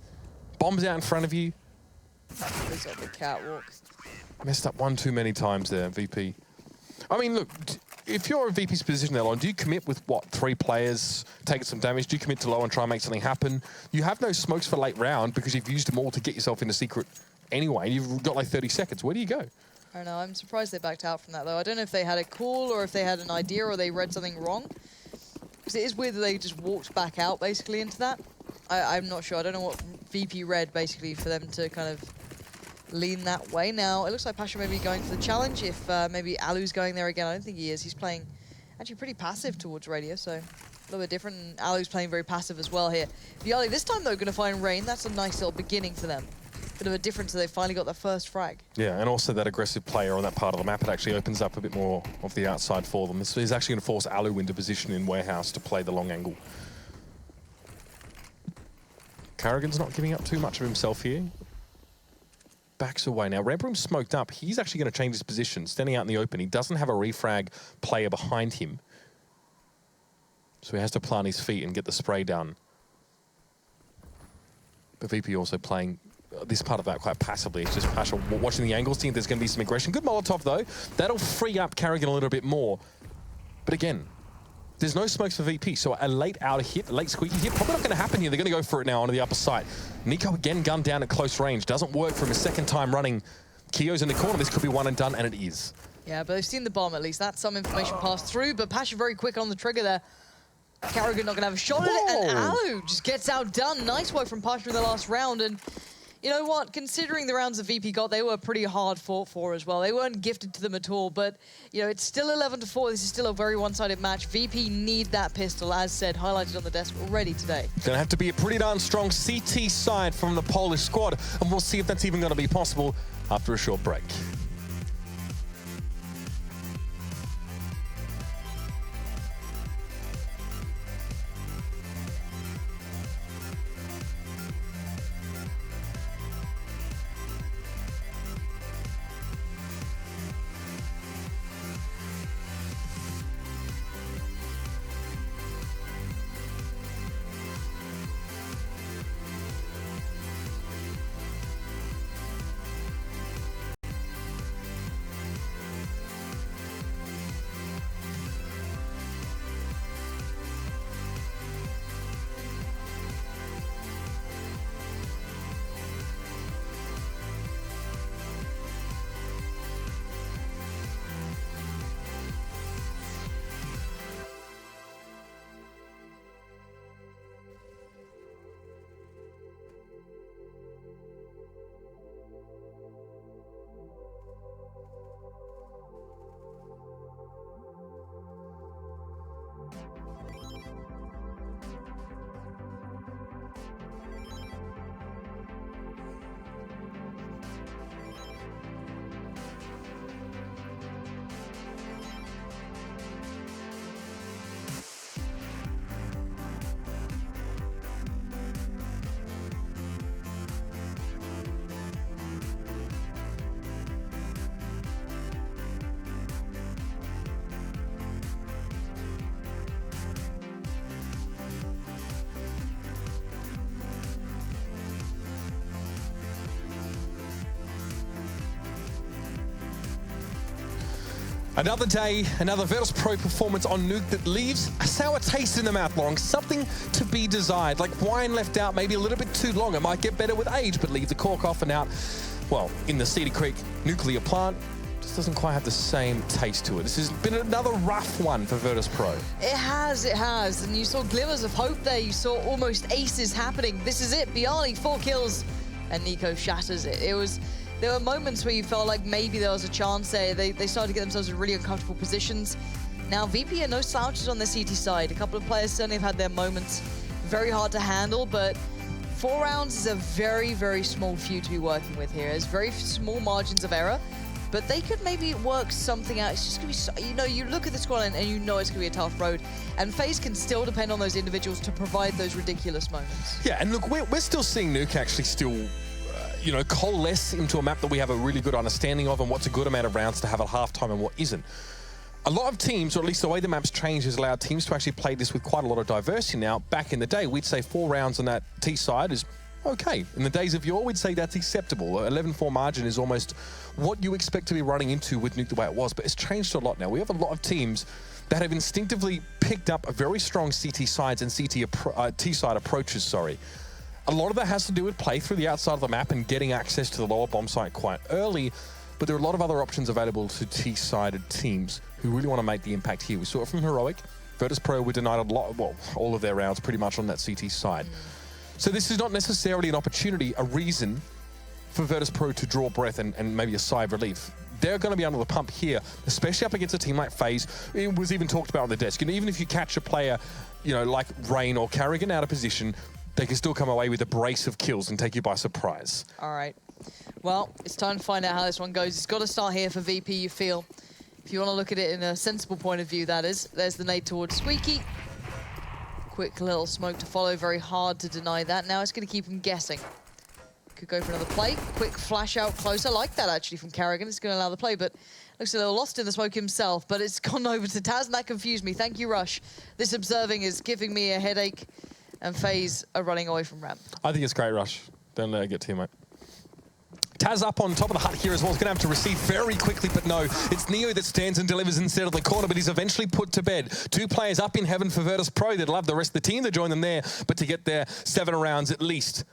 Bombs out in front of you. He's on the catwalk. Messed up one too many times there, VP. I mean, look, if you're in VP's position there, Lauren, do you commit with, what, 3 players, taking some damage? Do you commit to low and try and make something happen? You have no smokes for late round because you've used them all to get yourself into secret anyway. You've got like 30 seconds. Where do you go? I don't know. I'm surprised they backed out from that, though. I don't know if they had a call or if they had an idea or they read something wrong. Because it is weird that they just walked back out, basically, into that. I'm not sure. I don't know what VP read, basically, for them to kind of lean that way. Now, it looks like Pasha may be going for the challenge. If maybe Alu's going there again, I don't think he is. He's playing actually pretty passive towards Radio, so a little bit different. And Alu's playing very passive as well here. Yali, this time, though, going to find Rain. That's a nice little beginning for them. Bit of a difference, so they finally got their first frag. Yeah, and also that aggressive player on that part of the map, it actually opens up a bit more of the outside for them. This is actually going to force Alu into position in Warehouse to play the long angle. Karrigan's not giving up too much of himself here. Backs away now. Red Room's smoked up. He's actually going to change his position, standing out in the open. He doesn't have a refrag player behind him. So he has to plant his feet and get the spray done. But VP also playing this part of that quite passively. It's just Pasha watching the angles, seeing if there's going to be some aggression. Good Molotov, though. That'll free up Karrigan a little bit more. But again, there's no smokes for VP, so a late outer hit, a late squeaky hit, probably not going to happen here. They're going to go for it now onto the upper side. Nico again gunned down at close range. Doesn't work from a second time running. Kio's in the corner. This could be one and done, and it is. Yeah, but they've seen the bomb at least. That's some information passed through, but Pasha very quick on the trigger there. Karrigan not going to have a shot at it, and Alu just gets outdone. Nice work from Pasha in the last round, and you know what? Considering the rounds that VP got, they were pretty hard fought for as well. They weren't gifted to them at all, but you know, it's still 11-4. This is still a very one-sided match. VP need that pistol, as said, highlighted on the desk already today. Gonna have to be a pretty darn strong CT side from the Polish squad, and we'll see if that's even gonna be possible after a short break. Another day, another Virtus.pro performance on Nuke that leaves a sour taste in the mouth, Long. Something to be desired, like wine left out maybe a little bit too long. It might get better with age, but leave the cork off and out. Well, in the Cedar Creek nuclear plant, just doesn't quite have the same taste to it. This has been another rough one for Virtus.pro. It has. And you saw glimmers of hope there. You saw almost aces happening. This is it. Bialy, 4 kills, and Nico shatters it. There were moments where you felt like maybe there was a chance there. They started to get themselves in really uncomfortable positions. Now, VP are no slouches on the CT side. A couple of players certainly have had their moments. Very hard to handle, but 4 rounds is a very, very small few to be working with here. There's very small margins of error, but they could maybe work something out. It's just going to be, you look at the squad and you know it's going to be a tough road. And FaZe can still depend on those individuals to provide those ridiculous moments. Yeah, and look, we're still seeing Nuke actually still coalesce into a map that we have a really good understanding of and what's a good amount of rounds to have at halftime and what isn't. A lot of teams, or at least the way the map's changed, has allowed teams to actually play this with quite a lot of diversity now. Back in the day, we'd say 4 rounds on that T side is okay. In the days of yore, we'd say that's acceptable. 11-4 margin is almost what you expect to be running into with Nuke the way it was, but it's changed a lot now. We have a lot of teams that have instinctively picked up a very strong CT sides and T-side approaches, A lot of that has to do with play through the outside of the map and getting access to the lower bomb site quite early, but there are a lot of other options available to T-sided teams who really want to make the impact here. We saw it from Heroic. Virtus.pro were denied a lot, well, all of their rounds pretty much on that CT side. So this is not necessarily an opportunity, a reason for Virtus.pro to draw breath and maybe a sigh of relief. They're going to be under the pump here, especially up against a team like FaZe. It was even talked about on the desk. And even if you catch a player, like Rain or Carrigan out of position, they can still come away with a brace of kills and take you by surprise. All right. Well, it's time to find out how this one goes. It's got to start here for VP, you feel. If you want to look at it in a sensible point of view, that is. There's the nade towards Squeaky. Quick little smoke to follow. Very hard to deny that. Now it's going to keep him guessing. Could go for another play. Quick flash out close. I like that, actually, from Carrigan. It's going to allow the play, but looks a little lost in the smoke himself, but it's gone over to Taz, and that confused me. Thank you, Rush. This observing is giving me a headache. And FaZe are running away from ramp. I think it's great, Rush. Don't let it get to you, mate. Taz up on top of the hut here as well. He's going to have to receive very quickly, but no. It's Neo that stands and delivers instead of the corner, but he's eventually put to bed. 2 players up in heaven for Virtus.pro. They'd love the rest of the team to join them there, but to get there 7 rounds at least,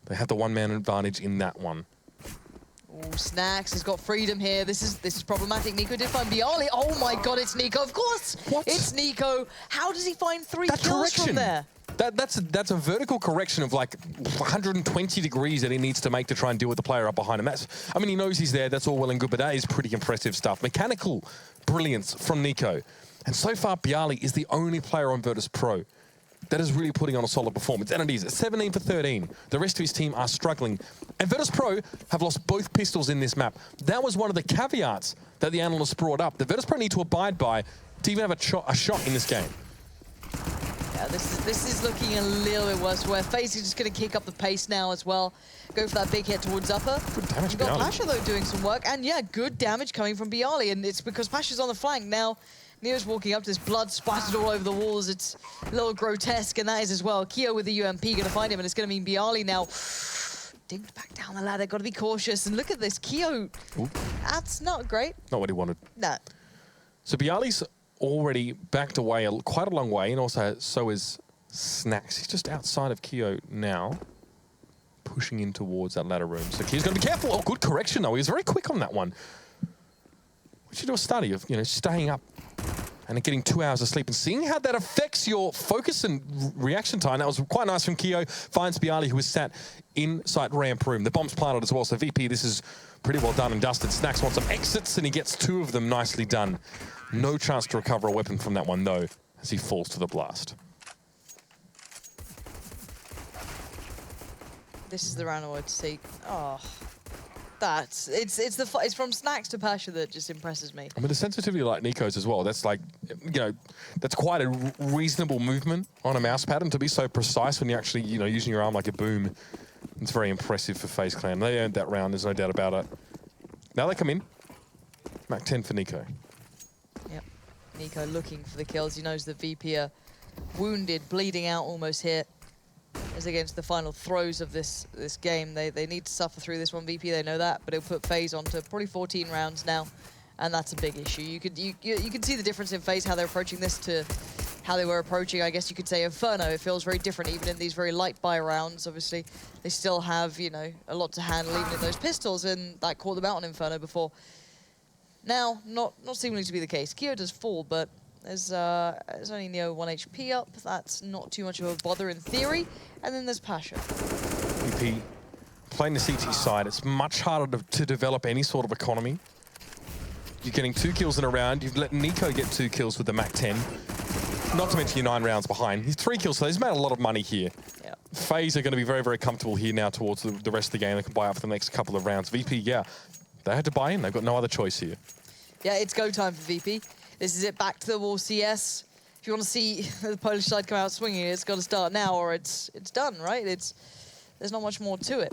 they have the 1-man advantage in that one. Oh, Snacks has got freedom here. This is problematic. Nico did find Bialy. Oh my God, it's Nico. Of course, what? It's Nico. How does he find 3 kills from there? That's a vertical correction of like 120 degrees that he needs to make to try and deal with the player up behind him. I mean, he knows he's there. That's all well and good, but that is pretty impressive stuff. Mechanical brilliance from Nico. And so far, Bialy is the only player on Virtus.pro that is really putting on a solid performance. And it is 17 for 13. The rest of his team are struggling. And Virtus.pro have lost both pistols in this map. That was one of the caveats that the analysts brought up. The Virtus.pro need to abide by to even have a shot in this game. Yeah, this is looking a little bit worse, where FaZe is just going to kick up the pace now as well. Go for that big hit towards upper. Good damage, You've got Pasha, though, doing some work. And yeah, good damage coming from Bialy. And it's because Pasha's on the flank. Now, Neo's walking up to this blood splattered all over the walls. It's a little grotesque, and that is as well. Keo with the UMP going to find him, and it's going to mean Bialy now dinked back down the ladder. Got to be cautious. And look at this, Keo. Ooh. That's not great. Not what he wanted. No. So Bialy's already backed away quite a long way, and also so is Snacks. He's just outside of Keo now, pushing in towards that ladder room. So Keo's going to be careful. Oh, good correction, though. He was very quick on that one. We should do a study of, staying up and getting 2 hours of sleep and seeing how that affects your focus and reaction time. That was quite nice from Keo. Finds Bialy, who was sat inside ramp room. The bomb's planted as well, so VP, this is pretty well done and dusted. Snacks wants some exits, and he gets 2 of them nicely done. No chance to recover a weapon from that one, though, as he falls to the blast. This is the round I wanted to see. Oh, it's from Snacks to Pasha that just impresses me. I mean, the sensitivity like Nico's as well. That's like, that's quite a reasonable movement on a mouse pad, and to be so precise when you're actually, using your arm like a boom. It's very impressive for FaZe Clan. They earned that round. There's no doubt about it. Now they come in. Mac 10 for Nico. Yep. Nico looking for the kills. He knows the VP are wounded, bleeding out almost here. As against the final throes of this game, they need to suffer through this one. VP, they know that, but it'll put FaZe on to probably 14 rounds now. and that's a big issue. You could see the difference in FaZe, how they're approaching this to how they were approaching, I guess you could say, Inferno. It feels very different, even in these very light buy rounds. Obviously, they still have, you know, a lot to handle, even in those pistols, and that caught them out on Inferno before. Now, not seemingly to be the case. Keo does fall, but there's only Neo 1 HP up. That's not too much of a bother in theory. And then there's Pasha. VP playing the CT side, it's much harder to develop any sort of economy. You're getting 2 kills in a round. You've let Nico get 2 kills with the MAC-10. Not to mention you're 9 rounds behind. He's 3 kills, so he's made a lot of money here. Yeah. FaZe are going to be very, very comfortable here now towards the rest of the game. They can buy up for the next couple of rounds. VP, yeah, they had to buy in. They've got no other choice here. Yeah, it's go time for VP. This is it, back to the wall CS. If you want to see the Polish side come out swinging, it's got to start now or it's done, right? There's not much more to it.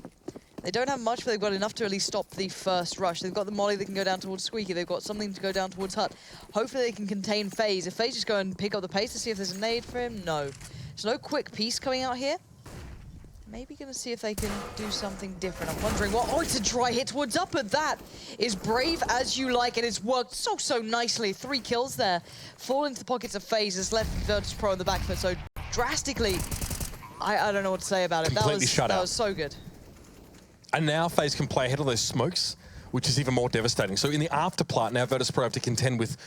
They don't have much, but they've got enough to at least stop the first rush. They've got the molly that can go down towards Squeaky. They've got something to go down towards Hut. Hopefully they can contain FaZe. If FaZe just go and pick up the pace to see if there's a nade for him, no. There's no quick piece coming out here. Maybe going to see if they can do something different. I'm wondering what... Oh, it's a dry hit towards up, but that is brave as you like, and it's worked so nicely. 3 kills there. Fall into the pockets of FaZe. Has left Virtus.pro on the back foot so drastically. I don't know what to say about it. Completely shut out. That was so good. And now FaZe can play ahead of those smokes, which is even more devastating. So in the afterpart, now Virtus.pro have to contend with,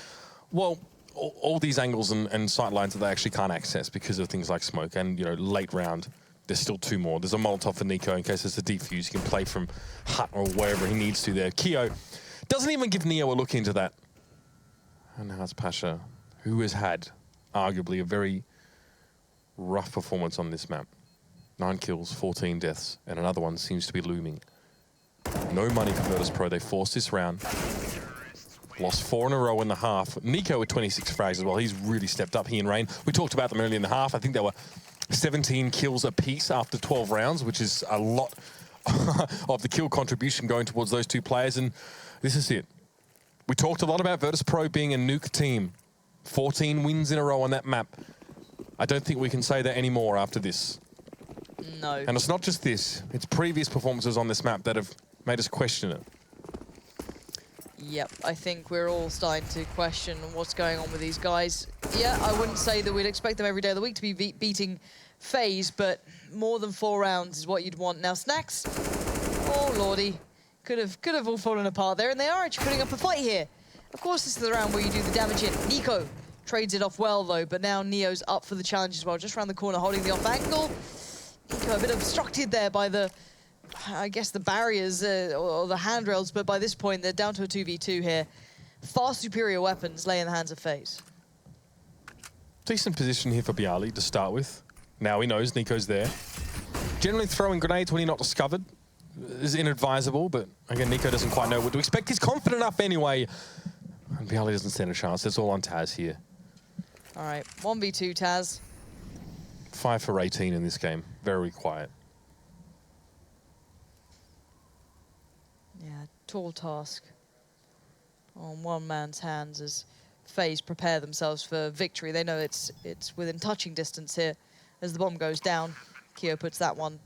well, all these angles and sight lines that they actually can't access because of things like smoke. And, you know, late round, there's still 2 more. There's a Molotov for Nico in case there's a defuse. He can play from Hut or wherever he needs to there. Keo doesn't even give Neo a look into that. And now it's Pasha, who has had arguably a very rough performance on this map. 9 kills, 14 deaths, and another one seems to be looming. No money for Virtus.pro. They forced this round. Lost 4 in a row in the half. Nico with 26 frags as well. He's really stepped up, he and Rain. We talked about them earlier in the half. I think they were 17 kills apiece after 12 rounds, which is a lot of the kill contribution going towards those 2 players, and this is it. We talked a lot about Virtus.pro being a nuke team. 14 wins in a row on that map. I don't think we can say that anymore after this. No. And it's not just this, it's previous performances on this map that have made us question it. Yep, I think we're all starting to question what's going on with these guys. Yeah, I wouldn't say that we'd expect them every day of the week to be beating FaZe, but more than 4 rounds is what you'd want. Now, Snacks, oh lordy, could have all fallen apart there, and they are actually putting up a fight here. Of course, this is the round where you do the damage hit. Nico trades it off well, though, but now Neo's up for the challenge as well, just around the corner, holding the off angle. Nico a bit obstructed there by the, I guess, the barriers or the handrails, but by this point, they're down to a 2v2 here. Far superior weapons lay in the hands of FaZe. Decent position here for Bialy to start with. Now he knows Nico's there. Generally throwing grenades when he's not discovered is inadvisable, but again, Nico doesn't quite know what to expect. He's confident enough anyway. And Bialy doesn't stand a chance. It's all on Taz here. All right, 1v2 Taz. 5 for 18 in this game. Very quiet. Yeah, tall task on one man's hands as FaZe prepare themselves for victory. They know it's within touching distance here as the bomb goes down. Keo puts that one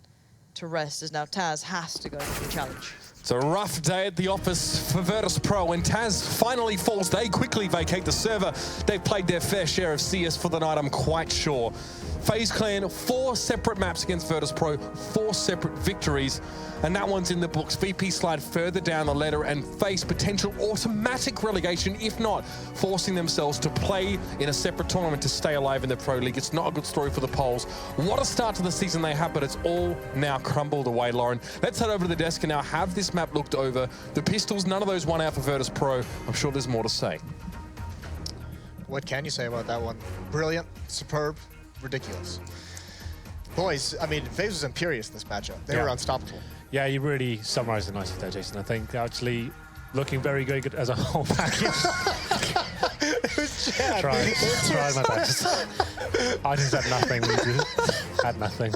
to rest as now Taz has to go for the challenge. It's a rough day at the office for Virtus.pro. When Taz finally falls, they quickly vacate the server. They've played their fair share of CS for the night, I'm quite sure. FaZe Clan, 4 separate maps against Virtus.pro, 4 separate victories, and that one's in the books. VP slide further down the ladder and face potential automatic relegation, if not forcing themselves to play in a separate tournament to stay alive in the Pro League. It's not a good story for the Poles. What a start to the season they have, but it's all now crumbled away, Lauren. Let's head over to the desk and now have this map looked over. The pistols, none of those won out for Virtus.pro. I'm sure there's more to say. What can you say about that one? Brilliant, superb, ridiculous. Boys, I mean, FaZe was imperious in this matchup. They were unstoppable. Yeah, you really summarized it nicely there, Jason. I think actually looking very good as a whole package. It was Chad. Tried my best. I just had nothing. Had nothing.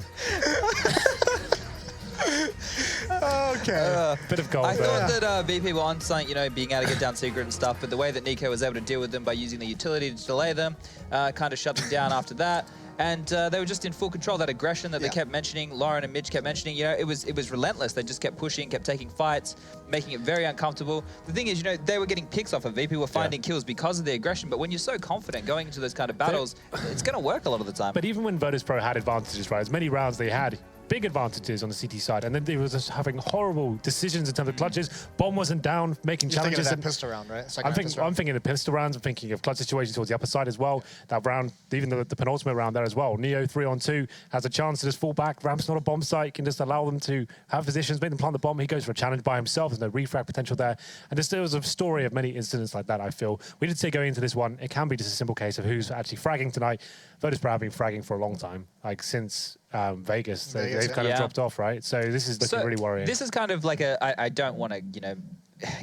Okay. Bit of gold I there. thought that VP were on something, you know, being able to get down secret and stuff, but the way that Nico was able to deal with them by using the utility to delay them, kind of shut them down after that. And they were just in full control. That aggression that they kept mentioning, Lauren and Mitch kept mentioning, you know, it was relentless. They just kept pushing, kept taking fights, making it very uncomfortable. The thing is, you know, they were getting picks off of VP, were finding kills because of the aggression. But when you're so confident going into those kind of battles, it's going to work a lot of the time. But even when Virtus Pro had advantages, right, as many rounds they had, big advantages on the CT side, and then they were just having horrible decisions in terms of clutches. Bomb wasn't down, making challenges. Thinking of that pistol round, right? I'm thinking of pistol rounds. I'm thinking of clutch situations towards the upper side as well. That round, even the penultimate round there as well. Neo 3-on-2 has a chance to just fall back. Ramp's not a bomb site. Can just allow them to have positions, make them plant the bomb. He goes for a challenge by himself. There's no refrag potential there. And there was a story of many incidents like that, I feel. We did say going into this one, it can be just a simple case of who's actually fragging tonight. Virtus Pro have been fragging for a long time, like since Vegas. They've kind of dropped off, right? So this is looking really worrying. This is kind of like I don't want to, you know,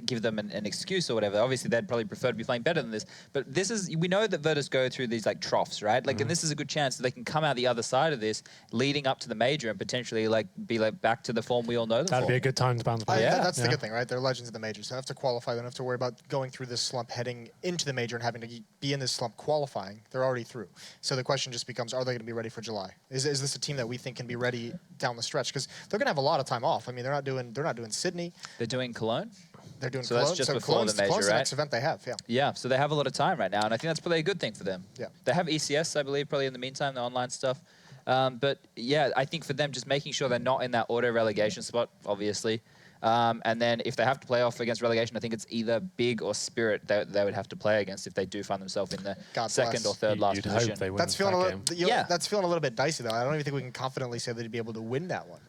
give them an excuse or whatever. Obviously, they'd probably prefer to be playing better than this. But this is, we know that Virtus go through these like troughs, right? Like, and this is a good chance that they can come out the other side of this, leading up to the major and potentially like be like back to the form we all know them That'd be a good time to bounce back. That's the good thing, right? They're legends of the major, so they don't have to qualify. They don't have to worry about going through this slump heading into the major and having to be in this slump qualifying. They're already through. So the question just becomes, are they going to be ready for July? Is this a team that we think can be ready down the stretch? Because they're going to have a lot of time off. I mean, they're not doing Sydney. They're doing Cologne. They're doing so Cologne. That's just so before the major, Cologne's right? the next event they have, Yeah, so they have a lot of time right now, and I think that's probably a good thing for them. Yeah. They have ECS, I believe, probably in the meantime, the online stuff. But yeah, I think for them, just making sure they're not in that auto relegation spot, obviously. And then if they have to play off against relegation, I think it's either Big or Spirit that they would have to play against if they do find themselves in the second or third last position. Hope they win that's feeling that's feeling a little bit dicey, though. I don't even think we can confidently say they'd be able to win that one.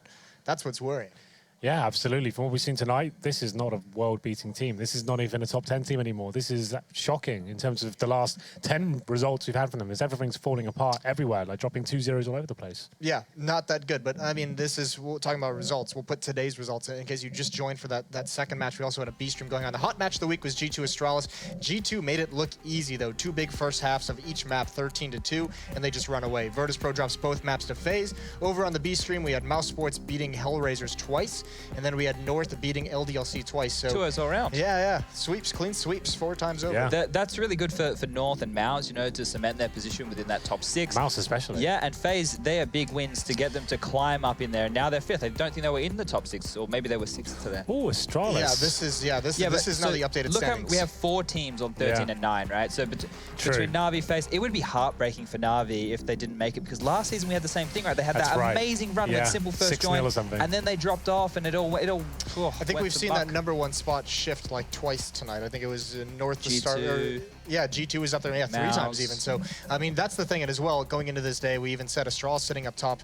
That's what's worrying. Yeah, absolutely. From what we've seen tonight, this is not a world-beating team. This is not even a top 10 team anymore. This is shocking in terms of the last 10 results we've had from them. Everything's falling apart everywhere, like dropping 2-0s all over the place. Yeah, not that good. But, I mean, we're talking about results. We'll put today's results in case you just joined for that second match. We also had a B stream going on. The hot match of the week was G2 Astralis. G2 made it look easy, though. 2 big first halves of each map, 13-2, and they just run away. Virtus Pro drops both maps to FaZe. Over on the B stream, we had Mouse Sports beating Hellraisers twice, and then we had North beating LDLC twice. So 2-0 all around. Yeah. Sweeps, clean sweeps 4 times over. Yeah. That's really good for North and Mouse, you know, to cement their position within that top 6. Mouse especially. Yeah, and FaZe, they are big wins to get them to climb up in there. Now they're 5th. I don't think they were in the top 6, or maybe they were 6th today. Oh, Astralis. Yeah, this is now the updated standings. We have 4 teams on 13 and 9, right? So between Na'Vi, FaZe, it would be heartbreaking for Na'Vi if they didn't make it, because last season we had the same thing, right? They had that amazing run with Simple first join, and then they dropped off, and it all I think we've seen that #1 spot shift like twice tonight. I think it was North to start. Yeah, G2 was up there 3 times even. So, I mean, that's the thing. And as well, going into this day, we even said Astralis sitting up top,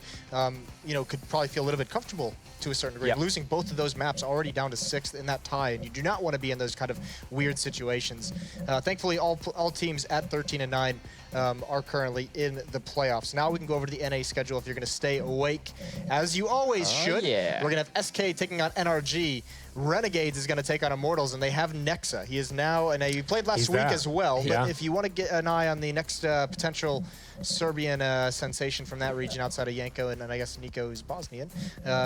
you know, could probably feel a little bit comfortable to a certain degree. Yep. Losing both of those maps already down to 6th in that tie, and you do not want to be in those kind of weird situations. Thankfully, all teams at 13 and 9 are currently in the playoffs. Now we can go over to the NA schedule if you're going to stay awake, as you always should. Yeah. We're going to have SK taking on NRG. Renegades is going to take on Immortals, and they have Nexa. He is now, and he played last week as well, but if you want to get an eye on the next potential Serbian sensation from that region outside of Yanko, and I guess Nico is Bosnian,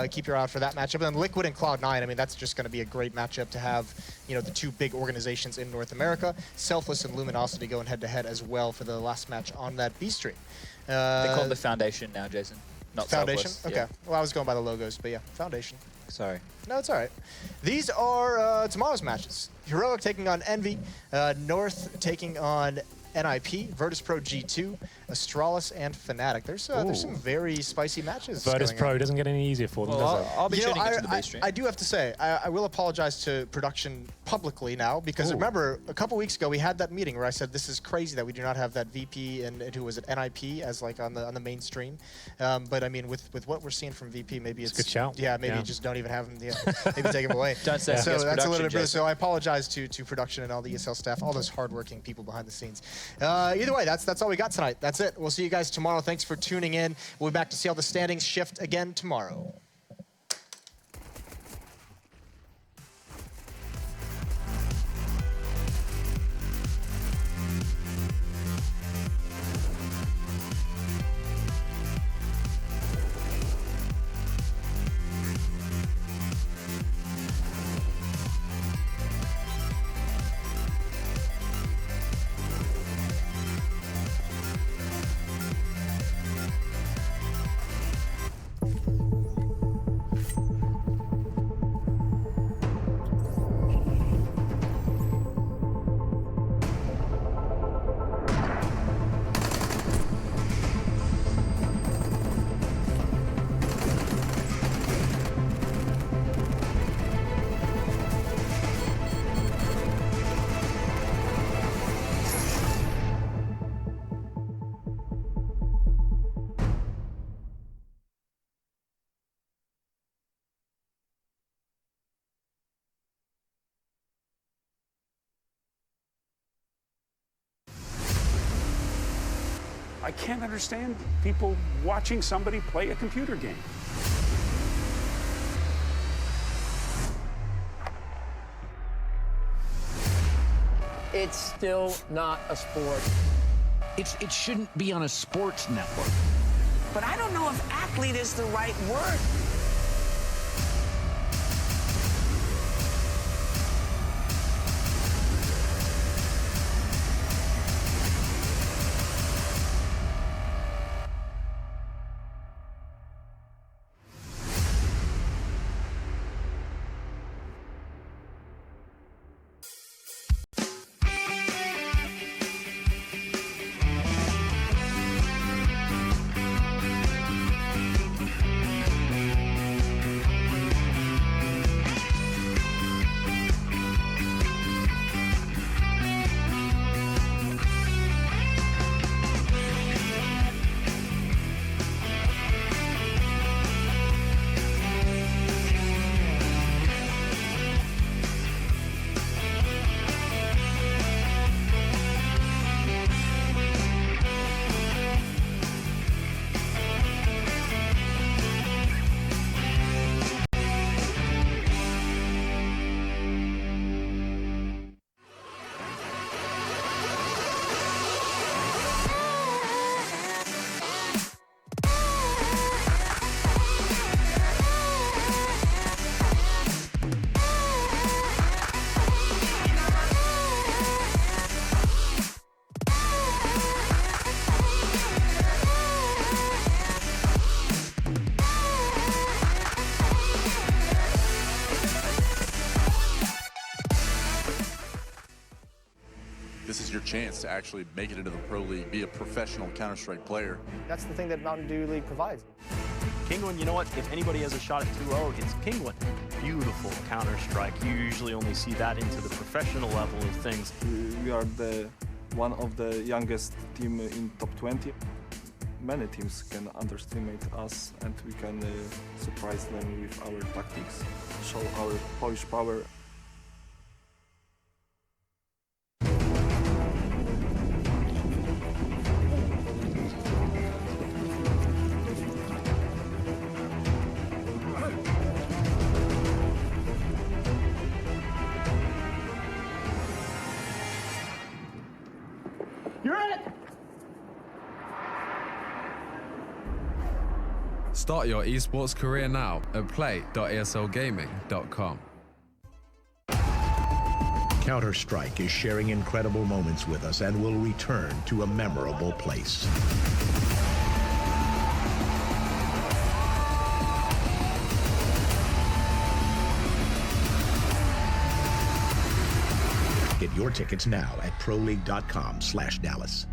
keep your eye out for that matchup. And then Liquid and Cloud9, I mean, that's just going to be a great matchup to have, you know, the 2 big organizations in North America. Selfless and Luminosity going head-to-head as well for the last match on that B stream. They call it the Foundation now, Jason. Not Foundation? Selfless. Okay. Yeah. Well, I was going by the logos, but yeah, Foundation. Sorry. No, it's all right. These are tomorrow's matches. Heroic taking on Envy, North taking on NIP, Virtus Pro G2, Astralis, and Fnatic. There's some very spicy matches. Virtus Pro doesn't get any easier for them, does it? I'll be tuning into the B stream. I do have to say, I will apologize to production publicly now, because remember, a couple weeks ago we had that meeting where I said this is crazy that we do not have that VP and who was it, NIP as like on the main stream. But I mean, with what we're seeing from VP, maybe it's a good shout. Yeah, maybe you just don't even have him. Maybe take him away. Don't say so that's a little bit. So I apologize to production and all the ESL staff, all those hardworking people behind the scenes. Either way, that's all we got tonight. That's it. We'll see you guys tomorrow. Thanks for tuning in. We'll be back to see how the standings shift again tomorrow. I can't understand people watching somebody play a computer game. It's still not a sport. It shouldn't be on a sports network. But I don't know if athlete is the right word. This is your chance to actually make it into the Pro League, be a professional Counter-Strike player. That's the thing that Mountain Dew League provides. Kinguin, you know what? If anybody has a shot at 2-0, it's Kinguin. Beautiful Counter-Strike. You usually only see that into the professional level of things. We are one of the youngest team in top 20. Many teams can underestimate us, and we can surprise them with our tactics, show our Polish power. Start your esports career now at play.eslgaming.com. Counter-Strike is sharing incredible moments with us and will return to a memorable place. Get your tickets now at proleague.com/Dallas.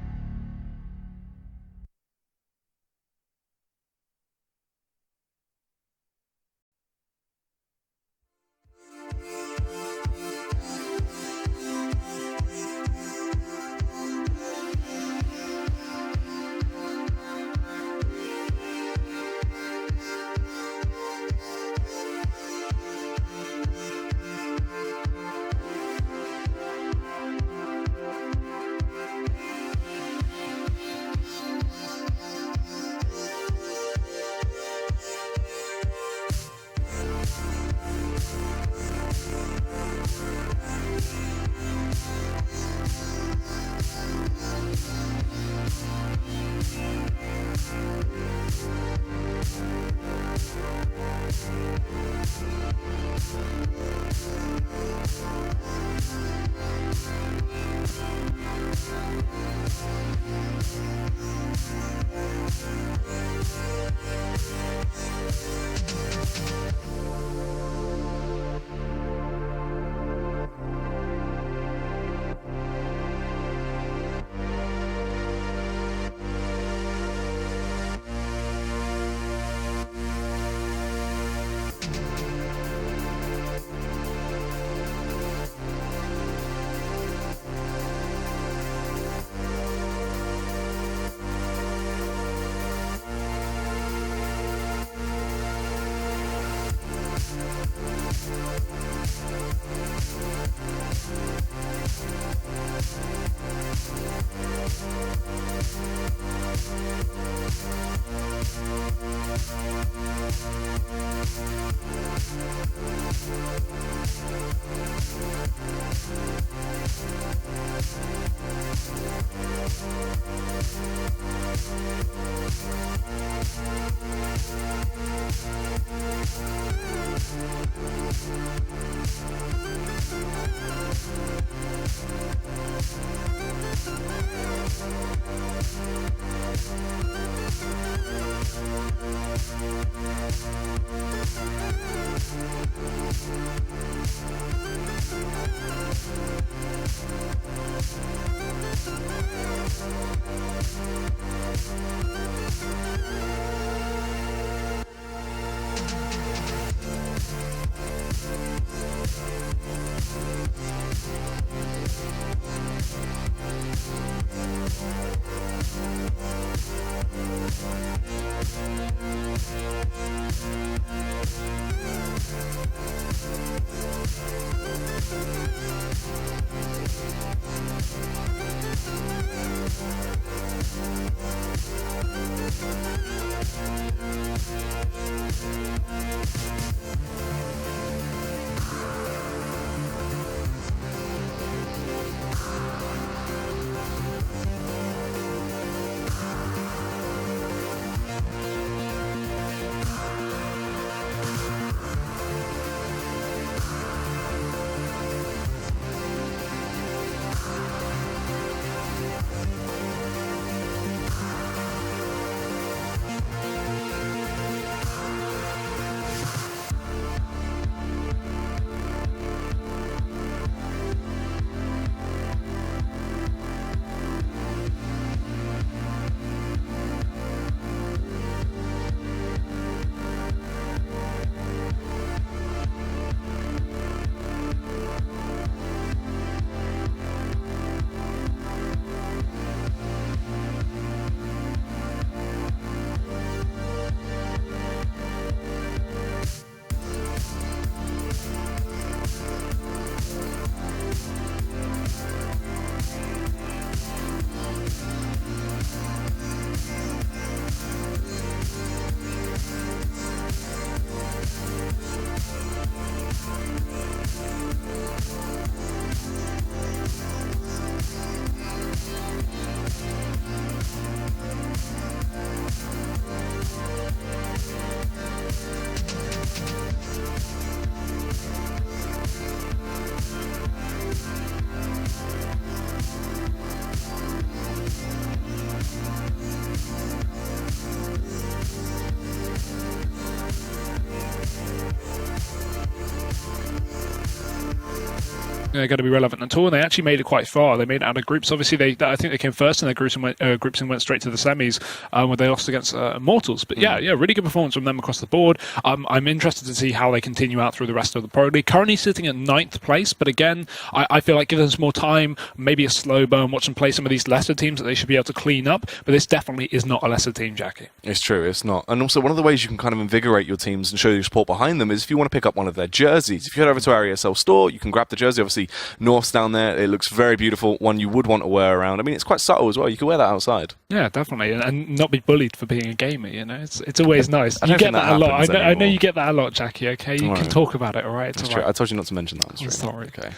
they're going to be relevant at all. And they actually made it quite far. They made it out of groups. Obviously, I think they came first in their groups and went straight to the semis where they lost against Immortals. But yeah, really good performance from them across the board. I'm interested to see how they continue out through the rest of the Pro League. Currently sitting at 9th place, but again, I feel like give them some more time, maybe a slow burn, watch them play some of these lesser teams that they should be able to clean up. But this definitely is not a lesser team, Jackie. It's true, it's not. And also, one of the ways you can kind of invigorate your teams and show your support behind them is if you want to pick up one of their jerseys. If you head over to our ESL store, you can grab the jersey. Obviously, North's down there. It looks very beautiful. One you would want to wear around. I mean, it's quite subtle as well. You can wear that outside. Yeah, definitely. And not be bullied for being a gamer, you know? It's always nice. You get that a lot. I know you get that a lot, Jackie, okay? You can talk about it, all right? That's true. I told you not to mention that. I'm sorry. Okay.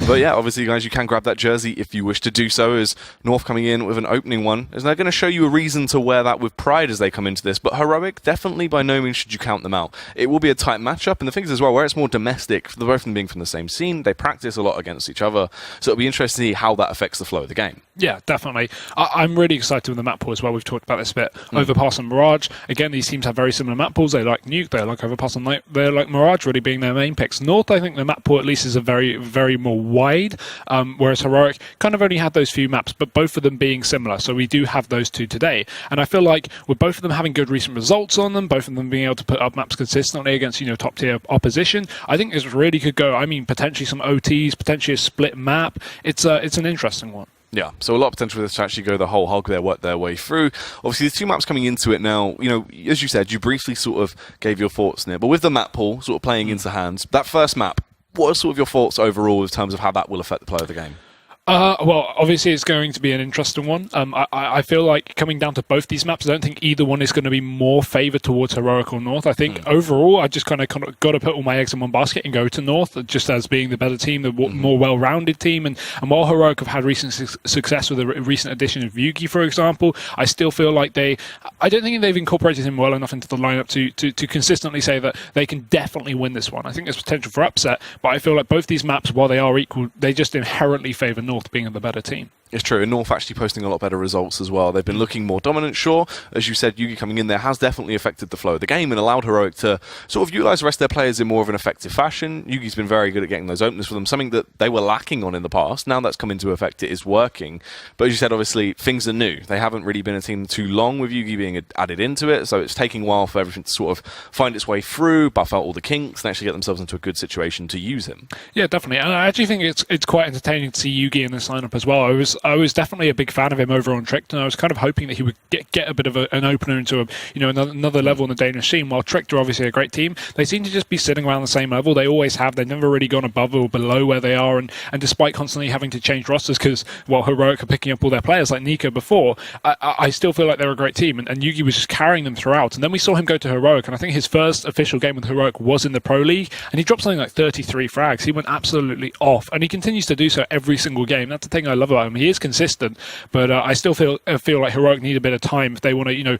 But yeah, obviously, guys, you can grab that jersey if you wish to do so. As North coming in with an opening one, is they're going to show you a reason to wear that with pride as they come into this. But Heroic, definitely by no means should you count them out. It will be a tight matchup, and the thing is as well, where it's more domestic, the both of them being from the same scene, they practice a lot against each other, so it'll be interesting to see how that affects the flow of the game. Yeah, definitely. I'm really excited with the map pool as well. We've talked about this a bit. Overpass and Mirage. Again, these teams have very similar map pools. They like Nuke, they like Overpass, and they like Mirage really being their main picks. North, I think the map pool at least is a very, very more wide, whereas Heroic kind of only had those few maps, but both of them being similar. So we do have those two today. And I feel like with both of them having good recent results on them, both of them being able to put up maps consistently against, you know, top tier opposition, I think this really could go. I mean, potentially some OTs, potentially a split map. It's an interesting one. Yeah, so a lot of potential for this to actually go the whole hog, work their way through. Obviously, there's two maps coming into it now. You know, as you said, you briefly sort of gave your thoughts in it, but with the map pool sort of playing into hands, that first map, what are sort of your thoughts overall in terms of how that will affect the play of the game? Well, obviously it's going to be an interesting one. I feel like coming down to both these maps, I don't think either one is going to be more favoured towards Heroic or North. I think overall, I just kind of got to put all my eggs in one basket and go to North, just as being the better team, the more well-rounded team. And while Heroic have had recent success with a recent addition of Yugi, for example, I still feel like I don't think they've incorporated him well enough into the lineup to consistently say that they can definitely win this one. I think there's potential for upset, but I feel like both these maps, while they are equal, they just inherently favour North being the better team. It's true, and North actually posting a lot better results as well. They've been looking more dominant, sure. As you said, Yugi coming in there has definitely affected the flow of the game and allowed Heroic to sort of utilise the rest of their players in more of an effective fashion. Yugi's been very good at getting those openers for them, something that they were lacking on in the past. Now that's come into effect, it is working. But as you said, obviously, things are new. They haven't really been a team too long with Yugi being added into it, so it's taking a while for everything to sort of find its way through, buff out all the kinks, and actually get themselves into a good situation to use him. Yeah, definitely. And I actually think it's quite entertaining to see Yugi in this lineup as well. I was definitely a big fan of him over on Tricked, and I was kind of hoping that he would get a bit of an opener into another level in the Danish scene. While Tricked are obviously a great team, they seem to just be sitting around the same level. They always have. They've never really gone above or below where they are, and despite constantly having to change rosters because Heroic are picking up all their players like Nika before, I still feel like they're a great team, and Yugi was just carrying them throughout. And then we saw him go to Heroic, and I think his first official game with Heroic was in the Pro League, and he dropped something like 33 frags. He went absolutely off, and he continues to do so every single game. That's the thing I love about him. He is consistent, but I still feel like Heroic need a bit of time if they want to,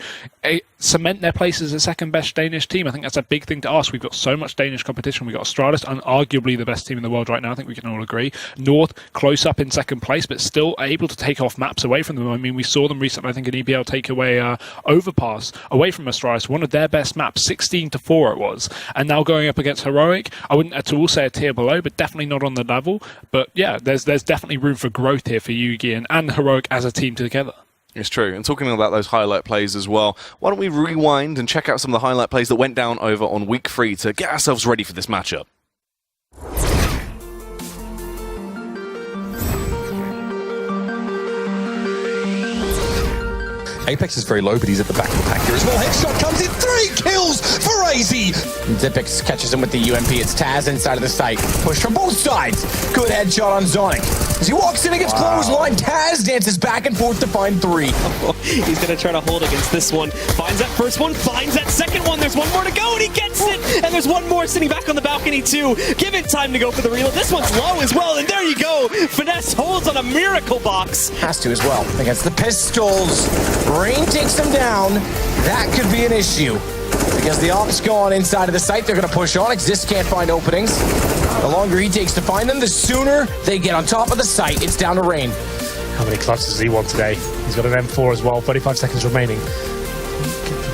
cement their place as a second best Danish team. I think that's a big thing to ask. We've got so much Danish competition. We've got Astralis, arguably the best team in the world right now. I think we can all agree. North, close up in second place, but still able to take off maps away from them. I mean, we saw them recently, I think, in EPL take away Overpass away from Astralis, one of their best maps, 16-4 it was. And now going up against Heroic, I wouldn't at all say a tier below, but definitely not on the level. But yeah, there's definitely room for growth here for Yugi and Heroic as a team together. It's true. And talking about those highlight plays as well, why don't we rewind and check out some of the highlight plays that went down over on week 3 to get ourselves ready for this matchup. Apex is very low, but he's at the back of the pack here as well. Headshot comes in, 3 kills for AZ! Zipix catches him with the UMP. It's Taz inside of the site. Push from both sides. Good headshot on Zonic. As he walks in against clothesline, Taz dances back and forth to find 3. He's going to try to hold against this one. Finds that first one, finds that second one. There's one more to go, and he gets it! And there's one more sitting back on the balcony, too. Give it time to go for the reload. This one's low as well, and there you go. Finesse holds on a miracle box. Has to as well. Against the pistols. Rain takes them down. That could be an issue. Because the ops go on inside of the site, they're going to push on. Exist can't find openings. The longer he takes to find them, the sooner they get on top of the site. It's down to Rain. How many clutches does he want today? He's got an M4 as well, 35 seconds remaining.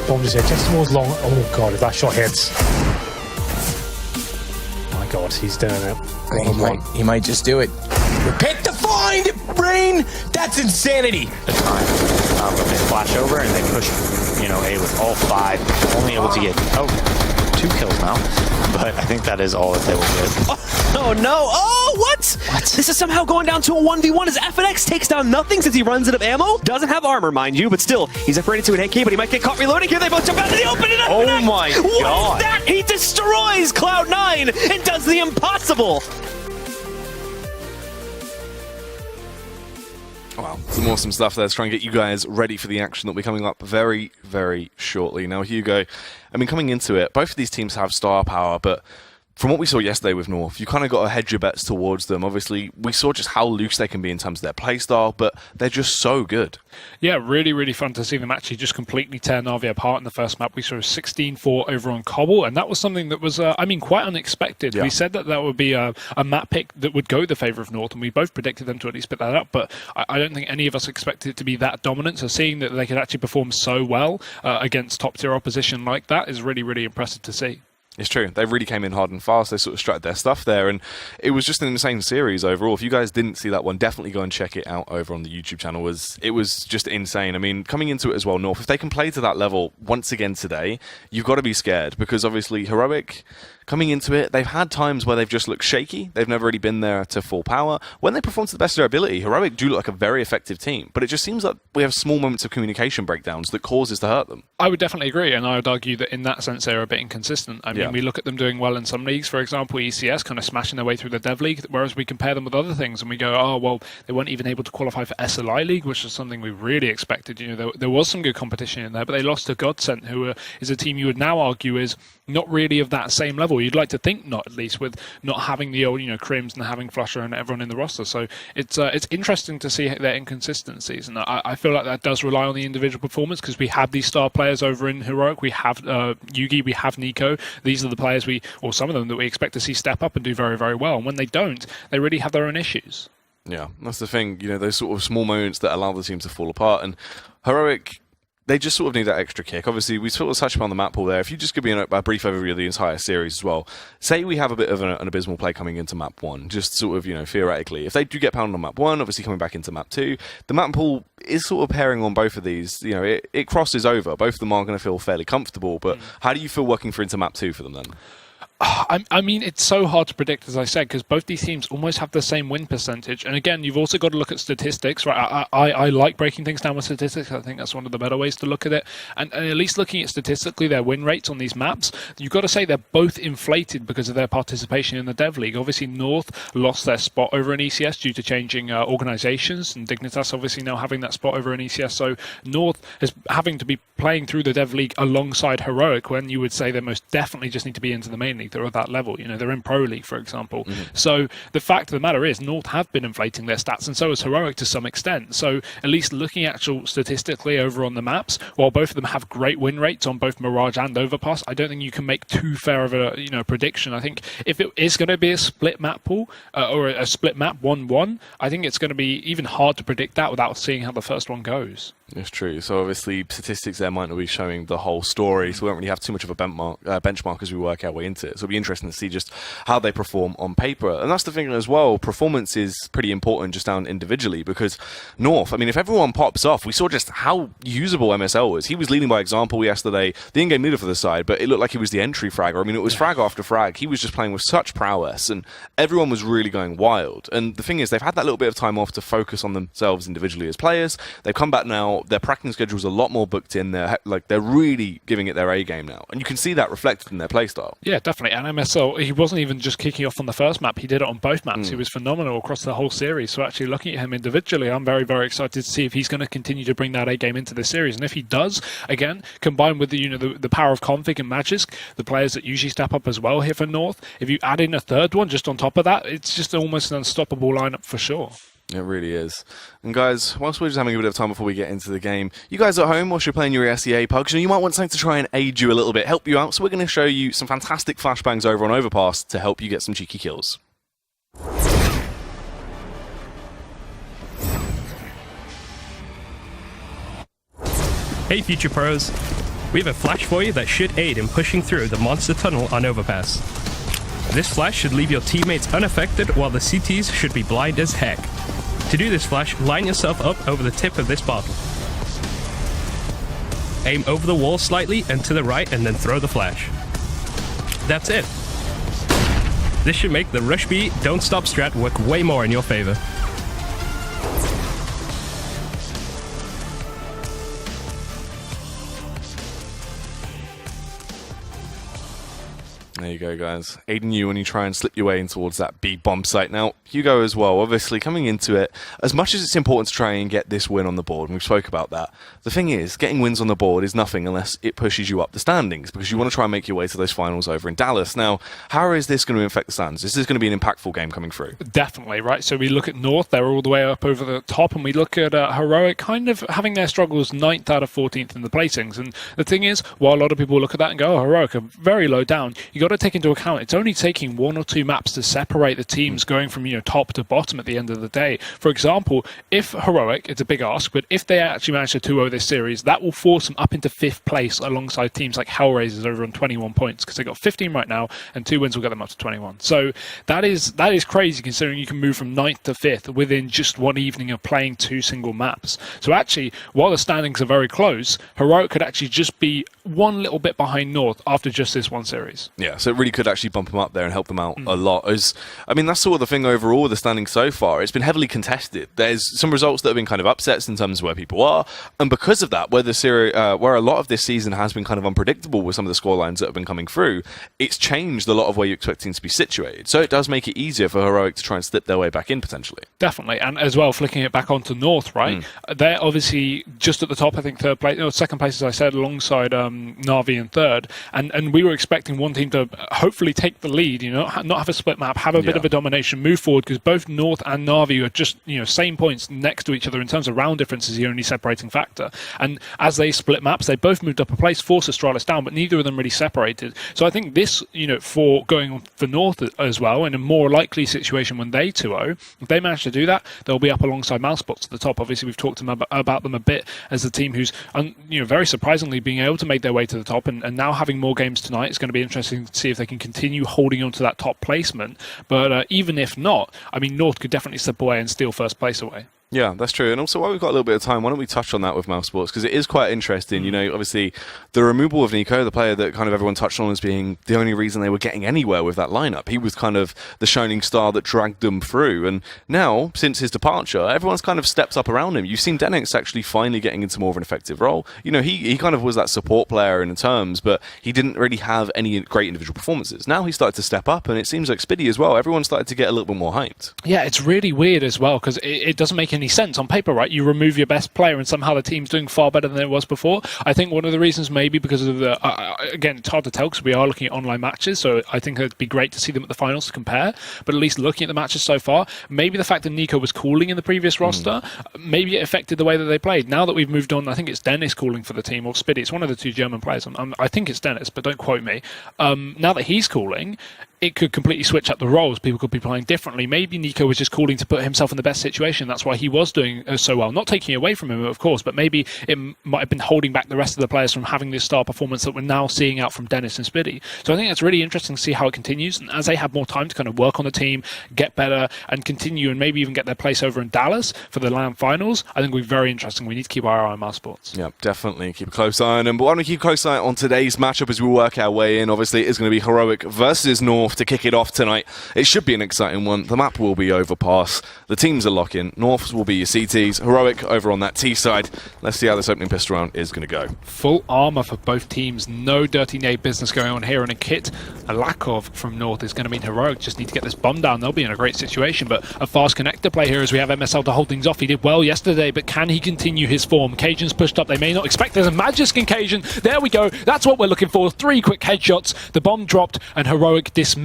Bomb just here, checks towards long. Oh god, if that shot hits. My god. Yes, he's doing it. He might just do it. Pick the find, brain! That's insanity! The time. But they flash over and they push, A with all 5. Only able to get, 2 kills now. But I think that is all that they will get. Oh no! Oh, what? This is somehow going down to a 1v1 as FNX takes down nothing since he runs out of ammo. Doesn't have armor, mind you, but still, he's upgraded to an AK, but he might get caught reloading here. They both jump out of the open and Oh my god! What is that? He destroys Cloud9 and does the impossible! Wow, some awesome stuff there to try and get you guys ready for the action that will be coming up very, very shortly. Now, Hugo, coming into it, both of these teams have star power, but from what we saw yesterday with North, you kind of got to hedge your bets towards them. Obviously, we saw just how loose they can be in terms of their playstyle, but they're just so good. Yeah, really, really fun to see them actually just completely tear Na'Vi apart in the first map. We saw 16-4 over on Cobble, and that was something that was, quite unexpected. Yeah. We said that would be a map pick that would go the favour of North, and we both predicted them to at least pick that up, but I don't think any of us expected it to be that dominant. So seeing that they could actually perform so well against top-tier opposition like that is really, really impressive to see. It's true. They really came in hard and fast. They sort of strutted their stuff there, and it was just an insane series overall. If you guys didn't see that one, definitely go and check it out over on the YouTube channel. It was just insane. I mean, coming into it as well, North, if they can play to that level once again today, you've got to be scared, because obviously Heroic, coming into it, they've had times where they've just looked shaky. They've never really been there to full power. When they perform to the best of their ability, Heroic do look like a very effective team, but it just seems like we have small moments of communication breakdowns that causes to hurt them. I would definitely agree, and I would argue that in that sense they're a bit inconsistent. I mean, we look at them doing well in some leagues, for example, ECS kind of smashing their way through the Dev League, whereas we compare them with other things and we go, oh, well, they weren't even able to qualify for SLI League, which is something we really expected. There was some good competition in there, but they lost to Godsent, who is a team you would now argue is not really of that same level. You'd like to think not, at least, with not having the old, Crims and having Flusher and everyone in the roster. So it's interesting to see their inconsistencies, and I feel like that does rely on the individual performance, because we have these star players over in Heroic. We have Yugi, we have Nico. These are the players or some of them that we expect to see step up and do very, very well. And when they don't, they really have their own issues. Yeah, that's the thing. Those sort of small moments that allow the team to fall apart. And Heroic, they just sort of need that extra kick. Obviously, we sort of touched upon the map pool there. If you just give me a brief overview of the entire series as well. Say we have a bit of an abysmal play coming into map 1, just sort of, theoretically. If they do get pounded on map 1, obviously coming back into map 2, the map pool is sort of pairing on both of these. It crosses over. Both of them are going to feel fairly comfortable, but how do you feel working for into map 2 for them then? I mean, it's so hard to predict, as I said, because both these teams almost have the same win percentage. And again, you've also got to look at statistics, right? I like breaking things down with statistics. I think that's one of the better ways to look at it. And at least looking at statistically their win rates on these maps, you've got to say they're both inflated because of their participation in the Dev League. Obviously, North lost their spot over in ECS due to changing organizations, and Dignitas obviously now having that spot over in ECS. So North is having to be playing through the Dev League alongside Heroic, when you would say they most definitely just need to be into the main league. They're at that level, they're in Pro League, for example. So the fact of the matter is North have been inflating their stats, and so has Heroic to some extent. So at least looking actual statistically over on the maps, while both of them have great win rates on both Mirage and Overpass, I don't think you can make too fair of a prediction. I think if it is going to be a split map pool or a split map 1-1, I think it's going to be even hard to predict that without seeing how the first one goes. It's true. So obviously statistics there might not be showing the whole story, so we don't really have too much of a benchmark as we work our way into it. So it'll be interesting to see just how they perform on paper. And that's the thing as well, performance is pretty important just down individually, because North, I mean, if everyone pops off, we saw just how usable MSL was. He was leading by example yesterday, the in-game leader for the side, but it looked like he was the entry fragger. I mean, it was frag after frag. He was just playing with such prowess, and everyone was really going wild. And the thing is, they've had that little bit of time off to focus on themselves individually as players. They've come back now, their practicing schedule is a lot more booked in. They're really giving it their A game now, and you can see that reflected in their playstyle. Yeah, definitely. And MSL, he wasn't even just kicking off on the first map, he did it on both maps. He was phenomenal across the whole series. So actually looking at him individually, I'm very, very excited to see if he's going to continue to bring that A game into the series. And if he does, again, combined with the power of Config and Magisk, the players that usually step up as well here for North, if you add in a third one just on top of that, it's just almost an unstoppable lineup for sure. It really is. And guys, whilst we're just having a bit of time before we get into the game, you guys at home, whilst you're playing your SEA pugs, you might want something to try and aid you a little bit, help you out. So we're going to show you some fantastic flashbangs over on Overpass to help you get some cheeky kills. Hey Future Pros, we have a flash for you that should aid in pushing through the monster tunnel on Overpass. This flash should leave your teammates unaffected while the CTs should be blind as heck. To do this flash, line yourself up over the tip of this bottle. Aim over the wall slightly and to the right and then throw the flash. That's it. This should make the Rush B Don't Stop strat work way more in your favor. There you go, guys. Aiding you when you try and slip your way in towards that B bomb site. Now, Hugo as well, obviously coming into it, as much as it's important to try and get this win on the board, and we've spoke about that, the thing is, getting wins on the board is nothing unless it pushes you up the standings, because you want to try and make your way to those finals over in Dallas. Now, how is this going to affect the standings? Is this going to be an impactful game coming through? Definitely, right? So we look at North, they're all the way up over the top, and we look at Heroic kind of having their struggles 9th out of 14th in the placings. And the thing is, while a lot of people look at that and go, oh, Heroic are very low down, you got to take into account it's only taking 1 or 2 maps to separate the teams going from top to bottom at the end of the day. For example, if Heroic, it's a big ask, but if they actually manage to 2-0 this series, that will force them up into 5th place alongside teams like Hellraisers over on 21 points, because they've got 15 right now, and 2 wins will get them up to 21. So that is crazy, considering you can move from 9th to 5th within just one evening of playing 2 single maps. So actually, while the standings are very close, Heroic could actually just be one little bit behind North after just this one series. Yeah, so it really could actually bump them up there and help them out a lot. I mean, that's sort of the thing overall with the standings so far. It's been heavily contested. There's some results that have been kind of upsets in terms of where people are, and because of that, where a lot of this season has been kind of unpredictable with some of the scorelines that have been coming through, it's changed a lot of where you're expecting to be situated. So it does make it easier for Heroic to try and slip their way back in potentially. Definitely, and as well, flicking it back onto North, right? They're obviously just at the top. I think second place, as I said, alongside Na'Vi in third, and we were expecting one team to hopefully take the lead, not have a split map, have a bit of a domination, move forward, because both North and Na'Vi are just same points next to each other in terms of round difference is the only separating factor. And as they split maps, they both moved up a place, forced Astralis down, but neither of them really separated. So I think this, for going for North as well, in a more likely situation when they 2-0, if they manage to do that, they'll be up alongside Mousebots at the top. Obviously, we've talked about them a bit as a team who's, very surprisingly being able to make their way to the top, and now having more games tonight, it's going to be interesting to see if they can continue holding on to that top placement. But even if not, I mean, North could definitely slip away and steal first place away. Yeah, that's true. And also, while we've got a little bit of time, why don't we touch on that with Mousebots? Because it is quite interesting. Obviously, the removal of Nico, the player that kind of everyone touched on as being the only reason they were getting anywhere with that lineup. He was kind of the shining star that dragged them through. And now, since his departure, everyone's kind of stepped up around him. You've seen Denix actually finally getting into more of an effective role. He kind of was that support player in terms, but he didn't really have any great individual performances. Now he started to step up, and it seems like Spiddy as well. Everyone started to get a little bit more hyped. Yeah, it's really weird as well, because it doesn't make any sense on paper, right? You remove your best player and somehow the team's doing far better than it was before. I think one of the reasons maybe because of the again, it's hard to tell because we are looking at online matches, so I think it'd be great to see them at the finals to compare, but at least looking at the matches so far, maybe the fact that Nico was calling in the previous roster, maybe it affected the way that they played. Now that we've moved on, I think it's Dennis calling for the team, or Spiddy. It's one of the 2 German players. I think it's Dennis, but don't quote me. Now that he's calling, it could completely switch up the roles. People could be playing differently. Maybe Nico was just calling to put himself in the best situation. That's why he was doing so well. Not taking away from him, of course, but maybe it might have been holding back the rest of the players from having this star performance that we're now seeing out from Dennis and Spiddy. So I think it's really interesting to see how it continues. And as they have more time to kind of work on the team, get better, and continue, and maybe even get their place over in Dallas for the LAN finals, I think it'll be very interesting. We need to keep our eye on Mousebots. Yeah, definitely. Keep a close eye on them. But why don't we keep a close eye on today's matchup as we work our way in? Obviously, it's going to be Heroic versus North to kick it off tonight. It should be an exciting one. The map will be Overpass. The teams are lock-in. North will be your CTs. Heroic over on that T side. Let's see how this opening pistol round is going to go. Full armor for both teams. No dirty nade business going on here. And a kit, a lack of from North, is going to mean Heroic just need to get this bomb down. They'll be in a great situation. But a fast connector play here as we have MSL to hold things off. He did well yesterday, but can he continue his form? Cajun's pushed up. They may not expect there's a Magisk in Cajun. There we go. That's what we're looking for. 3 quick headshots. The bomb dropped and Heroic dismembered.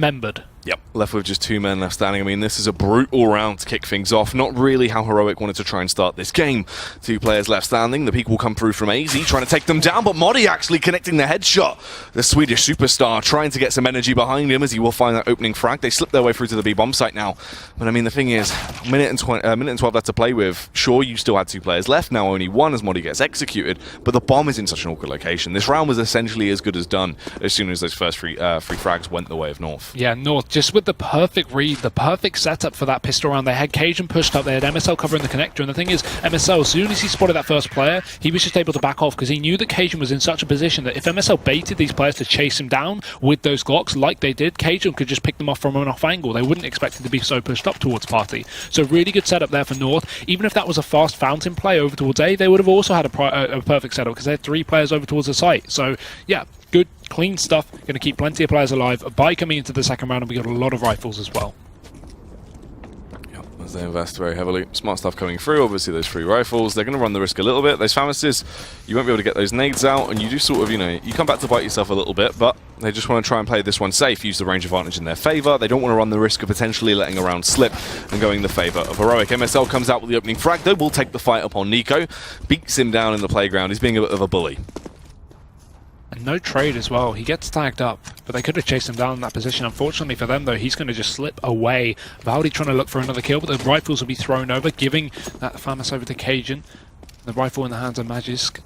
Yep, left with just 2 men left standing. I mean, this is a brutal round to kick things off. Not really how Heroic wanted to try and start this game. 2 players left standing. The peak will come through from AZ, trying to take them down, but Modi actually connecting the headshot. The Swedish superstar trying to get some energy behind him as he will find that opening frag. They slip their way through to the B-bomb site now. But I mean, the thing is, minute and 12 left to play with. Sure, you still had 2 players left. Now only 1 as Modi gets executed, but the bomb is in such an awkward location. This round was essentially as good as done as soon as those first 3 frags went the way of North. Yeah, North just with the perfect read, the perfect setup for that pistol round. They had Cajun pushed up, they had MSL covering the connector, and the thing is, MSL, as soon as he spotted that first player, he was just able to back off because he knew that Cajun was in such a position that if MSL baited these players to chase him down with those Glocks like they did, Cajun could just pick them off from an off angle. They wouldn't expect him to be so pushed up towards Party. So really good setup there for North. Even if that was a fast fountain play over towards A, they would have also had a perfect setup because they had 3 players over towards the site. So yeah, good, clean stuff. Going to keep plenty of players alive. By coming into the second round, and we got a lot of rifles as well. Yep, as they invest very heavily. Smart stuff coming through. Obviously, those 3 rifles. They're going to run the risk a little bit. Those FAMASes, you won't be able to get those nades out, and you do sort of, you come back to bite yourself a little bit, but they just want to try and play this one safe, use the range advantage in their favor. They don't want to run the risk of potentially letting a round slip and going in the favor of Heroic. MSL comes out with the opening frag, though, will take the fight upon Nico. Beats him down in the playground. He's being a bit of a bully. And no trade as well. He gets tagged up, but they could have chased him down in that position. Unfortunately for them, though, he's going to just slip away. Valdi trying to look for another kill, but the rifles will be thrown over, giving that FAMAS over to Cajun. The rifle in the hands of Magisk.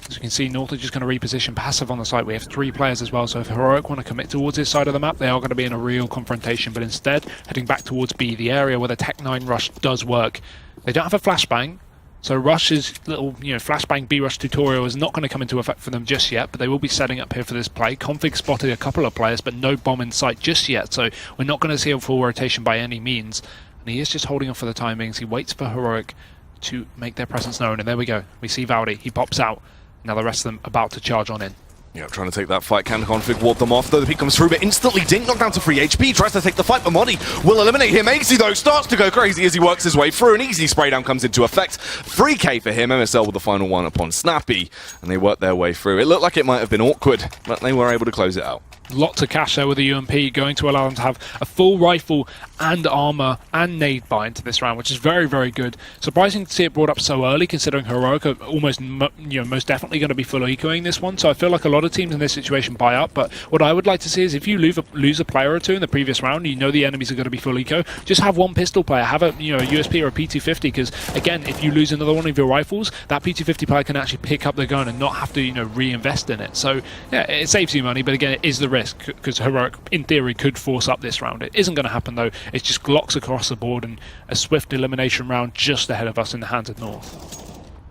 As you can see, North are just going to reposition passive on the site. We have 3 players as well, so if Heroic want to commit towards this side of the map, they are going to be in a real confrontation, but instead, heading back towards B, the area where the Tech 9 rush does work. They don't have a flashbang, so Rush's little, flashbang B-Rush tutorial is not going to come into effect for them just yet, but they will be setting up here for this play. Config spotted a couple of players, but no bomb in sight just yet, so we're not going to see a full rotation by any means. And he is just holding off for the time being, so he waits for Heroic to make their presence known, and there we go. We see Valdi, he pops out. Now the rest of them about to charge on in. Yeah, trying to take that fight. Can Config ward them off, though the peek comes through, but instantly Dink knocked down to 3 HP, tries to take the fight, but Modi will eliminate him. Easy, though, starts to go crazy as he works his way through. An easy spray down comes into effect. 3k for him, MSL with the final one upon Snappy, and they work their way through. It looked like it might have been awkward, but they were able to close it out. Lots of cash there with the UMP, going to allow them to have a full rifle and armor and nade buy into this round, which is very, very good. Surprising to see it brought up so early, considering Heroic are almost, most definitely going to be full ecoing this one. So I feel like a lot of teams in this situation buy up. But what I would like to see is if you lose a player or two in the previous round, you know the enemies are going to be full eco. Just have one pistol player, have a USP or a P250, because again, if you lose another one of your rifles, that P250 player can actually pick up the gun and not have to reinvest in it. So yeah, it saves you money, but again, it is the risk, because Heroic in theory could force up this round. It isn't going to happen though. It's just Glocks across the board and a swift elimination round just ahead of us in the hands of North.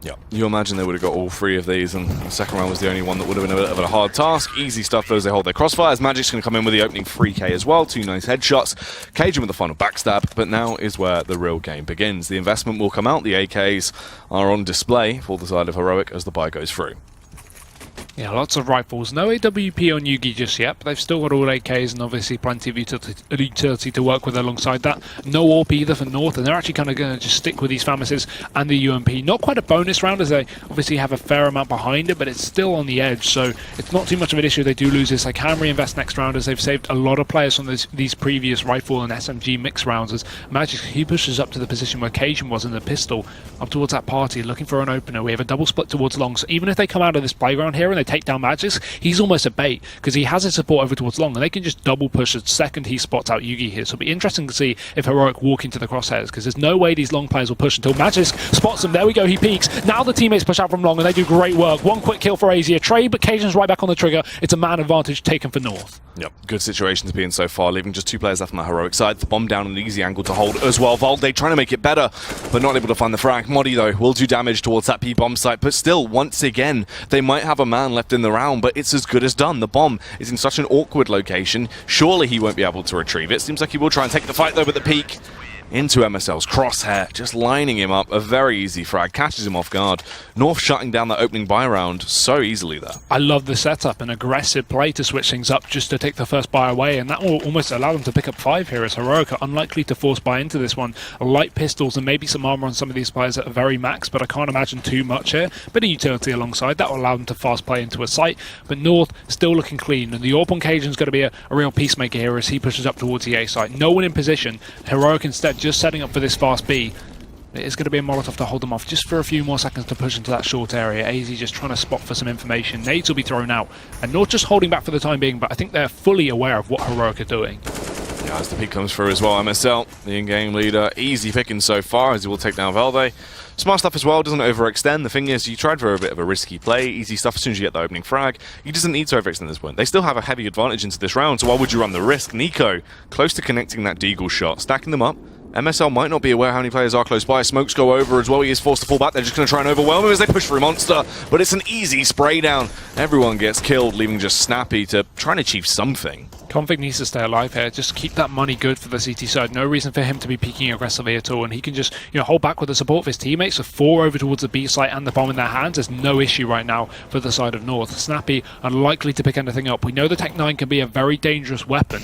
Yeah, you imagine they would have got all 3 of these, and the second round was the only one that would have been a bit of a hard task. Easy stuff as they hold their crossfires. Magic's going to come in with the opening 3k as well. 2 nice headshots. Cajun with the final backstab, but now is where the real game begins. The investment will come out. The AKs are on display for the side of Heroic as the buy goes through. Yeah, lots of rifles. No AWP on Yugi just yet, but they've still got all AKs and obviously plenty of utility to work with alongside that. No AWP either for North, and they're actually kind of going to just stick with these FAMASes and the UMP. Not quite a bonus round, as they obviously have a fair amount behind it, but it's still on the edge, so it's not too much of an issue. They do lose this. They can reinvest next round, as they've saved a lot of players from these previous rifle and SMG mix rounds, as Magic, he pushes up to the position where Cajun was in the pistol, up towards that party, looking for an opener. We have a double split towards long, so even if they come out of this playground here and they take down Magisk, he's almost a bait because he has his support over towards long, and they can just double push the second he spots out Yugi here. So it'll be interesting to see if Heroic walk into the crosshairs, because there's no way these long players will push until Magisk spots them. There we go, he peeks. Now the teammates push out from long and they do great work. One quick kill for AZ, a trade, but Cajun's right back on the trigger. It's a man advantage taken for North. Yep, good situation to be in so far, leaving just 2 players left on the Heroic side. The bomb down an easy angle to hold as well. Valde trying to make it better, but not able to find the frag. Modi, though, will do damage towards that P-bomb site, but still, once again, they might have a man left in the round, but it's as good as done. The bomb is in such an awkward location. Surely he won't be able to retrieve it. Seems like he will try and take the fight, though, with the peak into MSL's crosshair, just lining him up. A very easy frag, catches him off guard. North shutting down that opening buy round so easily there. I love the setup, an aggressive play to switch things up just to take the first buy away, and that will almost allow them to pick up 5 here, as Heroic are unlikely to force buy into this one. Light pistols and maybe some armor on some of these players at a very max, but I can't imagine too much here. Bit of utility alongside, that will allow them to fast play into a site, but North still looking clean, and the AWP on Cajun's going to be a real peacemaker here as he pushes up towards the A site. No one in position. Heroic instead just setting up for this fast B. It is going to be a Molotov to hold them off just for a few more seconds to push into that short area. AZ just trying to spot for some information. Nades will be thrown out, and not just holding back for the time being, but I think they're fully aware of what Heroic are doing. Yeah, as the pick comes through as well, MSL, the in-game leader, easy picking so far as he will take down Valde. Smart stuff as well, doesn't overextend. The thing is, you tried for a bit of a risky play, easy stuff as soon as you get the opening frag. He doesn't need to overextend at this point. They still have a heavy advantage into this round, so why would you run the risk? Nico, close to connecting that Deagle shot, stacking them up. MSL might not be aware how many players are close by. Smokes go over as well. He is forced to fall back. They're just going to try and overwhelm him as they push through Monster. But it's an easy spray down. Everyone gets killed, leaving just Snappy to try and achieve something. Config needs to stay alive here. Just keep that money good for the CT side. No reason for him to be peeking aggressively at all. And he can just, hold back with the support of his teammates. With 4 over towards the B site and the bomb in their hands, there's no issue right now for the side of North. Snappy unlikely to pick anything up. We know the Tech 9 can be a very dangerous weapon,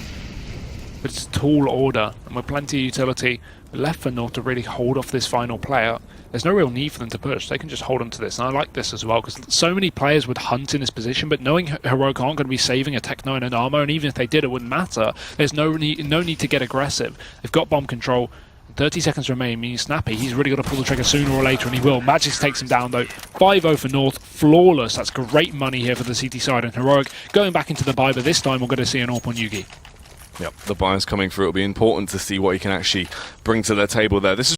but it's a tall order. And with plenty of utility left for North to really hold off this final player, there's no real need for them to push. They can just hold on to this. And I like this as well, because so many players would hunt in this position, but knowing Heroic aren't going to be saving a Tech 9 and armor, and even if they did, it wouldn't matter. There's no need to get aggressive. They've got bomb control. 30 seconds remain, meaning Snappy, he's really got to pull the trigger sooner or later, and he will. Magix takes him down, though. 5-0 for North. Flawless. That's great money here for the CT side. And Heroic going back into the buy, but this time we're going to see an AWP on Yugi. Yep, the buyer's coming through. It'll be important to see what he can actually bring to their table there. This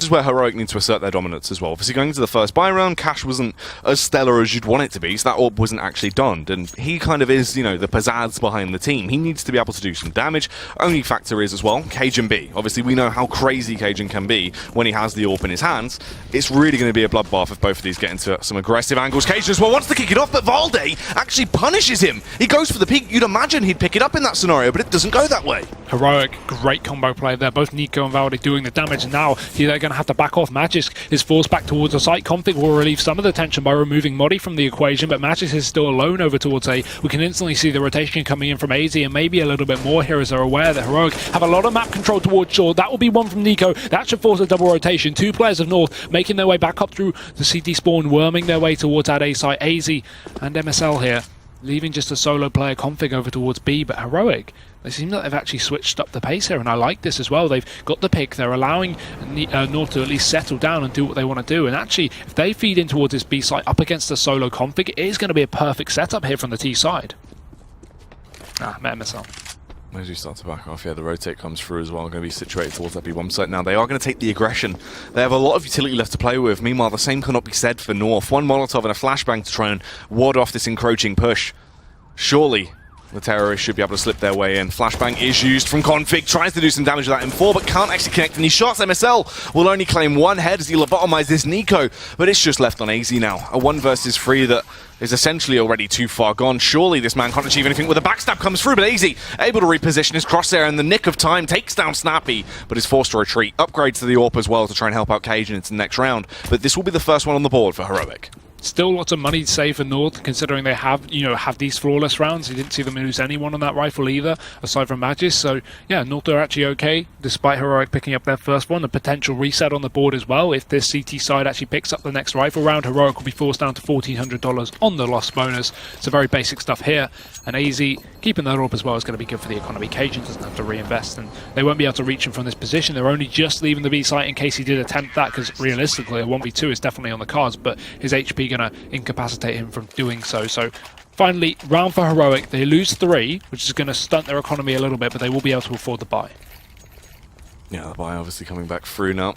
is where Heroic need to assert their dominance as well. Obviously, going into the first buy round, Cash wasn't as stellar as you'd want it to be, so that AWP wasn't actually donned, and he kind of is, the pizzazz behind the team. He needs to be able to do some damage. Only factor is, as well, Cajun B. Obviously, we know how crazy Cajun can be when he has the AWP in his hands. It's really going to be a bloodbath if both of these get into some aggressive angles. Cajun as well wants to kick it off, but Valde actually punishes him. He goes for the peek. You'd imagine he'd pick it up in that scenario, but it doesn't go that way. Heroic, great combo play there. Both Nico and Valde doing the damage, and now they're going to have to back off. Magix is forced back towards the site. Config will relieve some of the tension by removing Modi from the equation, but Magix is still alone over towards A. We can instantly see the rotation coming in from AZ, and maybe a little bit more here as they're aware that Heroic have a lot of map control towards shore. That will be one from Nico. That should force a double rotation. 2 players of North making their way back up through the CT spawn, worming their way towards that A site. AZ and MSL here, leaving just a solo player Config over towards B, but Heroic, they seem that they've actually switched up the pace here, and I like this as well. They've got the pick, they're allowing North to at least settle down and do what they want to do, and actually, if they feed in towards this B site up against the solo Config, it is going to be a perfect setup here from the T side. MSL. As you start to back off, the rotate comes through as well. Going to be situated towards that B1 site now. They are going to take the aggression. They have a lot of utility left to play with. Meanwhile, the same cannot be said for North. One Molotov and a flashbang to try and ward off this encroaching push. Surely the terrorists should be able to slip their way in. Flashbang is used from Config, tries to do some damage with that M4, but can't actually connect any shots. MSL will only claim 1 head as he lobotomizes this Nico, but it's just left on AZ now. A 1 versus 3 that is essentially already too far gone. Surely this man can't achieve anything with a backstab comes through, but AZ able to reposition his crosshair in the nick of time, takes down Snappy, but is forced to retreat. Upgrades to the AWP as well to try and help out Cajun into the next round, but this will be the first one on the board for Heroic. Still lots of money to save for North, considering they have these flawless rounds. You didn't see them lose anyone on that rifle either, aside from Magis. So yeah, North are actually okay, despite Heroic picking up their first one. A potential reset on the board as well. If this CT side actually picks up the next rifle round, Heroic will be forced down to $1,400 on the loss bonus. So very basic stuff here. And AZ keeping that up as well is going to be good for the economy. Cajun doesn't have to reinvest, and they won't be able to reach him from this position. They're only just leaving the B site in case he did attempt that, because realistically a 1v2 is definitely on the cards, but his HP going to incapacitate him from doing so. So finally, round for Heroic. They lose 3, which is going to stunt their economy a little bit, but they will be able to afford the buy. Yeah, the buy obviously coming back through now,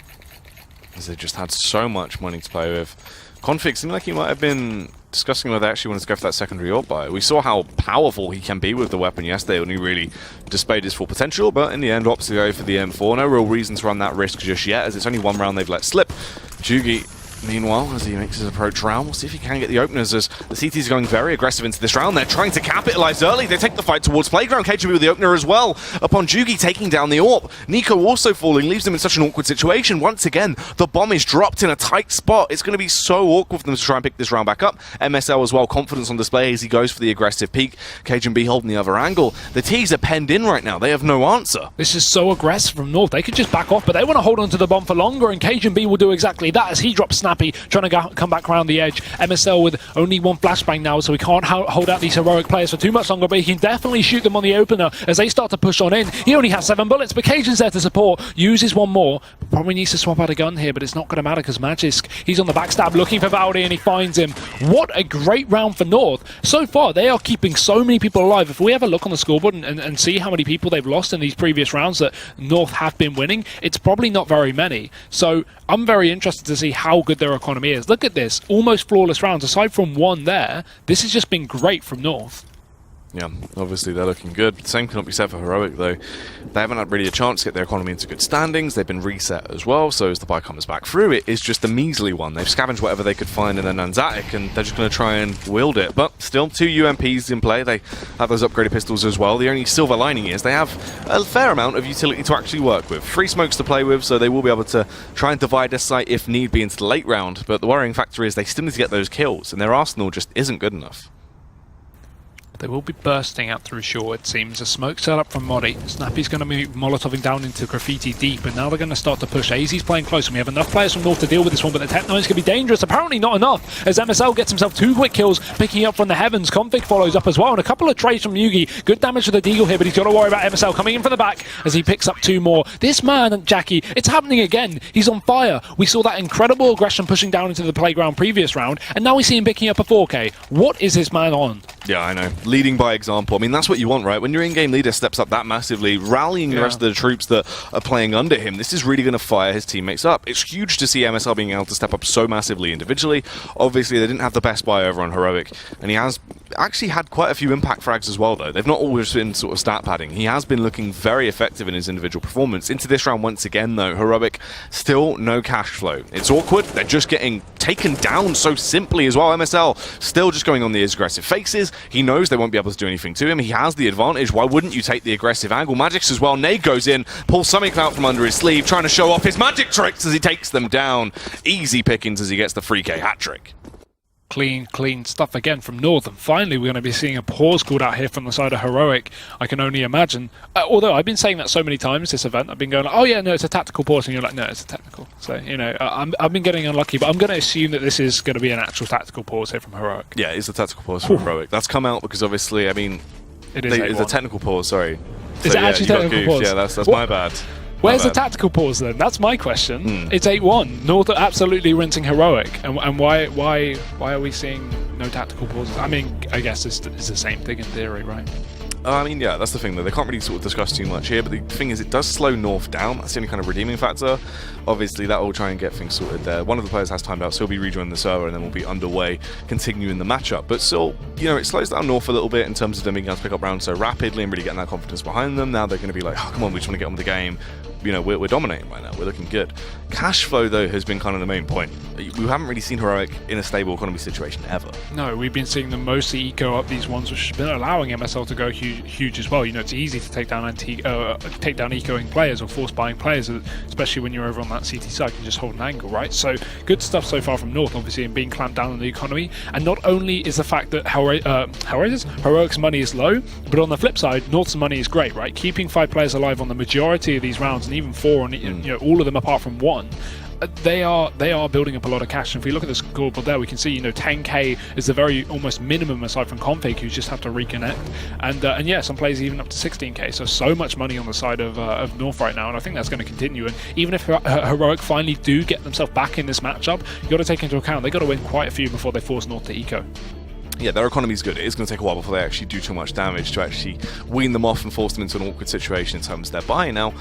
as they just had so much money to play with. Config seemed like he might have been discussing whether they actually wanted to go for that secondary AWP buy. We saw how powerful he can be with the weapon yesterday when he really displayed his full potential, but in the end opts to go for the M4. No real reason to run that risk just yet, as it's only one round they've let slip. Jugi, meanwhile, as he makes his approach round, we'll see if he can get the openers, as the CTs are going very aggressive into this round. They're trying to capitalize early. They take the fight towards Playground. KGB with the opener as well, upon Jugi taking down the AWP. Nico also falling, leaves them in such an awkward situation. Once again, the bomb is dropped in a tight spot. It's going to be so awkward for them to try and pick this round back up. MSL as well, confidence on display as he goes for the aggressive peek. KGB holding the other angle. The T's are penned in right now. They have no answer. This is so aggressive from North. They could just back off, but they want to hold on to the bomb for longer, and KGB will do exactly that as he drops Snappy, trying to come back around the edge. MSL with only one flashbang now, so he can't hold out these Heroic players for too much longer, but he can definitely shoot them on the opener as they start to push on in. He only has 7 bullets, but Cajun's there to support. Uses one more. Probably needs to swap out a gun here, but it's not going to matter because Magisk, he's on the backstab looking for Valdi, and he finds him. What a great round for North. So far, they are keeping so many people alive. If we have a look on the scoreboard and see how many people they've lost in these previous rounds that North have been winning, it's probably not very many. So I'm very interested to see how good their economy is. Look at this, almost flawless rounds. Aside from one there, this has just been great from North. Yeah, obviously they're looking good. The same cannot be said for Heroic, though. They haven't had really a chance to get their economy into good standings. They've been reset as well, so as the buy comes back through, it is just a measly one. They've scavenged whatever they could find in an Anzatic, and they're just going to try and wield it. But still, 2 UMPs in play. They have those upgraded pistols as well. The only silver lining is they have a fair amount of utility to actually work with. 3 smokes to play with, so they will be able to try and divide a site if need be into the late round. But the worrying factor is they still need to get those kills, and their arsenal just isn't good enough. They will be bursting out through shore, it seems. A smoke set up from Modi. Snappy's going to be molotoving down into Graffiti deep, and now they're going to start to push. AZ's playing close, and we have enough players from North to deal with this one, but the Tech 9 is going to be dangerous. Apparently not enough, as MSL gets himself 2 quick kills, picking up from the heavens. Config follows up as well, and a couple of trades from Yugi. Good damage to the Deagle here, but he's got to worry about MSL coming in from the back as he picks up 2 more. This man, Jackie, it's happening again. He's on fire. We saw that incredible aggression pushing down into the playground previous round, and now we see him picking up a 4K. What is this man on? Yeah, I know. Leading by example. I mean, that's what you want, right? When your in-game leader steps up that massively, rallying the rest of the troops that are playing under him, this is really going to fire his teammates up. It's huge to see MSL being able to step up so massively individually. Obviously, they didn't have the best buy over on Heroic, and he has actually had quite a few impact frags as well, though. They've not always been sort of stat padding. He has been looking very effective in his individual performance. Into this round once again, though, Heroic, still no cash flow. It's awkward. They're just getting taken down so simply as well. MSL still just going on the aggressive faces. He knows they won't be able to do anything to him. He has the advantage. Why wouldn't you take the aggressive angle? Magix as well. Nade goes in, pulls something out from under his sleeve, trying to show off his magic tricks as he takes them down. Easy pickings as he gets the 3K hat trick. Clean stuff again from North, and finally we're going to be seeing a pause called out here from the side of Heroic. I can only imagine, although I've been saying that so many times this event, I've been going like, oh yeah, no, it's a tactical pause, and you're like, no, it's a technical. So, you know, I've been getting unlucky, but I'm going to assume that this is going to be an actual tactical pause here from Heroic. Yeah, it's a tactical pause from Heroic. That's come out because obviously, I mean, it's a technical pause, sorry. Is it actually technical pause? Yeah, that's my bad. Where's the tactical pause then? That's my question. It's 8-1. North are absolutely rinsing Heroic, and why are we seeing no tactical pauses? I mean, I guess it's the same thing in theory, right? I mean, yeah, that's the thing, though. They can't really sort of discuss too much here, but the thing is, it does slow North down. That's the only kind of redeeming factor. Obviously, that will try and get things sorted there. One of the players has timed out, so he'll be rejoining the server, and then we'll be underway, continuing the matchup. But still, you know, it slows down North a little bit in terms of them being able to pick up rounds so rapidly and really getting that confidence behind them. Now they're going to be like, oh, come on, we just want to get on with the game. we're dominating right now. We're looking good. Cash flow, though, has been kind of the main point. We haven't really seen Heroic in a stable economy situation ever. No, we've been seeing them mostly eco up these ones, which has been allowing MSL to go huge as well. It's easy to take down ecoing players or force buying players, especially when you're over on that CT side. You can just hold an angle, right? So good stuff so far from North, obviously, and being clamped down on the economy. And not only is the fact that Heroic's money is low, but on the flip side, North's money is great, right? Keeping 5 players alive on the majority of these rounds, and even 4 on all of them apart from 1. They are building up a lot of cash. And if we look at the scoreboard there, we can see 10k is the very almost minimum aside from Config, who just have to reconnect, and yeah, some players even up to 16k. So much money on the side of North right now, and I think that's going to continue. And even if Heroic finally do get themselves back in this matchup, you got to take into account they got to win quite a few before they force North to eco. Yeah, their economy is good. It is going to take a while before they actually do too much damage to actually wean them off and force them into an awkward situation in terms of their buy. Now,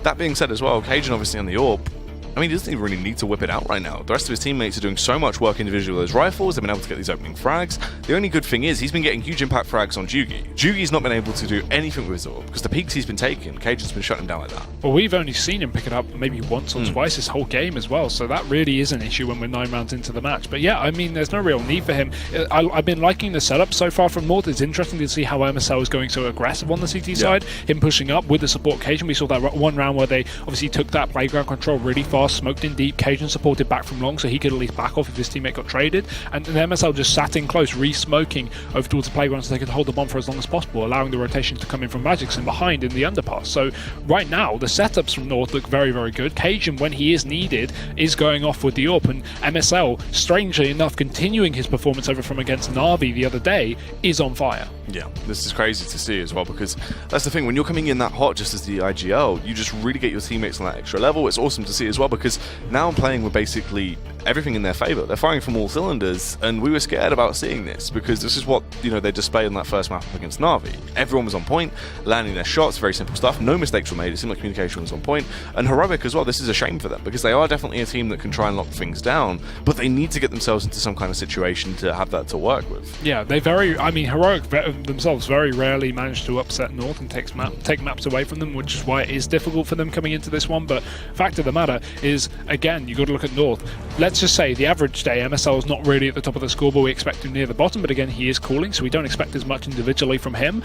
that being said as well, Cajun obviously on the AWP, I mean, he doesn't even really need to whip it out right now. The rest of his teammates are doing so much work individually with those rifles. They've been able to get these opening frags. The only good thing is he's been getting huge impact frags on Jugi. Jugi's not been able to do anything with his AWP because the peaks he's been taking, Cajun's been shutting him down like that. Well, we've only seen him pick it up maybe once or twice this whole game as well, so that really is an issue when we're 9 rounds into the match. But yeah, I mean, there's no real need for him. I've been liking the setup so far from North. It's interesting to see how MSL is going so aggressive on the CT side, him pushing up with the support Cajun. We saw that one round where they obviously took that playground control really fast, smoked in deep. Cajun supported back from long, so he could at least back off if his teammate got traded. And MSL just sat in close, re-smoking over towards the playground so they could hold the bomb for as long as possible, allowing the rotation to come in from Magix and behind in the underpass. So right now, the setups from North look very, very good. Cajun, when he is needed, is going off with the AWP, and MSL, strangely enough, continuing his performance over from against Na'Vi the other day, is on fire. Yeah, this is crazy to see as well, because that's the thing, when you're coming in that hot just as the IGL, you just really get your teammates on that extra level. It's awesome to see as well, because now I'm playing with basically everything in their favor. They're firing from all cylinders, and we were scared about seeing this because this is what they displayed in that first map up against Na'Vi. Everyone was on point, landing their shots, very simple stuff. No mistakes were made. It seemed like communication was on point. And Heroic as well, this is a shame for them because they are definitely a team that can try and lock things down, but they need to get themselves into some kind of situation to have that to work with. Yeah, Heroic themselves very rarely manage to upset North and take maps away from them, which is why it is difficult for them coming into this one. But fact of the matter is, again, you got to look at North. Let's just say the average day, MSL is not really at the top of the scoreboard. We expect him near the bottom, but again, he is calling, so we don't expect as much individually from him.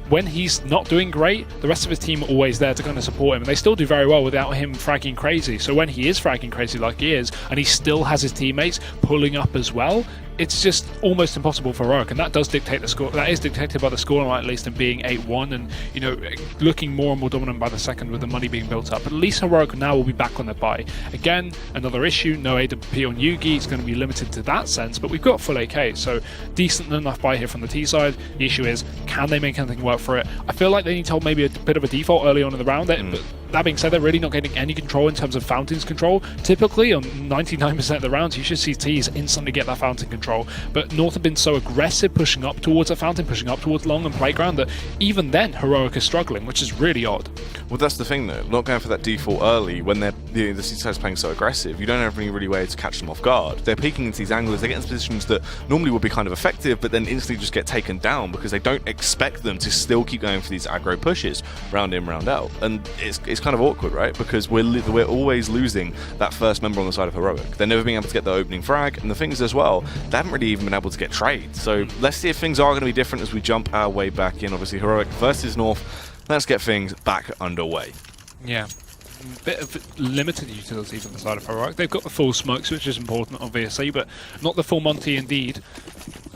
When he's not doing great, the rest of his team are always there to kind of support him, and they still do very well without him fragging crazy. So when he is fragging crazy like he is, and he still has his teammates pulling up as well, it's just almost impossible for Heroic, and that does dictate the score. That is dictated by the scoreline, at least, and being 8-1, and looking more and more dominant by the second with the money being built up. But at least Heroic now will be back on their buy. Again, another issue, no AWP on Yugi. It's going to be limited to that sense, but we've got full AK, so decent enough buy here from the T side. The issue is, can they make anything work for it? I feel like they need to hold maybe a bit of a default early on in the round, but that being said, they're really not getting any control in terms of Fountain's control. Typically, on 99% of the rounds, you should see T's instantly get that Fountain control. But North have been so aggressive pushing up towards a Fountain, pushing up towards Long and Playground, that even then, Heroic is struggling, which is really odd. Well, that's the thing, though. Not going for that default early when the CT is playing so aggressive. You don't have any really way to catch them off guard. They're peeking into these angles. They get into positions that normally would be kind of effective, but then instantly just get taken down because they don't expect them to still keep going for these aggro pushes, round in, round out. And it's kind of awkward, right? Because we're always losing that first member on the side of Heroic. They're never being able to get the opening frag, and the thing is as well, they haven't really even been able to get trades. So let's see if things are going to be different as we jump our way back in. Obviously, Heroic versus North. Let's get things back underway. Yeah. Bit of limited utility from the side of Heroic. They've got the full smokes, which is important, obviously, but not the full Monty indeed.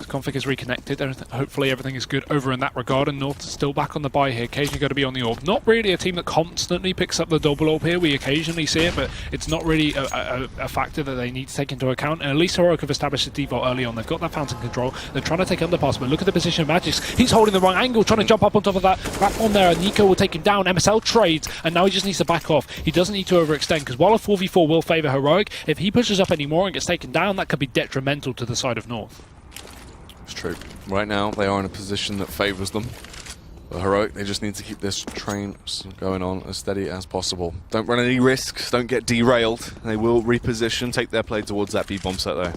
Config is reconnected. Hopefully everything is good over in that regard, and North is still back on the buy here. Occasionally going to be on the AWP. Not really a team that constantly picks up the double AWP here. We occasionally see it, but it's not really a factor that they need to take into account. And at least Heroic have established the default early on. They've got that Fountain control. They're trying to take underpass, but look at the position of Magix. He's holding the wrong angle, trying to jump up on top of that platform there. Nico will take him down. MSL trades, and now he just needs to back off. He doesn't need to overextend, because while a 4v4 will favour Heroic, if he pushes up anymore and gets taken down, that could be detrimental to the side of North. It's true. Right now, they are in a position that favours them. But Heroic, they just need to keep this train going on as steady as possible. Don't run any risks, don't get derailed. They will reposition, take their play towards that B-bomb set though.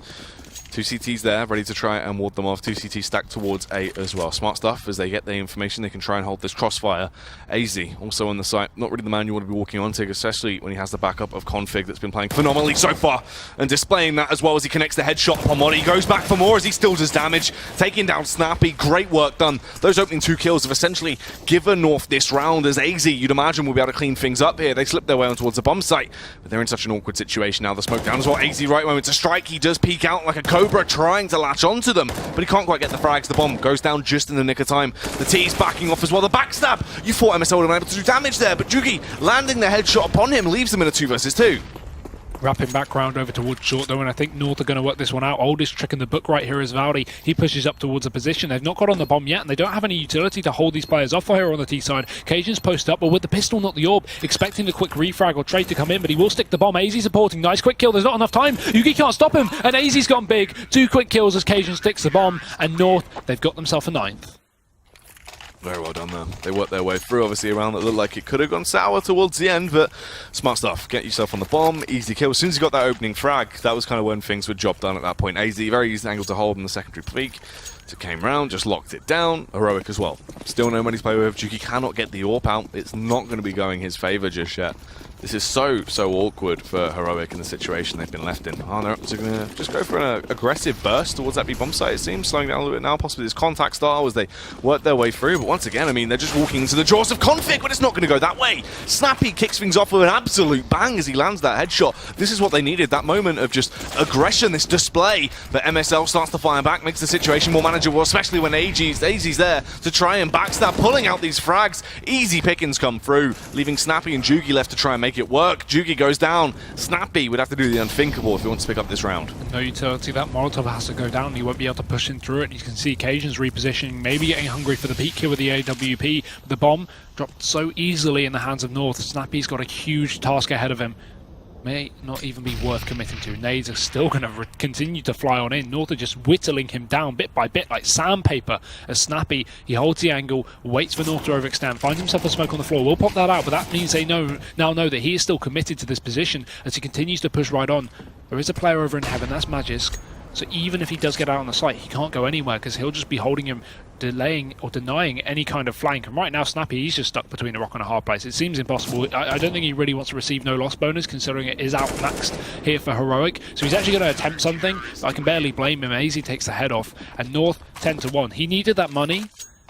Two CTs there, ready to try and ward them off. Two CTs stacked towards A as well. Smart stuff. As they get the information, they can try and hold this crossfire. AZ also on the site. Not really the man you want to be walking onto, especially when he has the backup of Config that's been playing phenomenally so far. And displaying that as well as he connects the headshot upon Modi. He goes back for more as he still does damage. Taking down Snappy. Great work done. Those opening 2 kills have essentially given North this round, as AZ, you'd imagine, will be able to clean things up here. They slip their way on towards the bomb site, but they're in such an awkward situation now. The smoke down as well. AZ right moment to strike. He does peek out like a Cobra, trying to latch onto them, but he can't quite get the frags. The bomb goes down just in the nick of time. The T's backing off as well. The backstab! You thought MSL would have been able to do damage there, but Jugi landing the headshot upon him leaves them in a 2 versus 2. Wrapping back round over towards short though, and I think North are going to work this one out. Oldest trick in the book right here is Valdi. He pushes up towards a position. They've not got on the bomb yet, and they don't have any utility to hold these players off here on the T side. Cajun's post up, but with the pistol, not the orb, expecting the quick refrag or trade to come in, but he will stick the bomb. AZ supporting. Nice quick kill. There's not enough time. Yugi can't stop him, and AZ's gone big. 2 quick kills as Cajun sticks the bomb, and North, they've got themselves a 9th. Very well done there. They worked their way through, obviously, a round that looked like it could have gone sour towards the end, but smart stuff. Get yourself on the bomb, easy kill. As soon as you got that opening frag, that was kind of when things were job done at that point. AZ, very easy angle to hold in the secondary peak. So came round, just locked it down. Heroic as well. Still no money to play with. Juki cannot get the AWP out. It's not going to be going his favour just yet. This is so awkward for Heroic in the situation they've been left in. Oh, they're going to just go for an aggressive burst towards that B bomb site, it seems. Slowing down a little bit now, possibly this contact style as they work their way through. But once again, I mean, they're just walking into the jaws of Config, but it's not going to go that way. Snappy kicks things off with an absolute bang as he lands that headshot. This is what they needed, that moment of just aggression, this display. But MSL starts to fire back, makes the situation more manageable, especially when AZ's there to try and backstab, pulling out these frags. Easy pickings come through, leaving Snappy and Jugi left to try and make it work. Jugi goes down. Snappy would have to do the unthinkable if he wants to pick up this round. No utility. That Molotov has to go down. He won't be able to push in through it. You can see Cajun's repositioning, maybe getting hungry for the peak kill with the AWP. The bomb dropped so easily in the hands of North. Snappy's got a huge task ahead of him. May not even be worth committing to. Nades are still going to continue to fly on in. North are just whittling him down bit by bit like sandpaper. As Snappy, he holds the angle, waits for North to overextend, finds himself a smoke on the floor. We'll pop that out, but that means they now know that he is still committed to this position as he continues to push right on. There is a player over in heaven, that's Magisk. So even if he does get out on the site, he can't go anywhere because he'll just be holding him, delaying or denying any kind of flank. And right now, Snappy, he's just stuck between a rock and a hard place. It seems impossible. I don't think he really wants to receive no loss bonus, considering it is outmaxed here for Heroic. So he's actually going to attempt something. I can barely blame him. AZ takes the head off. And North 10-1. He needed that money,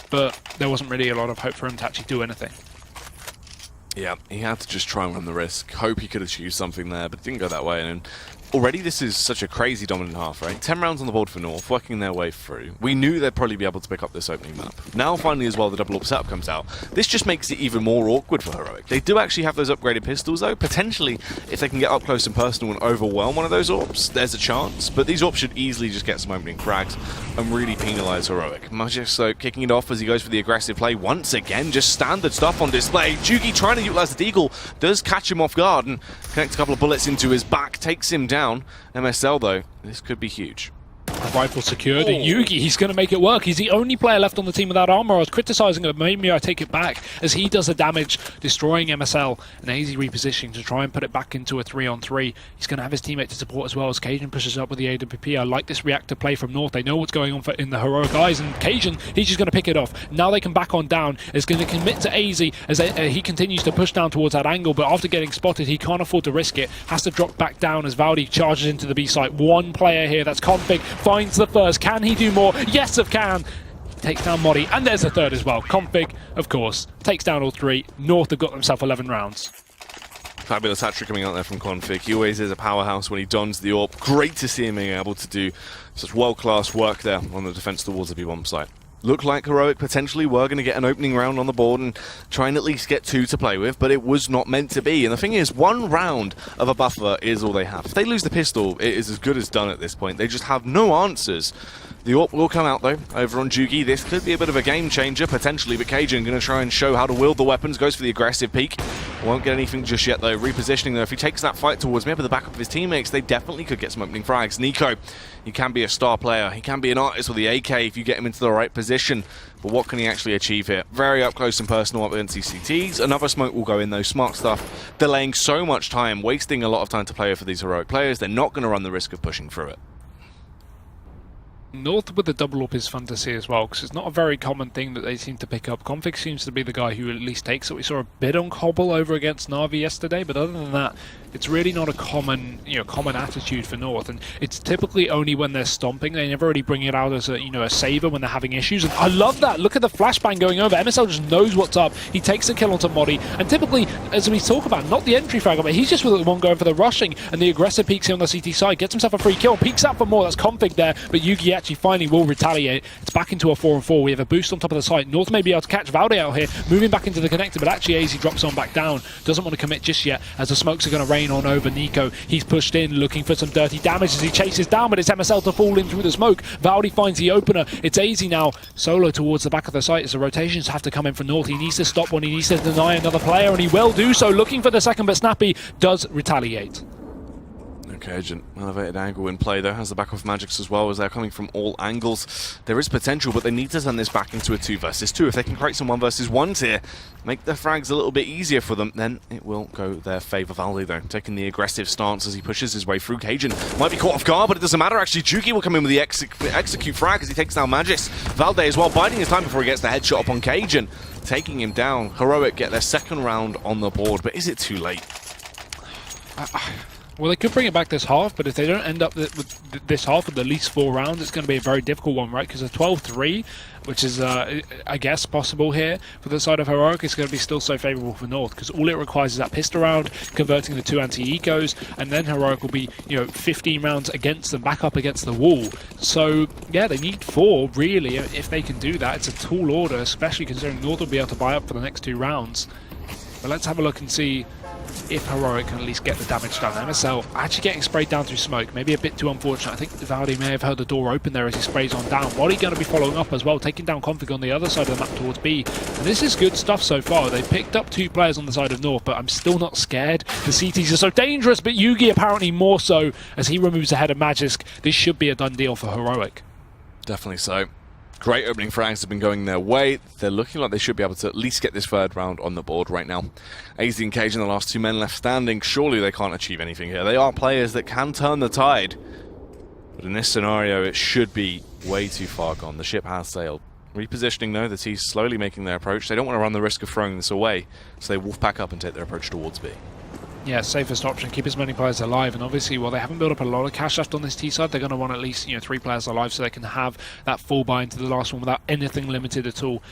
but there wasn't really a lot of hope for him to actually do anything. Yeah, he had to just try and run the risk. Hope he could achieve something there, but it didn't go that way. And already this is such a crazy dominant half, right? 10 rounds on the board for North, working their way through. We knew they'd probably be able to pick up this opening map. Now finally as well the double AWP setup comes out. This just makes it even more awkward for Heroic. They do actually have those upgraded pistols though. Potentially, if they can get up close and personal and overwhelm one of those AWPs, there's a chance. But these AWPs should easily just get some opening frags and really penalise Heroic. Magisk so kicking it off as he goes for the aggressive play. Once again, just standard stuff on display. Jugi trying to utilise the deagle, does catch him off guard and connects a couple of bullets into his back, takes him down. MSL though, this could be huge. Rifle secured. Yugi, he's going to make it work. He's the only player left on the team without armor. I was criticizing him, maybe I take it back, as he does the damage, destroying MSL. And AZ repositioning to try and put it back into a 3-on-3. He's going to have his teammate to support as well as Cajun pushes up with the AWP. I like this reactive play from North. They know what's going on in the Heroic eyes, and Cajun, he's just going to pick it off. Now they can back on down. Is going to commit to AZ as he continues to push down towards that angle, but after getting spotted, he can't afford to risk it. Has to drop back down as Valdi charges into the B site. One player here, that's Config, finds the first. Can he do more? Yes, it can. Takes down Modi, and there's a third as well. Config, of course, takes down all three. North have got themselves 11 rounds. Fabulous hat-trick coming out there from Config. He always is a powerhouse when he dons the AWP. Great to see him being able to do such world-class work there on the defense towards the B1 site. Looked like Heroic potentially were going to get an opening round on the board and try and at least get 2 to play with, but it was not meant to be. And the thing is, 1 round of a buffer is all they have. If they lose the pistol, it is as good as done at this point. They just have no answers. The AWP will come out though, over on Jugi. This could be a bit of a game changer, potentially, but Cajun going to try and show how to wield the weapons, goes for the aggressive peek. Won't get anything just yet though. Repositioning though, if he takes that fight towards maybe the backup of his teammates, they definitely could get some opening frags. Nico, he can be a star player. He can be an artist with the AK if you get him into the right position. But what can he actually achieve here? Very up close and personal up against these CTs. Another smoke will go in though. Smart stuff. Delaying so much time, wasting a lot of time to play for these Heroic players. They're not going to run the risk of pushing through it. North with the double up is fun to see as well, because it's not a very common thing that they seem to pick up. Config seems to be the guy who at least takes it. We saw a bit on Cobble over against Na'Vi yesterday, but other than that, it's really not a common attitude for North, and it's typically only when they're stomping. They never really bring it out as a saver when they're having issues, and I love that. Look at the flashbang going over. MSL just knows what's up. He takes the kill onto Modi, and typically, as we talk about, not the entry frag, but he's just the one going for the rushing, and the aggressive peeks in on the CT side, gets himself a free kill, peeks out for more. That's Config there, but Yugi actually finally will retaliate. It's back into a 4-on-4. We have a boost on top of the site. North may be able to catch Valde out here, moving back into the connector, but actually AZ drops on back down. Doesn't want to commit just yet, as the smokes are going to rain on over Nico. He's pushed in, looking for some dirty damage as he chases down, but it's MSL to fall in through the smoke. Valde finds the opener. It's AZ now, solo towards the back of the site as the rotations have to come in from North. He needs to stop one, he needs to deny another player, and he will do so, looking for the second, but Snappy does retaliate. Okay, Agent, elevated angle in play though, has the back off Magics as well, as they're coming from all angles. There is potential, but they need to turn this back into a 2 versus 2. If they can create some 1 versus 1s here, make the frags a little bit easier for them, then it will go their favour. Valde though, taking the aggressive stance as he pushes his way through. Cajun might be caught off guard, but it doesn't matter actually. Juki will come in with the execute frag as he takes down Magis. Valde as well, biding his time before he gets the headshot upon Cajun, taking him down. Heroic get their second round on the board, but is it too late? Well, they could bring it back this half, but if they don't end up with this half with at least 4 rounds, it's going to be a very difficult one, right? Because a 12-3, which is, I guess, possible here for the side of Heroic, is going to be still so favourable for North, because all it requires is that pistol round, converting the 2 anti-ecos, and then Heroic will be, 15 rounds against them, back up against the wall. So, yeah, they need 4, really, if they can do that. It's a tall order, especially considering North will be able to buy up for the next 2 rounds. But let's have a look and see if Heroic can at least get the damage done. MSL actually getting sprayed down through smoke, maybe a bit too unfortunate. I think Valde may have heard the door open there as he sprays on down. Wally going to be following up as well, taking down Config on the other side of the map towards B. And this is good stuff so far. They've picked up 2 players on the side of North, but I'm still not scared. The CTs are so dangerous, but Yugi apparently more so as he removes the head of Magisk. This should be a done deal for Heroic. Definitely so. Great opening frags have been going their way. They're looking like they should be able to at least get this 3rd round on the board right now. AZ and Cage are the last 2 men left standing. Surely they can't achieve anything here. They are players that can turn the tide. But in this scenario, it should be way too far gone. The ship has sailed. Repositioning though, the T's slowly making their approach. They don't want to run the risk of throwing this away, so they wolf pack up and take their approach towards B. Yeah, safest option, keep as many players alive, and obviously while they haven't built up a lot of cash left on this T side, they're going to want at least 3 players alive so they can have that full buy into the last one without anything limited at all.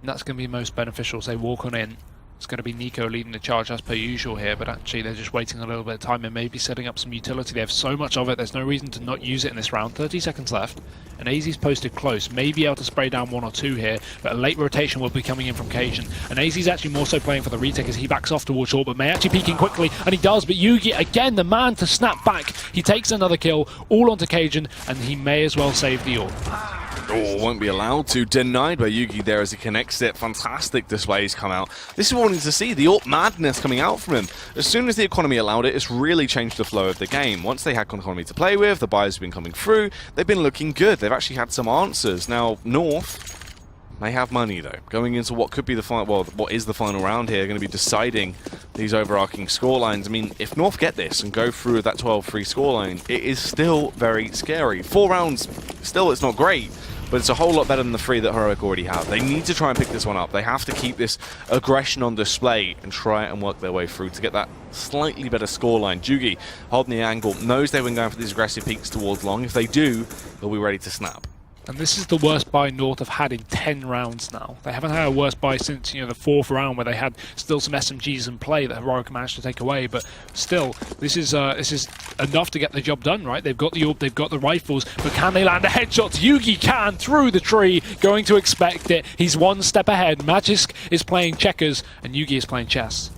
And that's going to be most beneficial as they walk on in. It's going to be Nico leading the charge as per usual here, but actually they're just waiting a little bit of time and maybe setting up some utility. They have so much of it, there's no reason to not use it in this round. 30 seconds left, and AZ's posted close. May be able to spray down 1 or 2 here, but a late rotation will be coming in from Cajun. And AZ's actually more so playing for the retake as he backs off towards short, but may actually peek in quickly, and he does, but Yugi, again, the man to snap back. He takes another kill, all onto Cajun, and he may as well save the AWP. Oh, won't be allowed to. Denied by Yugi there as he connects it. Fantastic displays come out. This is what we wanted to see, the AWP madness coming out from him. As soon as the economy allowed it, it's really changed the flow of the game. Once they had economy to play with, the buyers have been coming through, they've been looking good. They've actually had some answers. Now, North may have money though. Going into what could be the final, well, what is the final round here, going to be deciding these overarching scorelines. I mean, if North get this and go through that 12-3 scoreline, it is still very scary. 4 rounds, still it's not great, but it's a whole lot better than the 3 that Heroic already have. They need to try and pick this one up. They have to keep this aggression on display and try and work their way through to get that slightly better scoreline. Jugi holding the angle, knows they've been going for these aggressive peaks towards long. If they do, they'll be ready to snap. And this is the worst buy North have had in 10 rounds now. They haven't had a worse buy since the 4th round where they had still some SMGs in play that Heroic managed to take away. But still, this is enough to get the job done, right? They've got the AWP, they've got the rifles, but can they land a headshot? Yugi can through the tree, going to expect it. He's 1 step ahead. Magisk is playing checkers and Yugi is playing chess.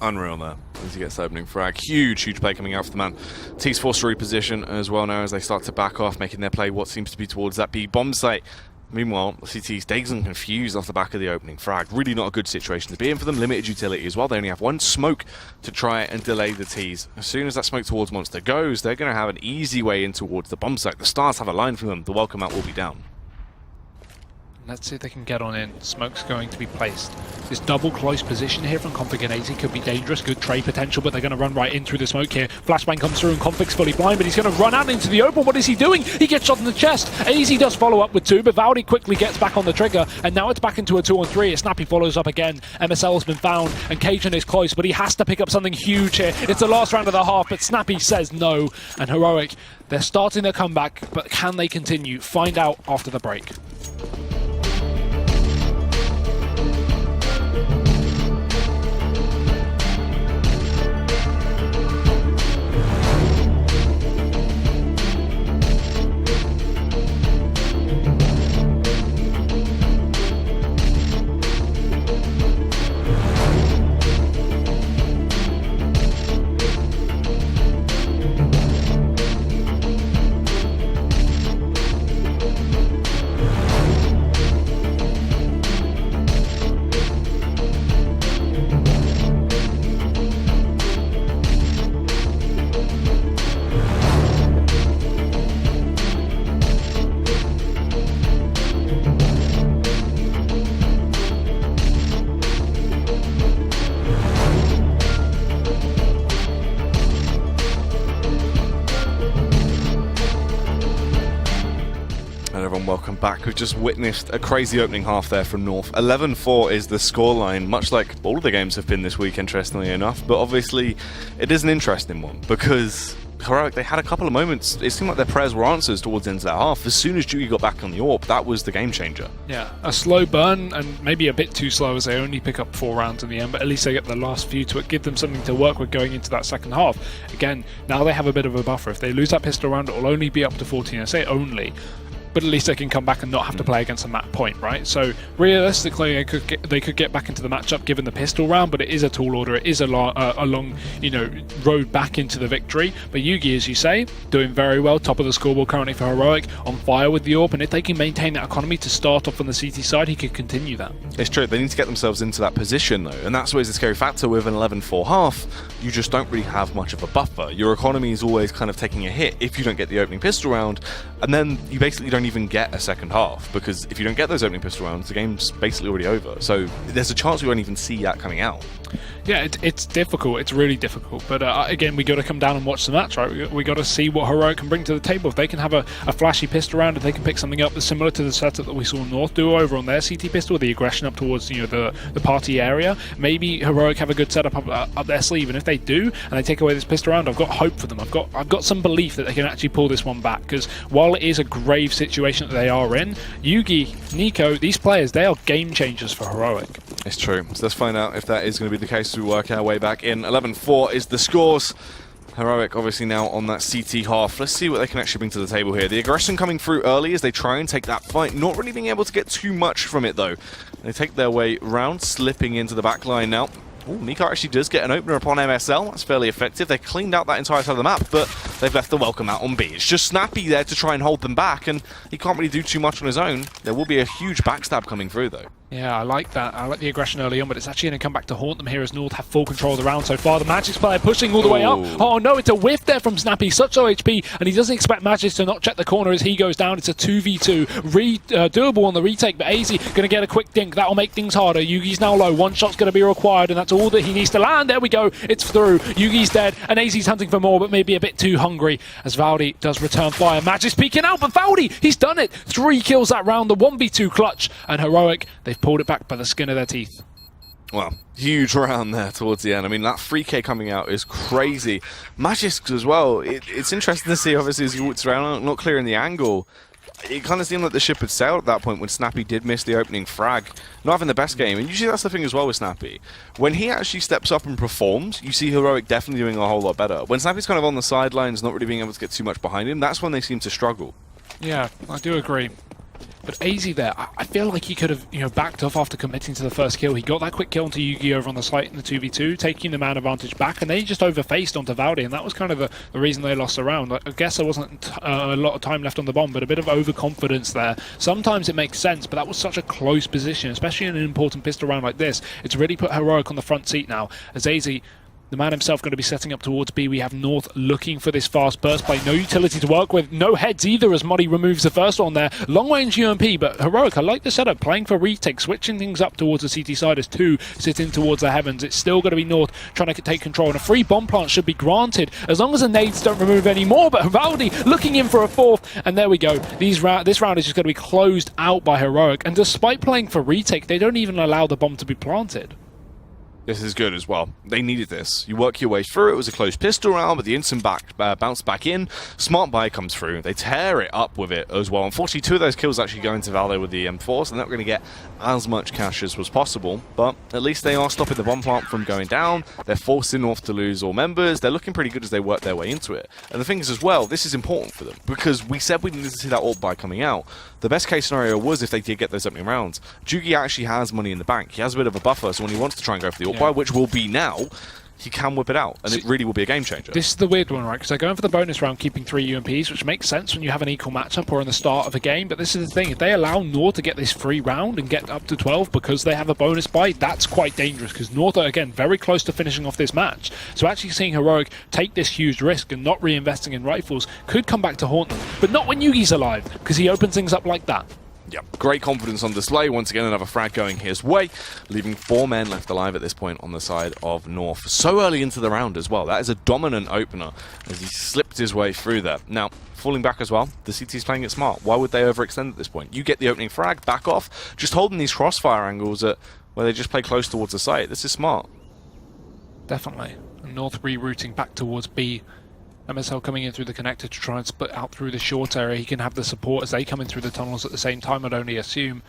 Unreal there as he gets the opening frag. Huge play coming out for the man. T's forced to reposition as well now as they start to back off, making their play what seems to be towards that B bomb site. Meanwhile, CT's dazed and confused off the back of the opening frag. Really not a good situation to be in for them. Limited utility as well. They only have 1 smoke to try and delay the T's. As soon as that smoke towards Monster goes, they're going to have an easy way in towards the bomb site. The Stars have a line from them. The welcome out will be down. Let's see if they can get on in. Smoke's going to be placed. This double close position here from Config and AZ could be dangerous. Good trade potential, but they're going to run right in through the smoke here. Flashbang comes through and Config's fully blind, but he's going to run out into the open. What is he doing? He gets shot in the chest. AZ does follow up with 2, but Valdi quickly gets back on the trigger, and now it's back into a 2-on-3. Snappy follows up again. MSL has been found, and Cajun is close, but he has to pick up something huge here. It's the last round of the half, but Snappy says no, and Heroic, they're starting their comeback, but can they continue? Find out after the break. Welcome back. We've just witnessed a crazy opening half there from North. 11-4 is the scoreline, much like all of the games have been this week, interestingly enough. But obviously, it is an interesting one because Heroic, they had a couple of moments. It seemed like their prayers were answers towards the end of that half. As soon as Jugi got back on the AWP, that was the game changer. Yeah, a slow burn and maybe a bit too slow as they only pick up 4 rounds in the end, but at least they get the last few to give them something to work with going into that second half. Again, now they have a bit of a buffer. If they lose that pistol round, it will only be up to 14. I say only, but at least they can come back and not have to play against a map point, right? So realistically, they could get back into the matchup given the pistol round, but it is a tall order. It is a long, road back into the victory. But Yugi, as you say, doing very well, top of the scoreboard currently for Heroic, on fire with the AWP, and if they can maintain that economy to start off on the CT side, he could continue that. It's true. They need to get themselves into that position, though, and that's always the scary factor with an 11-4 half. You just don't really have much of a buffer. Your economy is always kind of taking a hit if you don't get the opening pistol round, and then you basically don't even get a second half, because if you don't get those opening pistol rounds, the game's basically already over. So there's a chance we won't even see that coming out. Yeah, it's difficult. It's really difficult. But again, we got to come down and watch the match, right? We got to see what Heroic can bring to the table. If they can have a flashy pistol round, if they can pick something up that's similar to the setup that we saw North do over on their CT pistol, the aggression up towards the party area, maybe Heroic have a good setup up their sleeve. And if they do, and they take away this pistol round, I've got hope for them. I've got some belief that they can actually pull this one back. Because while it is a grave situation that they are in, Yugi, Nico, these players, they are game changers for Heroic. It's true. So let's find out if that is going to be the case as we work our way back in. 11-4 is the scores. Heroic obviously now on that CT half. Let's see what they can actually bring to the table here. The aggression coming through early as they try and take that fight. Not really being able to get too much from it, though. They take their way round, slipping into the back line now. Ooh, Nico actually does get an opener upon MSL. That's fairly effective. They cleaned out that entire side of the map, but they've left the welcome out on B. It's just Snappy there to try and hold them back, and he can't really do too much on his own. There will be a huge backstab coming through, though. Yeah, I like that. I like the aggression early on, but it's actually going to come back to haunt them here as North have full control of the round so far. The Magic's player pushing all the way up. Oh no, it's a whiff there from Snappy. Such low HP, and he doesn't expect Magic to not check the corner as he goes down. It's a 2v2. Doable on the retake, but AZ going to get a quick dink. That'll make things harder. Yugi's now low. One shot's going to be required, and that's all that he needs to land. There we go. It's through. Yugi's dead, and AZ's hunting for more, but maybe a bit too hungry as Valdi does return fire. Magic's peeking out, but Valdi, he's done it. 3 kills that round. The 1v2 clutch, and Heroic, they've pulled it back by the skin of their teeth. Well, huge round there towards the end. I mean, that 3K coming out is crazy. Magisk as well. It's interesting to see, obviously, as he walks around, not clearing the angle. It kind of seemed like the ship had sailed at that point when Snappy did miss the opening frag. Not having the best game. And usually that's the thing as well with Snappy. When he actually steps up and performs, you see Heroic definitely doing a whole lot better. When Snappy's kind of on the sidelines, not really being able to get too much behind him, that's when they seem to struggle. Yeah, I do agree. But AZ there, I feel like he could have, backed off after committing to the first kill. He got that quick kill onto Yugi over on the site in the 2v2, taking the man advantage back, and then he just overfaced onto Valdi, and that was kind of the reason they lost the round. I guess there wasn't a lot of time left on the bomb, but a bit of overconfidence there. Sometimes it makes sense, but that was such a close position, especially in an important pistol round like this. It's really put Heroic on the front seat now, as AZ, The man himself going to be setting up towards B. We have North looking for this fast burst play. No utility to work with. No heads either as Muddy removes the first one there. Long range UMP, but Heroic, I like the setup. Playing for retake, switching things up towards the CT side as 2 sitting towards the heavens. It's still going to be North trying to take control. And a free bomb plant should be granted as long as the nades don't remove any more. But Valdi looking in for a 4th. And there we go. This round is just going to be closed out by Heroic. And despite playing for retake, they don't even allow the bomb to be planted. This is good as well. They needed this. You work your way through. It was a close pistol round, but the instant bounce back in. Smart buy comes through. They tear it up with it as well. Unfortunately, 2 of those kills actually go into Valde with the M4, so they're not going to get as much cash as was possible. But at least they are stopping the bomb plant from going down. They're forcing North to lose all members. They're looking pretty good as they work their way into it. And the thing is as well, this is important for them because we said we needed to see that ult buy coming out. The best case scenario was if they did get those opening rounds. Jugi actually has money in the bank. He has a bit of a buffer, so when he wants to try and go for the ult buy, which will be now, he can whip it out, and it really will be a game changer. This is the weird one, right? Because they're going for the bonus round, keeping 3 UMPs, which makes sense when you have an equal matchup or in the start of a game. But this is the thing: if they allow North to get this free round and get up to 12 because they have a bonus buy, that's quite dangerous. Because North are again very close to finishing off this match. So actually seeing Heroic take this huge risk and not reinvesting in rifles could come back to haunt them. But not when Yugi's alive, because he opens things up like that. Yep, great confidence on display. Once again, another frag going his way, leaving 4 men left alive at this point on the side of North. So early into the round as well. That is a dominant opener as he slipped his way through there. Now, falling back as well, the CT's playing it smart. Why would they overextend at this point? You get the opening frag, back off, just holding these crossfire angles at where they just play close towards the site. This is smart. Definitely. And North rerouting back towards B. MSL coming in through the connector to try and split out through the short area. He can have the support as they come in through the tunnels at the same time, I'd only assume.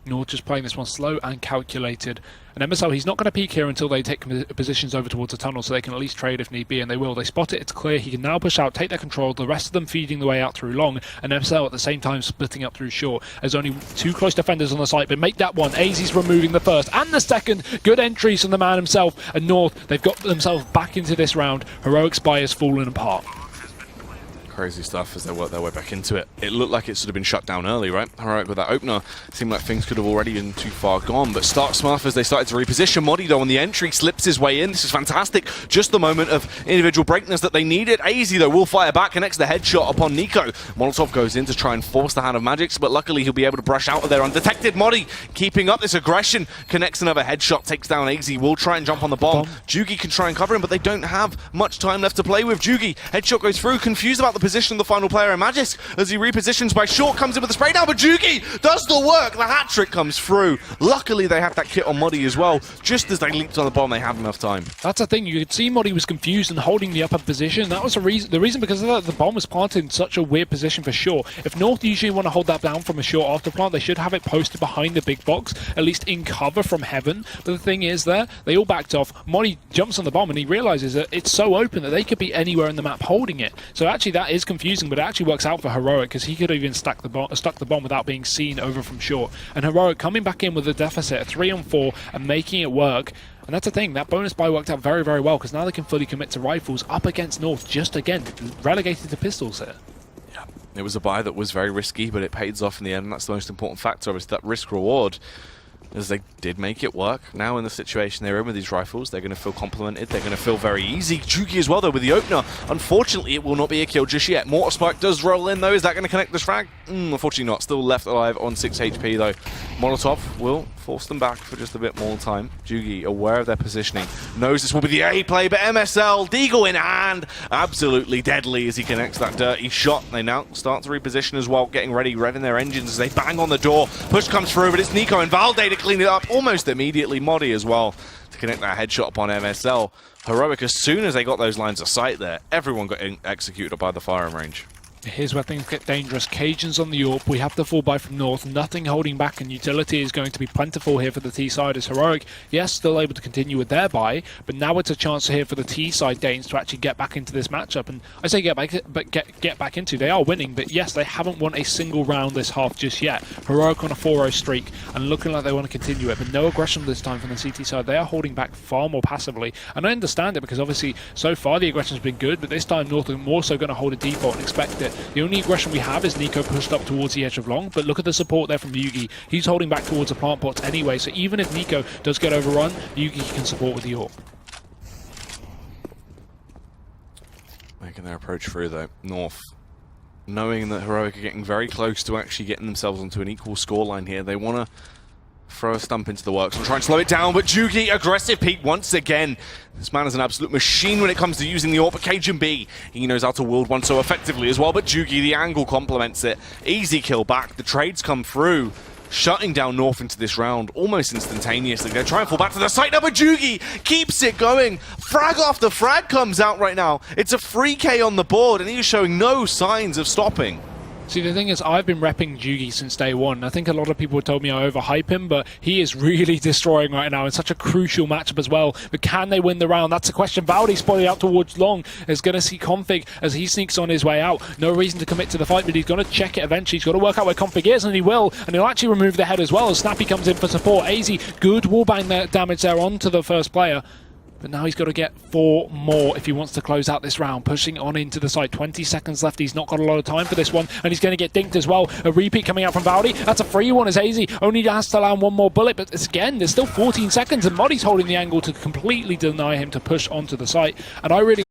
North just playing this one slow and calculated. And MSL, he's not going to peek here until they take positions over towards the tunnel, so they can at least trade if need be, and they will. They spot it, it's clear. He can now push out, take their control, the rest of them feeding the way out through long, and MSL at the same time splitting up through short. There's only 2 close defenders on the site, but make that one. AZ's removing the first and the second. Good entries from the man himself. And North, they've got themselves back into this round. Heroic Spy has fallen apart. Crazy stuff as they work their way back into it. It looked like it should have been shut down early, right? Alright, with that opener, it seemed like things could have already been too far gone, but start smart as they started to reposition. Modi, though, on the entry, slips his way in. This is fantastic. Just the moment of individual breakness that they needed. AZ, though, will fire back, connects the headshot upon Nico. Molotov goes in to try and force the hand of Magix, but luckily he'll be able to brush out of there undetected. Modi keeping up this aggression, connects another headshot, takes down AZ, will try and jump on the bomb. Jugi can try and cover him, but they don't have much time left to play with. Jugi, headshot goes through, confused about the position of the final player, and Magix, as he repositions by short, comes in with the spray down, but Jugi does the work. The hat trick comes through. Luckily, they have that kit on Modi as well. Just as they leaped on the bomb, they have enough time. That's the thing. You could see Modi was confused and holding the upper position. That was the reason because the bomb was planted in such a weird position for sure. If North usually want to hold that down from a short after plant, they should have it posted behind the big box, at least in cover from heaven. But the thing is there, they all backed off. Modi jumps on the bomb and he realizes that it's so open that they could be anywhere in the map holding it. So actually that is confusing, but it actually works out for Heroic because he could have even stuck the bomb without being seen over from short. And Heroic coming back in with a deficit of 3-on-4 and making it work. And that's the thing, that bonus buy worked out very, very well because now they can fully commit to rifles up against North, just again, relegated to pistols here. Yeah, it was a buy that was very risky, but it pays off in the end, and that's the most important factor, is that risk-reward. As they did make it work. Now in the situation they're in with these rifles, they're going to feel complimented. They're going to feel very easy. Jugi as well, though, with the opener. Unfortunately, it will not be a kill just yet. Mortar Spike does roll in, though. Is that going to connect this frag? Unfortunately not. Still left alive on 6 HP, though. Molotov will force them back for just a bit more time. Jugi, aware of their positioning, knows this will be the A play, but MSL, Deagle in hand, absolutely deadly as he connects that dirty shot. They now start to reposition as well, getting ready, revving their engines as they bang on the door. Push comes through, but it's Nico and Valde to clean it up almost immediately. Modi as well to connect that headshot upon MSL. Heroic, as soon as they got those lines of sight there, everyone got executed by the firing range. Here's where things get dangerous. Cajuns on the AWP. We have the fall buy from North. Nothing holding back, and utility is going to be plentiful here for the T-side as Heroic, yes, still able to continue with their buy, but now it's a chance here for the T-side Danes to actually get back into this matchup. And I say get back into. They are winning, but yes, they haven't won a single round this half just yet. Heroic on a 4-0 streak and looking like they want to continue it, but no aggression this time from the CT side. They are holding back far more passively, and I understand it because obviously so far the aggression's been good, but this time North are more so going to hold a default and expect it. The only aggression we have is Nico pushed up towards the edge of long, but look at the support there from Yugi. He's holding back towards the plant pots anyway, so even if Nico does get overrun, Yugi can support with the AWP. making their approach through, though. North, knowing that Heroic are getting very close to actually getting themselves onto an equal scoreline here, they want to throw a stump into the works and try and slow it down, but Jugi, aggressive peek once again. This man is an absolute machine when it comes to using the AWP, but Cajun B, he knows how to wield one so effectively as well, but Jugi, the angle complements it. Easy kill back, the trades come through, shutting down North into this round almost instantaneously. They're trying to fall back to the site now, but Jugi keeps it going. Frag after frag comes out right now. It's a 3K on the board, and he's showing no signs of stopping. See, the thing is, I've been repping Jugi since day one. I think a lot of people told me I overhype him, but he is really destroying right now in such a crucial matchup as well. But can they win the round? That's the question. Valdi spotted out towards Long is going to see Config as he sneaks on his way out. No reason to commit to the fight, but he's going to check it eventually. He's got to work out where Config is, and he will. And he'll actually remove the head as well as Snappy comes in for support. AZ, good wallbang damage there onto the first player. But now he's got to get 4 more if he wants to close out this round. Pushing on into the site. 20 seconds left. He's not got a lot of time for this one. And he's going to get dinked as well. A repeat coming out from Valdi. That's a free one as AZ only has to land 1 more bullet. But again, there's still 14 seconds. And Moddy's holding the angle to completely deny him to push onto the site. And I really...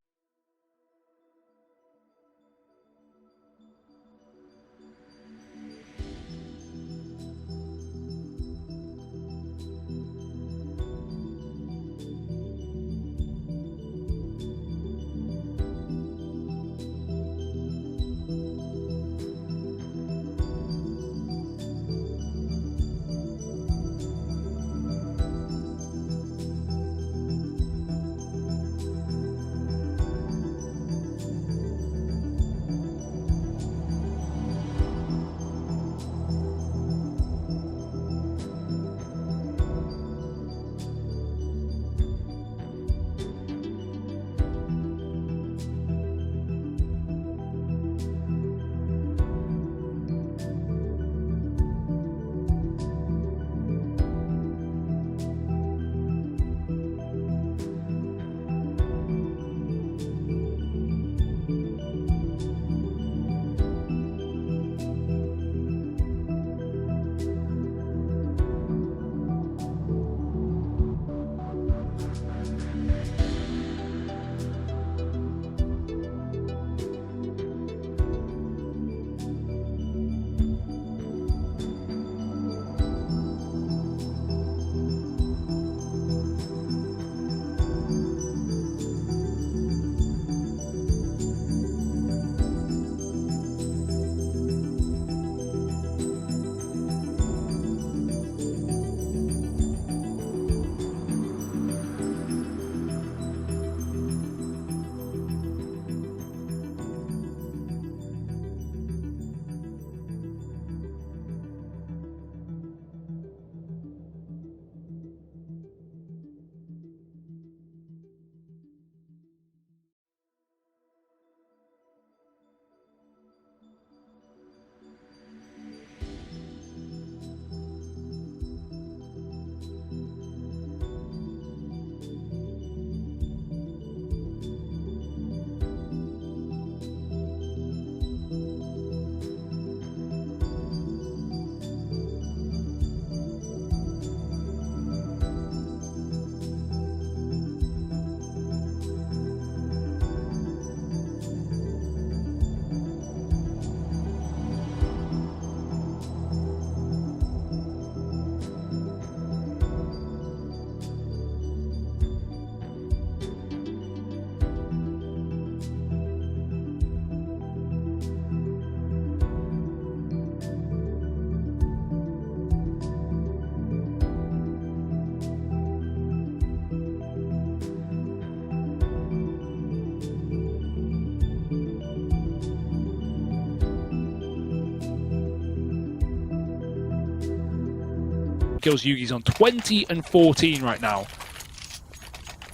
kills. Yugi's on 20 and 14 right now.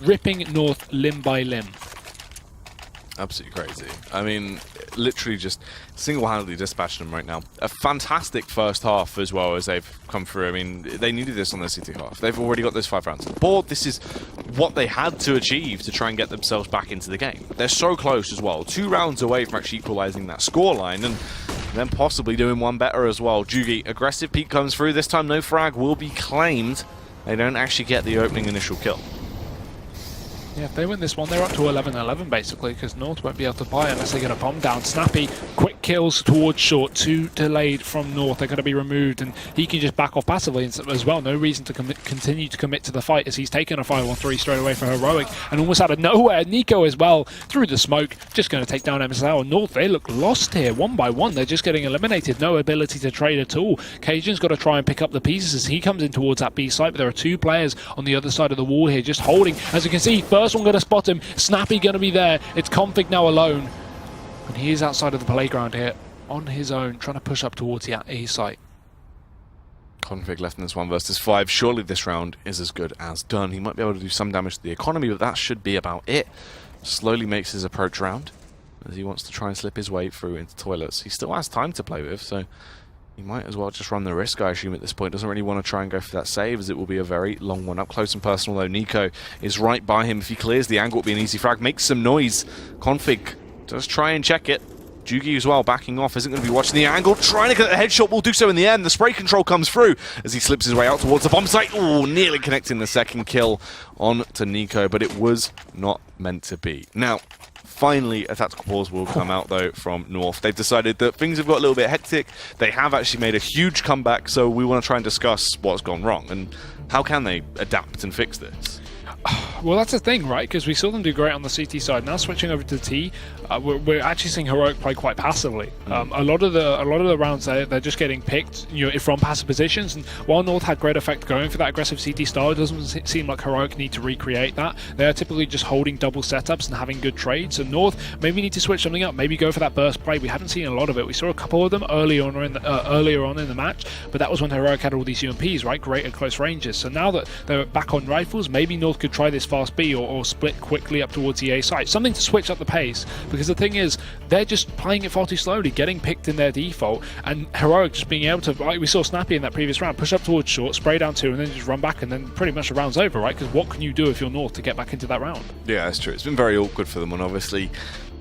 Ripping North limb by limb. Absolutely crazy. I mean, literally just single-handedly dispatching them right now. A fantastic first half as well as they've come through. I mean, they needed this on their city half. They've already got those 5 rounds on the board. This is what they had to achieve to try and get themselves back into the game. They're so close as well. 2 rounds away from actually equalizing that scoreline and then possibly doing one better as well. Jugi, aggressive peek comes through. This time no frag will be claimed. They don't actually get the opening initial kill. Yeah, if they win this one, they're up to 11-11 basically, because North won't be able to buy unless they get a bomb down. Snappy, quick kills towards short, 2 delayed from North. They're going to be removed, and he can just back off passively as well. No reason to continue to commit to the fight, as he's taken a 5-on-3 straight away for Heroic, and almost out of nowhere, Nico as well, through the smoke, just going to take down MSL. North, they look lost here, 1 by 1. They're just getting eliminated, no ability to trade at all. Cajun's got to try and pick up the pieces as he comes in towards that B site, but there are 2 players on the other side of the wall here, just holding. As you can see, first one going to spot him, Snappy going to be there. It's Config now alone, and he is outside of the playground here on his own, trying to push up towards the A site. Config left in this 1 versus 5. Surely this round is as good as done. He might be able to do some damage to the economy, but that should be about it. Slowly makes his approach round as he wants to try and slip his way through into toilets. He still has time to play with, so he might as well just run the risk, I assume, at this point. Doesn't really want to try and go for that save, as it will be a very long one. Up close and personal, though. Nico is right by him. If he clears the angle, it'll be an easy frag. Makes some noise. Config does try and check it. Jugi as well, backing off, isn't going to be watching the angle. Trying to get a headshot, will do so in the end. The spray control comes through as he slips his way out towards the bomb site. Oh, nearly connecting the second kill on to Nico, but it was not meant to be. Now, finally, a tactical pause will come out, though, from North. They've decided that things have got a little bit hectic. They have actually made a huge comeback, so we want to try and discuss what's gone wrong and how can they adapt and fix this. Well, that's the thing, right? Because we saw them do great on the CT side. Now switching over to T, we're actually seeing Heroic play quite passively. A lot of the rounds they're just getting picked, from passive positions. And while North had great effect going for that aggressive CT style, it doesn't seem like Heroic need to recreate that. They are typically just holding double setups and having good trades. So North maybe need to switch something up. Maybe go for that burst play. We haven't seen a lot of it. We saw a couple of them earlier on in the match, but that was when Heroic had all these UMPs, right? Great at close ranges. So now that they're back on rifles, maybe North could try this fast B or split quickly up towards the A site. Something to switch up the pace, because the thing is, they're just playing it far too slowly, getting picked in their default, and Heroic just being able to, like we saw Snappy in that previous round, push up towards short, spray down 2, and then just run back, and then pretty much the round's over, right? Because what can you do if you're North to get back into that round? Yeah, that's true. It's been very awkward for them, and obviously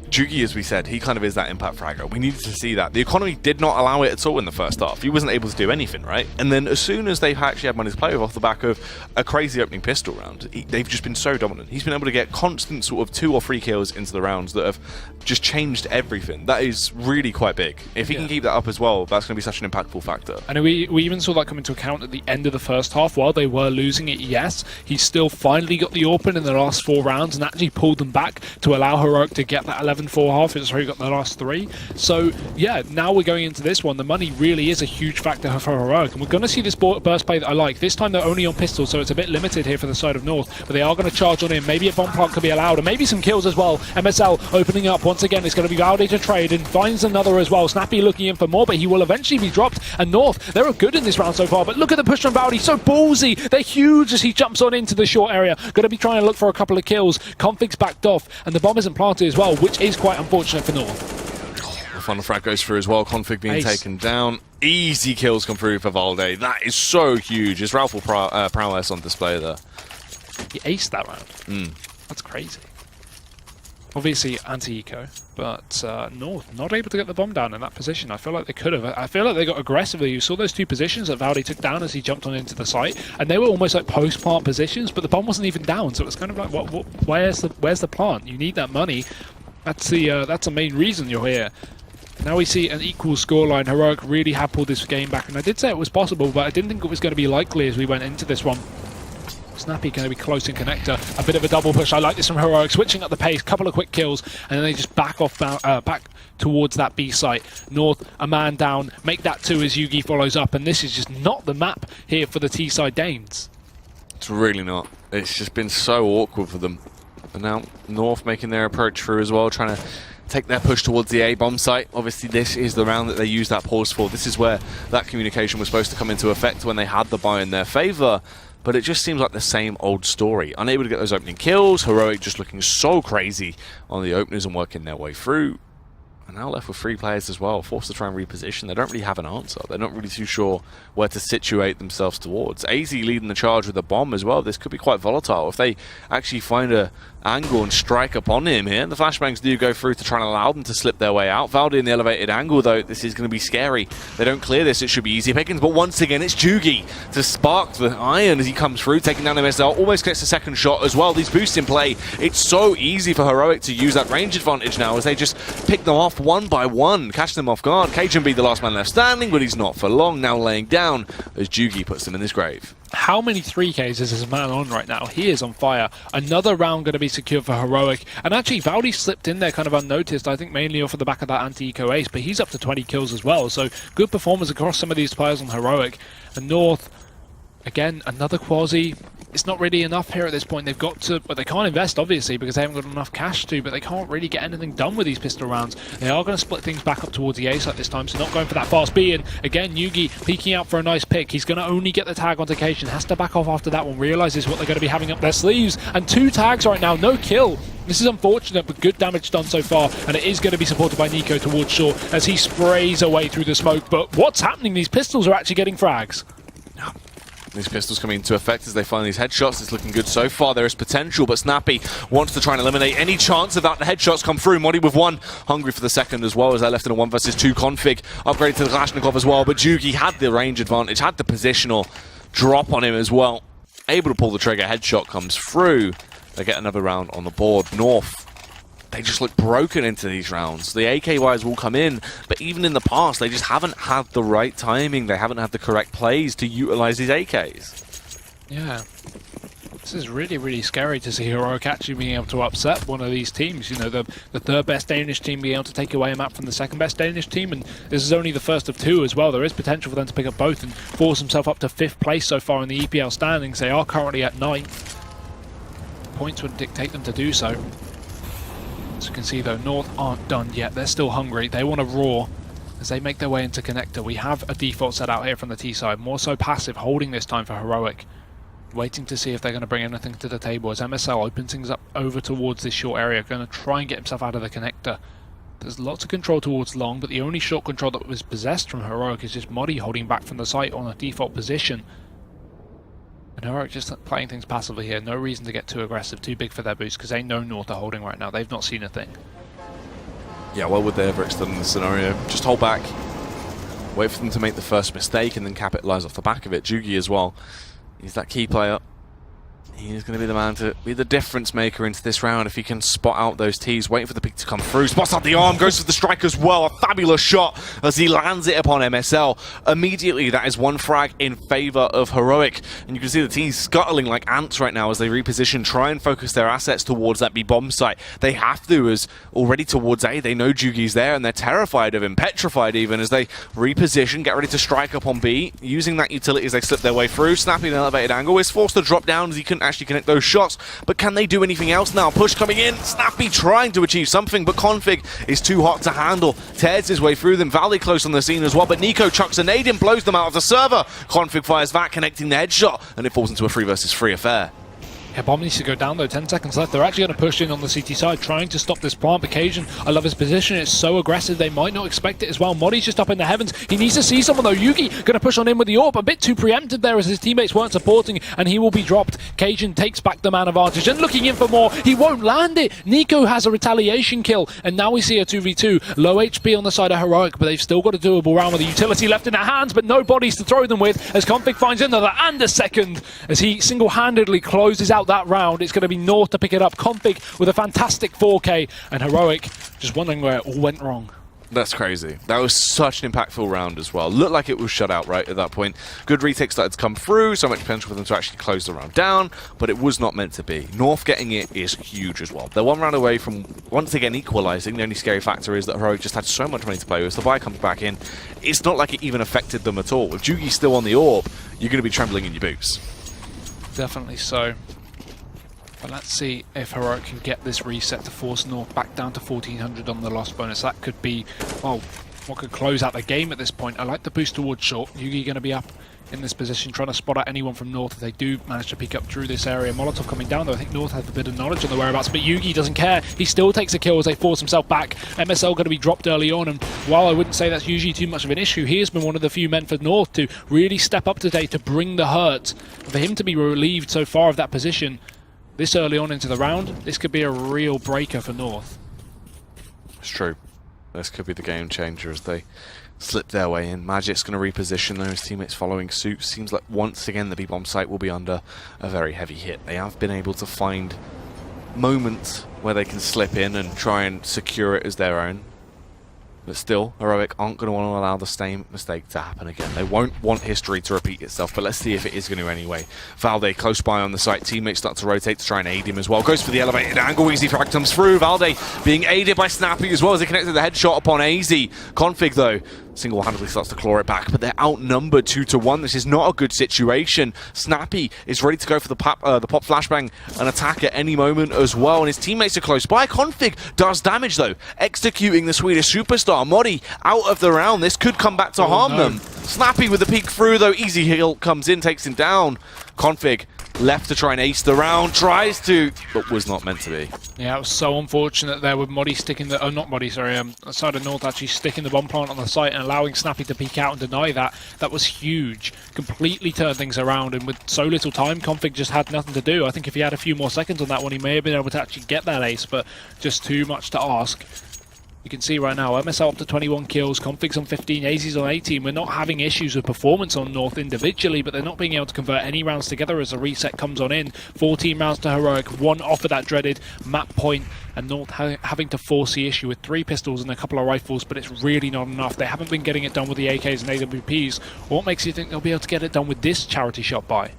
Jugi, as we said, he kind of is that impact fragger. We needed to see that. The economy did not allow it at all in the first half. He wasn't able to do anything, right? And then as soon as they've actually had money to play with off the back of a crazy opening pistol round, they've just been so dominant. He's been able to get constant sort of 2 or 3 kills into the rounds that have just changed everything. That is really quite big. If he can keep that up as well, that's going to be such an impactful factor. And we even saw that come into account at the end of the first half. While they were losing it, yes, he still finally got the open in the last 4 rounds and actually pulled them back to allow Heroic to get that 11-4 half. It's where he got the last 3. So yeah, now we're going into this one. The money really is a huge factor for Heroic, and we're going to see this burst play that I like. This time they're only on pistols, so it's a bit limited here for the side of North, but they are going to charge on him. Maybe a bomb plant could be allowed, and maybe some kills as well. MSL opening up once again. It's going to be Valde to trade and finds another as well. Snappy looking in for more, but he will eventually be dropped. And North, they're good in this round so far, but look at the push from Valde. So ballsy. They're huge as he jumps on into the short area. Going to be trying to look for a couple of kills. Config's backed off, and the bomb isn't planted as well, which is quite unfortunate for North. The final frag goes through as well. Config being taken down. Easy kills come through for Valde. That is so huge. His rifle prowess on display there. He aced that round. That's crazy. Obviously anti-eco, but North not able to get the bomb down in that position. I feel like they could have. I feel like they got aggressively. You saw those 2 positions that Valde took down as he jumped on into the site, and they were almost like post-plant positions, but the bomb wasn't even down, so it was kind of like, where's the plant? You need that money. That's the main reason you're here. Now we see an equal scoreline. Heroic really have pulled this game back, and I did say it was possible, but I didn't think it was going to be likely as we went into this one. Snappy going to be close in connector. A bit of a double push. I like this from Heroic. Switching up the pace, couple of quick kills, and then they just back off back towards that B site. North, a man down. Make that 2 as Yugi follows up, and this is just not the map here for the T side Danes. It's really not. It's just been so awkward for them. And now North making their approach through as well, trying to take their push towards the A bomb site. Obviously, this is the round that they used that pause for. This is where that communication was supposed to come into effect when they had the buy in their favor. But it just seems like the same old story. Unable to get those opening kills. Heroic just looking so crazy on the openers and working their way through. are now left with 3 players as well, forced to try and reposition. They don't really have an answer. They're not really too sure where to situate themselves towards. AZ leading the charge with a bomb as well. This could be quite volatile. If they actually find a angle and strike upon him here, the flashbangs do go through to try and allow them to slip their way out. Valdi in the elevated angle, though, this is going to be scary. They don't clear this, it should be easy pickings, but once again, it's Jugi to spark the iron as he comes through, taking down MSL, almost gets a second shot as well. These boosts in play, it's so easy for Heroic to use that range advantage now as they just pick them off one by one, catch them off guard. Cajun be the last man left standing, but he's not for long, now laying down as Jugi puts them in his grave. How many 3Ks is this man on right now? He is on fire. Another round going to be secured for Heroic. And actually, Valdi slipped in there kind of unnoticed, I think mainly off of the back of that anti-eco ace, but he's up to 20 kills as well. So good performance across some of these players on Heroic. And North, again, another quasi. It's not really enough here at this point. They've got to, but they can't invest, obviously, because they haven't got enough cash to, but they can't really get anything done with these pistol rounds. They are going to split things back up towards the A site this time, so not going for that fast B. And again, Yugi peeking out for a nice pick. He's going to only get the tag on Cajun, has to back off after that one, realizes what they're going to be having up their sleeves. And 2 tags right now, no kill. This is unfortunate, but good damage done so far, and it is going to be supported by Nico towards shore as he sprays away through the smoke. But what's happening? These pistols are actually getting frags. These pistols coming into effect as they find these headshots. It's looking good so far. There is potential, but Snappy wants to try and eliminate any chance of that. The headshots come through. Modi with 1, hungry for the second as well as they're left in a 1 versus 2 config. Upgrade to the Kalashnikov as well, but Jugi had the range advantage, had the positional drop on him as well. Able to pull the trigger. Headshot comes through. They get another round on the board. North, they just look broken into these rounds. The AKYs will come in, but even in the past, they just haven't had the right timing. They haven't had the correct plays to utilize these AKs. Yeah. This is really, really scary to see Heroic actually being able to upset one of these teams. You know, the third best Danish team being able to take away a map from the second best Danish team, and this is only the first of 2 as well. There is potential for them to pick up both and force themselves up to 5th place so far in the EPL standings. They are currently at 9th. Points would dictate them to do so. As you can see though, North aren't done yet. They're still hungry. They want to roar as they make their way into Connector. We have a default set out here from the T side. More so passive, holding this time for Heroic. Waiting to see if they're going to bring anything to the table as MSL opens things up over towards this short area. Going to try and get himself out of the Connector. There's lots of control towards long, but the only short control that was possessed from Heroic is just Modi holding back from the site on a default position. And Heroic just playing things passively here. No reason to get too aggressive, too big for their boost, because they know North are holding right now. They've not seen a thing. Yeah, well, would they ever extend the scenario? Just hold back, wait for them to make the first mistake, and then capitalize off the back of it. Jugi as well. He's that key player. He's going to be the man to be the difference maker into this round if he can spot out those T's, waiting for the pick to come through. Spots out the arm, goes for the strike as well. A fabulous shot as he lands it upon MSL. Immediately, that is 1 frag in favor of Heroic. And you can see the T's scuttling like ants right now as they reposition, try and focus their assets towards that B bomb site. They have to, as already towards A, they know Jugi's there and they're terrified of him, petrified even, as they reposition, get ready to strike up on B. Using that utility as they slip their way through. Snappy in an elevated angle is forced to drop down as he couldn't actually connect those shots, but can they do anything else now? Push coming in, Snappy trying to achieve something, but Config is too hot to handle. Tears his way through them. Valley close on the scene as well, but Nico chucks a nade and blows them out of the server. Config fires that, connecting the headshot, and it falls into a 3 versus 3 affair. Yeah, bomb needs to go down though, 10 seconds left. They're actually going to push in on the CT side, trying to stop this plant. Occasion, I love his position, it's so aggressive, they might not expect it as well. Modi's just up in the heavens, he needs to see someone though. Yugi going to push on in with the AWP, a bit too preemptive there as his teammates weren't supporting, and he will be dropped. Cajun takes back the man advantage, and looking in for more, he won't land it. Nico has a retaliation kill, and now we see a 2v2. Low HP on the side of Heroic, but they've still got a doable round with the utility left in their hands, but no bodies to throw them with, as Config finds another and a second, as he single-handedly closes out that round. It's going to be North to pick it up. Config with a fantastic 4K, and Heroic just wondering where it all went wrong. That's crazy. That was such an impactful round as well. Looked like it was shut out right at that point. Good retake started to come through, so much potential for them to actually close the round down, but it was not meant to be. North getting it is huge as well. They're 1 round away from once again equalizing. The only scary factor is that Heroic just had so much money to play with. The buy comes back in. It's not like it even affected them at all. With Jugi still on the AWP, you're going to be trembling in your boots. Definitely so. But let's see if Heroic can get this reset to force North back down to 1400 on the loss bonus. That could be, well, what could close out the game at this point. I like the boost towards short. Yugi going to be up in this position, trying to spot out anyone from North if they do manage to peek up through this area. Molotov coming down, though. I think North has a bit of knowledge on the whereabouts, but Yugi doesn't care. He still takes a kill as they force himself back. MSL going to be dropped early on, and while I wouldn't say that's usually too much of an issue, he has been one of the few men for North to really step up today to bring the hurt. For him to be relieved so far of that position this early on into the round, this could be a real breaker for North. It's true. This could be the game changer as they slip their way in. Magic's going to reposition those teammates following suit. Seems like once again the B-bomb site will be under a very heavy hit. They have been able to find moments where they can slip in and try and secure it as their own. But still, Heroic aren't going to want to allow the same mistake to happen again. They won't want history to repeat itself, but let's see if it is going to anyway. Valde close by on the site. Teammates start to rotate to try and aid him as well. Goes for the elevated angle. Easy frag comes through. Valde being aided by Snappy as well as they connected the headshot upon AZ. Config, though, single-handedly starts to claw it back, but they're outnumbered 2-1. This is not a good situation. Snappy is ready to go for the pop flashbang and attack at any moment as well, and his teammates are close by. Config does damage, though, executing the Swedish superstar. Modi out of the round. This could come back to harm them. Snappy with the peek through, though. Easy heal comes in, takes him down. Config left to try and ace the round, tries to, but was not meant to be. Yeah, it was so unfortunate there with Modi sticking the, not Modi, sorry, side of North actually sticking the bomb plant on the site and allowing Snappy to peek out and deny that. That was huge. Completely turned things around, and with so little time, Config just had nothing to do. I think if he had a few more seconds on that one, he may have been able to actually get that ace, but just too much to ask. You can see right now, MSL up to 21 kills, Config's on 15, AZ's on 18. We're not having issues with performance on North individually, but they're not being able to convert any rounds together as the reset comes on in. 14 rounds to Heroic, 1 off of that dreaded map point, and North having to force the issue with 3 pistols and a couple of rifles, but it's really not enough. They haven't been getting it done with the AKs and AWPs. What makes you think they'll be able to get it done with this charity shot buy?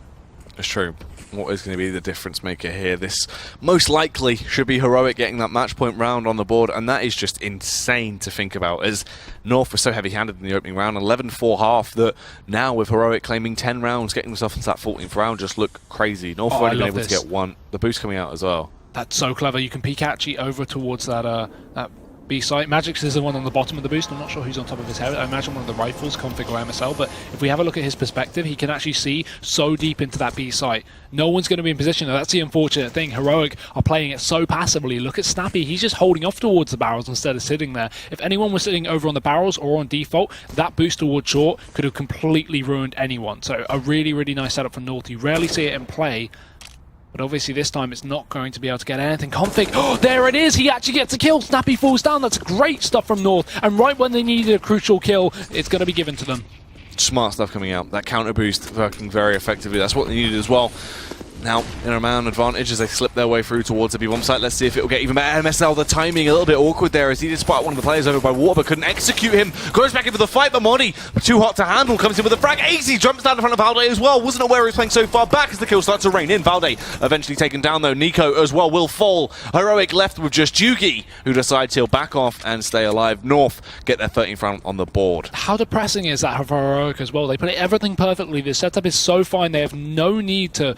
It's true. What is going to be the difference maker here? This most likely should be Heroic getting that match point round on the board, and that is just insane to think about, as North was so heavy-handed in the opening round, 11-4 half, that now with Heroic claiming 10 rounds, getting themselves into that 14th round just look crazy. North have only been able to get 1. The boost coming out as well. That's so clever. You can peek actually over towards that B site. Magix is the one on the bottom of the boost. I'm not sure who's on top of his head. I imagine one of the rifles, Config or MSL, but if we have a look at his perspective, he can actually see so deep into that B site. No one's going to be in position. Now, that's the unfortunate thing. Heroic are playing it so passively. Look at Snappy. He's just holding off towards the barrels instead of sitting there. If anyone was sitting over on the barrels or on default, that boost towards short could have completely ruined anyone. So a really, really nice setup for North. You rarely see it in play. But obviously this time it's not going to be able to get anything. Config, oh, there it is! He actually gets a kill! Snappy falls down, that's great stuff from North. And right when they needed a crucial kill, it's going to be given to them. Smart stuff coming out. That counter boost working very effectively. That's what they needed as well. Now, in a man advantage as they slip their way through towards the B-bomb site. Let's see if it will get even better. MSL, the timing a little bit awkward there as he did spot one of the players over by water but couldn't execute him. Goes back in for the fight, but Modi, too hot to handle, comes in with a frag. AZ jumps down in front of Valde as well. Wasn't aware he was playing so far back as the kills start to rain in. Valde eventually taken down though. Nico as well will fall. Heroic left with just Yugi, who decides he'll back off and stay alive. North get their 13th round on the board. How depressing is that for Heroic as well? They put everything perfectly. The setup is so fine. They have no need to,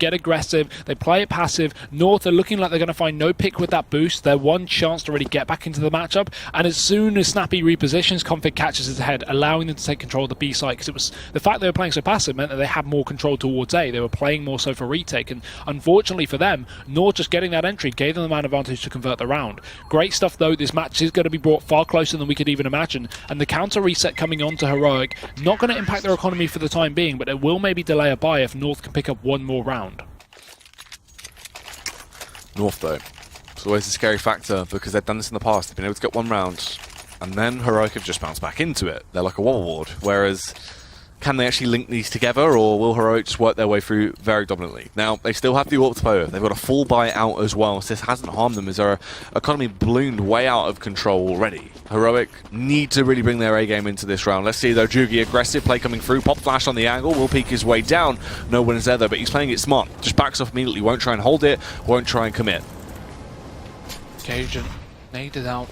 get aggressive. They play it passive. North are looking like they're going to find no pick with that boost. Their one chance to really get back into the matchup. And as soon as Snappy repositions, Config catches his head, allowing them to take control of the B site. Because it was the fact they were playing so passive meant that they had more control towards A. They were playing more so for retake. And unfortunately for them, North just getting that entry gave them the man advantage to convert the round. Great stuff though. This match is going to be brought far closer than we could even imagine. And the counter reset coming on to Heroic, not going to impact their economy for the time being, but it will maybe delay a buy if North can pick up one more round. North, though, it's always a scary factor because they've done this in the past. They've been able to get 1 round, and then Heroic have just bounced back into it. They're like a wobble ward. Whereas, can they actually link these together, or will Heroic just work their way through very dominantly? Now, they still have the AWP to play with. They've got a full buy out as well, so this hasn't harmed them as their economy ballooned way out of control already. Heroic need to really bring their A-game into this round. Let's see, though, Jugi aggressive play coming through. Pop flash on the angle, will peek his way down. No one is there, though, but he's playing it smart. Just backs off immediately, won't try and hold it, won't try and commit. Cajun, naded out.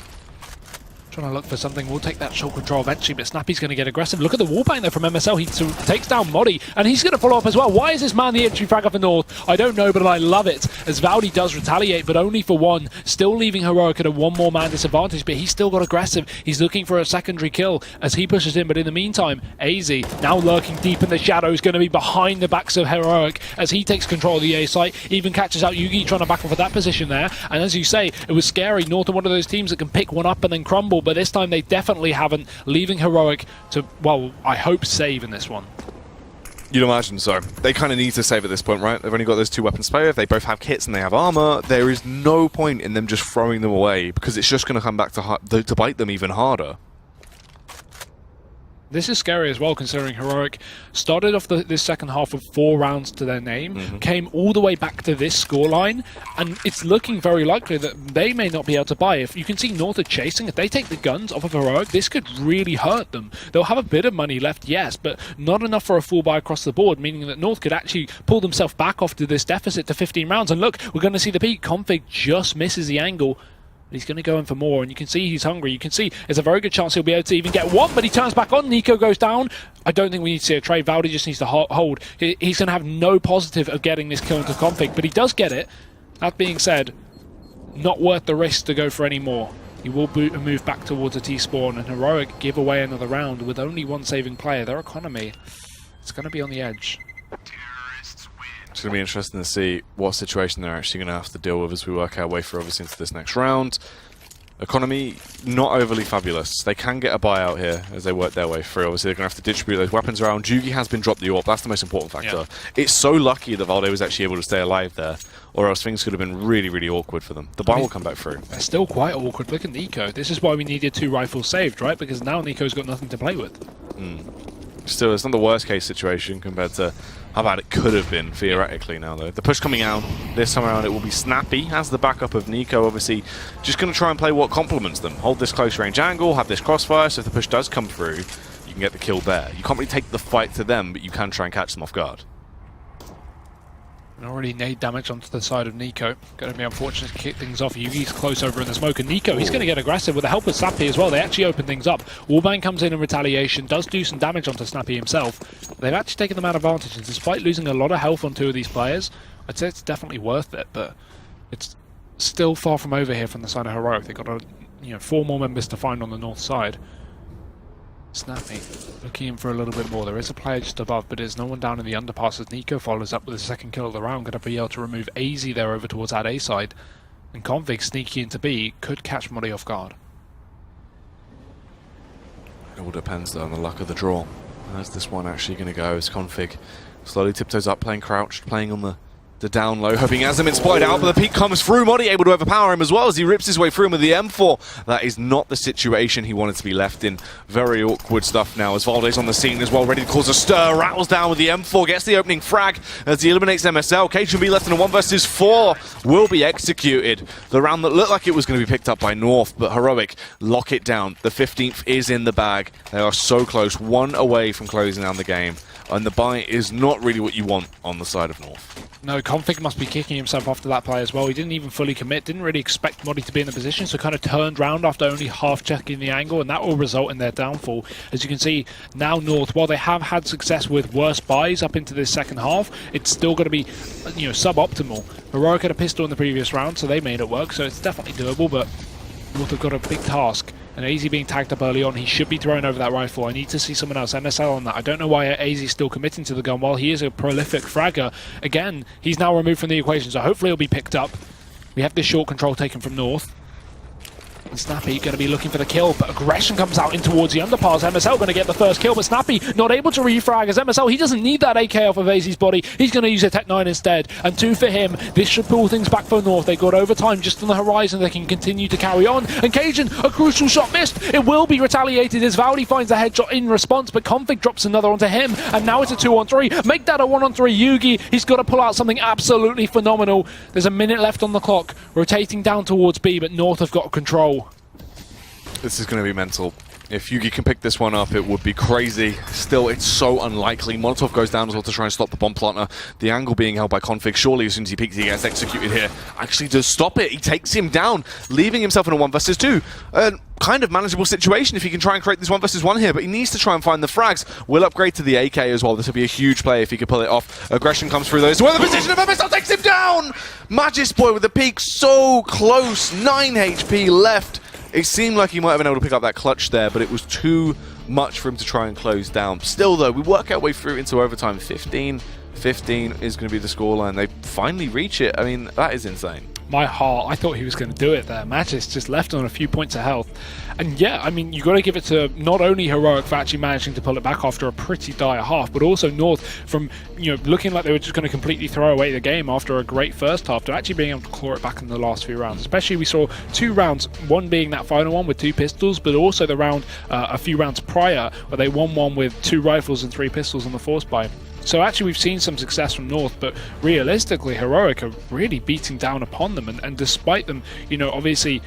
Trying to look for something. We'll take that short control eventually, but Snappy's going to get aggressive. Look at the wallbang there from MSL. He takes down Modi, and he's going to follow up as well. Why is this man the entry fragger for North? I don't know, but I love it. As Valdi does retaliate, but only for one. Still leaving Heroic at a one-more man disadvantage, but he's still got aggressive. He's looking for a secondary kill as he pushes in, but in the meantime, AZ, now lurking deep in the shadows, going to be behind the backs of Heroic as he takes control of the A site, even catches out Yugi trying to battle for that position there. And as you say, it was scary. North are one of those teams that can pick one up and then crumble, but this time they definitely haven't, leaving Heroic to, well, I hope save in this one. You'd imagine so. They kind of need to save at this point, right? They've only got those 2 weapons to play with. They both have kits and they have armor. There is no point in them just throwing them away because it's just going to come back to bite them even harder. This is scary as well, considering Heroic started off this second half with 4 rounds to their name, came all the way back to this scoreline, and it's looking very likely that they may not be able to buy. If you can see North are chasing, if they take the guns off of Heroic, this could really hurt them. They'll have a bit of money left, yes, but not enough for a full buy across the board, meaning that North could actually pull themselves back off to this deficit to 15 rounds. And look, we're going to see the peak. Config just misses the angle. He's going to go in for more, and you can see he's hungry. You can see there's a very good chance he'll be able to even get one, but he turns back on. Nico goes down. I don't think we need to see a trade. Valdi just needs to hold. He's going to have no positive of getting this kill into Config, but he does get it. That being said, not worth the risk to go for any more. He will move back towards a T-spawn, and Heroic give away another round with only one saving player. Their economy, it's going to be on the edge. It's going to be interesting to see what situation they're actually going to have to deal with as we work our way through, obviously, into this next round. Economy, not overly fabulous. They can get a buyout here as they work their way through. Obviously, they're going to have to distribute those weapons around. Jugi has been dropped the AWP. That's the most important factor. Yeah. It's so lucky that Valde was actually able to stay alive there, or else things could have been really, really awkward for them. The buy will come back through. They're still quite awkward. Look at Nico. This is why we needed 2 rifles saved, right? Because now Nico's got nothing to play with. Still, it's not the worst case situation compared to how bad it could have been, theoretically, now, though. The push coming out, this time around, it will be Snappy, has the backup of Nico, obviously, just going to try and play what complements them. Hold this close range angle, have this crossfire, so if the push does come through, you can get the kill there. You can't really take the fight to them, but you can try and catch them off guard. And already nade damage onto the side of Nico. Going to be unfortunate to kick things off. Yugi's close over in the smoke, and Nico, he's going to get aggressive with the help of Snappy as well. They actually open things up. Wallbang comes in retaliation, does do some damage onto Snappy himself. They've actually taken them out of advantage, and despite losing a lot of health on 2 of these players, I'd say it's definitely worth it, but it's still far from over here from the side of Heroic. They've got 4 more members to find on the north side. Snappy looking in for a little bit more. There is a player just above, but there's no one down in the underpass as Nico follows up with his second kill of the round. Going to be able to remove AZ there over towards that A side. And Config sneaking into B could catch Modi off guard. It all depends though on the luck of the draw. How's this one actually going to go? As Config slowly tiptoes up, playing crouched, playing on the down low, hoping he has him exploit out, but the peek comes through. Modi able to overpower him as well as he rips his way through him with the M4. That is not the situation he wanted to be left in. Very awkward stuff now as Valde's on the scene as well, ready to cause a stir. Rattles down with the M4, gets the opening frag as he eliminates MSL. KHB left in a 1 versus 4 will be executed. The round that looked like it was going to be picked up by North, but Heroic lock it down. The 15th is in the bag. They are so close, 1 away from closing down the game. And the buy is not really what you want on the side of North. No, Config must be kicking himself after that play as well. He didn't even fully commit, didn't really expect Modi to be in the position, so kind of turned round after only half checking the angle, and that will result in their downfall. As you can see, now North, while they have had success with worse buys up into this second half, it's still going to be, suboptimal. Heroic had a pistol in the previous round, so they made it work, so it's definitely doable, but North have got a big task. And AZ being tagged up early on, he should be throwing over that rifle. I need to see someone else. MSL on that. I don't know why AZ is still committing to the gun. While he is a prolific fragger, again, he's now removed from the equation, so hopefully he'll be picked up. We have this short control taken from North. And Snappy going to be looking for the kill, but aggression comes out in towards the underpass. MSL going to get the first kill, but Snappy not able to refrag as MSL. He doesn't need that AK off of AZ's body. He's going to use a Tech 9 instead. And 2 for him. This should pull things back for North. They got overtime just on the horizon. They can continue to carry on. And Cajun, a crucial shot missed. It will be retaliated as Valdi finds a headshot in response, but Config drops another onto him. And now it's a 2-on-3. Make that a 1-on-3. Yugi, he's got to pull out something absolutely phenomenal. There's a minute left on the clock. Rotating down towards B, but North have got control. This is going to be mental. If Yugi can pick this one up, it would be crazy. Still, it's so unlikely. Molotov goes down as well to try and stop the bomb planter. The angle being held by Config. Surely, as soon as he peeks, he gets executed here. Actually does stop it. He takes him down, leaving himself in a 1 versus 2. Kind of manageable situation if he can try and create this 1 versus 1 here, but he needs to try and find the frags. Will upgrade to the AK as well. This will be a huge play if he could pull it off. Aggression comes through those. Well, the position of Overpass takes him down! Magis Boy with the peak so close. 9 HP left. It seemed like he might have been able to pick up that clutch there, but it was too much for him to try and close down. Still, though, we work our way through into overtime. 15-15 is going to be the scoreline. They finally reach it. I mean, that is insane. My heart, I thought he was going to do it there. Magis just left on a few points of health. And yeah, I mean, you got to give it to not only Heroic for actually managing to pull it back after a pretty dire half, but also North from, looking like they were just going to completely throw away the game after a great first half to actually being able to claw it back in the last few rounds. Especially we saw 2 rounds, one being that final one with 2 pistols, but also the round a few rounds prior where they won one with 2 rifles and 3 pistols on the force buy. So actually we've seen some success from North, but realistically Heroic are really beating down upon them, and despite them, obviously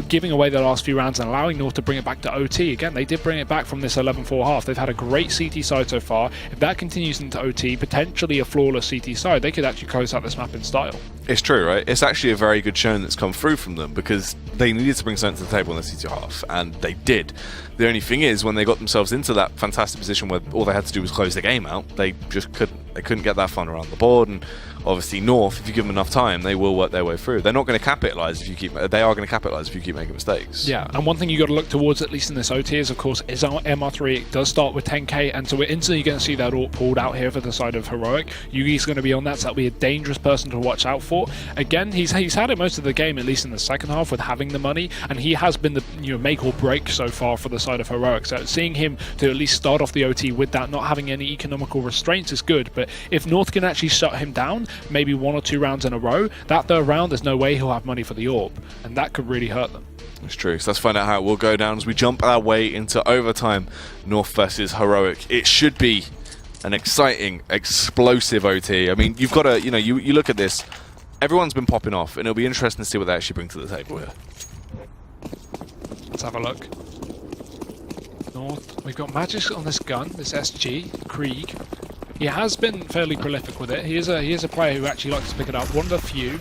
giving away the last few rounds and allowing North to bring it back to OT, again, they did bring it back from this 11-4 half. They've had a great CT side so far. If that continues into OT, potentially a flawless CT side, they could actually close out this map in style. It's true, right? It's actually a very good showing that's come through from them, because they needed to bring something to the table in the CT half, and they did. The only thing is, when they got themselves into that fantastic position where all they had to do was close the game out, they just couldn't. They couldn't get that fun around the board, and obviously North, if you give them enough time, they will work their way through. They're not going to capitalize if you keep. They are going to capitalize if you keep making mistakes. Yeah, and one thing you got to look towards, at least in this OT, is of course is our MR3. It does start with 10k, and so we're instantly going to see that all pulled out here for the side of Heroic. Yugi's going to be on that, so that'll be a dangerous person to watch out for. Again, he's had it most of the game, at least in the second half, with having the money, and he has been the make or break so far for the side of Heroic. So seeing him to at least start off the OT with that, not having any economical restraints, is good. But if North can actually shut him down, maybe 1 or 2 rounds in a row, that third round, there's no way he'll have money for the AWP, and that could really hurt them. It's true. So let's find out how it will go down as we jump our way into overtime. North versus Heroic. It should be an exciting, explosive OT. I mean, you've got to, you look at this. Everyone's been popping off, and it'll be interesting to see what they actually bring to the table here. Let's have a look. North, we've got Magis on this gun, this SG, Krieg. He has been fairly prolific with it. He is a player who actually likes to pick it up, one of the few.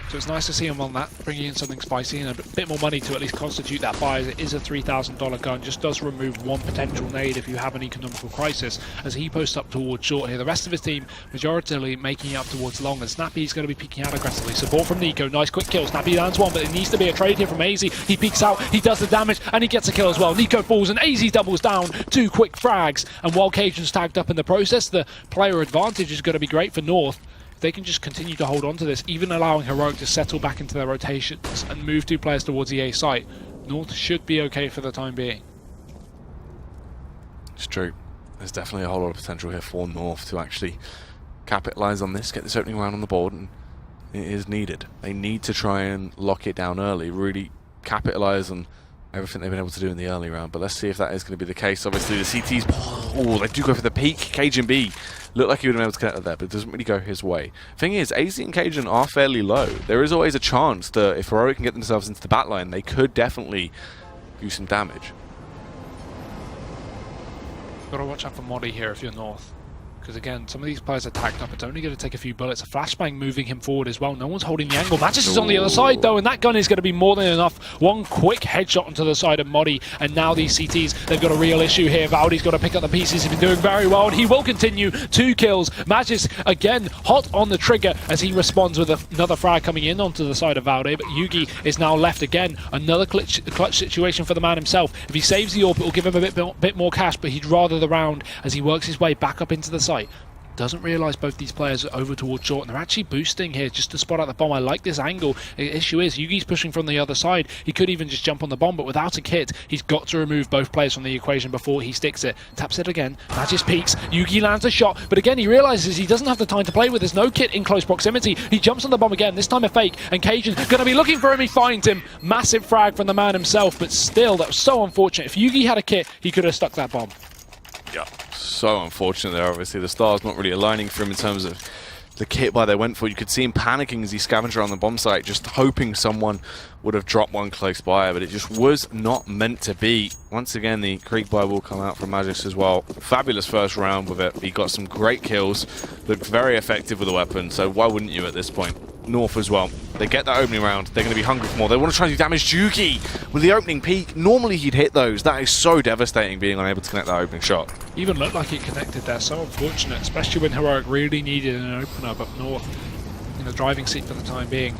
So it's nice to see him on that, bringing in something spicy and a bit more money to at least constitute that buy, as it is a $3,000 gun. Just does remove 1 potential nade if you have an economical crisis, as he posts up towards short here. The rest of his team, majoritarily making it up towards long, and Snappy's going to be peeking out aggressively. Support from Nico, nice quick kill. Snappy lands one, but it needs to be a trade here from AZ. He peeks out, he does the damage, and he gets a kill as well. Nico falls, and AZ doubles down, 2 quick frags. And while Cajun's tagged up in the process, the player advantage is going to be great for North. They can just continue to hold on to this, even allowing Heroic to settle back into their rotations and move 2 players towards the A site. North should be okay for the time being. It's true. There's definitely a whole lot of potential here for North to actually capitalize on this, get this opening round on the board, and it is needed. They need to try and lock it down early, really capitalize on everything they've been able to do in the early round. But let's see if that is going to be the case. Obviously, the CTs, they do go for the peak. Cajun B looked like he would have been able to connect with that, but it doesn't really go his way. Thing is, AZ and Cajun are fairly low. There is always a chance that if Heroic can get themselves into the backline, they could definitely do some damage. Got to watch out for Modi here if you're North. Because again, some of these players are tagged up. It's only going to take a few bullets. A flashbang moving him forward as well. No one's holding the angle. Magis is on the other side though, and that gun is going to be more than enough. 1 quick headshot onto the side of Modi, and now these CTs, they've got a real issue here. Valdi's got to pick up the pieces. He's been doing very well, and he will continue. 2 kills. Magis again hot on the trigger as he responds with another frag coming in onto the side of Valde, but Yugi is now left again. Another clutch situation for the man himself. If he saves the AWP, it will give him a bit more cash, but he'd rather the round as he works his way back up into the site. Doesn't realise both these players are over towards short, and they're actually boosting here just to spot out the bomb. I like this angle. The issue is Yugi's pushing from the other side. He could even just jump on the bomb, but without a kit, he's got to remove both players from the equation before he sticks it. Taps it again. Magis peeks. Yugi lands a shot, but again he realises he doesn't have the time to play with. There's no kit in close proximity. He jumps on the bomb again, this time a fake, and Cajun going to be looking for him. He finds him. Massive frag from the man himself, but still, that was so unfortunate. If Yugi had a kit, he could have stuck that bomb. Yeah, so unfortunate there. Obviously, the stars not really aligning for him in terms of the kit buy they went for. You could see him panicking as he scavenged around the bomb site, just hoping someone would have dropped one close by, but it just was not meant to be. Once again, the creep buy will come out from Magis as well. Fabulous first round with it. He got some great kills, looked very effective with the weapon, so why wouldn't you at this point? North as well. They get that opening round. They're going to be hungry for more. They want to try to damage Juki with the opening peak. Normally he'd hit those. That is so devastating, being unable to connect that opening shot. Even looked like it connected there. So unfortunate, especially when Heroic really needed an opener, but North in the driving seat for the time being.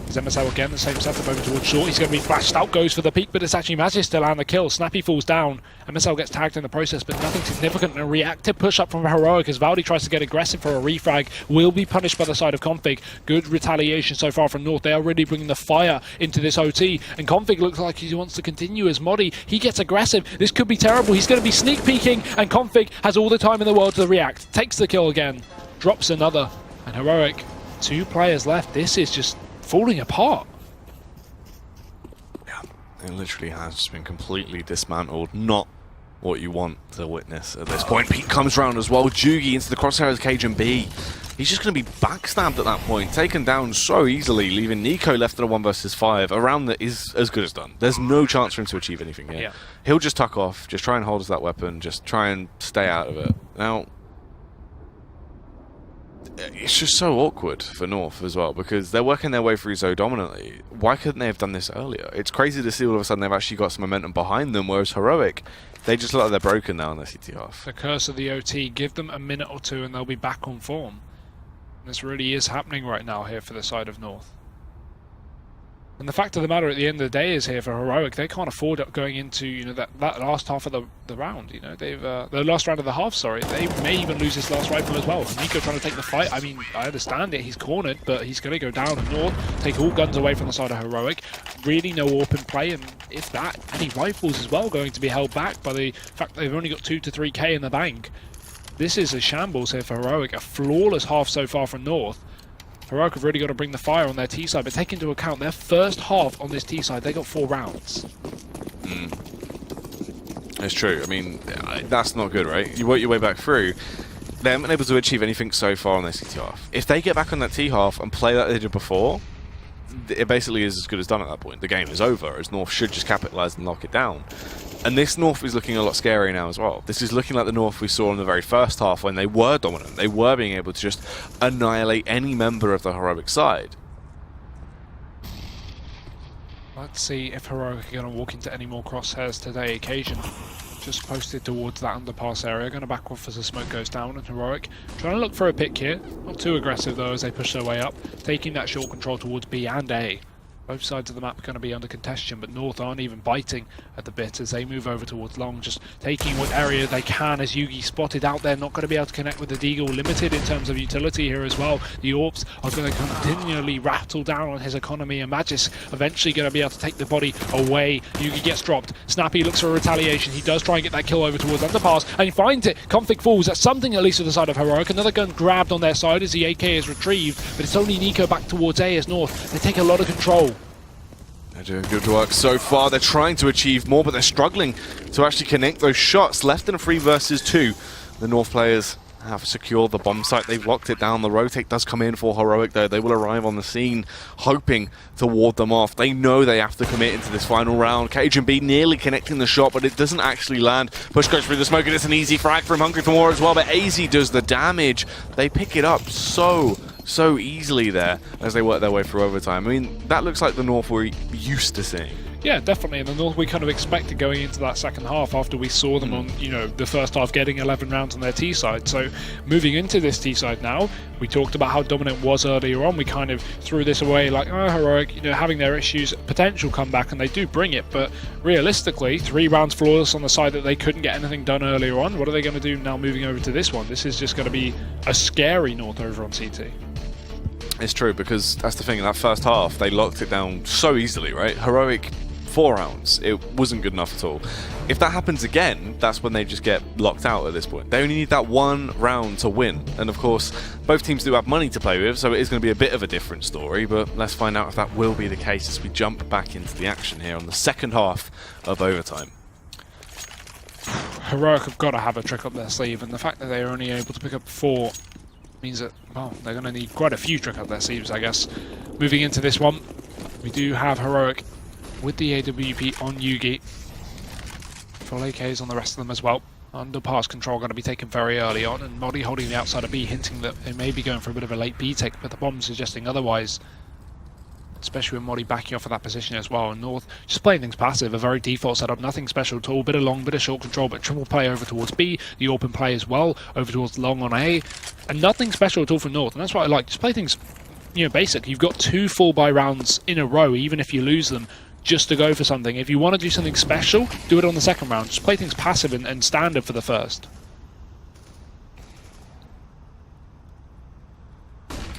MSL again, the same setup over towards short. He's going to be flashed out, goes for the peak, but it's actually Magis to land the kill. Snappy falls down. MSL gets tagged in the process, but nothing significant. A reactive push up from Heroic as Valdi tries to get aggressive for a refrag. Will be punished by the side of Config. Good retaliation so far from North. They are really bringing the fire into this OT, and Config looks like he wants to continue as Modi. He gets aggressive. This could be terrible. He's going to be sneak peeking, and Config has all the time in the world to react. Takes the kill again. Drops another. And Heroic, 2 players left. This is just falling apart. Yeah, it literally has just been completely dismantled. Not what you want to witness at this point. Pete comes round as well. Jugi into the crosshairs, KJ&B. He's just going to be backstabbed at that point, taken down so easily, leaving Nico left in a 1 versus 5. A round that is as good as done. There's no chance for him to achieve anything here. Yeah. He'll just tuck off, just try and hold us that weapon, just try and stay out of it. Now, it's just so awkward for North as well, because they're working their way through so dominantly. Why couldn't they have done this earlier? It's crazy to see all of a sudden they've actually got some momentum behind them, whereas Heroic, they just look like they're broken now on their CT half. The curse of the OT, give them a minute or two and they'll be back on form. This really is happening right now here for the side of North. And the fact of the matter at the end of the day is here for Heroic, they can't afford it going into that last half of the round. They've the last round of the half. Sorry, they may even lose this last rifle as well. Nico trying to take the fight. I mean, I understand it. He's cornered, but he's going to go down and North take all guns away from the side of Heroic. Really no open play, and if that, any rifles as well going to be held back by the fact that they've only got 2 to 3k in the bank. This is a shambles here for Heroic. A flawless half so far from North. Heroic have really got to bring the fire on their T side, but take into account their first half on this T side, they got 4 rounds. It's true. I mean, that's not good, right? You work your way back through. They haven't been able to achieve anything so far on their CT half. If they get back on that T half and play that they did before, it basically is as good as done at that point. The game is over, as North should just capitalise and lock it down. And this North is looking a lot scarier now as well. This is looking like the North we saw in the very first half when they were dominant. They were being able to just annihilate any member of the Heroic side. Let's see if Heroic are going to walk into any more crosshairs today. Occasion just posted towards that underpass area. Going to back off as the smoke goes down. And Heroic trying to look for a pick here. Not too aggressive though as they push their way up. Taking that short control towards B and A. Both sides of the map are going to be under contention, but North aren't even biting at the bit as they move over towards Long, just taking what area they can as Yugi spotted out there, not going to be able to connect with the Deagle, limited in terms of utility here as well. The Orps are going to continually rattle down on his economy, and Magis eventually going to be able to take the body away. Yugi gets dropped. Snappy looks for a retaliation. He does try and get that kill over towards Underpass, and he finds it. Config falls. That's something at least to the side of Heroic. Another gun grabbed on their side as the AK is retrieved, but it's only Nico back towards A as North. They take a lot of control. They're doing good work so far. They're trying to achieve more, but they're struggling to actually connect those shots. Left in a 3 versus 2. The North players have secured the bomb site. They've locked it down. The rotate does come in for Heroic, though. They will arrive on the scene, hoping to ward them off. They know they have to commit into this final round. KJ&B nearly connecting the shot, but it doesn't actually land. Push goes through the smoke, and it's an easy frag from Hungry for More as well, but AZ does the damage. They pick it up so easily there as they work their way through overtime. I mean, that looks like the North we're used to seeing. Yeah, definitely. And the North we kind of expected going into that second half after we saw them on, the first half getting 11 rounds on their T side. So moving into this T side now, we talked about how dominant was earlier on. We kind of threw this away like, oh, Heroic, having their issues, potential comeback, and they do bring it. But realistically, 3 rounds flawless on the side that they couldn't get anything done earlier on. What are they going to do now moving over to this one? This is just going to be a scary North over on CT. It's true, because that's the thing. In that first half, they locked it down so easily, right? Heroic, 4 rounds. It wasn't good enough at all. If that happens again, that's when they just get locked out at this point. They only need that 1 round to win. And of course, both teams do have money to play with, so it is going to be a bit of a different story. But let's find out if that will be the case as we jump back into the action here on the second half of overtime. Heroic have got to have a trick up their sleeve, and the fact that they're only able to pick up 4 Means that, well, they're going to need quite a few trick up their sleeves, I guess. Moving into this one, we do have Heroic with the AWP on Yugi. Full AKs on the rest of them as well. Underpass control going to be taken very early on, and Modi holding the outside of B, hinting that they may be going for a bit of a late B take, but the bomb suggesting otherwise. Especially with Modi backing off of that position as well. And North just playing things passive, a very default setup, nothing special at all. Bit of long, bit of short control, but triple play over towards B. The open play as well, over towards long on A. And nothing special at all from North, and that's what I like. Just play things, basic. You've got 2 full buy rounds in a row, even if you lose them, just to go for something. If you want to do something special, do it on the second round. Just play things passive and standard for the first.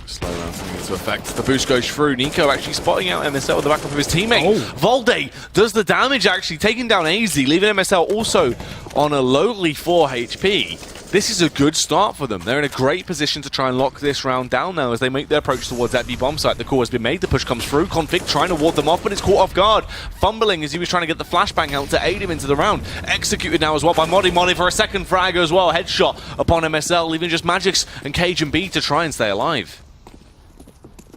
Slow round coming into effect. The boost goes through. Nico actually spotting out MSL with the backup of his teammate. Valde does the damage, actually taking down AZ, leaving MSL also on a lowly 4 HP. This is a good start for them. They're in a great position to try and lock this round down now as they make their approach towards that B bomb site. The call has been made. The push comes through. Config trying to ward them off, but it's caught off guard. Fumbling as he was trying to get the flashbang out to aid him into the round. Executed now as well by Modi. Modi for a second frag as well. Headshot upon MSL, leaving just Magix and Cage and B to try and stay alive.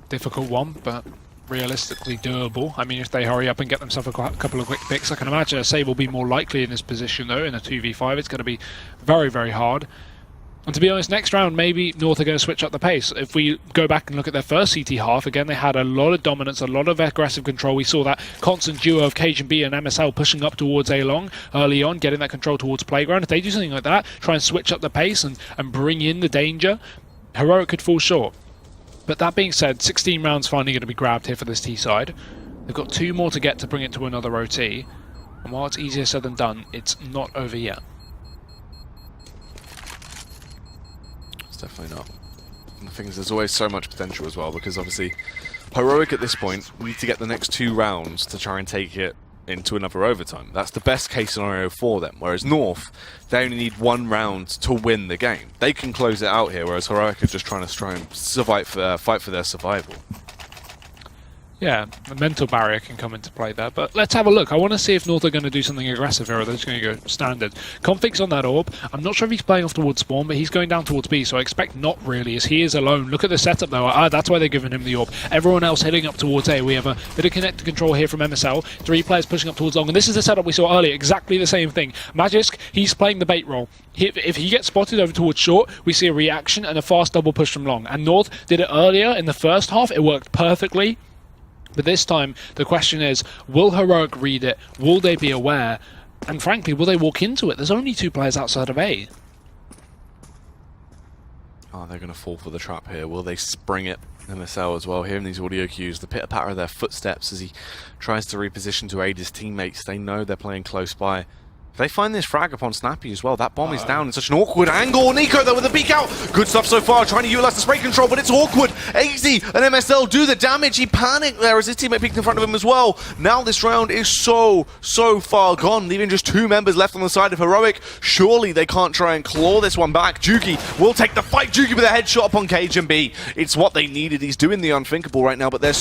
Difficult one, but realistically doable. I mean, if they hurry up and get themselves a couple of quick picks, I can imagine a save will be more likely in this position, though. In a 2v5, it's going to be very, very hard. And to be honest, next round, maybe North are going to switch up the pace. If we go back and look at their first CT half, again, they had a lot of dominance, a lot of aggressive control. We saw that constant duo of Cage and B and MSL pushing up towards A-Long early on, getting that control towards Playground. If they do something like that, try and switch up the pace and bring in the danger, Heroic could fall short. But that being said, 16 rounds finally going to be grabbed here for this T side. They've got 2 more to get to bring it to another OT. And while it's easier said than done, it's not over yet. It's definitely not. And the thing is, there's always so much potential as well, because obviously Heroic at this point need to get the next 2 rounds to try and take it into another overtime. That's the best case scenario for them, whereas North, they only need 1 round to win the game. They can close it out here, whereas Heroic are just trying to fight for their survival. Yeah, the mental barrier can come into play there, but let's have a look. I want to see if North are going to do something aggressive here, or they're just going to go standard. Config's on that orb. I'm not sure if he's playing off towards spawn, but he's going down towards B, so I expect not really, as he is alone. Look at the setup, though. That's why they're giving him the orb. Everyone else heading up towards A. We have a bit of connected control here from MSL. 3 players pushing up towards long, and this is the setup we saw earlier. Exactly the same thing. Magisk, he's playing the bait role. If he gets spotted over towards short, we see a reaction and a fast double push from long. And North did it earlier in the first half. It worked perfectly. But this time, the question is, will Heroic read it? Will they be aware? And frankly, will they walk into it? There's only 2 players outside of A. Oh, they're going to fall for the trap here. Will they spring it? MSL as well, hearing these audio cues, the pitter-patter of their footsteps as he tries to reposition to aid his teammates. They know they're playing close by. They find this frag upon Snappy as well. That bomb is down in such an awkward angle. Nico, though, with a peek out. Good stuff so far, trying to utilize the spray control, but it's awkward. AZ and MSL do the damage. He panicked there as his teammate peeked in front of him as well. Now this round is so far gone, leaving just 2 members left on the side of Heroic. Surely they can't try and claw this one back. Juki will take the fight. Juki with a headshot upon Cage and B. It's what they needed. He's doing the unthinkable right now, but they're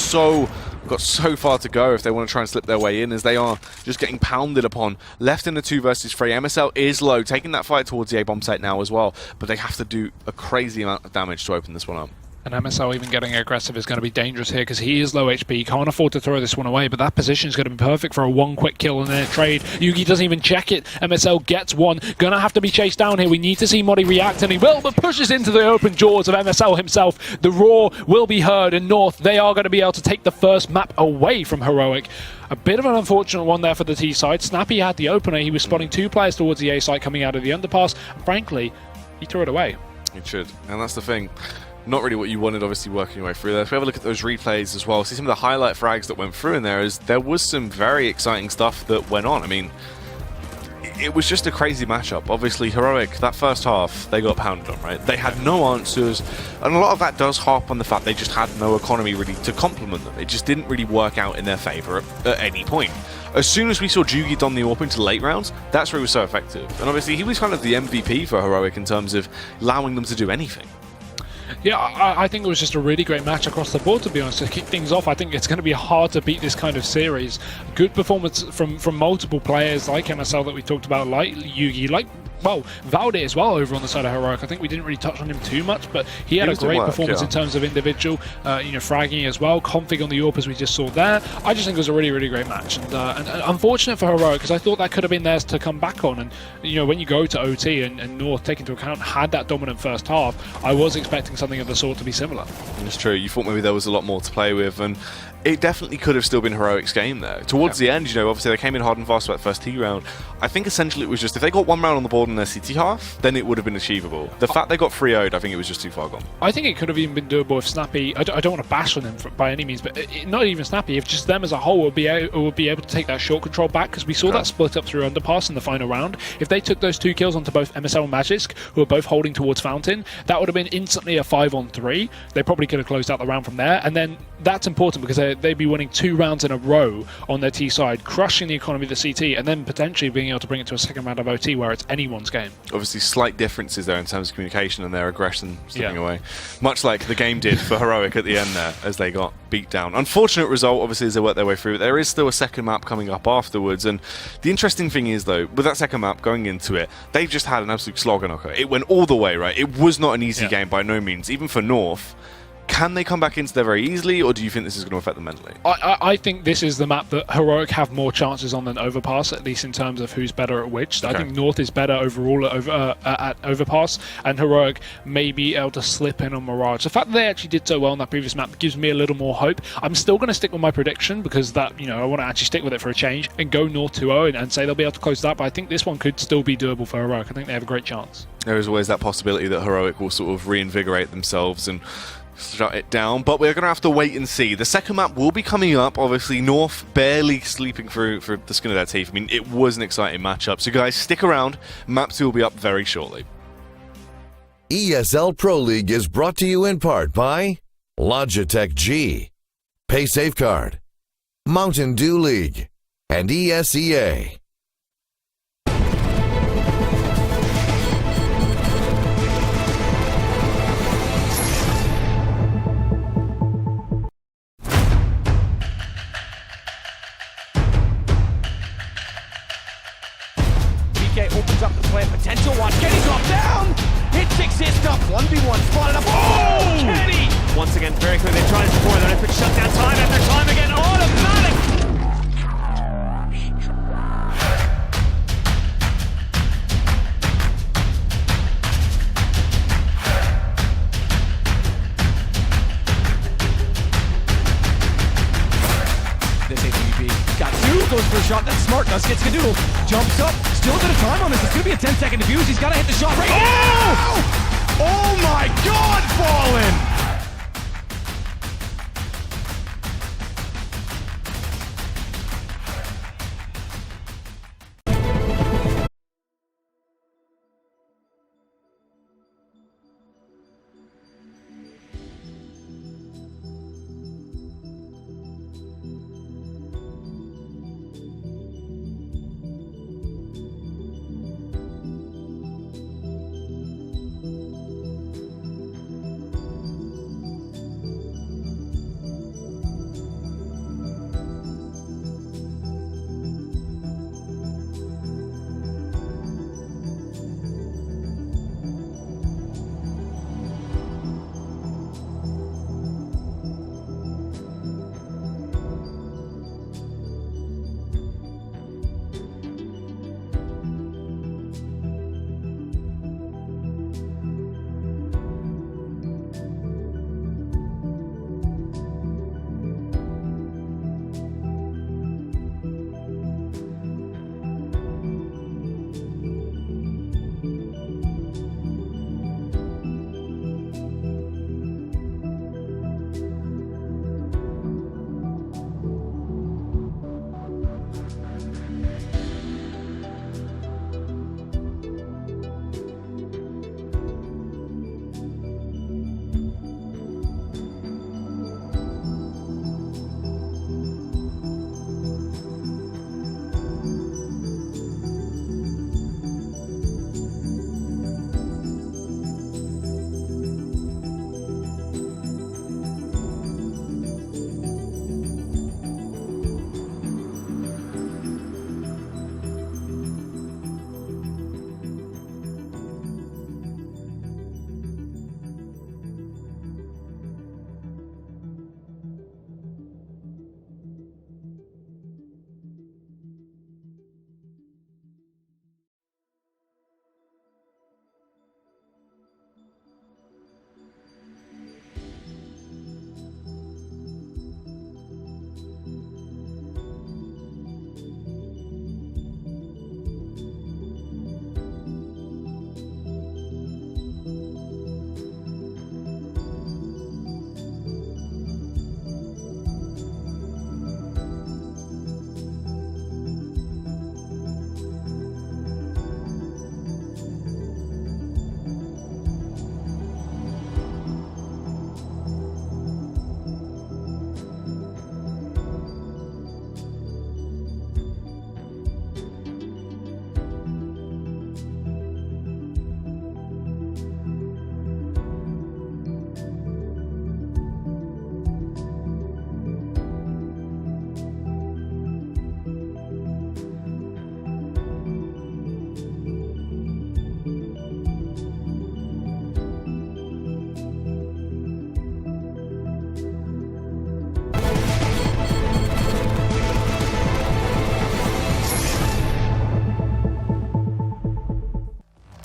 got so far to go if they want to try and slip their way in, as they are just getting pounded upon. Left in the 2 versus 3. MSL is low, taking that fight towards the A-bomb site now as well, but they have to do a crazy amount of damage to open this one up. And MSL even getting aggressive is going to be dangerous here because he is low HP. He can't afford to throw this one away, but that position is going to be perfect for a 1 quick kill and then a trade. Yugi doesn't even check it. MSL gets 1. Going to have to be chased down here. We need to see Modi react, and he will, but pushes into the open jaws of MSL himself. The roar will be heard in North. They are going to be able to take the first map away from Heroic. A bit of an unfortunate one there for the T side. Snappy had the opener. He was spotting 2 players towards the A site coming out of the underpass. And frankly, he threw it away. It should, and that's the thing. Not really what you wanted, obviously, working your way through there. If we have a look at those replays as well, see some of the highlight frags that went through in there, is there was some very exciting stuff that went on. I mean, it was just a crazy matchup. Obviously, Heroic, that first half, they got pounded on, right? They had no answers, and a lot of that does harp on the fact they just had no economy really to complement them. It just didn't really work out in their favor at any point. As soon as we saw Jugi don the AWP into late rounds, that's where he was so effective. And obviously, he was kind of the MVP for Heroic in terms of allowing them to do anything. Yeah, I think it was just a really great match across the board, to be honest. To kick things off, I think it's going to be hard to beat this kind of series. Good performance from multiple players like MSL that we talked about, like Yugi, like well, Valde as well over on the side of Heroic. I think we didn't really touch on him too much, but he had a great performance in terms of individual, fragging as well. Config on the AWP as we just saw there. I just think it was a really, really great match, and unfortunate for Heroic because I thought that could have been theirs to come back on. And when you go to OT and North, take into account, had that dominant first half, I was expecting something of the sort to be similar. It's true. You thought maybe there was a lot more to play with, and it definitely could have still been Heroic's game there. Towards the end, obviously they came in hard and fast for that first T round. I think essentially it was just if they got one round on the board in their CT half, then it would have been achievable. The fact they got 3-0'd, I think it was just too far gone. I think it could have even been doable if Snappy, I don't want to bash on them by any means, but not even Snappy, if just them as a whole would be able to take that short control back, because we saw that split up through Underpass in the final round. If they took those 2 kills onto both MSL and Magisk, who are both holding towards Fountain, that would have been instantly a 5-on-3. They probably could have closed out the round from there, and then that's important because they'd be winning 2 rounds in a row on their T side, crushing the economy of the CT, and then potentially being able to bring it to a second round of OT where it's anyone's game. Obviously slight differences there in terms of communication and their aggression slipping away. Much like the game did for Heroic at the end there as they got beat down. Unfortunate result, obviously, as they work their way through. But there is still a second map coming up afterwards, and the interesting thing is, though, with that second map going into it, they've just had an absolute slogger knocker. It went all the way, right? It was not an easy game by no means, even for North. Can they come back into there very easily, or do you think this is going to affect them mentally? I think this is the map that Heroic have more chances on than Overpass, at least in terms of who's better at which. I think North is better overall at Overpass, and Heroic may be able to slip in on Mirage. The fact that they actually did so well on that previous map gives me a little more hope. I'm still going to stick with my prediction because that, I want to actually stick with it for a change and go North 2-0 and say they'll be able to close that, but I think this one could still be doable for Heroic. I think they have a great chance. There is always that possibility that Heroic will sort of reinvigorate themselves and shut it down, but we're going to have to wait and see. The second map will be coming up. Obviously, North barely sleeping through for the skin of their teeth. I mean, it was an exciting matchup. So, guys, stick around. Map 2 will be up very shortly. ESL Pro League is brought to you in part by Logitech G, Pay Safeguard, Mountain Dew League, and ESEA. Opens up the plant potential. Watch Kenny drop down. Hit 6 hits up. 1v1 spotted up. Oh, Kenny! Once again, very quickly, they tried it before. Then it shut down time after time again. Automatic! This ATV got 2, goes for a shot. That's smart. Gus gets Skadoodle. Jumps up. Still a bit of time on this. It's going to be a 10-second defuse. He's got to hit the shot right now. Oh my God, Fallen!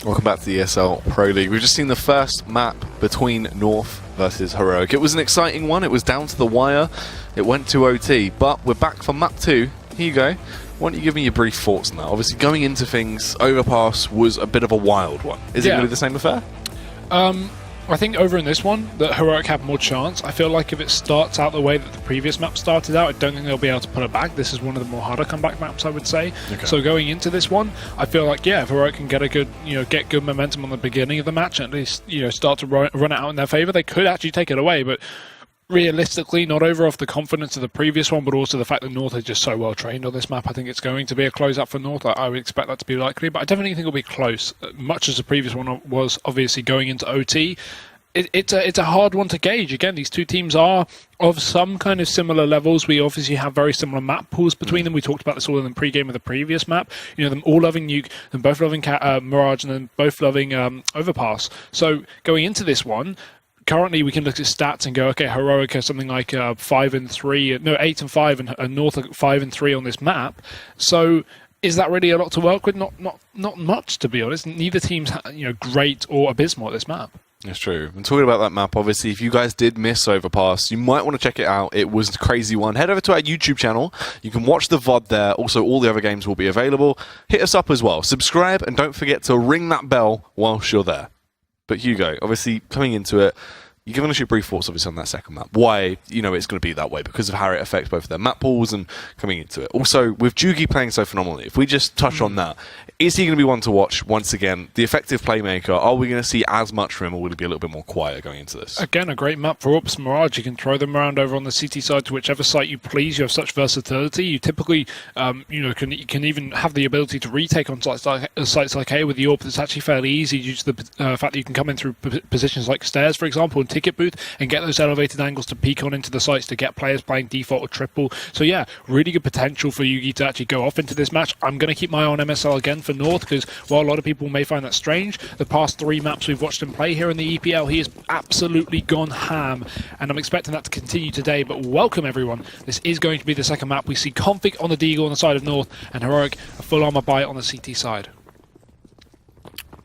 Welcome back to the ESL Pro League. We've just seen the first map between North versus Heroic. It was an exciting one. It was down to the wire. It went to OT, but we're back for map 2. Here you go. Why don't you give me your brief thoughts on that? Obviously, going into things, Overpass was a bit of a wild one. Is it going to be the same affair? I think over in this one, that Heroic have more chance. I feel like if it starts out the way that the previous map started out, I don't think they'll be able to pull it back. This is one of the more harder comeback maps, I would say. Okay. So going into this one, I feel like, yeah, if Heroic can get a good, get good momentum on the beginning of the match, and at least, start to run it out in their favor, they could actually take it away. But realistically, not over off the confidence of the previous one, but also the fact that North is just so well trained on this map. I think it's going to be a close-up for North. I would expect that to be likely, but I definitely think it'll be close, much as the previous one was obviously going into OT. It's a hard one to gauge. Again, these two teams are of some kind of similar levels. We obviously have very similar map pools between them. We talked about this all in the pre-game of the previous map. Them all loving Nuke, them both loving Mirage, and then both loving Overpass. So going into this one, currently we can look at stats and go, okay, Heroic has something like 8 and 5, and North are 5 and 3 on this map. So is that really a lot to work with? Not much, to be honest. Neither team's great or abysmal at this map. It's true. And talking about that map, obviously, if you guys did miss Overpass, you might want to check it out. It was a crazy one. Head over to our YouTube channel. You can watch the VOD there. Also, all the other games will be available. Hit us up as well. Subscribe, and don't forget to ring that bell whilst you're there. But Hugo, obviously, coming into it, you're giving us your brief thoughts, obviously, on that second map. Why, it's going to be that way, because of how it affects both of their map pools and coming into it. Also, with Jugi playing so phenomenally, if we just touch on that, is he going to be one to watch once again? The effective playmaker, are we going to see as much from him, or will he be a little bit more quiet going into this? Again, a great map for Ops Mirage. You can throw them around over on the CT side to whichever site you please. You have such versatility. You typically, can even have the ability to retake on sites like A with the AWP. That's actually fairly easy due to the fact that you can come in through positions like stairs, for example, and ticket booth, and get those elevated angles to peek on into the sites to get players playing default or triple. So yeah, really good potential for Yugi to actually go off into this match. I'm going to keep my eye on MSL again for North, because while a lot of people may find that strange, the past 3 maps we've watched him play here in the EPL, he has absolutely gone ham, and I'm expecting that to continue today. But welcome everyone, this is going to be the second map. We see Config on the Deagle on the side of North, and Heroic a full armor buy on the CT side.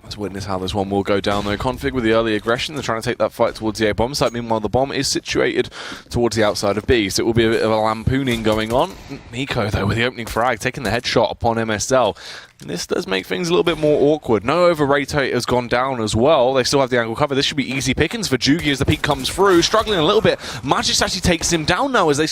Let's witness how this one will go down though. Config with the early aggression. They're trying to take that fight towards the A bomb site. Meanwhile, the bomb is situated towards the outside of B, so it will be a bit of a lampooning going on. Nico, though, with the opening frag, taking the headshot upon MSL. This does make things a little bit more awkward. No overrate has gone down as well. They still have the angle cover. This should be easy pickings for Jugi as the peek comes through. Struggling a little bit. Magic actually takes him down now as they